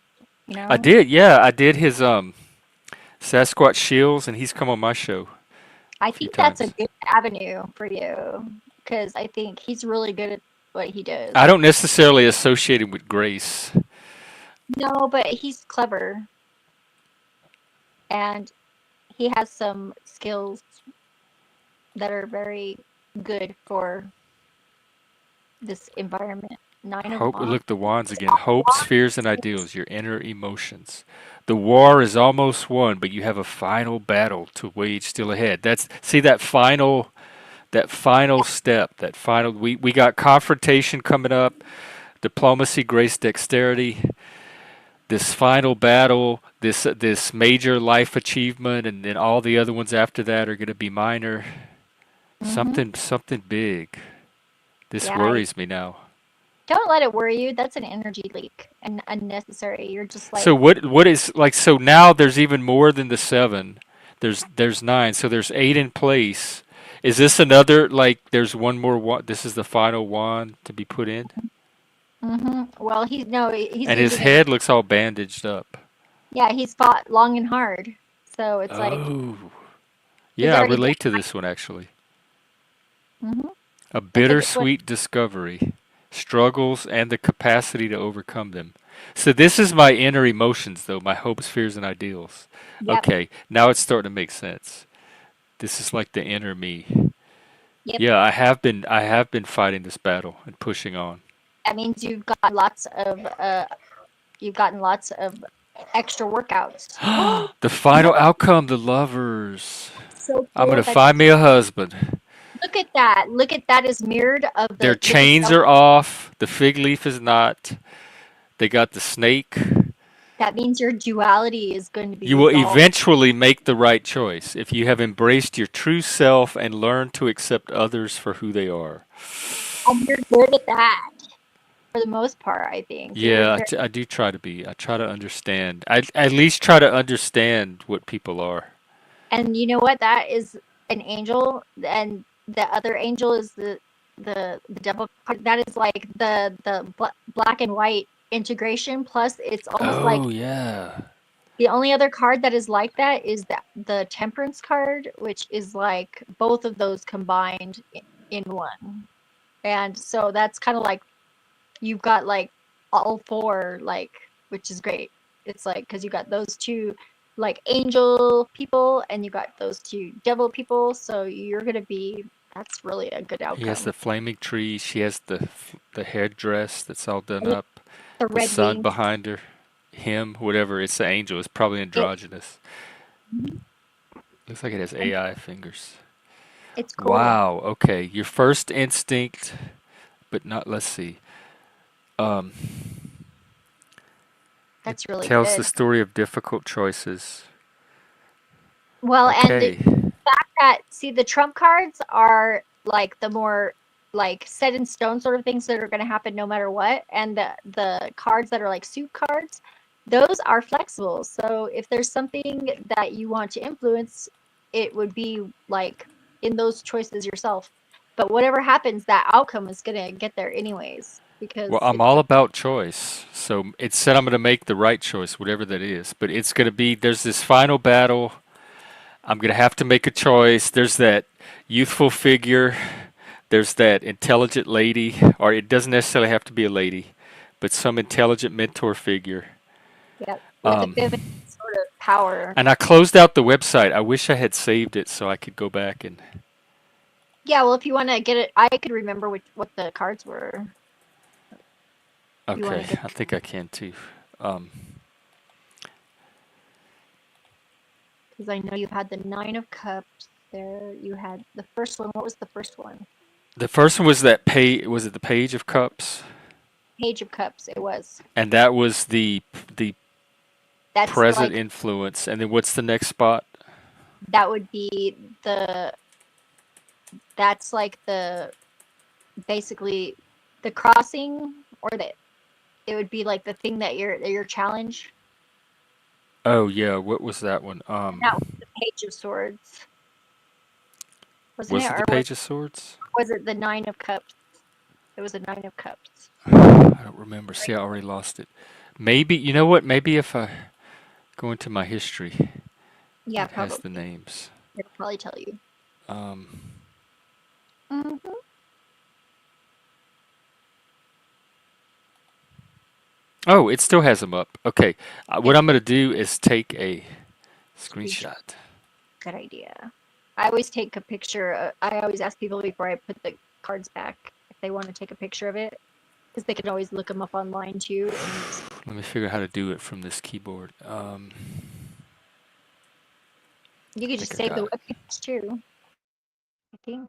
you I know. did, yeah, I did his Sasquatch Shields, and he's come on my show I a few think that's a times. good avenue for you because I think he's really good at what he does. I don't necessarily associate him with grace. No, but he's clever and he has some skills that are very good for this environment. Nine of Hope, Wands. look, the wands again. Hopes, fears, and ideals, your inner emotions. The war is almost won, but you have a final battle to wage still ahead. See that final step, that final we got confrontation coming up, diplomacy, grace, dexterity, this final battle, this major life achievement, and then all the other ones after that are gonna be minor. Mm-hmm. Something big. This Yeah, worries me now. don't let it worry you. That's an energy leak and unnecessary. You're just like, So what is like so now there's even more than the seven. There's nine. So there's eight in place. Is this another like there's one more one this is the final one to be put in? well, he's And his using it. head looks all bandaged up. Yeah, he's fought long and hard. So it's like Oh. he's Yeah, I already done. relate to this one actually. Mm-hmm. A It's a good one. bittersweet discovery. Struggles and the capacity to overcome them. So this is my inner emotions though, my hopes, fears, and ideals. Yep. Okay, now it's starting to make sense. This is like the inner me. Yep. Yeah, I have been fighting this battle and pushing on. That means you've gotten lots of extra workouts. The final outcome, the lovers. So I'm cool gonna that find me a husband. look at that. Look at that is mirrored of Their the look at chains are off. The fig leaf is not. They got the snake. that means your duality is going to be You will resolved. eventually make the right choice if you have embraced your true self and learned to accept others for who they are. And you're good at that for the most part, I think. Yeah, I do try to be. I try to understand. I at least try to understand what people are. And you know what? That is an angel, and the other angel is the devil. That is like the black and white integration. Plus, it's almost like Oh yeah. the only other card that is like that is the Temperance card, which is like both of those combined in one. And so that's kind of like you've got like all four, like, which is great. It's like because you got those two like angel people and you got those two devil people, so you're gonna be, that's really a good He has outcome. the flaming tree. She has the headdress that's all done And up. the The red sun wings. behind her. Him, whatever. It's the angel. It's probably androgynous. Looks like it has AI fingers. It's cool. Wow. Okay. Your first instinct, but not. Let's see. Um, That's really tells the good. story of difficult choices. Well, and Okay. fact that, see, the trump cards are like the more like set in stone sort of things that are going to happen no matter what, and the cards that are like suit cards, those are flexible. So if there's something that you want to influence, it would be like in those choices yourself. But whatever happens, that outcome is going to get there anyways because Well, I'm it's all about choice. So it said I'm going to make the right choice, whatever that is. But it's going to be, there's this final battle. I'm going to have to make a choice. There's that youthful figure. There's that intelligent lady, or it doesn't necessarily have to be a lady, but some intelligent mentor figure. yeah, with the Um, feminine sort of power. and I closed out the website. I wish I had saved it so I could go back and. Yeah, well, if you want to get it, I could remember what the cards were. You want to Okay, get I think I can too. Um, because I know you had the Nine of Cups there. You had the first one. What was the first one? the first one was that page. Was it the Page of Cups? Page of Cups. It was. And that was the That's present like influence. And then what's the next spot? that would be the. That's like the basically the crossing or the. It would be like the thing that your challenge. Oh yeah, what was that one? And that was the Page of Swords, wasn't Was it? it Or the Page of Swords? was it the Nine of Cups? It was a Nine of Cups. I don't remember. See, I already lost it. Maybe, you know what? Maybe if I go into my history, Yeah, it has probably. the names. It'll probably tell you. Um, Hmm. oh, it still has them up. Okay, what I'm going to do is take a screenshot. Good idea. I always take a picture. I always ask people before I put the cards back if they want to take a picture of it, because they can always look them up online too. And Let me figure out how to do it from this keyboard. you I can just think I save the got it. webpage too, I think.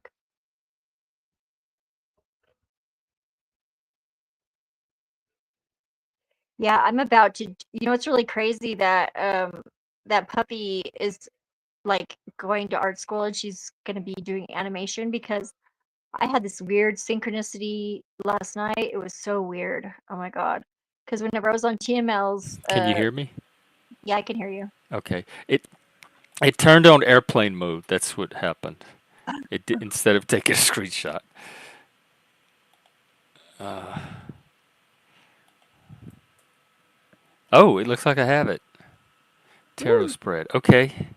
Yeah, I'm about to. You know, it's really crazy that that puppy is like going to art school and she's going to be doing animation because I had this weird synchronicity last night. It was so weird. Oh my god. Because whenever I was on TML's, Can you hear me? yeah, I can hear you. Okay. It turned on airplane mode. That's what happened. It did, instead of taking a screenshot. Oh, it looks like I have it. Tarot Ooh, spread. Okay.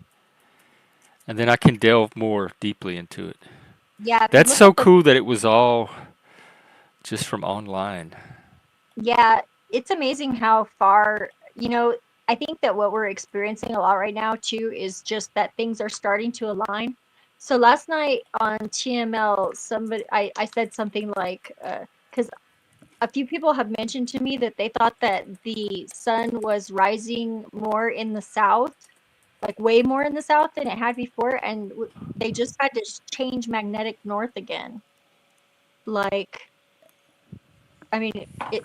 And then I can delve more deeply into it. yeah, if you That's look so at the, cool that it was all just from online. yeah, it's amazing how far, you know, I think that what we're experiencing a lot right now too is just that things are starting to align. So last night on TML, I said something like, because a few people have mentioned to me that they thought that the sun was rising more in the south, like way more in the south than it had before, and they just had to change magnetic north again. Like, I mean,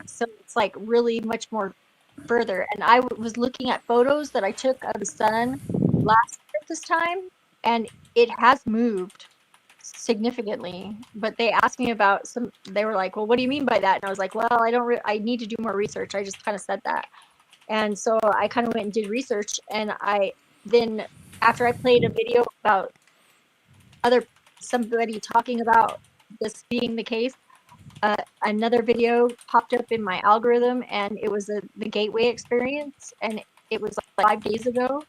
so it's like really much more further. And I was looking at photos that I took of the sun last year at this time, and it has moved significantly. But they asked me about some. They were like, "Well, what do you mean by that?" And I was like, "Well, I don't. I need to do more research." I just kind of said that, and so I kind of went and did research. And I then after I played a video about somebody talking about this being the case, another video popped up in my algorithm, and it was the Gateway Experience, and it was like 5 days ago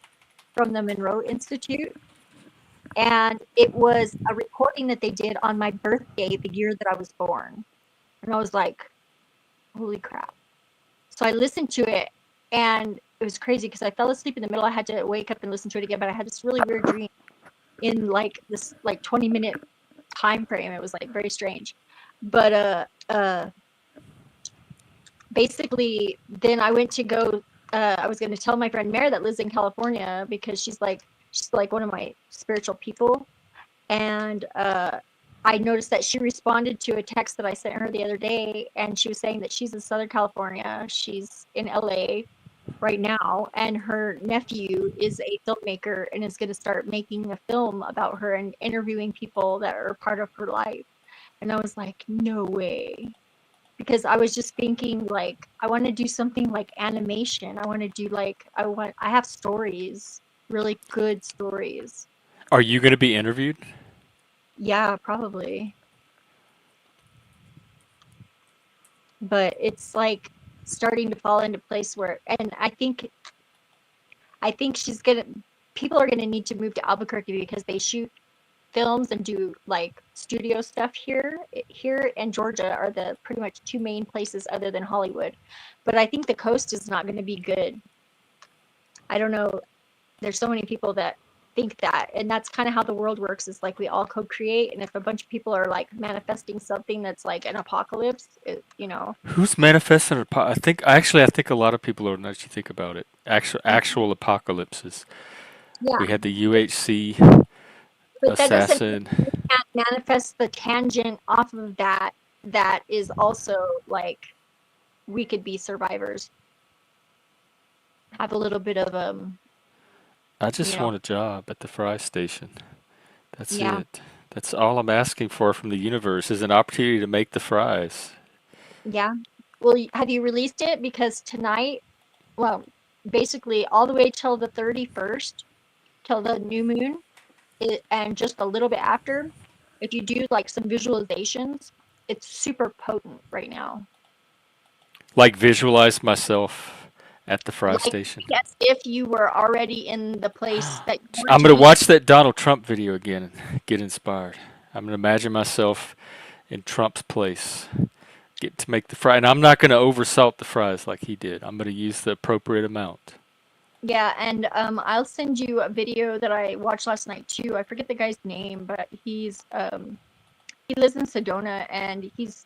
from the Monroe Institute. And it was a recording that they did on my birthday, the year that I was born. And I was like, holy crap. So I listened to it, and it was crazy because I fell asleep in the middle. I had to wake up and listen to it again, but I had this really weird dream in like this like 20-minute time frame. It was like very strange. But basically then I went to go I was going to tell my friend Mare that lives in California, because she's like one of my spiritual people. And I noticed that she responded to a text that I sent her the other day, and she was saying that she's in Southern California. She's in LA right now, and her nephew is a filmmaker and is going to start making a film about her and interviewing people that are part of her life. And I was like, no way. Because I was just thinking, like, I want to do something like animation. I want to do like, I have stories, really good stories. Are you going to be interviewed? Yeah, probably. But it's like starting to fall into place where, and I think people are gonna need to move to Albuquerque because they shoot films and do like studio stuff here. Here and Georgia are the pretty much 2 main places other than Hollywood. But I think the coast is not gonna be good. I don't know. There's so many people that think that, and that's kind of how the world works, is like we all co-create, and if a bunch of people are like manifesting something that's like an apocalypse, Who's manifesting? I think a lot of people are. Now that you think about it, actual apocalypses. yeah. We had the UHC But that doesn't mean assassin. you can't manifest the tangent off of that is also like we could be survivors. Have a little bit of I just want a job at the fry station. That's yeah. it. That's all I'm asking for from the universe, is an opportunity to make the fries. Yeah. Well, have you released it? Because tonight, well, basically all the way till the 31st, till the new moon, and just a little bit after, if you do like some visualizations, it's super potent right now. Like visualize myself at the fry Like, station. yes, if you were already in the place that you want I'm to going to be. watch that Donald Trump video again and get inspired. I'm going to imagine myself in Trump's place, get to make the fry. And I'm not going to oversalt the fries like he did. I'm going to use the appropriate amount. Yeah, and I'll send you a video that I watched last night too. I forget the guy's name, but he lives in Sedona, and he's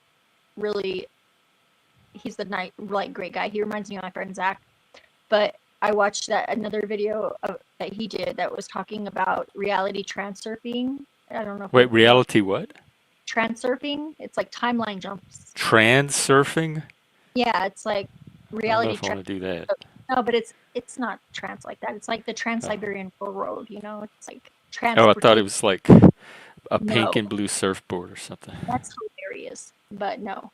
the great guy. He reminds me of my friend Zach. But I watched another video that he did that was talking about reality transurfing. I don't know. Wait, reality what? Transurfing. It's like timeline jumps. Transurfing? Yeah, it's like reality. I don't know if I want to do that. No, but it's not trans like that. It's like the Trans-Siberian Railroad, It's like Oh, I thought it was like a pink and blue surfboard or something. That's hilarious, but no.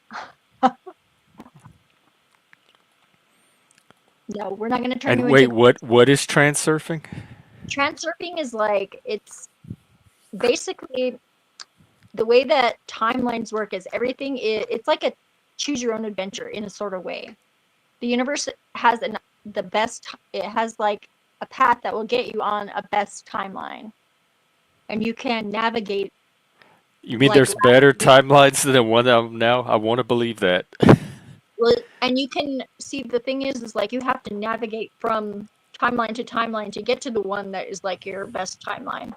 No, we're not going to turn you into... And wait, what is transurfing? Transurfing is like, it's basically the way that timelines work is it's like a choose your own adventure in a sort of way. The universe has it has like a path that will get you on a best timeline, and you can navigate. You mean there's better timelines than the one I'm now? I want to believe that. Well, and you can see, the thing is like you have to navigate from timeline to timeline to get to the one that is like your best timeline.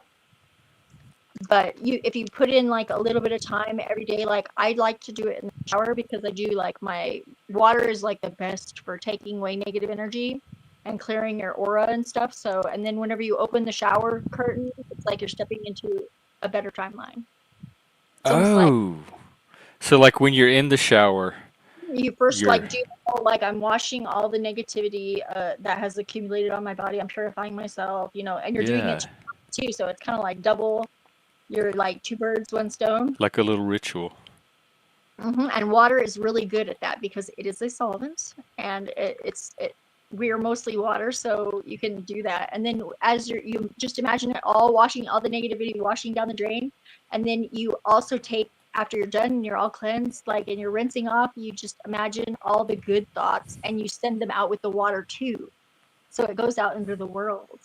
But if you put in like a little bit of time every day, like I'd like to do it in the shower, because I do like my water is like the best for taking away negative energy and clearing your aura and stuff. So, and then whenever you open the shower curtain, it's like you're stepping into a better timeline. So like when you're in the shower, you first like do like I'm washing all the negativity that has accumulated on my body. I'm purifying myself, and you're doing it too. So it's kind of like double. You're like 2 birds, 1 stone. Like a little ritual. Mm-hmm. And water is really good at that because it is a solvent, and we're mostly water, so you can do that. And then as you just imagine it all washing all the negativity, washing down the drain, and then you also take after you're done and you're all cleansed, like, and you're rinsing off, you just imagine all the good thoughts and you send them out with the water too. So it goes out into the world.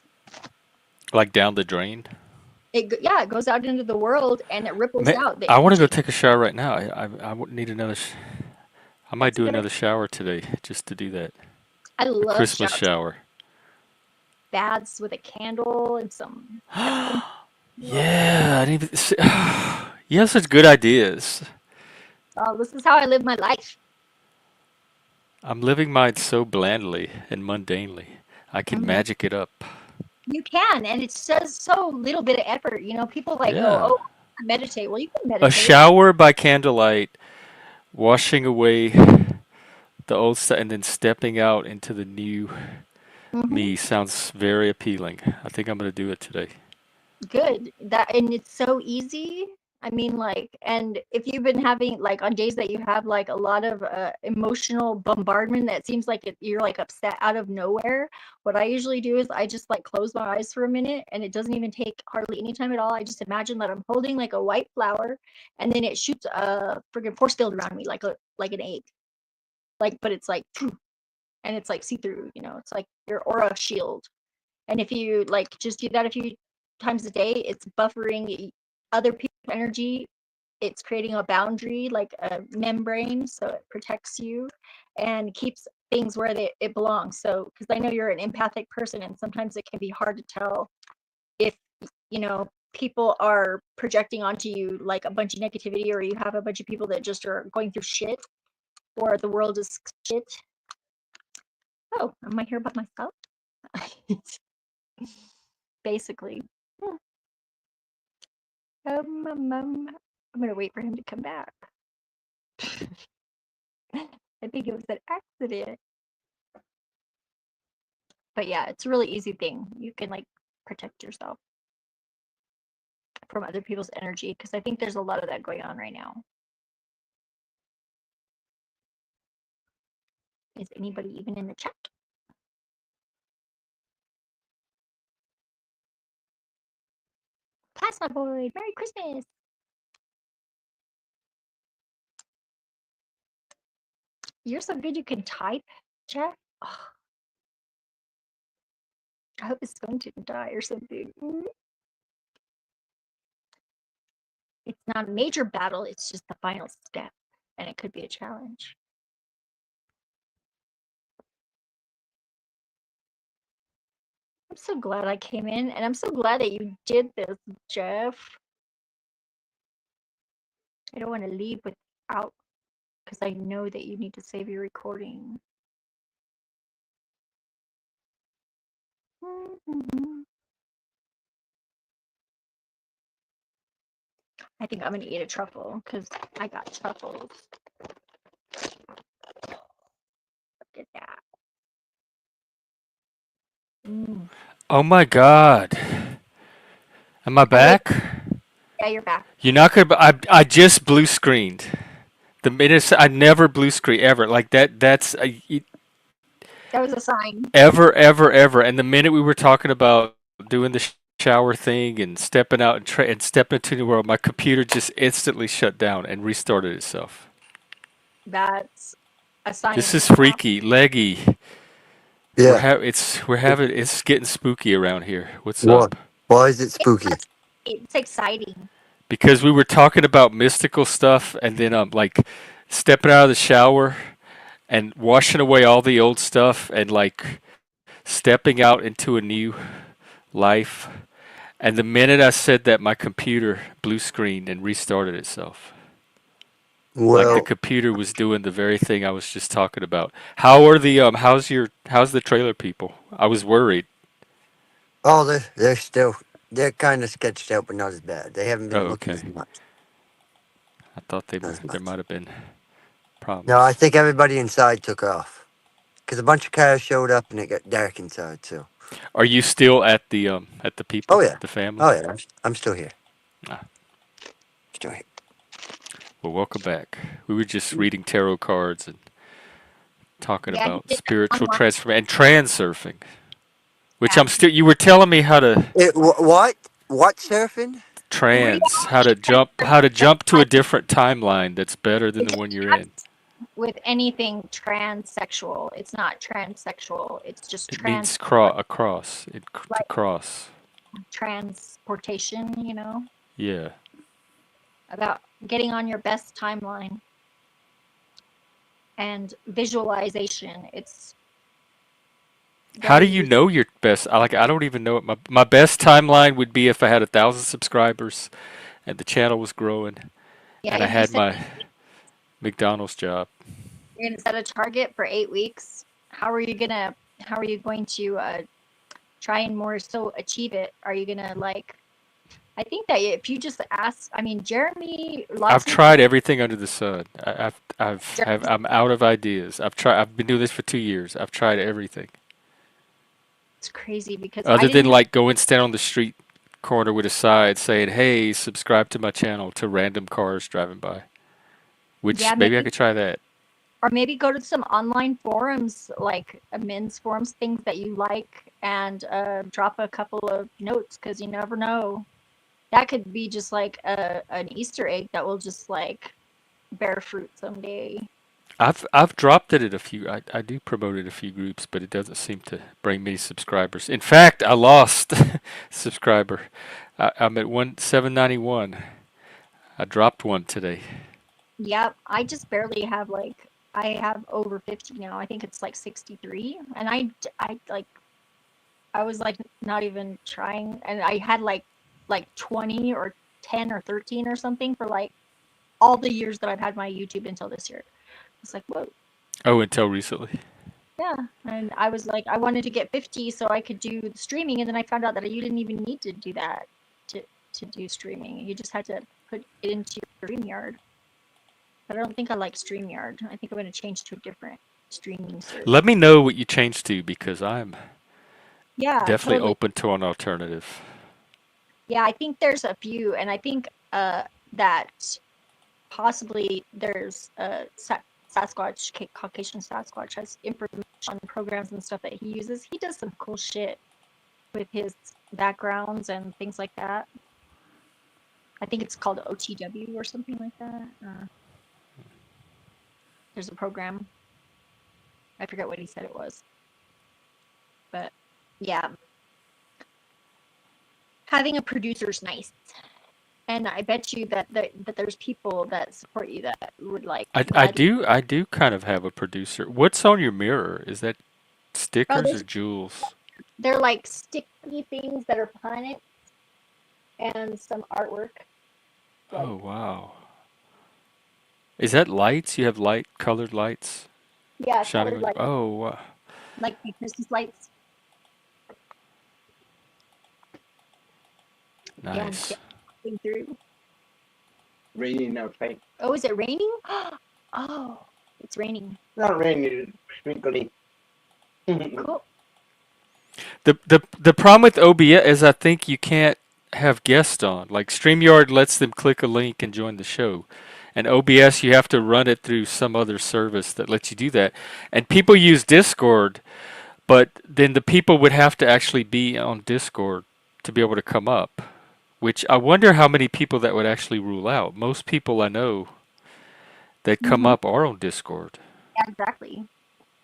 Like down the drain. It goes out into the world and it ripples out. The I want to go energy. take a shower right now. I would need another. I might That's a do good another idea. shower today just to do that. I A love Christmas showers. shower. Baths with a candle and some peppermint. Yeah, I didn't even see, you have such good ideas. Oh, this is how I live my life. I'm living mine so blandly and mundanely. I can Mhm. magic it up. You can, and it's just so little bit of effort. You know, people like go, Yeah. "Oh, I meditate." Well, you can A meditate. shower by candlelight, washing away the old stuff, and then stepping out into the new Hmm. me sounds very appealing. I think I'm going to do it today. Good. That and it's so easy. I mean, like, and if you've been having like on days that you have like a lot of emotional bombardment that seems like you're like upset out of nowhere, what I usually do is I just like close my eyes for a minute, and it doesn't even take hardly any time at all. I just imagine that I'm holding like a white flower, and then it shoots a friggin' force field around me like an egg, like, but it's like, and it's like see through. You know, it's like your aura shield. And if you like just do that a few times a day, it's buffering other people's energy. It's creating a boundary, like a membrane, so it protects you and keeps things where it belongs. So, because I know you're an empathic person, and sometimes it can be hard to tell if you know people are projecting onto you like a bunch of negativity, or you have a bunch of people that just are going through shit, or the world is shit. Oh, am I here about myself? Basically. I'm gonna wait for him to come back. I think it was an accident. But yeah, it's a really easy thing. You can like protect yourself from other people's energy, because I think there's a lot of that going on right now. Is anybody even in the chat? Plasma Boy, Merry Christmas! You're so good you can type, Jeff. Oh, I hope his phone didn't die or something. It's not a major battle, it's just the final step, and it could be a challenge. I'm so glad I came in, and I'm so glad that you did this, Jeff. I don't want to leave without, because I know that you need to save your recording. I think I'm gonna eat a truffle because I got truffles. Look at that. Oh my God. Am I back? Yeah, you're back. You're not gonna. I just blue screened. The minute I never blue screen ever like that. That's That was a sign. ever. And the minute we were talking about doing the shower thing and stepping out and stepping into the world, my computer just instantly shut down and restarted itself. That's a sign This of is it. freaky, leggy. Yeah. It's getting spooky around here. What's What? up? Why is it spooky? It's exciting. Because we were talking about mystical stuff, and then like stepping out of the shower and washing away all the old stuff, and like stepping out into a new life. And the minute I said that, my computer blue screened and restarted itself. Like the Well, computer was doing the very thing I was just talking about. How are the how's the trailer people? I was worried. oh, they're kind of sketched out, but not as bad. They haven't Oh, been looking as okay. much. I thought Not as there much. might have been No, I problems. think everybody inside took off because a bunch of cars showed up and it got dark inside too. Are you still at the Oh people, yeah, the family? oh yeah. I'm still here. Ah, Still here. well, welcome back. We were just reading tarot cards and talking Yeah, he about did that spiritual online. transformation and transurfing, which Yeah. I'm still. You were telling me how to. What? What surfing? How to jump to a different timeline that's better than the one you're in. With anything transsexual, it's not transsexual. It's just It means to to cross. transportation. Yeah. About getting on your best timeline and visualization. It's How do you know your best? I don't even know what my best timeline would be if I had 1,000 subscribers and the channel was growing and I if you had my McDonald's job. you're gonna set a target for 8 weeks, how are you going to try and more so achieve it? Are you gonna I think that if you just ask, Jeremy, I've tried everything under the sun. I'm out of ideas. I've been doing this for 2 years. I've tried everything. It's crazy because Other than go and stand on the street corner with a sign saying, "Hey, subscribe to my channel," to random cars driving by. Which maybe I could try that. Or maybe go to some online forums, like men's forums, things that you like, and drop a couple of notes, because you never know. That could be just like an Easter egg that will just bear fruit someday. I've dropped it at a few. I do promote it a few groups, but it doesn't seem to bring many subscribers. In fact, I lost subscriber. I'm at 791. I dropped one today. Yep, I just barely have I have over 50 now. I think it's 63, and I was not even trying, and I had like 20 or 10 or 13 or something for all the years that I've had my YouTube until this year. It's whoa. Oh, until recently. Yeah, and I was I wanted to get 50 so I could do the streaming, and then I found out that you didn't even need to do that to do streaming. You just had to put it into your StreamYard. But I don't think I like StreamYard. I think I'm going to change to a different streaming service. Let me know what you changed to, because I'm definitely totally open to an alternative. Yeah, I think there's a few, and I think that possibly there's Sasquatch, Caucasian Sasquatch has information on programs and stuff that he uses. He does some cool shit with his backgrounds and things like that. I think it's called OTW or something like that. There's a program. I forget what he said it was. But yeah. Having a producer's nice. And I bet you that there's people that support you that would I do kind of have a producer. What's on your mirror? Is that stickers or jewels? They're sticky things that are planets and some artwork. Oh, wow. Is that lights? You have colored lights? Yeah, shining colored lights. Oh, wow. Like the Christmas lights. Nice. Yeah, through. Raining outside. Oh, is it raining? Oh, it's raining. Not raining, it's sprinkling. Cool. The problem with OBS is I think you can't have guests on. Like StreamYard lets them click a link and join the show. And OBS, you have to run it through some other service that lets you do that. And people use Discord, but then the people would have to actually be on Discord to be able to come up. Which I wonder how many people that would actually rule out. Most people I know that come up are on Discord. Yeah, exactly.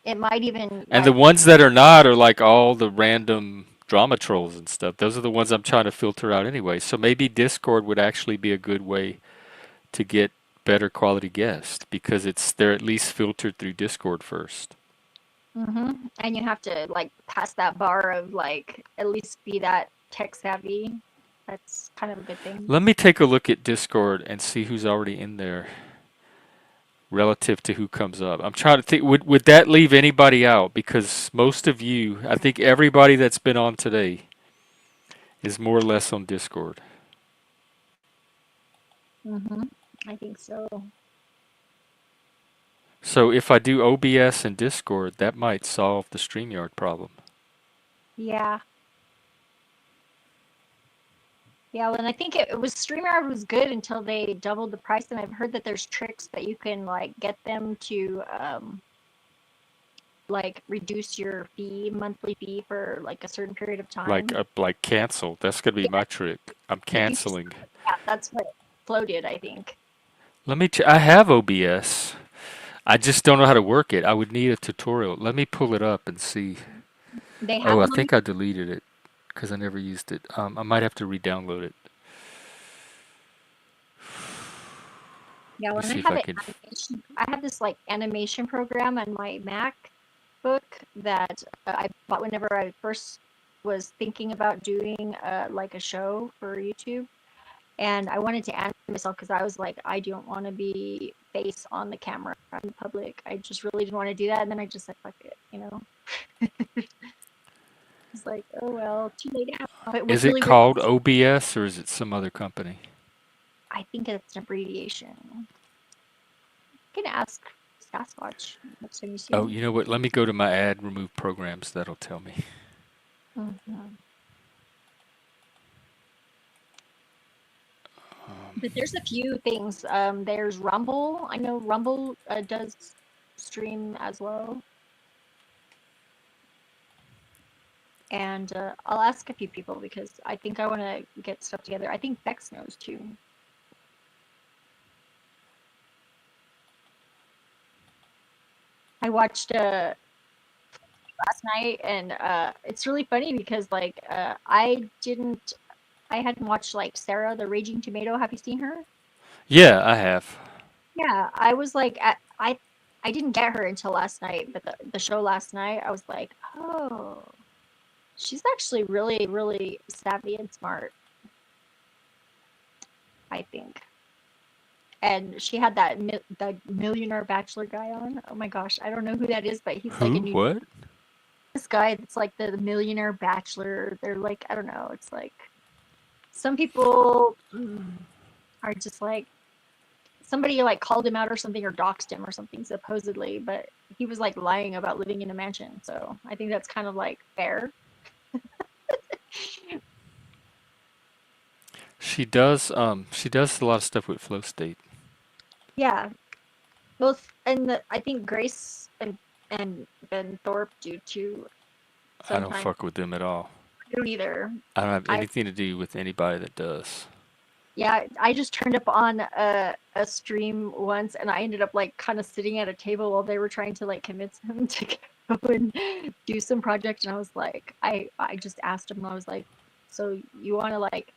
It might even. And the ones that are not are all the random drama trolls and stuff. Those are the ones I'm trying to filter out anyway. So maybe Discord would actually be a good way to get better quality guests, because they're at least filtered through Discord first. And you have to pass that bar of at least be that tech savvy. That's kind of a good thing. Let me take a look at Discord and see who's already in there relative to who comes up. I'm trying to think, would that leave anybody out? Because most of you, I think everybody that's been on today is more or less on Discord. I think so. So if I do OBS and Discord, that might solve the StreamYard problem. Yeah. Yeah, well, and I think it was StreamYard was good until they doubled the price, and I've heard that there's tricks that you can get them to reduce your monthly fee for a certain period of time. Like cancel. That's gonna be my trick. I'm canceling. Yeah, that's what Flo did, I think. Let me. I have OBS. I just don't know how to work it. I would need a tutorial. Let me pull it up and see. They have Oh, I them on. think I deleted it because I never used it. I might have to re-download it. Yeah, Let me when I see if have I it can. animation, I have this like animation program on my MacBook that I bought whenever I first was thinking about doing like a show for YouTube. And I wanted to animate myself because I was like, I don't want to be face on the camera in public. I just really didn't want to do that. And then I just said, fuck it, you know? It's like, oh well, too late now. But Is what's it really weird, called OBS or is it some other company? I think it's an abbreviation. You can ask Sasquatch next time you see Oh, him. you know what? Let me go to my add remove programs. That'll tell me. Mhm. But there's a few things. There's Rumble. I know Rumble does stream as well. And I'll ask a few people because I think I want to get stuff together. I think Bex knows too. I watched last night, and it's really funny because like I hadn't watched like Sarah the Raging Tomato. Have you seen her? Yeah, I have. Yeah, I was like, I didn't get her until last night, but the show last night, I was like, oh, she's actually really, really savvy and smart, I think. And she had that the millionaire bachelor guy on. Oh my gosh, I don't know who that is, but he's like a Who? new What? this guy that's like the millionaire bachelor. They're like, I don't know. It's like some people are just like somebody like called him out or something or doxed him or something supposedly, but he was like lying about living in a mansion. So I think that's kind of like fair. She does. She does a lot of stuff with Flow State. Yeah, both and I think Grace and Ben Thorpe do too. I don't Sometimes fuck with them at all. I don't either. I don't have I anything to do with anybody that does. Yeah, I just turned up on a stream once, and I ended up like kind of sitting at a table while they were trying to like convince him to go and do some project, and I was like, I just asked him, I was like, so you want to like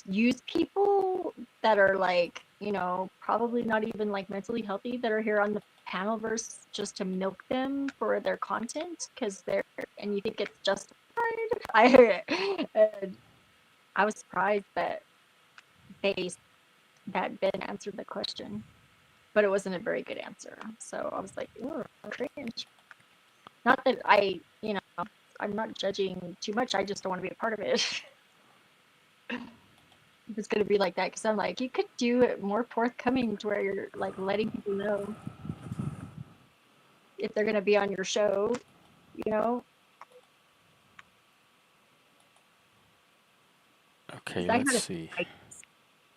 use people that are like, you know, probably not even like mentally healthy that are here on the panel verse just to milk them for their content because they're and you think it's justified? I was surprised that that Ben answered the question, but it wasn't a very good answer. So I was like, ooh, cringe. Not that I, you know, I'm not judging too much. I just don't want to be a part of it. If it's going to be like that, because I'm like, you could do it more forthcoming to where you're like letting people know if they're going to be on your show, you know? Okay, I let's see.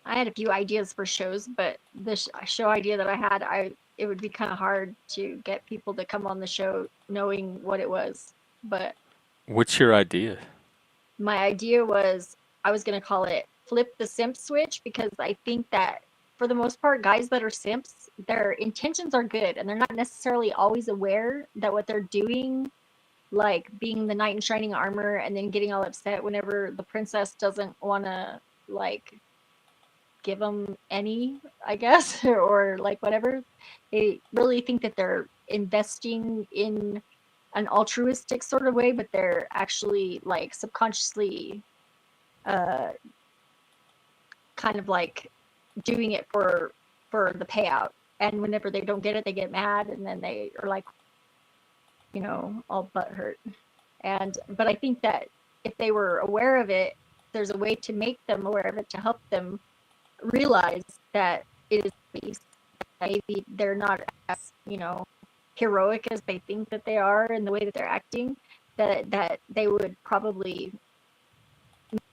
had a few ideas for shows, but the show idea that I had, it would be kind of hard to get people to come on the show knowing what it was. But What's your idea? my idea was I was going to call it Flip the Simp Switch because I think that for the most part, guys that are simps, their intentions are good and they're not necessarily always aware that what they're doing, like being the knight in shining armor and then getting all upset whenever the princess doesn't want to like give them any, I guess, or like whatever. They really think that they're investing in an altruistic sort of way, but they're actually like subconsciously kind of like doing it for the payout. And whenever they don't get it, they get mad and then they are like, you know, all butthurt. And but I think that if they were aware of it, there's a way to make them aware of it to help them realize that it is based. Maybe they're not as, you know, heroic as they think that they are in the way that they're acting, that they would probably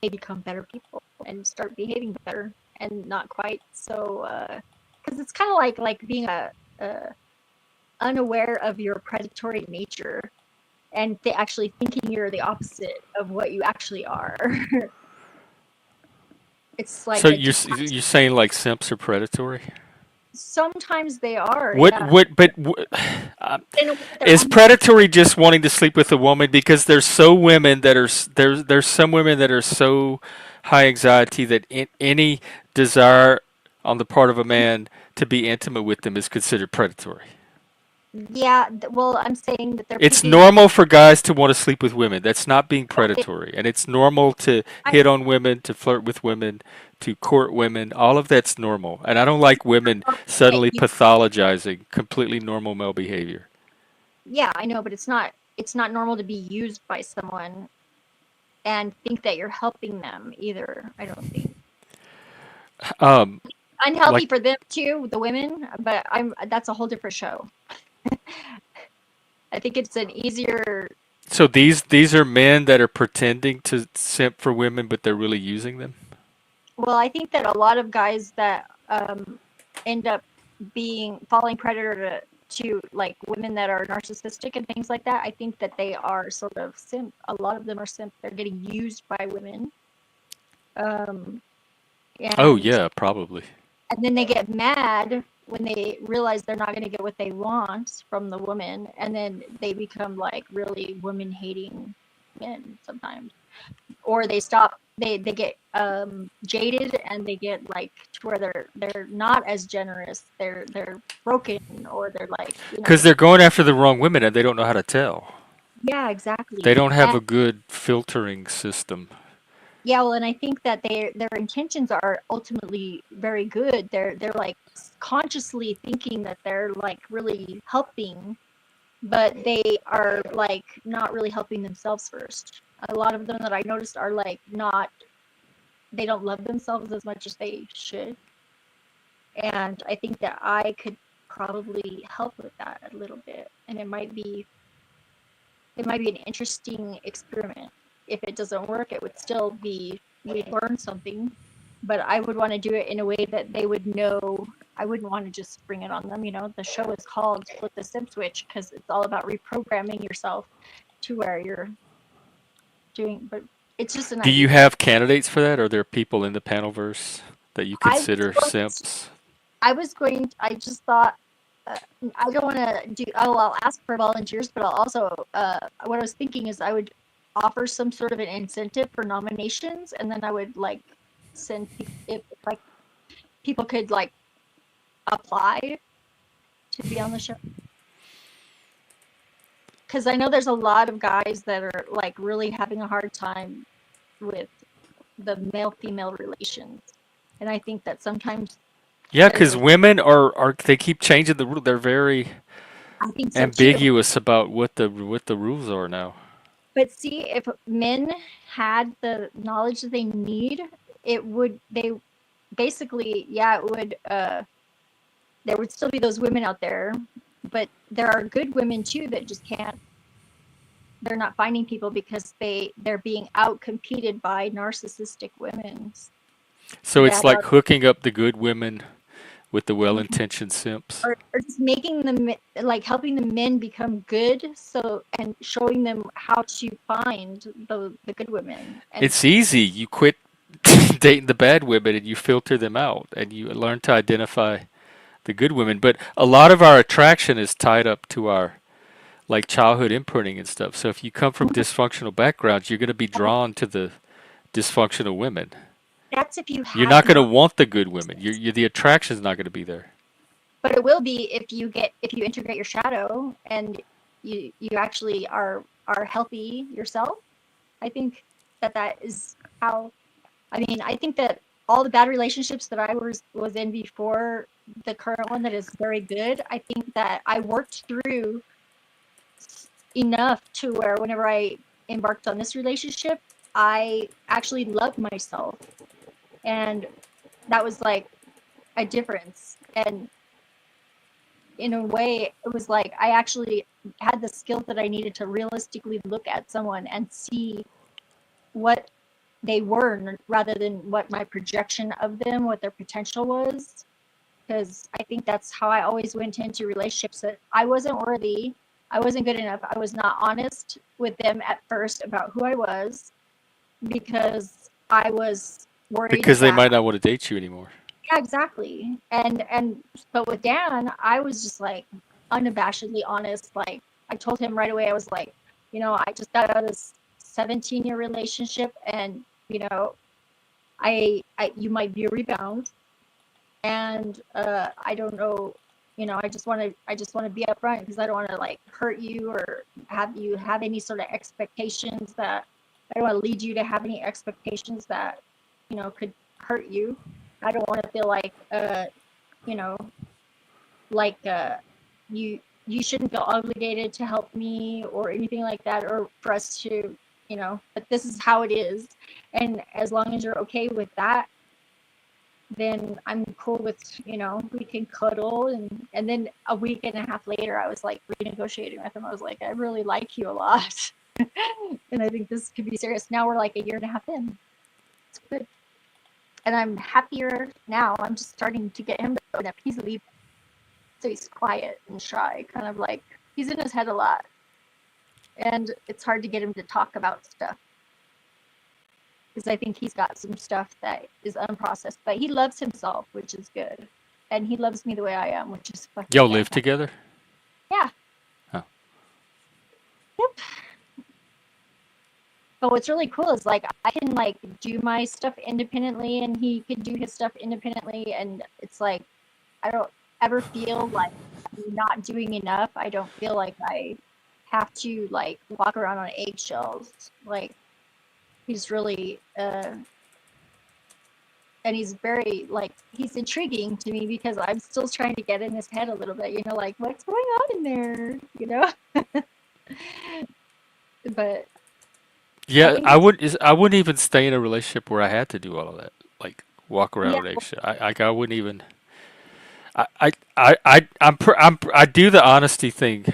maybe become better people and start behaving better and not quite so because it's kind of like being a unaware of your predatory nature and actually thinking you're the opposite of what you actually are. It's like So a you're saying like simps are predatory? sometimes they are, What yeah. what but In a way that they're is almost predatory just wanting to sleep with a woman? Because there's so women that are there's some women that are so high anxiety that any desire on the part of a man to be intimate with them is considered predatory. yeah, well, I'm saying that they're It's picking normal for guys to want to sleep with women. That's not being it, predatory. And it's normal to I, hit on women, to flirt with women, to court women. All of that's normal. And I don't like women suddenly you, pathologizing completely normal male behavior. yeah, I know, but it's not normal to be used by someone and think that you're helping them either. I don't think Um, unhealthy like for them too, the women, but that's a whole different show. I think it's an easier. so these are men that are pretending to simp for women, but they're really using them. Well, I think that a lot of guys that end up being falling predator to like women that are narcissistic and things like that, I think that they are sort of simp. A lot of them are simp. They're getting used by women, um, Oh and yeah, probably. then they get mad when they realize they're not going to get what they want from the woman, and then they become like really women hating men sometimes, or they stop, they get jaded, and they get like to where they're not as generous, they're broken, or they're like, Because they're going after the wrong women and they don't know how to tell. yeah, They exactly. don't have And a good filtering system. yeah, well, and I think that their intentions are ultimately very good. They're like consciously thinking that they're like really helping, but they are like not really helping themselves first. A lot of them that I noticed are like not, they don't love themselves as much as they should. And I think that I could probably help with that a little bit. And it might be an interesting experiment. If it doesn't work, it would still be, we learn something, but I would want to do it in a way that they would know. I wouldn't want to just spring it on them. The show is called Flip the Sim Switch because it's all about reprogramming yourself to where you're doing, but it's just an Do idea. you have candidates for that? Are there people in the panelverse that you I was consider going simps? I just thought, uh, I don't want to do, oh, I'll ask for volunteers, but I'll also, what I was thinking is I would offer some sort of an incentive for nominations, and then I would like send people, if like people could like apply to be on the show. Because I know there's a lot of guys that are like really having a hard time with the male-female relations. And I think that sometimes Yeah, as because a, women are they keep changing the rule. They're very I think so too. ambiguous about what the rules are now. But see, if men had the knowledge that they need, it would, they basically, yeah, it would, there would still be those women out there, but there are good women too that just can't, they're not finding people because they're being out competed by narcissistic women So it's that like are, hooking up the good women with the well-intentioned simps. or just making them like helping the men become good, so, and showing them how to find the good women. And It's easy. You quit dating the bad women and you filter them out and you learn to identify the good women. But a lot of our attraction is tied up to our like childhood imprinting and stuff. So if you come from dysfunctional backgrounds, you're going to be drawn to the dysfunctional women. that's if you You're have not the, going to want the good women. You're the attraction's not going to be there. but it will be if you integrate your shadow and you actually are healthy yourself. I think that is how, I mean, I think that all the bad relationships that I was in before the current one that is very good, I think that I worked through enough to where whenever I embarked on this relationship, I actually loved myself. And that was like a difference. And in a way, it was like I actually had the skills that I needed to realistically look at someone and see what they were rather than what my projection of them, what their potential was. Because I think that's how I always went into relationships, that I wasn't worthy, I wasn't good enough, I was not honest with them at first about who I was, because I was worried Because they that might not want to date you anymore. yeah, exactly. And but with Dan, I was just like unabashedly honest. Like I told him right away, I was like, I just got out of this 17-year relationship, and I you might be a rebound, and I don't know. I just want to be upfront because I don't want to like hurt you or have you have any sort of expectations that I don't want to lead you to have any expectations that could hurt you. I don't want to feel like you know like you shouldn't feel obligated to help me or anything like that, or for us to but this is how it is, and as long as you're okay with that, then I'm cool with, we can cuddle. And then a week and a half later, I was like renegotiating with him. I was like, I really like you a lot. And I think this could be serious. Now we're like a year and a half in. It's good. And I'm happier now. I'm just starting to get him to open up. He's leaving. So he's quiet and shy, kind of like he's in his head a lot. And it's hard to get him to talk about stuff, because I think he's got some stuff that is unprocessed, but he loves himself, which is good. And he loves me the way I am, which is fucking Y'all live fantastic. together? Yeah. Oh. Yep. But what's really cool is like I can like do my stuff independently and he can do his stuff independently, and it's like I don't ever feel like I'm not doing enough. I don't feel like I have to like walk around on eggshells. Like he's really and he's very like he's intriguing to me because I'm still trying to get in his head a little bit, like what's going on in there, but Yeah, I wouldn't even stay in a relationship where I had to do all of that, like walk around yeah, with eggshell. I wouldn't even. I do the honesty thing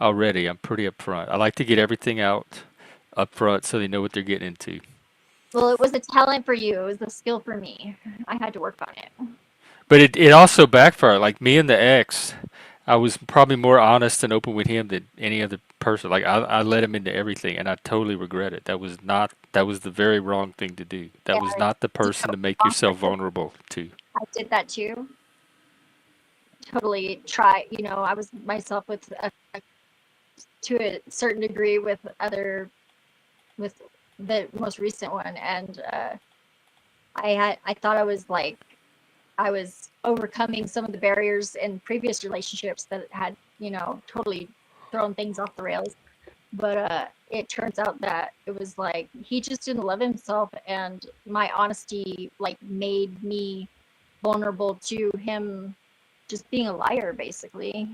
already. I'm pretty upfront. I like to get everything out upfront so they know what they're getting into. well, it was a talent for you. It was a skill for me. I had to work on it. But it also backfired. Like me and the ex, I was probably more honest and open with him than any other person. Like I let him into everything, and I totally regret it. That was the very wrong thing to do. That Yeah, was not the person to make yourself vulnerable to. I did that too. Totally try. I was myself with to a certain degree with the most recent one, and I thought I was overcoming some of the barriers in previous relationships that had totally thrown things off the rails, but it turns out that it was like he just didn't love himself, and my honesty like made me vulnerable to him just being a liar basically,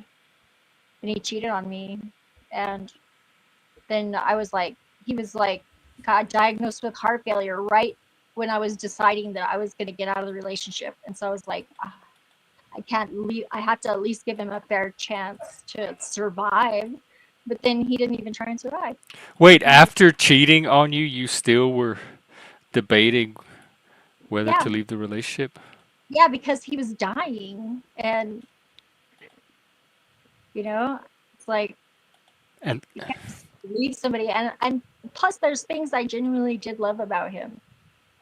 and he cheated on me. And then he was like got diagnosed with heart failure right when I was deciding that I was going to get out of the relationship. And so I was like, I can't leave. I have to at least give him a fair chance to survive. But then he didn't even try and survive. Wait, after cheating on you, you still were debating whether Yeah. to leave the relationship? Yeah, because he was dying, and it's like And you can't just leave somebody. And plus, there's things I genuinely did love about him.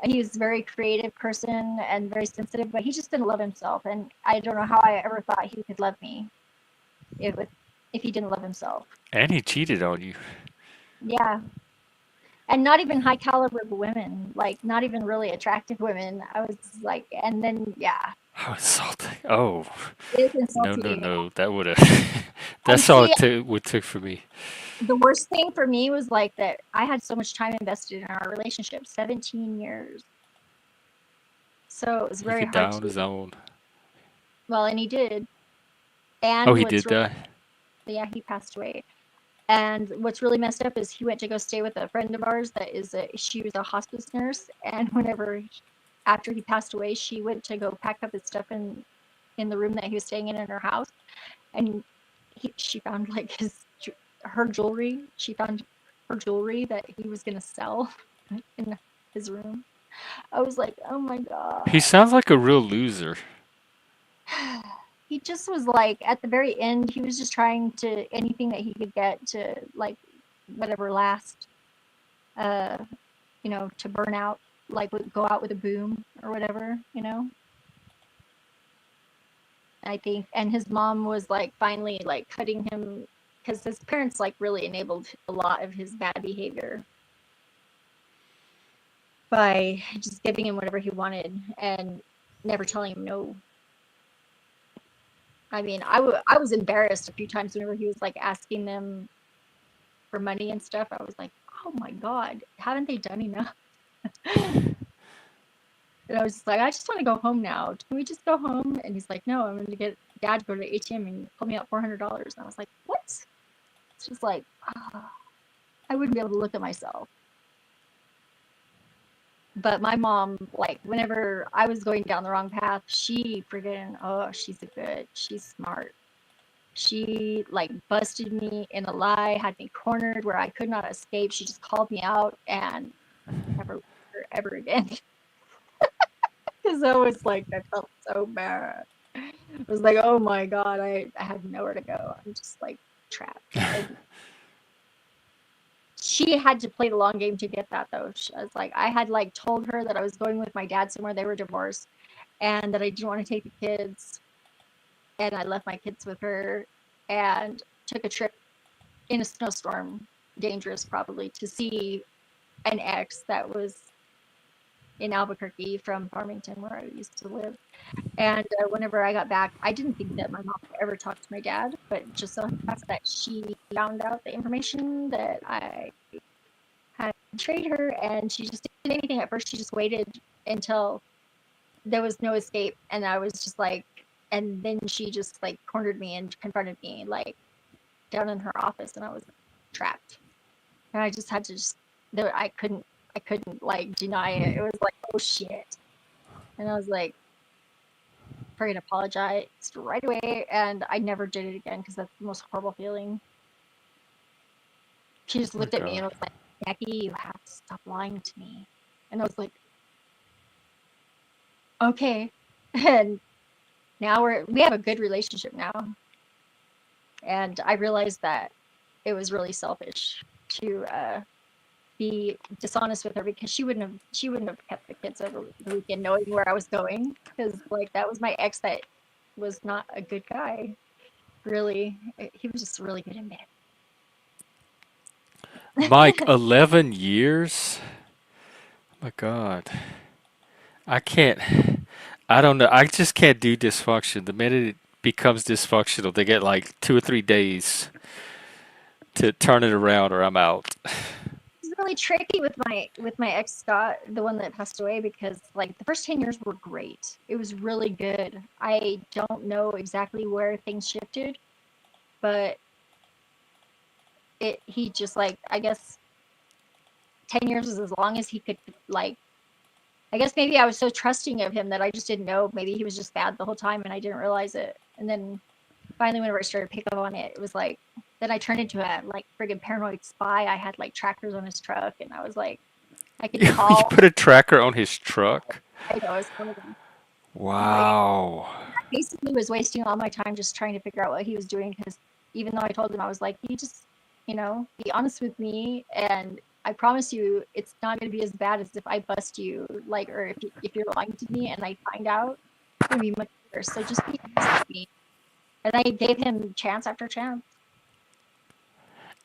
He was a very creative person and very sensitive, but he just didn't love himself. And I don't know how I ever thought he could love me if he didn't love himself. And he cheated on you. Yeah. And not even high caliber women, like not even really attractive women. I was like, and then, yeah. How insulting. Oh. It is insulting. No. That would have. That's all it took for me. The worst thing for me was like that I had so much time invested in our relationship, 17 years. So it was very hard. He could die on his own. Well, and he did. And he did die? Yeah, he passed away. And what's really messed up is he went to go stay with a friend of ours she was a hospice nurse. And after he passed away, she went to go pack up his stuff in the room that he was staying in her house. And she found like her jewelry. She found her jewelry that he was going to sell in his room. I was like, oh my God. He sounds like a real loser. He just was like, at the very end, he was just trying to anything that he could get to like whatever last, to burn out. like would go out with a boom or whatever, you know. I think, and his mom was like finally like cutting him because his parents like really enabled a lot of his bad behavior by just giving him whatever he wanted and never telling him no. I mean, I was embarrassed a few times whenever he was like asking them for money and stuff. I was like, oh my God, haven't they done enough? And I was just like, I just want to go home now. Can we just go home? And he's like, no, I'm going to get dad to go to the ATM and pull me out $400. And I was like, what? It's just like, I wouldn't be able to look at myself. But my mom, like, whenever I was going down the wrong path, she friggin', oh, she's smart. She, like, busted me in a lie, had me cornered where I could not escape. She just called me out and never looked at her ever again. Because I was like, I felt so bad. I was like, oh my God, I have nowhere to go. I'm just, like, trapped. She had to play the long game to get that, though. I was like, I had like told her that I was going with my dad somewhere. They were divorced, and that I didn't want to take the kids, and I left my kids with her, and took a trip in a snowstorm, dangerous probably, to see an ex that was in Albuquerque from Farmington, where I used to live. And whenever I got back, I didn't think that my mom would ever talk to my dad, but just so happens that she found out the information that I had betrayed her, and she just didn't do anything at first. She just waited until there was no escape, and I was just like, and then she just like cornered me and confronted me like down in her office, and I was trapped, and I just had to I couldn't like deny it. It was like, oh shit, and I was like, freaking apologized right away, and I never did it again because that's the most horrible feeling. She just looked at me and was like, Becky, you have to stop lying to me. And I was like, okay. And now we have a good relationship now. And I realized that it was really selfish to be dishonest with her, because she wouldn't have kept the kids over the weekend knowing where I was going, because like that was my ex that was not a good guy. Really, he was just really good in bed. Mike, 11 years? Oh my God. I don't know. I just can't do dysfunction. The minute it becomes dysfunctional, they get like 2 or 3 days to turn it around or I'm out. It's really tricky with my ex Scott, the one that passed away, because like the first 10 years were great. It was really good. I don't know exactly where things shifted, but he just like, I guess 10 years was as long as he could, like, I guess maybe I was so trusting of him that I just didn't know. Maybe he was just bad the whole time and I didn't realize it. And then finally, whenever I started to pick up on it, it was like, then I turned into a like friggin' paranoid spy. I had like trackers on his truck, and I was like, I could You call. put a tracker on his truck? I know, I was one of them. Wow. I basically was wasting all my time just trying to figure out what he was doing, because even though I told him, I was like, you just, be honest with me, and I promise you it's not going to be as bad as if I bust you, like, or if you're lying to me and I find out, it's going to be much worse. So just be honest with me. And I gave him chance after chance.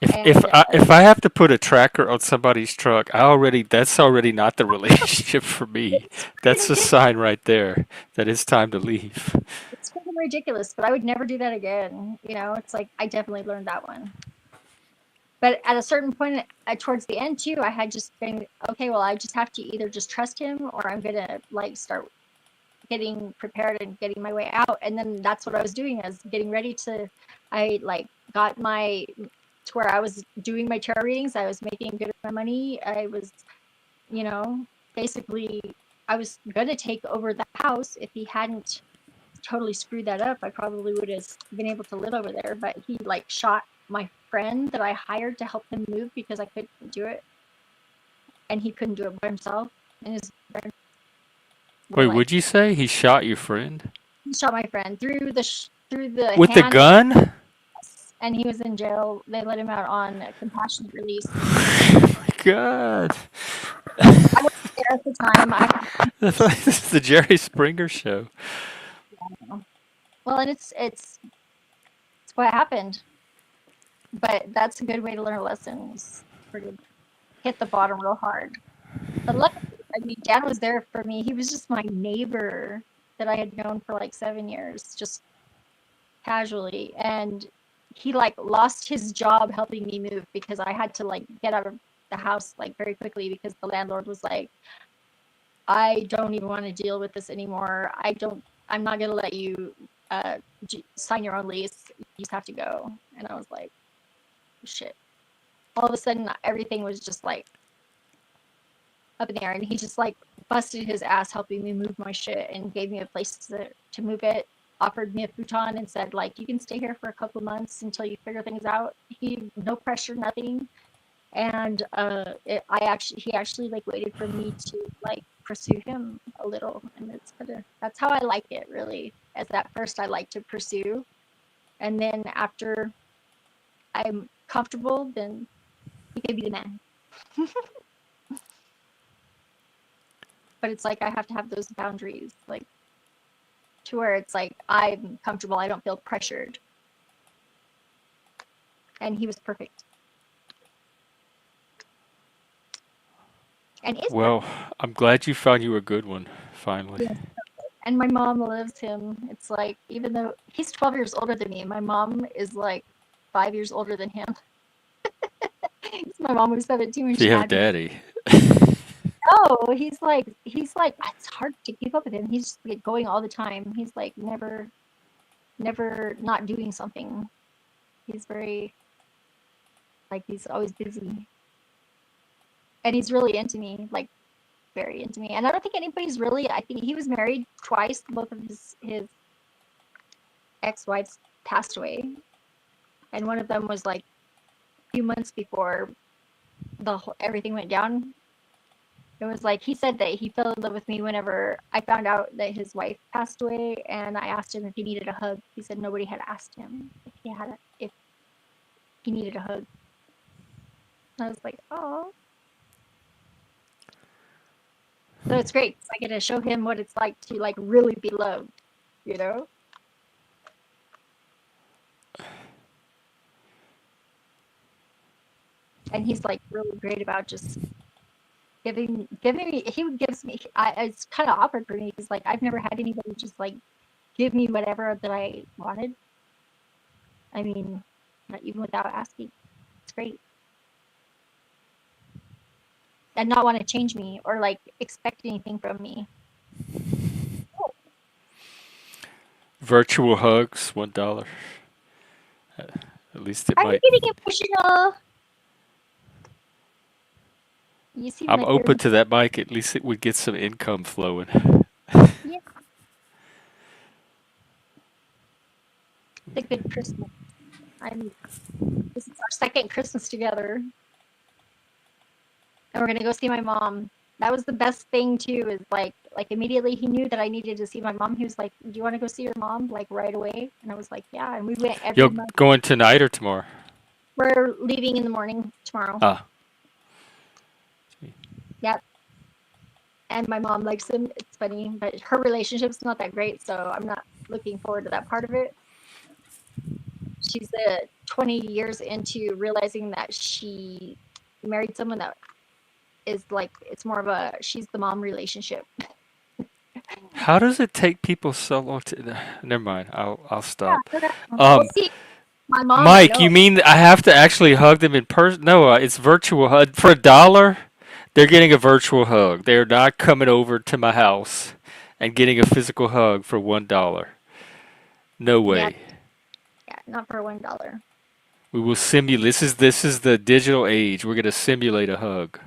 If I have to put a tracker on somebody's truck, that's already not the relationship for me. That's a sign right there that it's time to leave. It's freaking ridiculous, but I would never do that again. It's like I definitely learned that one. But at a certain point, towards the end too, I had just been, okay, well, I just have to either just trust him, or I'm gonna like start getting prepared and getting my way out. And then that's what I was doing. I was getting ready I like got to where I was doing my tarot readings. I was making good money. I was, basically, I was gonna take over the house. If he hadn't totally screwed that up, I probably would have been able to live over there. But he like shot my friend that I hired to help him move because I couldn't do it, and he couldn't do it by himself. And his friend. Wait, would you say he shot your friend? He shot my friend through the with the gun? And he was in jail. They let him out on compassionate release. Oh my God. there at the time. This is the Jerry Springer show. Well, and it's what happened. But that's a good way to learn a lesson. Is to hit the bottom real hard. But luckily, I mean, Dan was there for me. He was just my neighbor that I had known for like 7 years, just casually, and he like lost his job helping me move because I had to like get out of the house like very quickly because the landlord was like, I don't even want to deal with this anymore. I'm not gonna let you sign your own lease. You just have to go. And I was like, shit. All of a sudden, everything was just like up in the air, and he just like busted his ass helping me move my shit and gave me a place to move it. Offered me a futon and said like, you can stay here for a couple months until you figure things out. He no pressure, nothing. And he actually like waited for me to like pursue him a little, and it's better. That's how I like it, really. As at first I like to pursue, and then after I'm comfortable, then he can be the man. But it's like I have to have those boundaries, like to where it's like I'm comfortable, I don't feel pressured. And he was perfect. And Well, I'm glad you found you a good one, finally. Yes. And my mom loves him. It's like, even though he's 12 years older than me, my mom is like 5 years older than him. My mom was 17 when So she you have had me. daddy. No, he's like, it's hard to keep up with him. He's like going all the time. He's like never not doing something. He's very, like, he's always busy. And he's really into me, like very into me. And I don't think anybody's really, I think he was married twice. Both of his ex-wives passed away. And one of them was like a few months before everything went down. It was like, he said that he fell in love with me whenever I found out that his wife passed away, and I asked him if he needed a hug. He said nobody had asked him if he needed a hug. I was like, oh. So it's great. I get to show him what it's like to like really be loved, you know? And he's like really great about just giving me, it's kind of awkward for me because like I've never had anybody just like give me whatever that I wanted. I mean, not even without asking. It's great. And not want to change me or like expect anything from me. Virtual hugs, $1. At least it Are you might. getting emotional? You seem I'm like open to that, Mike. At least it would get some income flowing. Yeah. It's a good Christmas. This is our second Christmas together. And we're gonna go see my mom. That was the best thing too, is like immediately he knew that I needed to see my mom. He was like, do you want to go see your mom like right away? And I was like, yeah. And we went every You're month. going tonight or tomorrow? We're leaving in the morning tomorrow. Ah. Yep. And my mom likes him. It's funny, but her relationship's not that great, so I'm not looking forward to that part of it. She's 20 years into realizing that she married someone that is like, it's more of she's the mom relationship. How does it take people so long to? Never mind. I'll stop. We'll see. My mom, Mike, you mean I have to actually hug them in person? No, it's virtual hug for $1. They're getting a virtual hug. They're not coming over to my house and getting a physical hug for $1. No way. Yeah, not for $1. We will simulate. This is the digital age. We're gonna simulate a hug.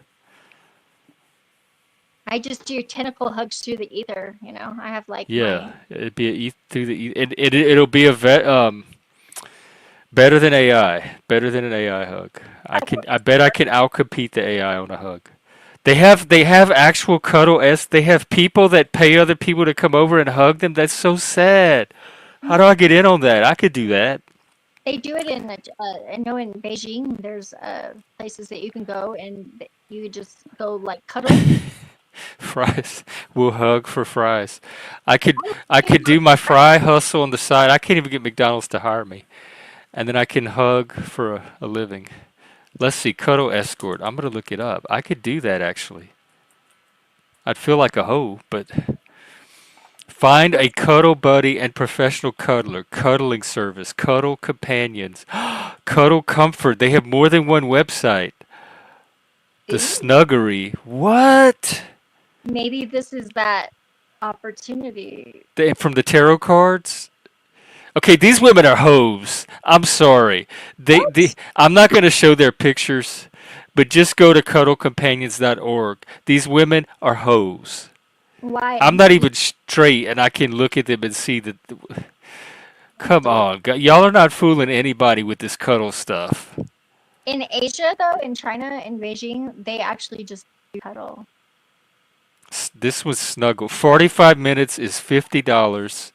I just do tentacle hugs through the ether. You know, I have like it'd be through the it'll be better than AI. Better than an AI hug. I bet I can outcompete the AI on a hug. They have actual cuddle They have people that pay other people to come over and hug them. That's so sad. How do I get in on that? I could do that. They do it in I know in Beijing there's places that you can go and you just go like cuddle. Fries. We'll hug for fries. I could do my fry hustle on the side. I can't even get McDonald's to hire me. And then I can hug for a living. Let's see, cuddle escort. I'm gonna look it up. I could do that actually. I'd feel like a hoe, but find a cuddle buddy and professional cuddler, cuddling service, cuddle companions, cuddle comfort. They have more than one website. The Ooh. Snuggery. What? Maybe this is that opportunity. From the tarot cards? Okay, these women are hoes. I'm sorry. I'm not going to show their pictures, but just go to cuddlecompanions.org. These women are hoes. Why? I'm not even straight, and I can look at them and see that. Come on, y'all are not fooling anybody with this cuddle stuff. In Asia, though, in China, in Beijing, they actually just do cuddle. This was snuggle. 45 minutes is $50.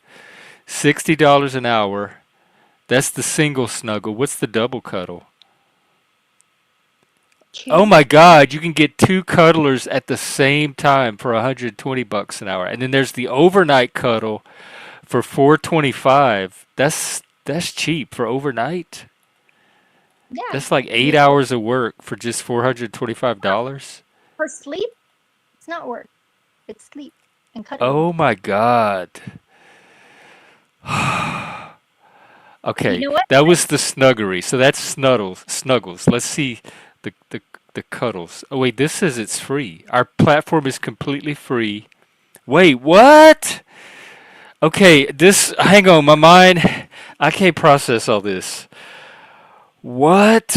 $60 an hour. That's the single snuggle. What's the double cuddle? Oh my God, you can get two cuddlers at the same time for $120 an hour. And then there's the overnight cuddle for $425. That's cheap for overnight. Yeah. That's like 8 hours of work for just $425. For sleep, it's not work. It's sleep and cuddling. Oh my God. Okay, You know what? that was the snuggery. So that's snuggles. Let's see the cuddles. Oh wait, this says it's free. Our platform is completely free. Wait, what? Okay, hang on, my mind, I can't process all this. What?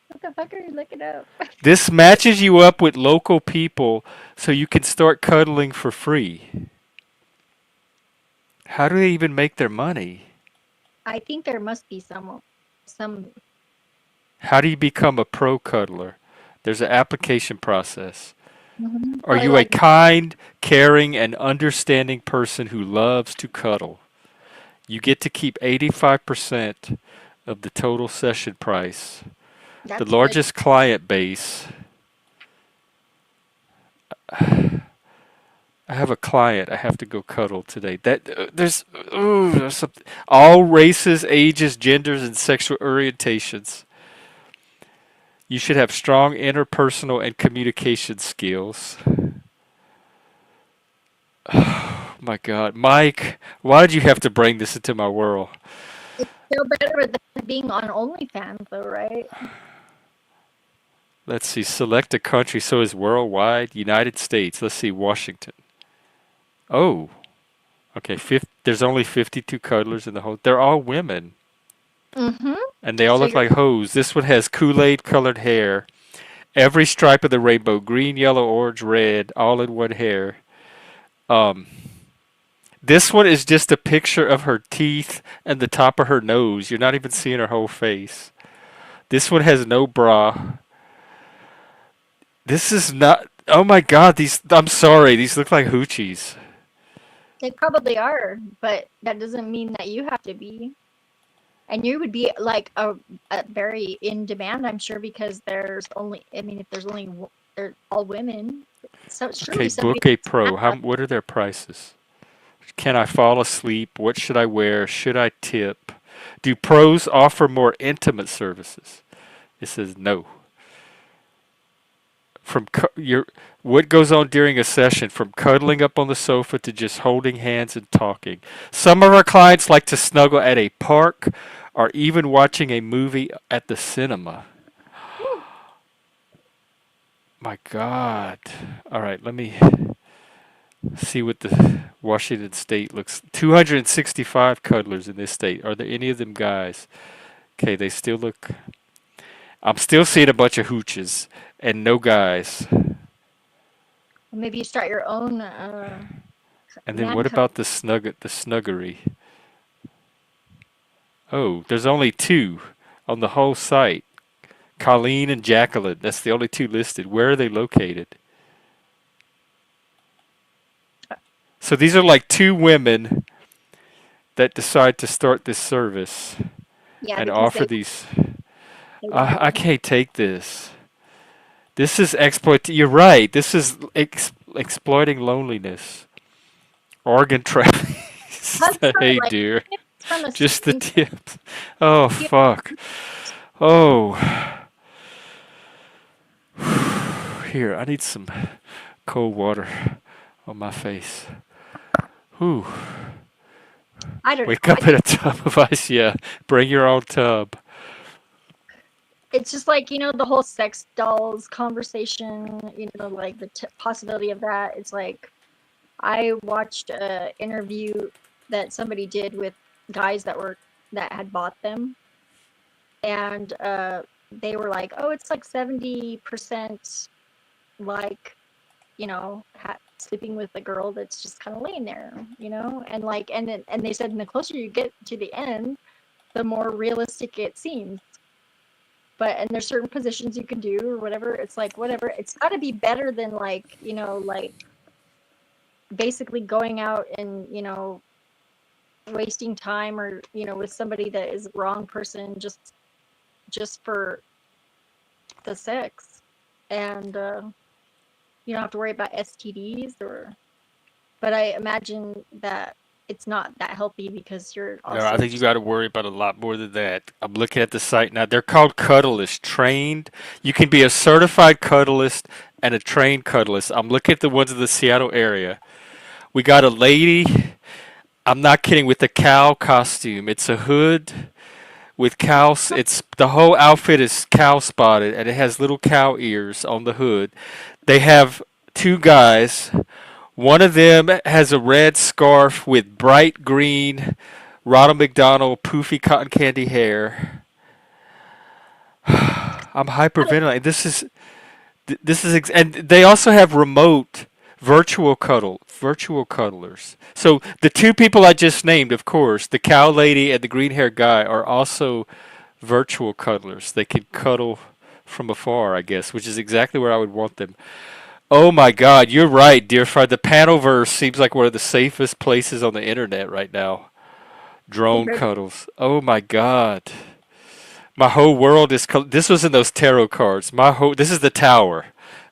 What the fuck are you looking up? This matches you up with local people so you can start cuddling for free. How do they even make their money? I think there must be some. How do you become a pro cuddler? There's an application process. Are Probably you a kind, caring, and understanding person who loves to cuddle? You get to keep 85% of the total session price. That's The largest client base. I have a client I have to go cuddle today. There's something. All races, ages, genders, and sexual orientations. You should have strong interpersonal and communication skills. Oh my God, Mike, why did you have to bring this into my world? It's still better than being on OnlyFans, though, right? Let's see. Select a country. So is worldwide. United States. Let's see. Washington. Oh, okay. There's only 52 cuddlers in the whole. They're all women. Mm-hmm. And they all look like hoes. This one has Kool-Aid colored hair. Every stripe of the rainbow. Green, yellow, orange, red. All in one hair. This one is just a picture of her teeth and the top of her nose. You're not even seeing her whole face. This one has no bra. This is not. Oh my God! I'm sorry. These look like hoochies. They probably are, but that doesn't mean that you have to be. And you would be like a very in demand, I'm sure, because there's only. I mean, if they're all women. So Okay, book a pro. What are their prices? Can I fall asleep? What should I wear? Should I tip? Do pros offer more intimate services? It says no. What goes on during a session, from cuddling up on the sofa to just holding hands and talking. Some of our clients like to snuggle at a park or even watching a movie at the cinema. My God. All right, let me see what the Washington State looks. 265 cuddlers in this state. Are there any of them guys? Okay, they still look. I'm still seeing a bunch of hooches and no guys. Maybe you start your own. And then what about the snuggery? Oh, there's only two on the whole site. Colleen and Jacqueline. That's the only two listed. Where are they located? So these are like two women that decide to start this service and offer these. I can't take this. This is exploit. You're right. This is exploiting loneliness. Organ trafficking. That's for Hey, like dear. it's from a Just the certain tips. Oh, you- fuck. Oh. Here, I need some cold water on my face. Whew. I don't Wake know. up in a tub of ice. Yeah. Bring your own tub. It's just like, the whole sex dolls conversation, like the possibility of that. It's like I watched a interview that somebody did with guys that had bought them, and they were like, "Oh, it's like 70% like, sleeping with a girl that's just kind of laying there, and like, and they said, and the closer you get to the end, the more realistic it seems. And there's certain positions you can do or whatever. It's like whatever. It's got to be better than like like basically going out and wasting time or with somebody that is the wrong person just for the sex, and you don't have to worry about STDs or. But I imagine that it's not that healthy because you're No, I also think you just. got to worry about a lot more than that. I'm looking at the site now. They're called cuddlists. Trained. You can be a certified cuddlist and a trained cuddlist. I'm looking at the ones in the Seattle area. We got a lady. I'm not kidding. With a cow costume. It's a hood with cows. It's the whole outfit is cow spotted, and it has little cow ears on the hood. They have two guys. One of them has a red scarf with bright green Ronald McDonald poofy cotton candy hair. I'm hyperventilating. And they also have remote virtual cuddlers. So the two people I just named, of course, the cow lady and the green haired guy, are also virtual cuddlers. They can cuddle from afar, I guess, which is exactly where I would want them. Oh my God, you're right, dear friend. The Panoverse seems like one of the safest places on the internet right now. Drone cuddles. Oh my God. My whole world is. This was in those tarot cards. This is the tower.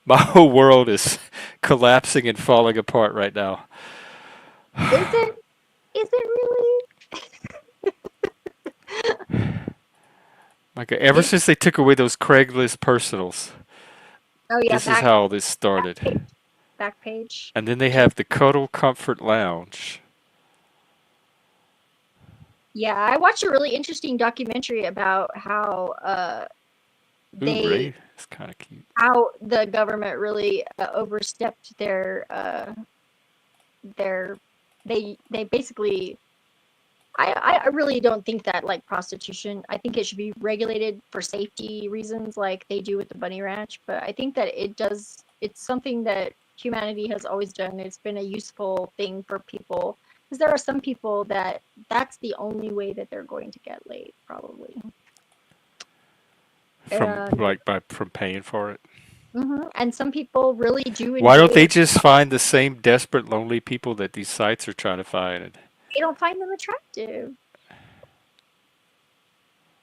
My whole world is collapsing and falling apart right now. Is it? Is it really? My God, ever since they took away those Craigslist personals, Oh yeah, this is how this started. back page. And then they have the Cuddle Comfort Lounge. Yeah, I watched a really interesting documentary about how Ooh, Ray, it's kind of cute. how the government really overstepped they basically. I really don't think that like prostitution. I think it should be regulated for safety reasons, like they do with the Bunny Ranch. But I think that it's something that humanity has always done. It's been a useful thing for people because there are some people that's the only way that they're going to get laid, probably. From paying for it. And some people really do enjoy Why don't they it. just find the same desperate, lonely people that these sites are trying to find? They don't find them attractive.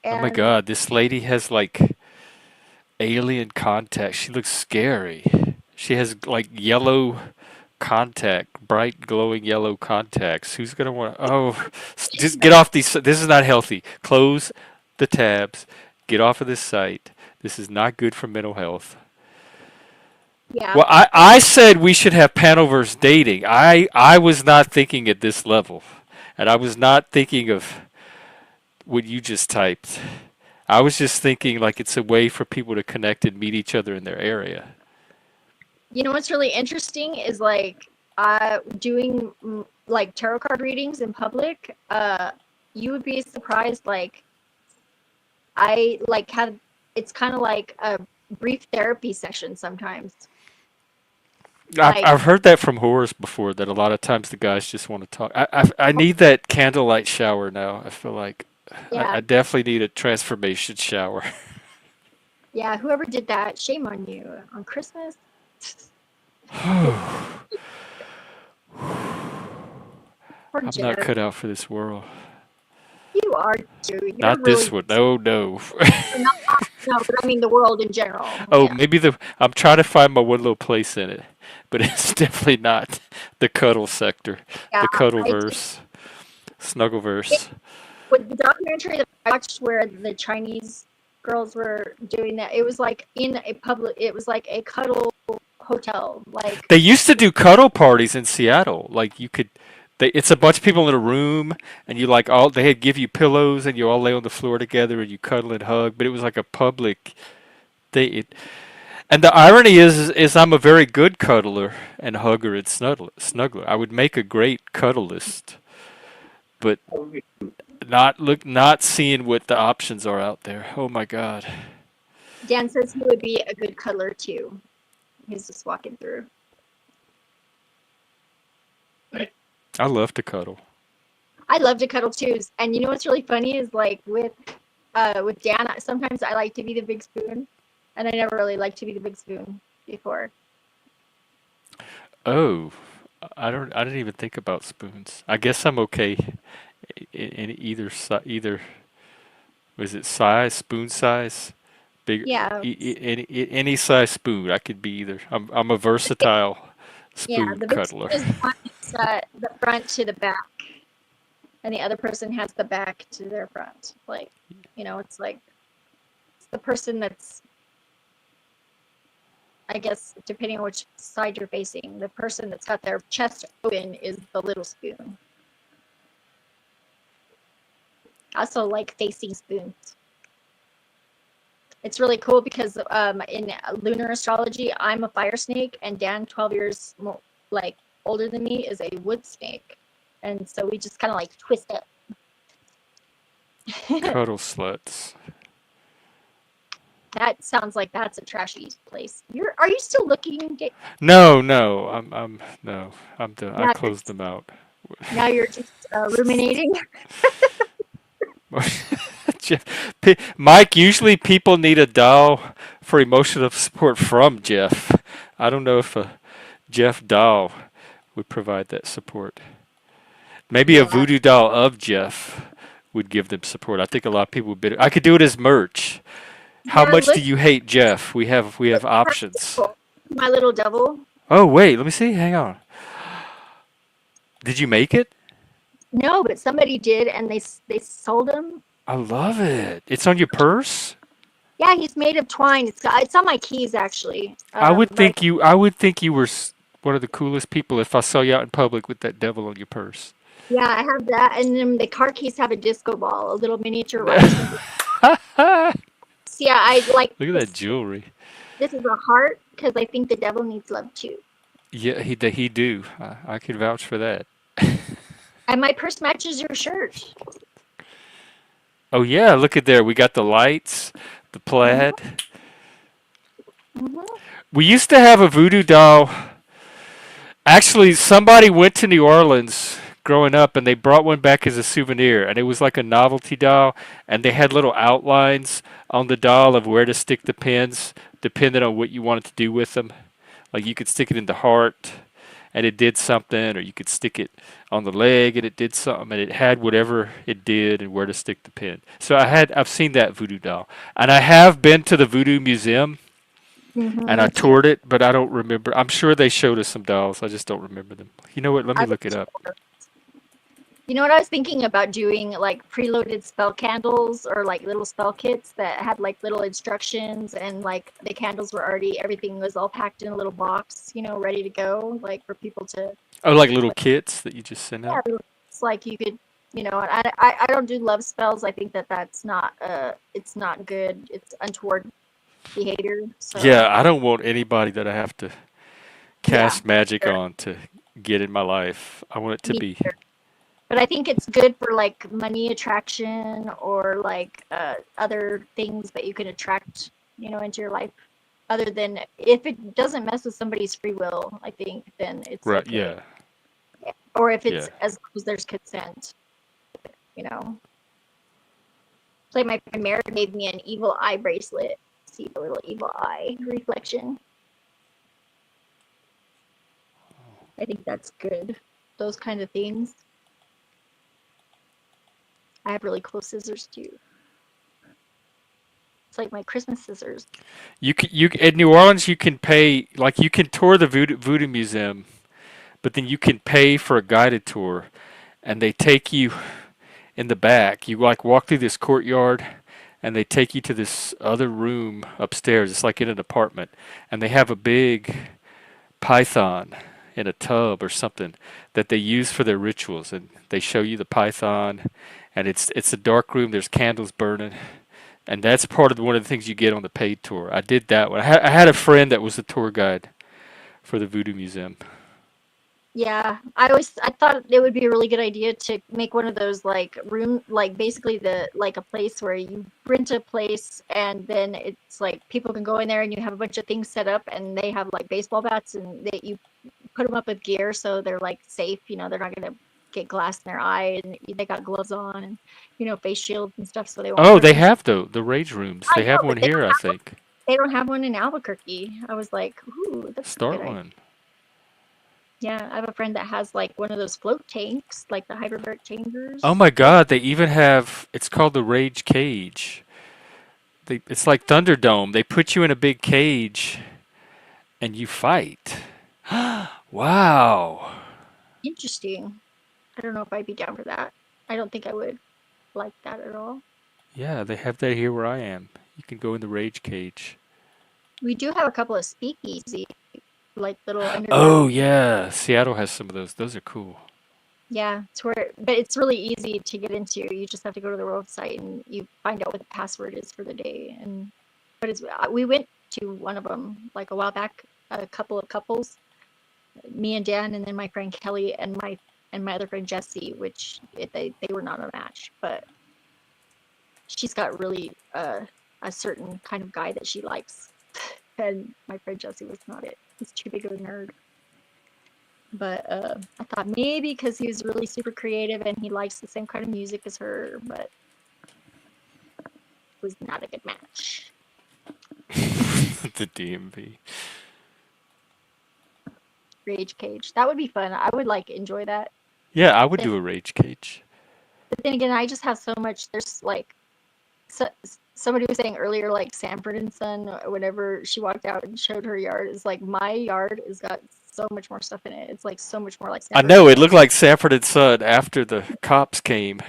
Oh my God, this lady has like alien contacts. She looks scary. She has like yellow bright glowing yellow contacts. Who's gonna want? Oh, just get off these. This is not healthy. Close the tabs. Get off of this site. This is not good for mental health. Yeah. Well, I said we should have Panoverse dating. I was not thinking at this level, and I was not thinking of what you just typed. I was just thinking like it's a way for people to connect and meet each other in their area. You know what's really interesting is like doing like tarot card readings in public. You would be surprised. Like I like have it's kind of like a brief therapy session sometimes. I've heard that from whores before. That a lot of times the guys just want to talk. I need that candlelight shower now. I feel like I definitely need a transformation shower. Yeah, whoever did that, shame on you. On Christmas. I'm not cut out for this world. You are too. You're Not really this one. No, no. No, but I mean the world in general. Oh, Yeah. maybe I'm trying to find my one little place in it, but it's definitely not the cuddle sector, Yeah, the I just cuddleverse, snuggleverse. with the documentary that I watched where the Chinese girls were doing that, it was like in a public. It was like a cuddle hotel. Like They used to do cuddle parties in Seattle. Like you could, it's a bunch of people in a room, and you like all they'd give you pillows, and you all lay on the floor together, and you cuddle and hug. But it was like a public. And the irony is I'm a very good cuddler and hugger and snuggler. I would make a great cuddlist, but not seeing what the options are out there. Oh my God. Dan says he would be a good cuddler too. He's just walking through. I love to cuddle. I love to cuddle too. And you know what's really funny is like with Dan, sometimes I like to be the big spoon, and I never really liked to be the big spoon before. Oh, I didn't even think about spoons. I guess I'm okay in either. Was it size, spoon size? Big, Yeah. any size spoon. I could be either. I'm a versatile Yeah, spoon the big cuddler. spoon is the one that's the front to the back, and the other person has the back to their front. Like, it's like it's the person that's, I guess, depending on which side you're facing, the person that's got their chest open is the little spoon. I also like facing spoons. It's really cool because in lunar astrology, I'm a fire snake, and Dan, 12 years more, older than me, is a wood snake, and so we just kind of like twist up. Cuddle sluts. That sounds like that's a trashy place. Are you still looking? No, I'm done. I Now closed them out. Now you're just ruminating. Jeff, Mike, usually people need a doll for emotional support from Jeff. I don't know if a Jeff doll would provide that support. Maybe a voodoo doll of Jeff would give them support. I think a lot of people would bid. I could do it as merch. How much do you hate Jeff? We have options. My little devil. Oh wait, let me see. Hang on. Did you make it? No, but somebody did, and they sold him. I love it. It's on your purse? Yeah, he's made of twine. It's on my keys actually. I would think you were one of the coolest people if I saw you out in public with that devil on your purse. Yeah, I have that, and then the car keys have a disco ball, a little miniature racing. So yeah, I like. Look at that jewelry. This is a heart because I think the devil needs love too. Yeah, he do. I can vouch for that. And my purse matches your shirt. Oh yeah, look at there. We got the lights, the plaid. Mm-hmm. We used to have a voodoo doll. Actually, somebody went to New Orleans growing up, and they brought one back as a souvenir, and it was like a novelty doll, and they had little outlines on the doll of where to stick the pins, depending on what you wanted to do with them. Like you could stick it in the heart, and it did something, or you could stick it on the leg, and it did something, and it had whatever it did and where to stick the pin. So I've seen that voodoo doll, and I have been to the Voodoo Museum. Mm-hmm. And I toured it, but I don't remember. I'm sure they showed us some dolls. I just don't remember them. You know what? Let me look it up. You know what I was thinking about doing? Like preloaded spell candles or like little spell kits that had like little instructions, and like the candles were already, everything was all packed in a little box, ready to go, like for people to. Oh, like little kits that you just send out? Yeah, it's like you could, I don't do love spells. I think that's not, it's not good. It's untoward behavior. So. Yeah, I don't want anybody that I have to cast magic on to get in my life. I want it to be. But I think it's good for like money attraction or like other things that you can attract, into your life. Other than if it doesn't mess with somebody's free will, I think then it's right. Okay. Yeah. Or if it's as long as there's consent, Like my friend Mary gave me an evil eye bracelet. See the little evil eye reflection. I think that's good. Those kind of things. I have really close scissors too. It's like my Christmas scissors. You in New Orleans you can pay, like you can tour the Voodoo Museum, but then you can pay for a guided tour, and they take you in the back. You like walk through this courtyard, and they take you to this other room upstairs. It's like in an apartment, and they have a big python in a tub or something that they use for their rituals, and they show you the python, and it's a dark room. There's candles burning, and that's part of one of the things you get on the paid tour. I did that one. I had a friend that was the tour guide for the Voodoo Museum. Yeah, I thought it would be a really good idea to make one of those like basically like a place where you rent a place and then it's like people can go in there and you have a bunch of things set up and they have like baseball bats and you put them up with gear so they're like safe, they're not gonna get glass in their eye, and they got gloves on and face shields and stuff so they won't Oh, hurt they themselves. have the rage rooms. I They know, have but one here, I think. they don't have one in Albuquerque. I was like, ooh, that's a Start good idea. one. Yeah, I have a friend that has like one of those float tanks, like the hyperbaric chambers. Oh my God! They even have. It's called the Rage Cage. It's like Thunderdome. They put you in a big cage, and you fight. Wow. Interesting. I don't know if I'd be down for that. I don't think I would like that at all. Yeah, they have that here where I am. You can go in the Rage Cage. We do have a couple of speakeasy, like little underground. Oh yeah, Seattle has some of those. Those are cool. Yeah, but it's really easy to get into. You just have to go to the website and you find out what the password is for the day. We went to one of them like a while back. A couple of couples, me and Dan, and then my friend Kelly and my other friend Jessie, which they were not a match, but she's got really a certain kind of guy that she likes, and my friend Jessie was not it. He's too big of a nerd. But I thought maybe because he was really super creative and he likes the same kind of music as her, but it was not a good match. The DMV. Rage Cage. That would be fun. I would enjoy that. Yeah, I would do a Rage Cage. But then again, I just have so much. There's like, somebody was saying earlier, like Sanford and Son, whenever she walked out and showed her yard, is like my yard has got so much more stuff in it. It's like so much more like Sanford. I know, it looked like Sanford and Son after the cops came.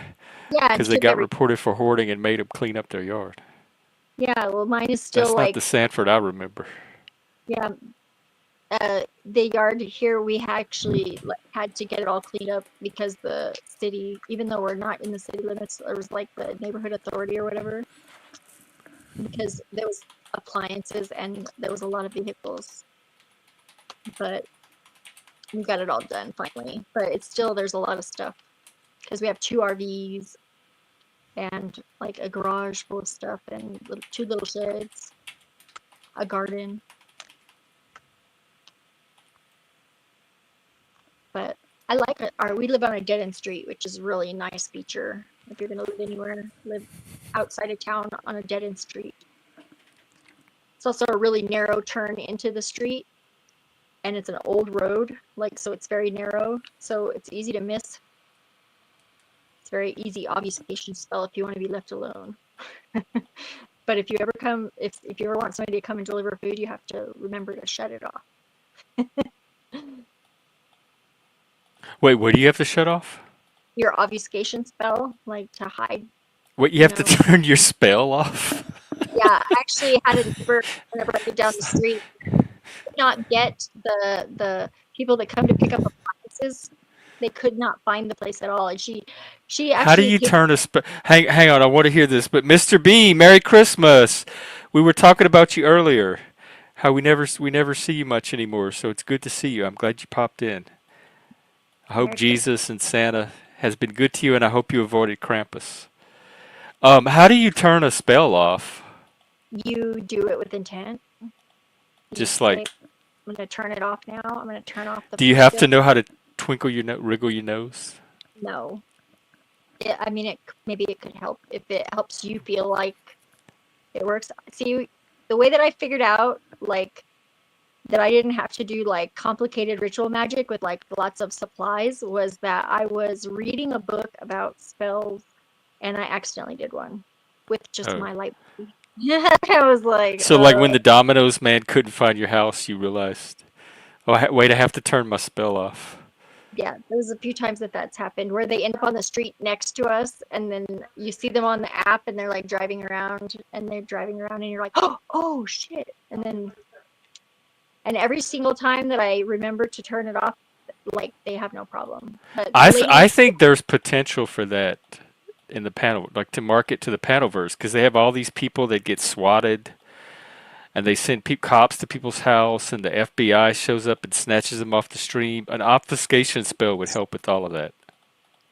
Yeah, because they got reported for hoarding and made them clean up their yard. Yeah, well, mine is still That's like. not the Sanford I remember. Yeah, the yard here, we actually had to get it all cleaned up because the city, even though we're not in the city limits, there was like the neighborhood authority or whatever, because there was appliances and there was a lot of vehicles, but we got it all done finally. But it's still, there's a lot of stuff because we have 2 RVs and like a garage full of stuff and 2 little sheds, a garden. But I like it. We live on a dead-end street, which is a really nice feature. If you're going to live anywhere, live outside of town on a dead-end street. It's also a really narrow turn into the street, and it's an old road, so it's very narrow, so it's easy to miss. It's very easy obfuscation spell if you want to be left alone. But if you ever want somebody to come and deliver food, you have to remember to shut it off. Wait, what do you have to shut off? Your obfuscation spell, to hide. What, you have to turn your spell off? Yeah, I actually had a neighbor whenever I go down the street could not get the people that come to pick up appliances. They could not find the place at all, and she actually. How do you turn a spell? Hang on, I want to hear this. But Mr. B, Merry Christmas. We were talking about you earlier. How we never see you much anymore, so it's good to see you. I'm glad you popped in. I hope Jesus and Santa has been good to you, and I hope you avoided Krampus. How do you turn a spell off? You do it with intent. Just like. I'm going to turn it off now. I'm going to turn off the. Do you have to know how to wriggle your nose? No. Maybe it could help if it helps you feel like it works. See, the way that I figured out, that I didn't have to do complicated ritual magic with lots of supplies was that I was reading a book about spells and I accidentally did one with just my light. Yeah, I was like, So, like when the Domino's man couldn't find your house, you realized, oh, wait, I have to turn my spell off. yeah, there's a few times that that's happened where they end up on the street next to us, and then you see them on the app, and they're like driving around, and you're like, oh shit, and every single time that I remember to turn it off, like they have no problem. But the lady, I think there's potential for that in the panel, like to market to the panelverse, because they have all these people that get swatted, and they send cops to people's house, and the FBI shows up and snatches them off the stream. An obfuscation spell would help with all of that.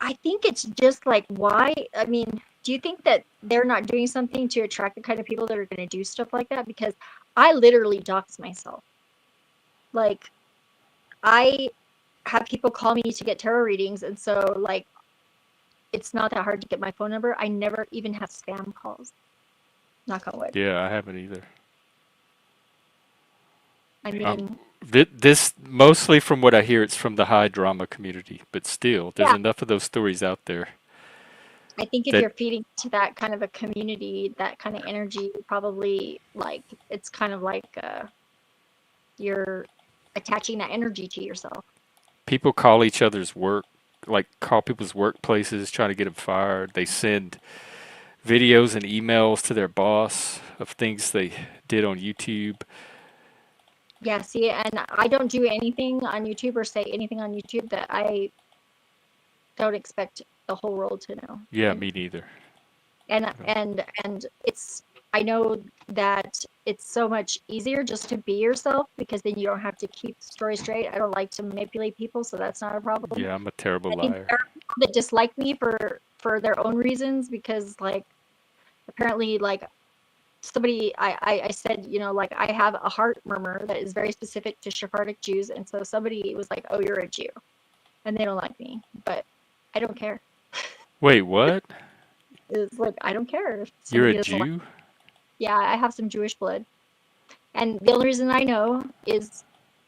I think it's just like why. I mean, do you think that they're not doing something to attract the kind of people that are going to do stuff like that? Because I literally dox myself. Like, I have people call me to get tarot readings, and so like it's not that hard to get my phone number. I never even have spam calls. Knock on wood. Yeah, I haven't either. I mean, This mostly from what I hear, it's from the high drama community, but still, there's yeah, enough of those stories out there. I think if That you're feeding to that kind of a community, that kind of energy, probably like it's kind of like you're attaching that energy to yourself. people call each other's work, like call people's workplaces, trying to get them fired. They send videos and emails to their boss of things they did on YouTube. Yeah, see, and I don't do anything on YouTube or say anything on YouTube that I don't expect the whole world to know. Yeah, me neither. And it's, I know that it's so much easier just to be yourself because then you don't have to keep the story straight. I don't like to manipulate people, so that's not a problem. Yeah, I'm a terrible I think liar. there are people that dislike me for their own reasons because like apparently like somebody I said, you know, like I have a heart murmur that is very specific to Sephardic Jews, and so somebody was like, oh, you're a Jew, and they don't like me, but I don't care. Wait, what? It's like I don't care if You're a somebody doesn't like. Jew? Yeah, I have some Jewish blood, and the only reason I know is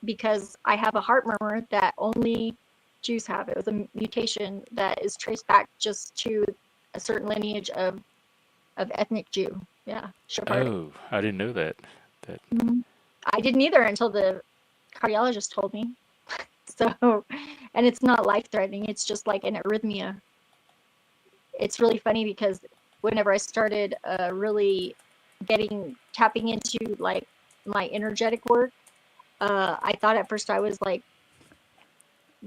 because I have a heart murmur that only Jews have. It was a mutation that is traced back just to a certain lineage of ethnic Jew. Yeah, Sephardic. Oh, I didn't know that. Mhm. I didn't either until the cardiologist told me. So, and it's not life-threatening. It's just like an arrhythmia. It's really funny because whenever I started really tapping into like my energetic work, I thought at first I was like,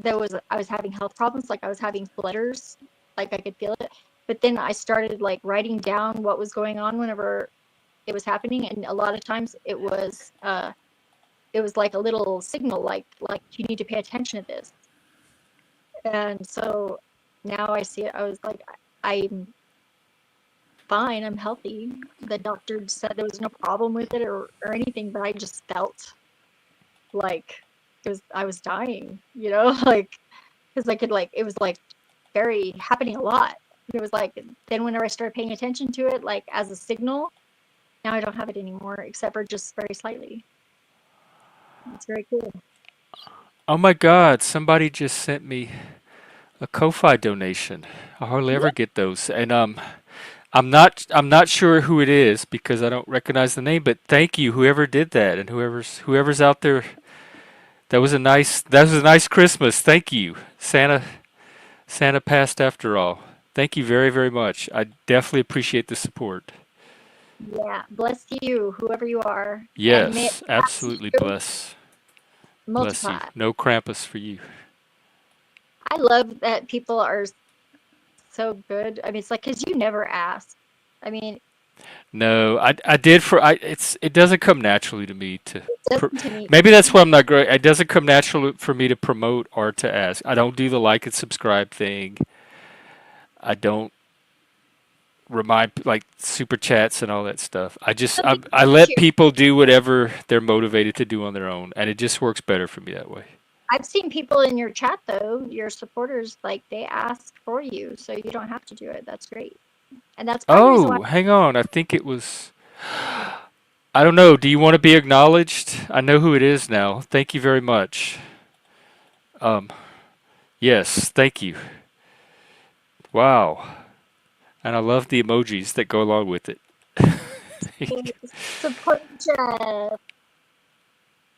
I was having health problems, like I was having flutters, like I could feel it. But then I started like writing down what was going on whenever it was happening, and a lot of times it was like a little signal, like you need to pay attention to this. And so now I see it. I was like, I'm fine. I'm healthy. The doctor said there was no problem with it or anything, but I just felt like I was dying, you know, like because I could like it was like very happening a lot. It was like then whenever I started paying attention to it, like as a signal, now I don't have it anymore, except for just very slightly. It's very cool. Oh my God, somebody just sent me a Ko-Fi donation. I hardly ever get those. And I'm not sure who it is because I don't recognize the name, but thank you whoever did that and whoever's out there. That was a nice Christmas. Thank you. Santa passed after all. Thank you very, very much. I definitely appreciate the support. Yeah, bless you, whoever you are. And may it Yes, absolutely bless you. multiply. No Krampus for you. I love that people are so good. I mean, it's like because you never ask. I mean, No, I did it doesn't come naturally to me to it doesn't to me. maybe that's why I'm not great. It doesn't come naturally for me to promote or to ask. I don't do the like and subscribe thing. I don't remind like super chats and all that stuff. I let people do whatever they're motivated to do on their own, and it just works better for me that way. I've seen people in your chat though, your supporters, like they ask for you, so you don't have to do it. That's great, and that's part of the reason why. Oh, hang on. I think it was. I don't know. Do you want to be acknowledged? I know who it is now. Thank you very much. Yes, thank you. Wow. And I love the emojis that go along with it. Support Jeff.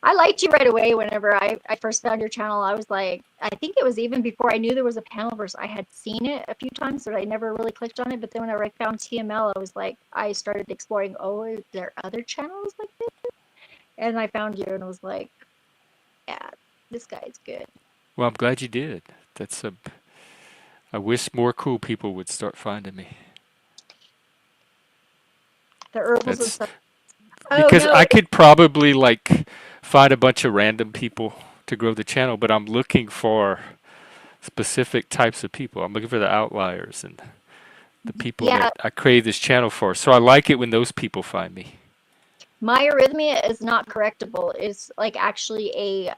I liked you right away whenever I first found your channel. I was like, I think it was even before I knew there was a panelverse. I had seen it a few times, but I never really clicked on it. But then whenever I found TML, I was like, I started exploring, oh, is there other channels like this? And I found you and I was like, yeah, this guy's good. Well, I'm glad you did. That's a. I wish more cool people would start finding me. The herbals and That's stuff. Oh, because no. I could probably like find a bunch of random people to grow the channel, but I'm looking for specific types of people. I'm looking for the outliers and the people Yeah, that I create this channel for. So I like it when those people find me. my arrhythmia is not correctable. It's like actually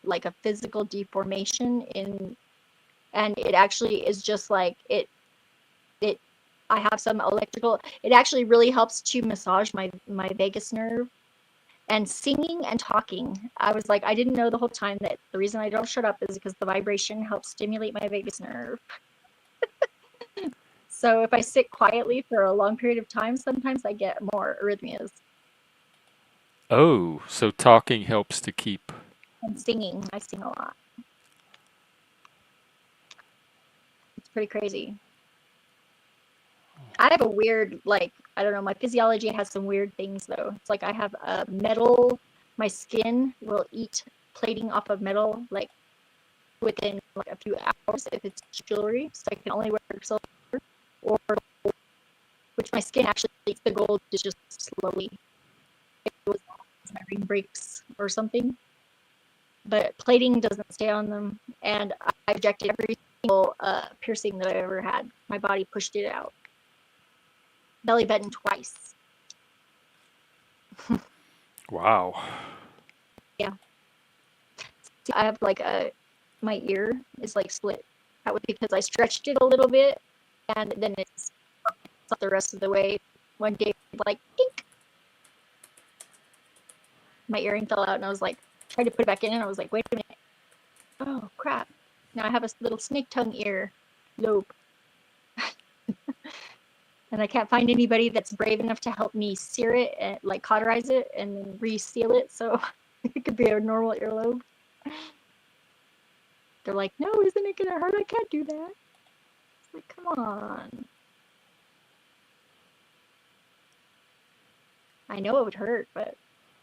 like a physical deformation and it actually is just like it I have some electrical. It actually really helps to massage my vagus nerve. And singing and talking, I was like, I didn't know the whole time that the reason I don't shut up is because the vibration helps stimulate my vagus nerve. So if I sit quietly for a long period of time, sometimes I get more arrhythmias. Oh, so talking helps to keep. And singing, I sing a lot. It's pretty crazy. I have a weird, like, I don't know, my physiology has some weird things though. It's like I have metal, my skin will eat plating off of metal, like within like a few hours if it's jewelry, so I can only wear silver, or which my skin actually eats the gold is just slowly. It was my ring breaks or something, but plating doesn't stay on them, and I ejected every single piercing that I ever had. My body pushed it out. Belly button twice. Wow. Yeah. See, I have like my ear is like split. That was because I stretched it a little bit, and then it's not the rest of the way. One day, like, dink, my earring fell out, and I was like, tried to put it back in, and I was like, wait a minute. Oh crap! Now I have a little snake tongue ear lobe. And I can't find anybody that's brave enough to help me sear it and like cauterize it and then reseal it so it could be a normal earlobe. They're like, no, isn't it gonna hurt? I can't do that. It's like, come on. I know it would hurt, but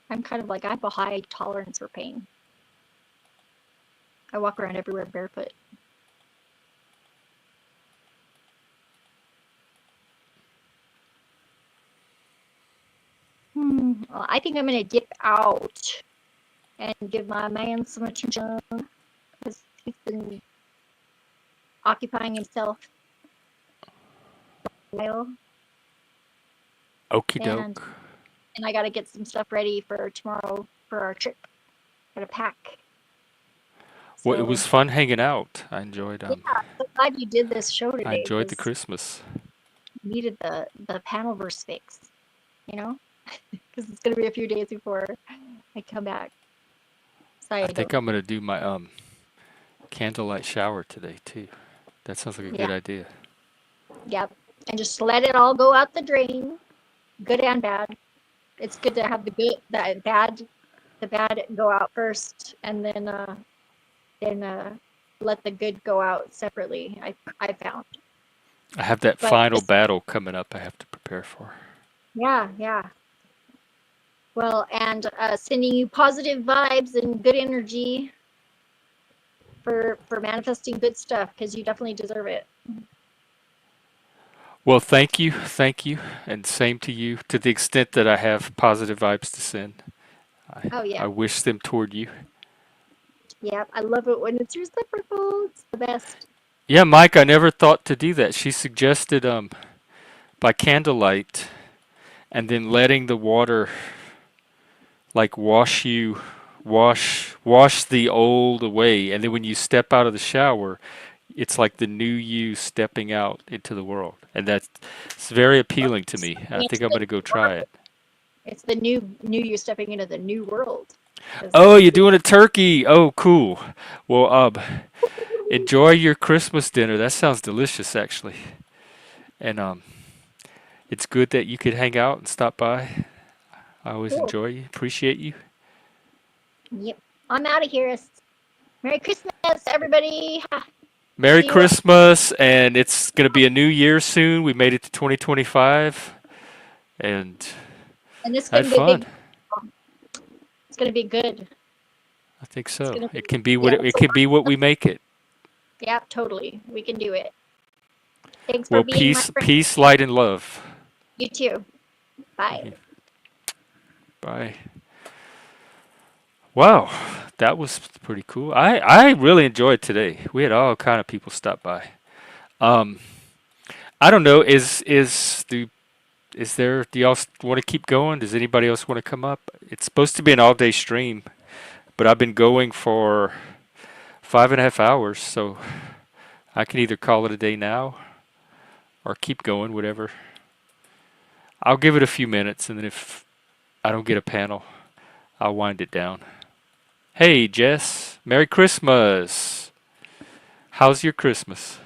I'm kind of like, I have a high tolerance for pain. I walk around everywhere barefoot. Well, I think I'm gonna dip out and give my man some attention because he's been occupying himself a while. Okie doke. And I gotta get some stuff ready for tomorrow for our trip. Gotta pack. Well, it was fun hanging out. I enjoyed. Yeah, I'm so glad you did this show today. I enjoyed the Christmas. Needed the panelverse fix, you know, because it's gonna be a few days before I come back. Sorry, I think I'm gonna do my candlelight shower today too. That sounds like a good idea. Yep, and just let it all go out the drain, good and bad. It's good to have the good, the bad go out first, and then let the good go out separately. I found. I have that final battle coming up I have to prepare for. Yeah. Well, and sending you positive vibes and good energy for manifesting good stuff, because you definitely deserve it. Well, thank you, and same to you. To the extent that I have positive vibes to send, I wish them toward you. Yeah, I love it when it's reciprocal. It's the best. Yeah, Mike, I never thought to do that. She suggested by candlelight, and then letting the water like wash the old away, and then when you step out of the shower, it's like the new you stepping out into the world, and it's very appealing to me. I think I'm gonna go try it. It's the new you stepping into the new world. Oh, you're doing a turkey. Oh, cool. Well, enjoy your Christmas dinner. That sounds delicious, actually. And it's good that you could hang out and stop by. I always Cool. enjoy you, appreciate you. Yep. I'm out of here. Merry Christmas, everybody. Merry See you. Christmas, and it's going to be a new year soon. We made it to 2025, and And this is had gonna be a fun. big. It's gonna be good. I think It's so. gonna be. It can be what Yeah. it can be what we make it. Yeah. Totally. We can do it. Thanks for Well, being my friend. peace, light, and love. You too. Bye. Bye. Wow, that was pretty cool. I really enjoyed today. We had all kind of people stop by. Um, I don't know. Is there? Do y'all want to keep going? Does anybody else want to come up? It's supposed to be an all-day stream, but I've been going for 5.5 hours, so I can either call it a day now or keep going, whatever. I'll give it a few minutes, and then if I don't get a panel, I'll wind it down. Hey, Jess. Merry Christmas. How's your Christmas?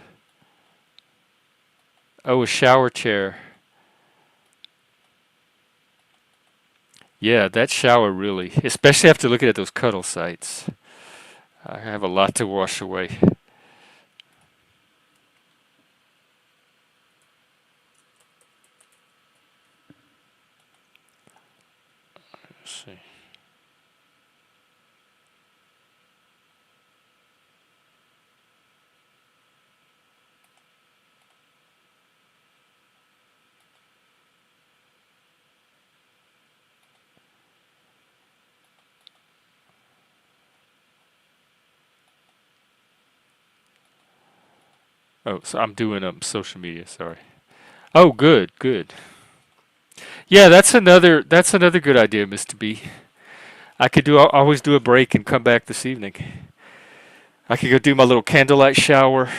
Oh, a shower chair. Yeah, that shower really, especially after looking at those cuddle sites. I have a lot to wash away. Let's see. Oh, so I'm doing social media, sorry. Oh, good, good. Yeah, that's another good idea, Mr. B. I could always do a break and come back this evening. I could go do my little candlelight shower.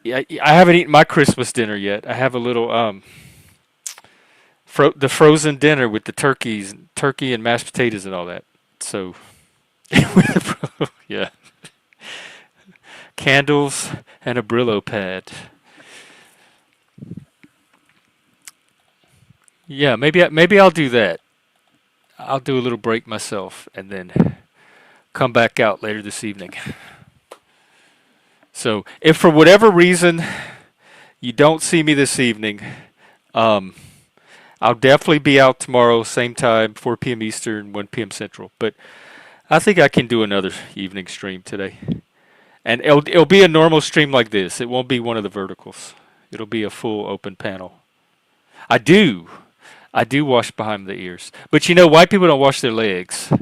Yeah, I haven't eaten my Christmas dinner yet. I have a little the frozen dinner with the turkey and mashed potatoes and all that. So yeah, candles and a Brillo pad. Yeah, maybe I'll do that. I'll do a little break myself and then come back out later this evening. So if for whatever reason you don't see me this evening, I'll definitely be out tomorrow, same time, 4 p.m. Eastern, 1 p.m. Central. But I think I can do another evening stream today. And it'll be a normal stream like this. It won't be one of the verticals. It'll be a full open panel. I do wash behind the ears. But you know, white people don't wash their legs.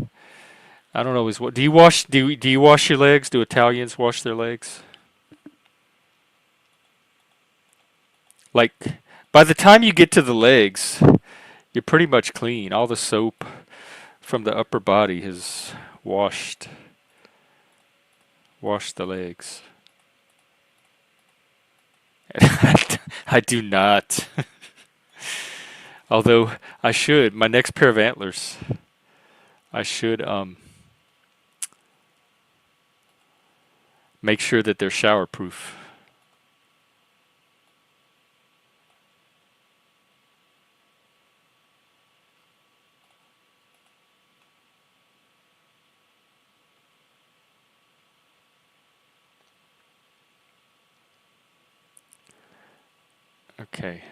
I don't always. Do you wash? Do you wash your legs? Do Italians wash their legs? Like, by the time you get to the legs, you're pretty much clean. All the soap from the upper body has washed the legs. I do not. Although I should. My next pair of antlers, I should make sure that they're shower proof. Okay.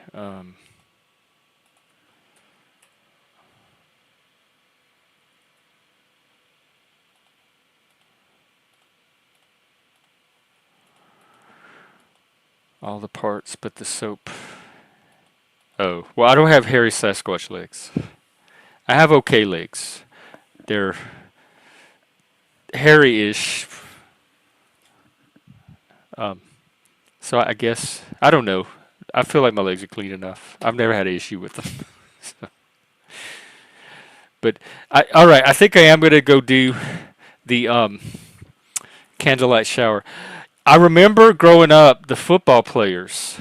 All the parts but the soap. Oh, well, I don't have hairy Sasquatch legs. I have okay legs. They're hairy-ish. So I guess, I don't know. I feel like my legs are clean enough. I've never had an issue with them. So. But, all right, I think I am going to go do the candlelight shower. I remember growing up, the football players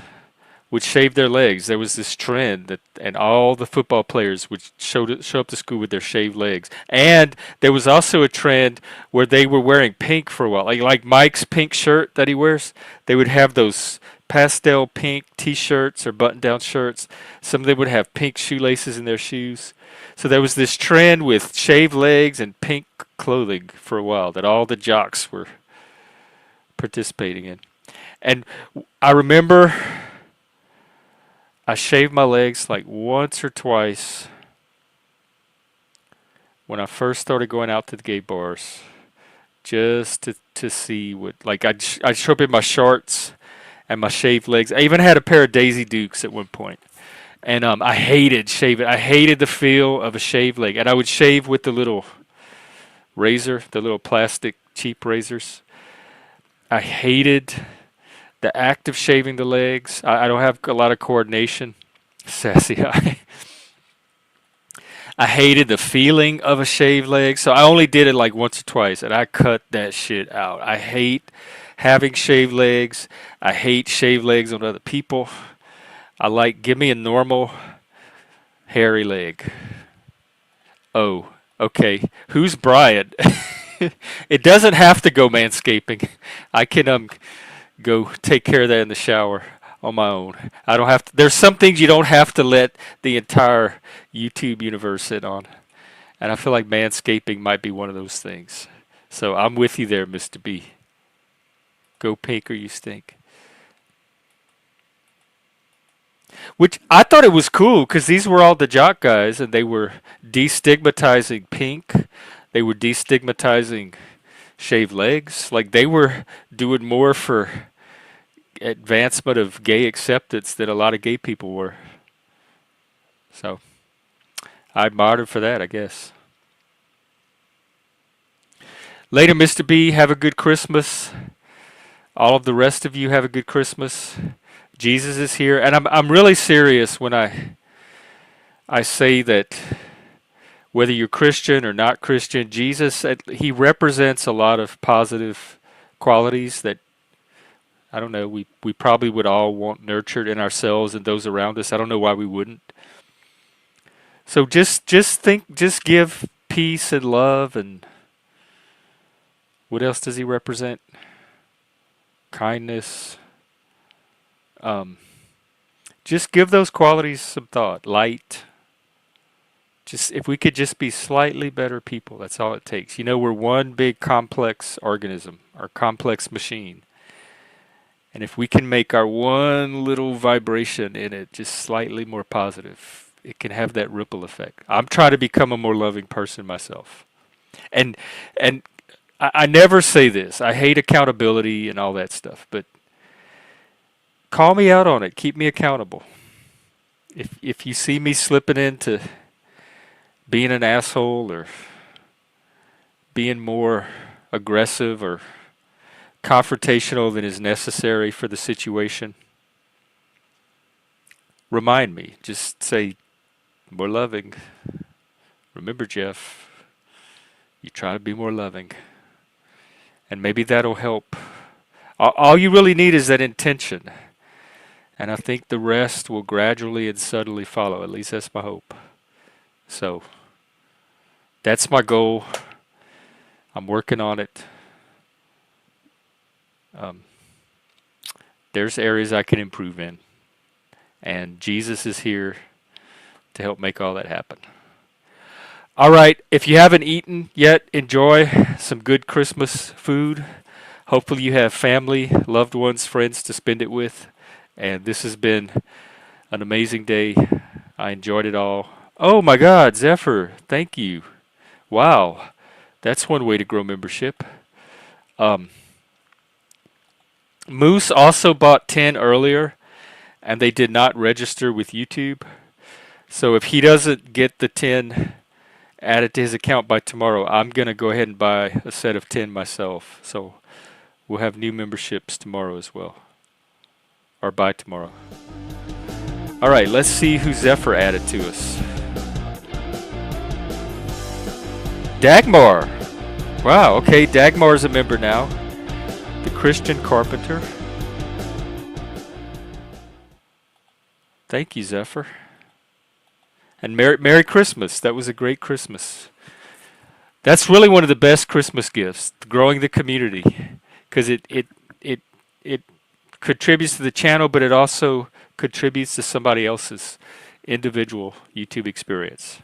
would shave their legs. There was this trend and all the football players would show up to school with their shaved legs. And there was also a trend where they were wearing pink for a while. Like Mike's pink shirt that he wears, they would have those pastel pink t-shirts or button-down shirts. Some of them would have pink shoelaces in their shoes. So there was this trend with shaved legs and pink clothing for a while that all the jocks were participating in. And I remember I shaved my legs like once or twice when I first started going out to the gay bars, just to see what, like I'd show up in my shorts and my shaved legs. I even had a pair of Daisy Dukes at one point. And I hated shaving. I hated the feel of a shaved leg. And I would shave with the little razor, the little plastic cheap razors. I hated the act of shaving the legs. I don't have a lot of coordination. Sassy eye. I hated the feeling of a shaved leg, so I only did it like once or twice, and I cut that shit out. I hate having shaved legs. I hate shaved legs on other people. Give me a normal hairy leg. Oh, okay. Who's Brian? It doesn't have to go manscaping. I can go take care of that in the shower on my own. I don't have to. There's some things you don't have to let the entire YouTube universe in on. And I feel like manscaping might be one of those things. So I'm with you there, Mr. B. Go pink or you stink. Which I thought it was cool because these were all the jock guys and they were destigmatizing pink. They were destigmatizing shaved legs. Like they were doing more for advancement of gay acceptance than a lot of gay people were. So I admired him for that, I guess. Later, Mr. B, have a good Christmas. All of the rest of you have a good Christmas. Jesus is here, and I'm really serious when I say that whether you're Christian or not Christian, Jesus, he represents a lot of positive qualities that, I don't know, we probably would all want nurtured in ourselves and those around us. I don't know why we wouldn't. So just give peace and love, and what else does he represent? Kindness. Just give those qualities some thought. Light. Just if we could just be slightly better people, that's all it takes. You know, we're one big complex organism, or complex machine. And if we can make our one little vibration in it just slightly more positive, it can have that ripple effect. I'm trying to become a more loving person myself. And I never say this. I hate accountability and all that stuff, but call me out on it. Keep me accountable. If you see me slipping into being an asshole or being more aggressive or confrontational than is necessary for the situation, remind me. Just say, more loving. Remember, Jeff, you try to be more loving. And maybe that'll help. All you really need is that intention. And I think the rest will gradually and subtly follow. At least that's my hope. So that's my goal. I'm working on it. There's areas I can improve in. And Jesus is here to help make all that happen. All right, if you haven't eaten yet, enjoy some good Christmas food. Hopefully you have family, loved ones, friends to spend it with. And this has been an amazing day. I enjoyed it all. Oh my God, Zephyr, thank you. Wow, that's one way to grow membership. Moose also bought 10 earlier, and they did not register with YouTube. So if he doesn't get the 10 added to his account by tomorrow, I'm going to go ahead and buy a set of 10 myself. So we'll have new memberships tomorrow as well. Or by tomorrow. All right, let's see who Zephyr added to us. Dagmar. Wow, okay, Dagmar's a member now. The Christian Carpenter. Thank you, Zephyr. And Merry Christmas. That was a great Christmas. That's really one of the best Christmas gifts, growing the community, because it contributes to the channel, but it also contributes to somebody else's individual YouTube experience.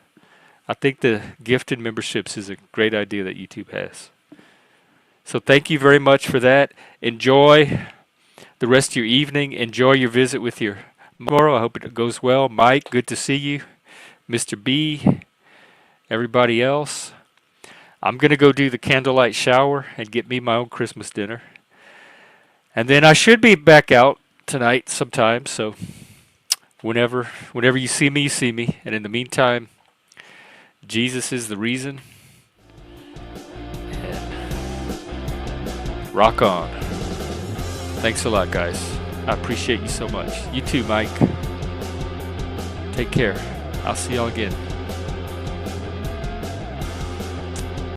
I think the gifted memberships is a great idea that YouTube has. So thank you very much for that. Enjoy the rest of your evening. Enjoy your visit with your tomorrow. I hope it goes well. Mike, good to see you. Mr. B, everybody else. I'm going to go do the candlelight shower and get me my own Christmas dinner. And then I should be back out tonight sometime. So whenever you see me, you see me. And in the meantime, Jesus is the reason. And rock on. Thanks a lot, guys. I appreciate you so much. You too, Mike. Take care. I'll see y'all again.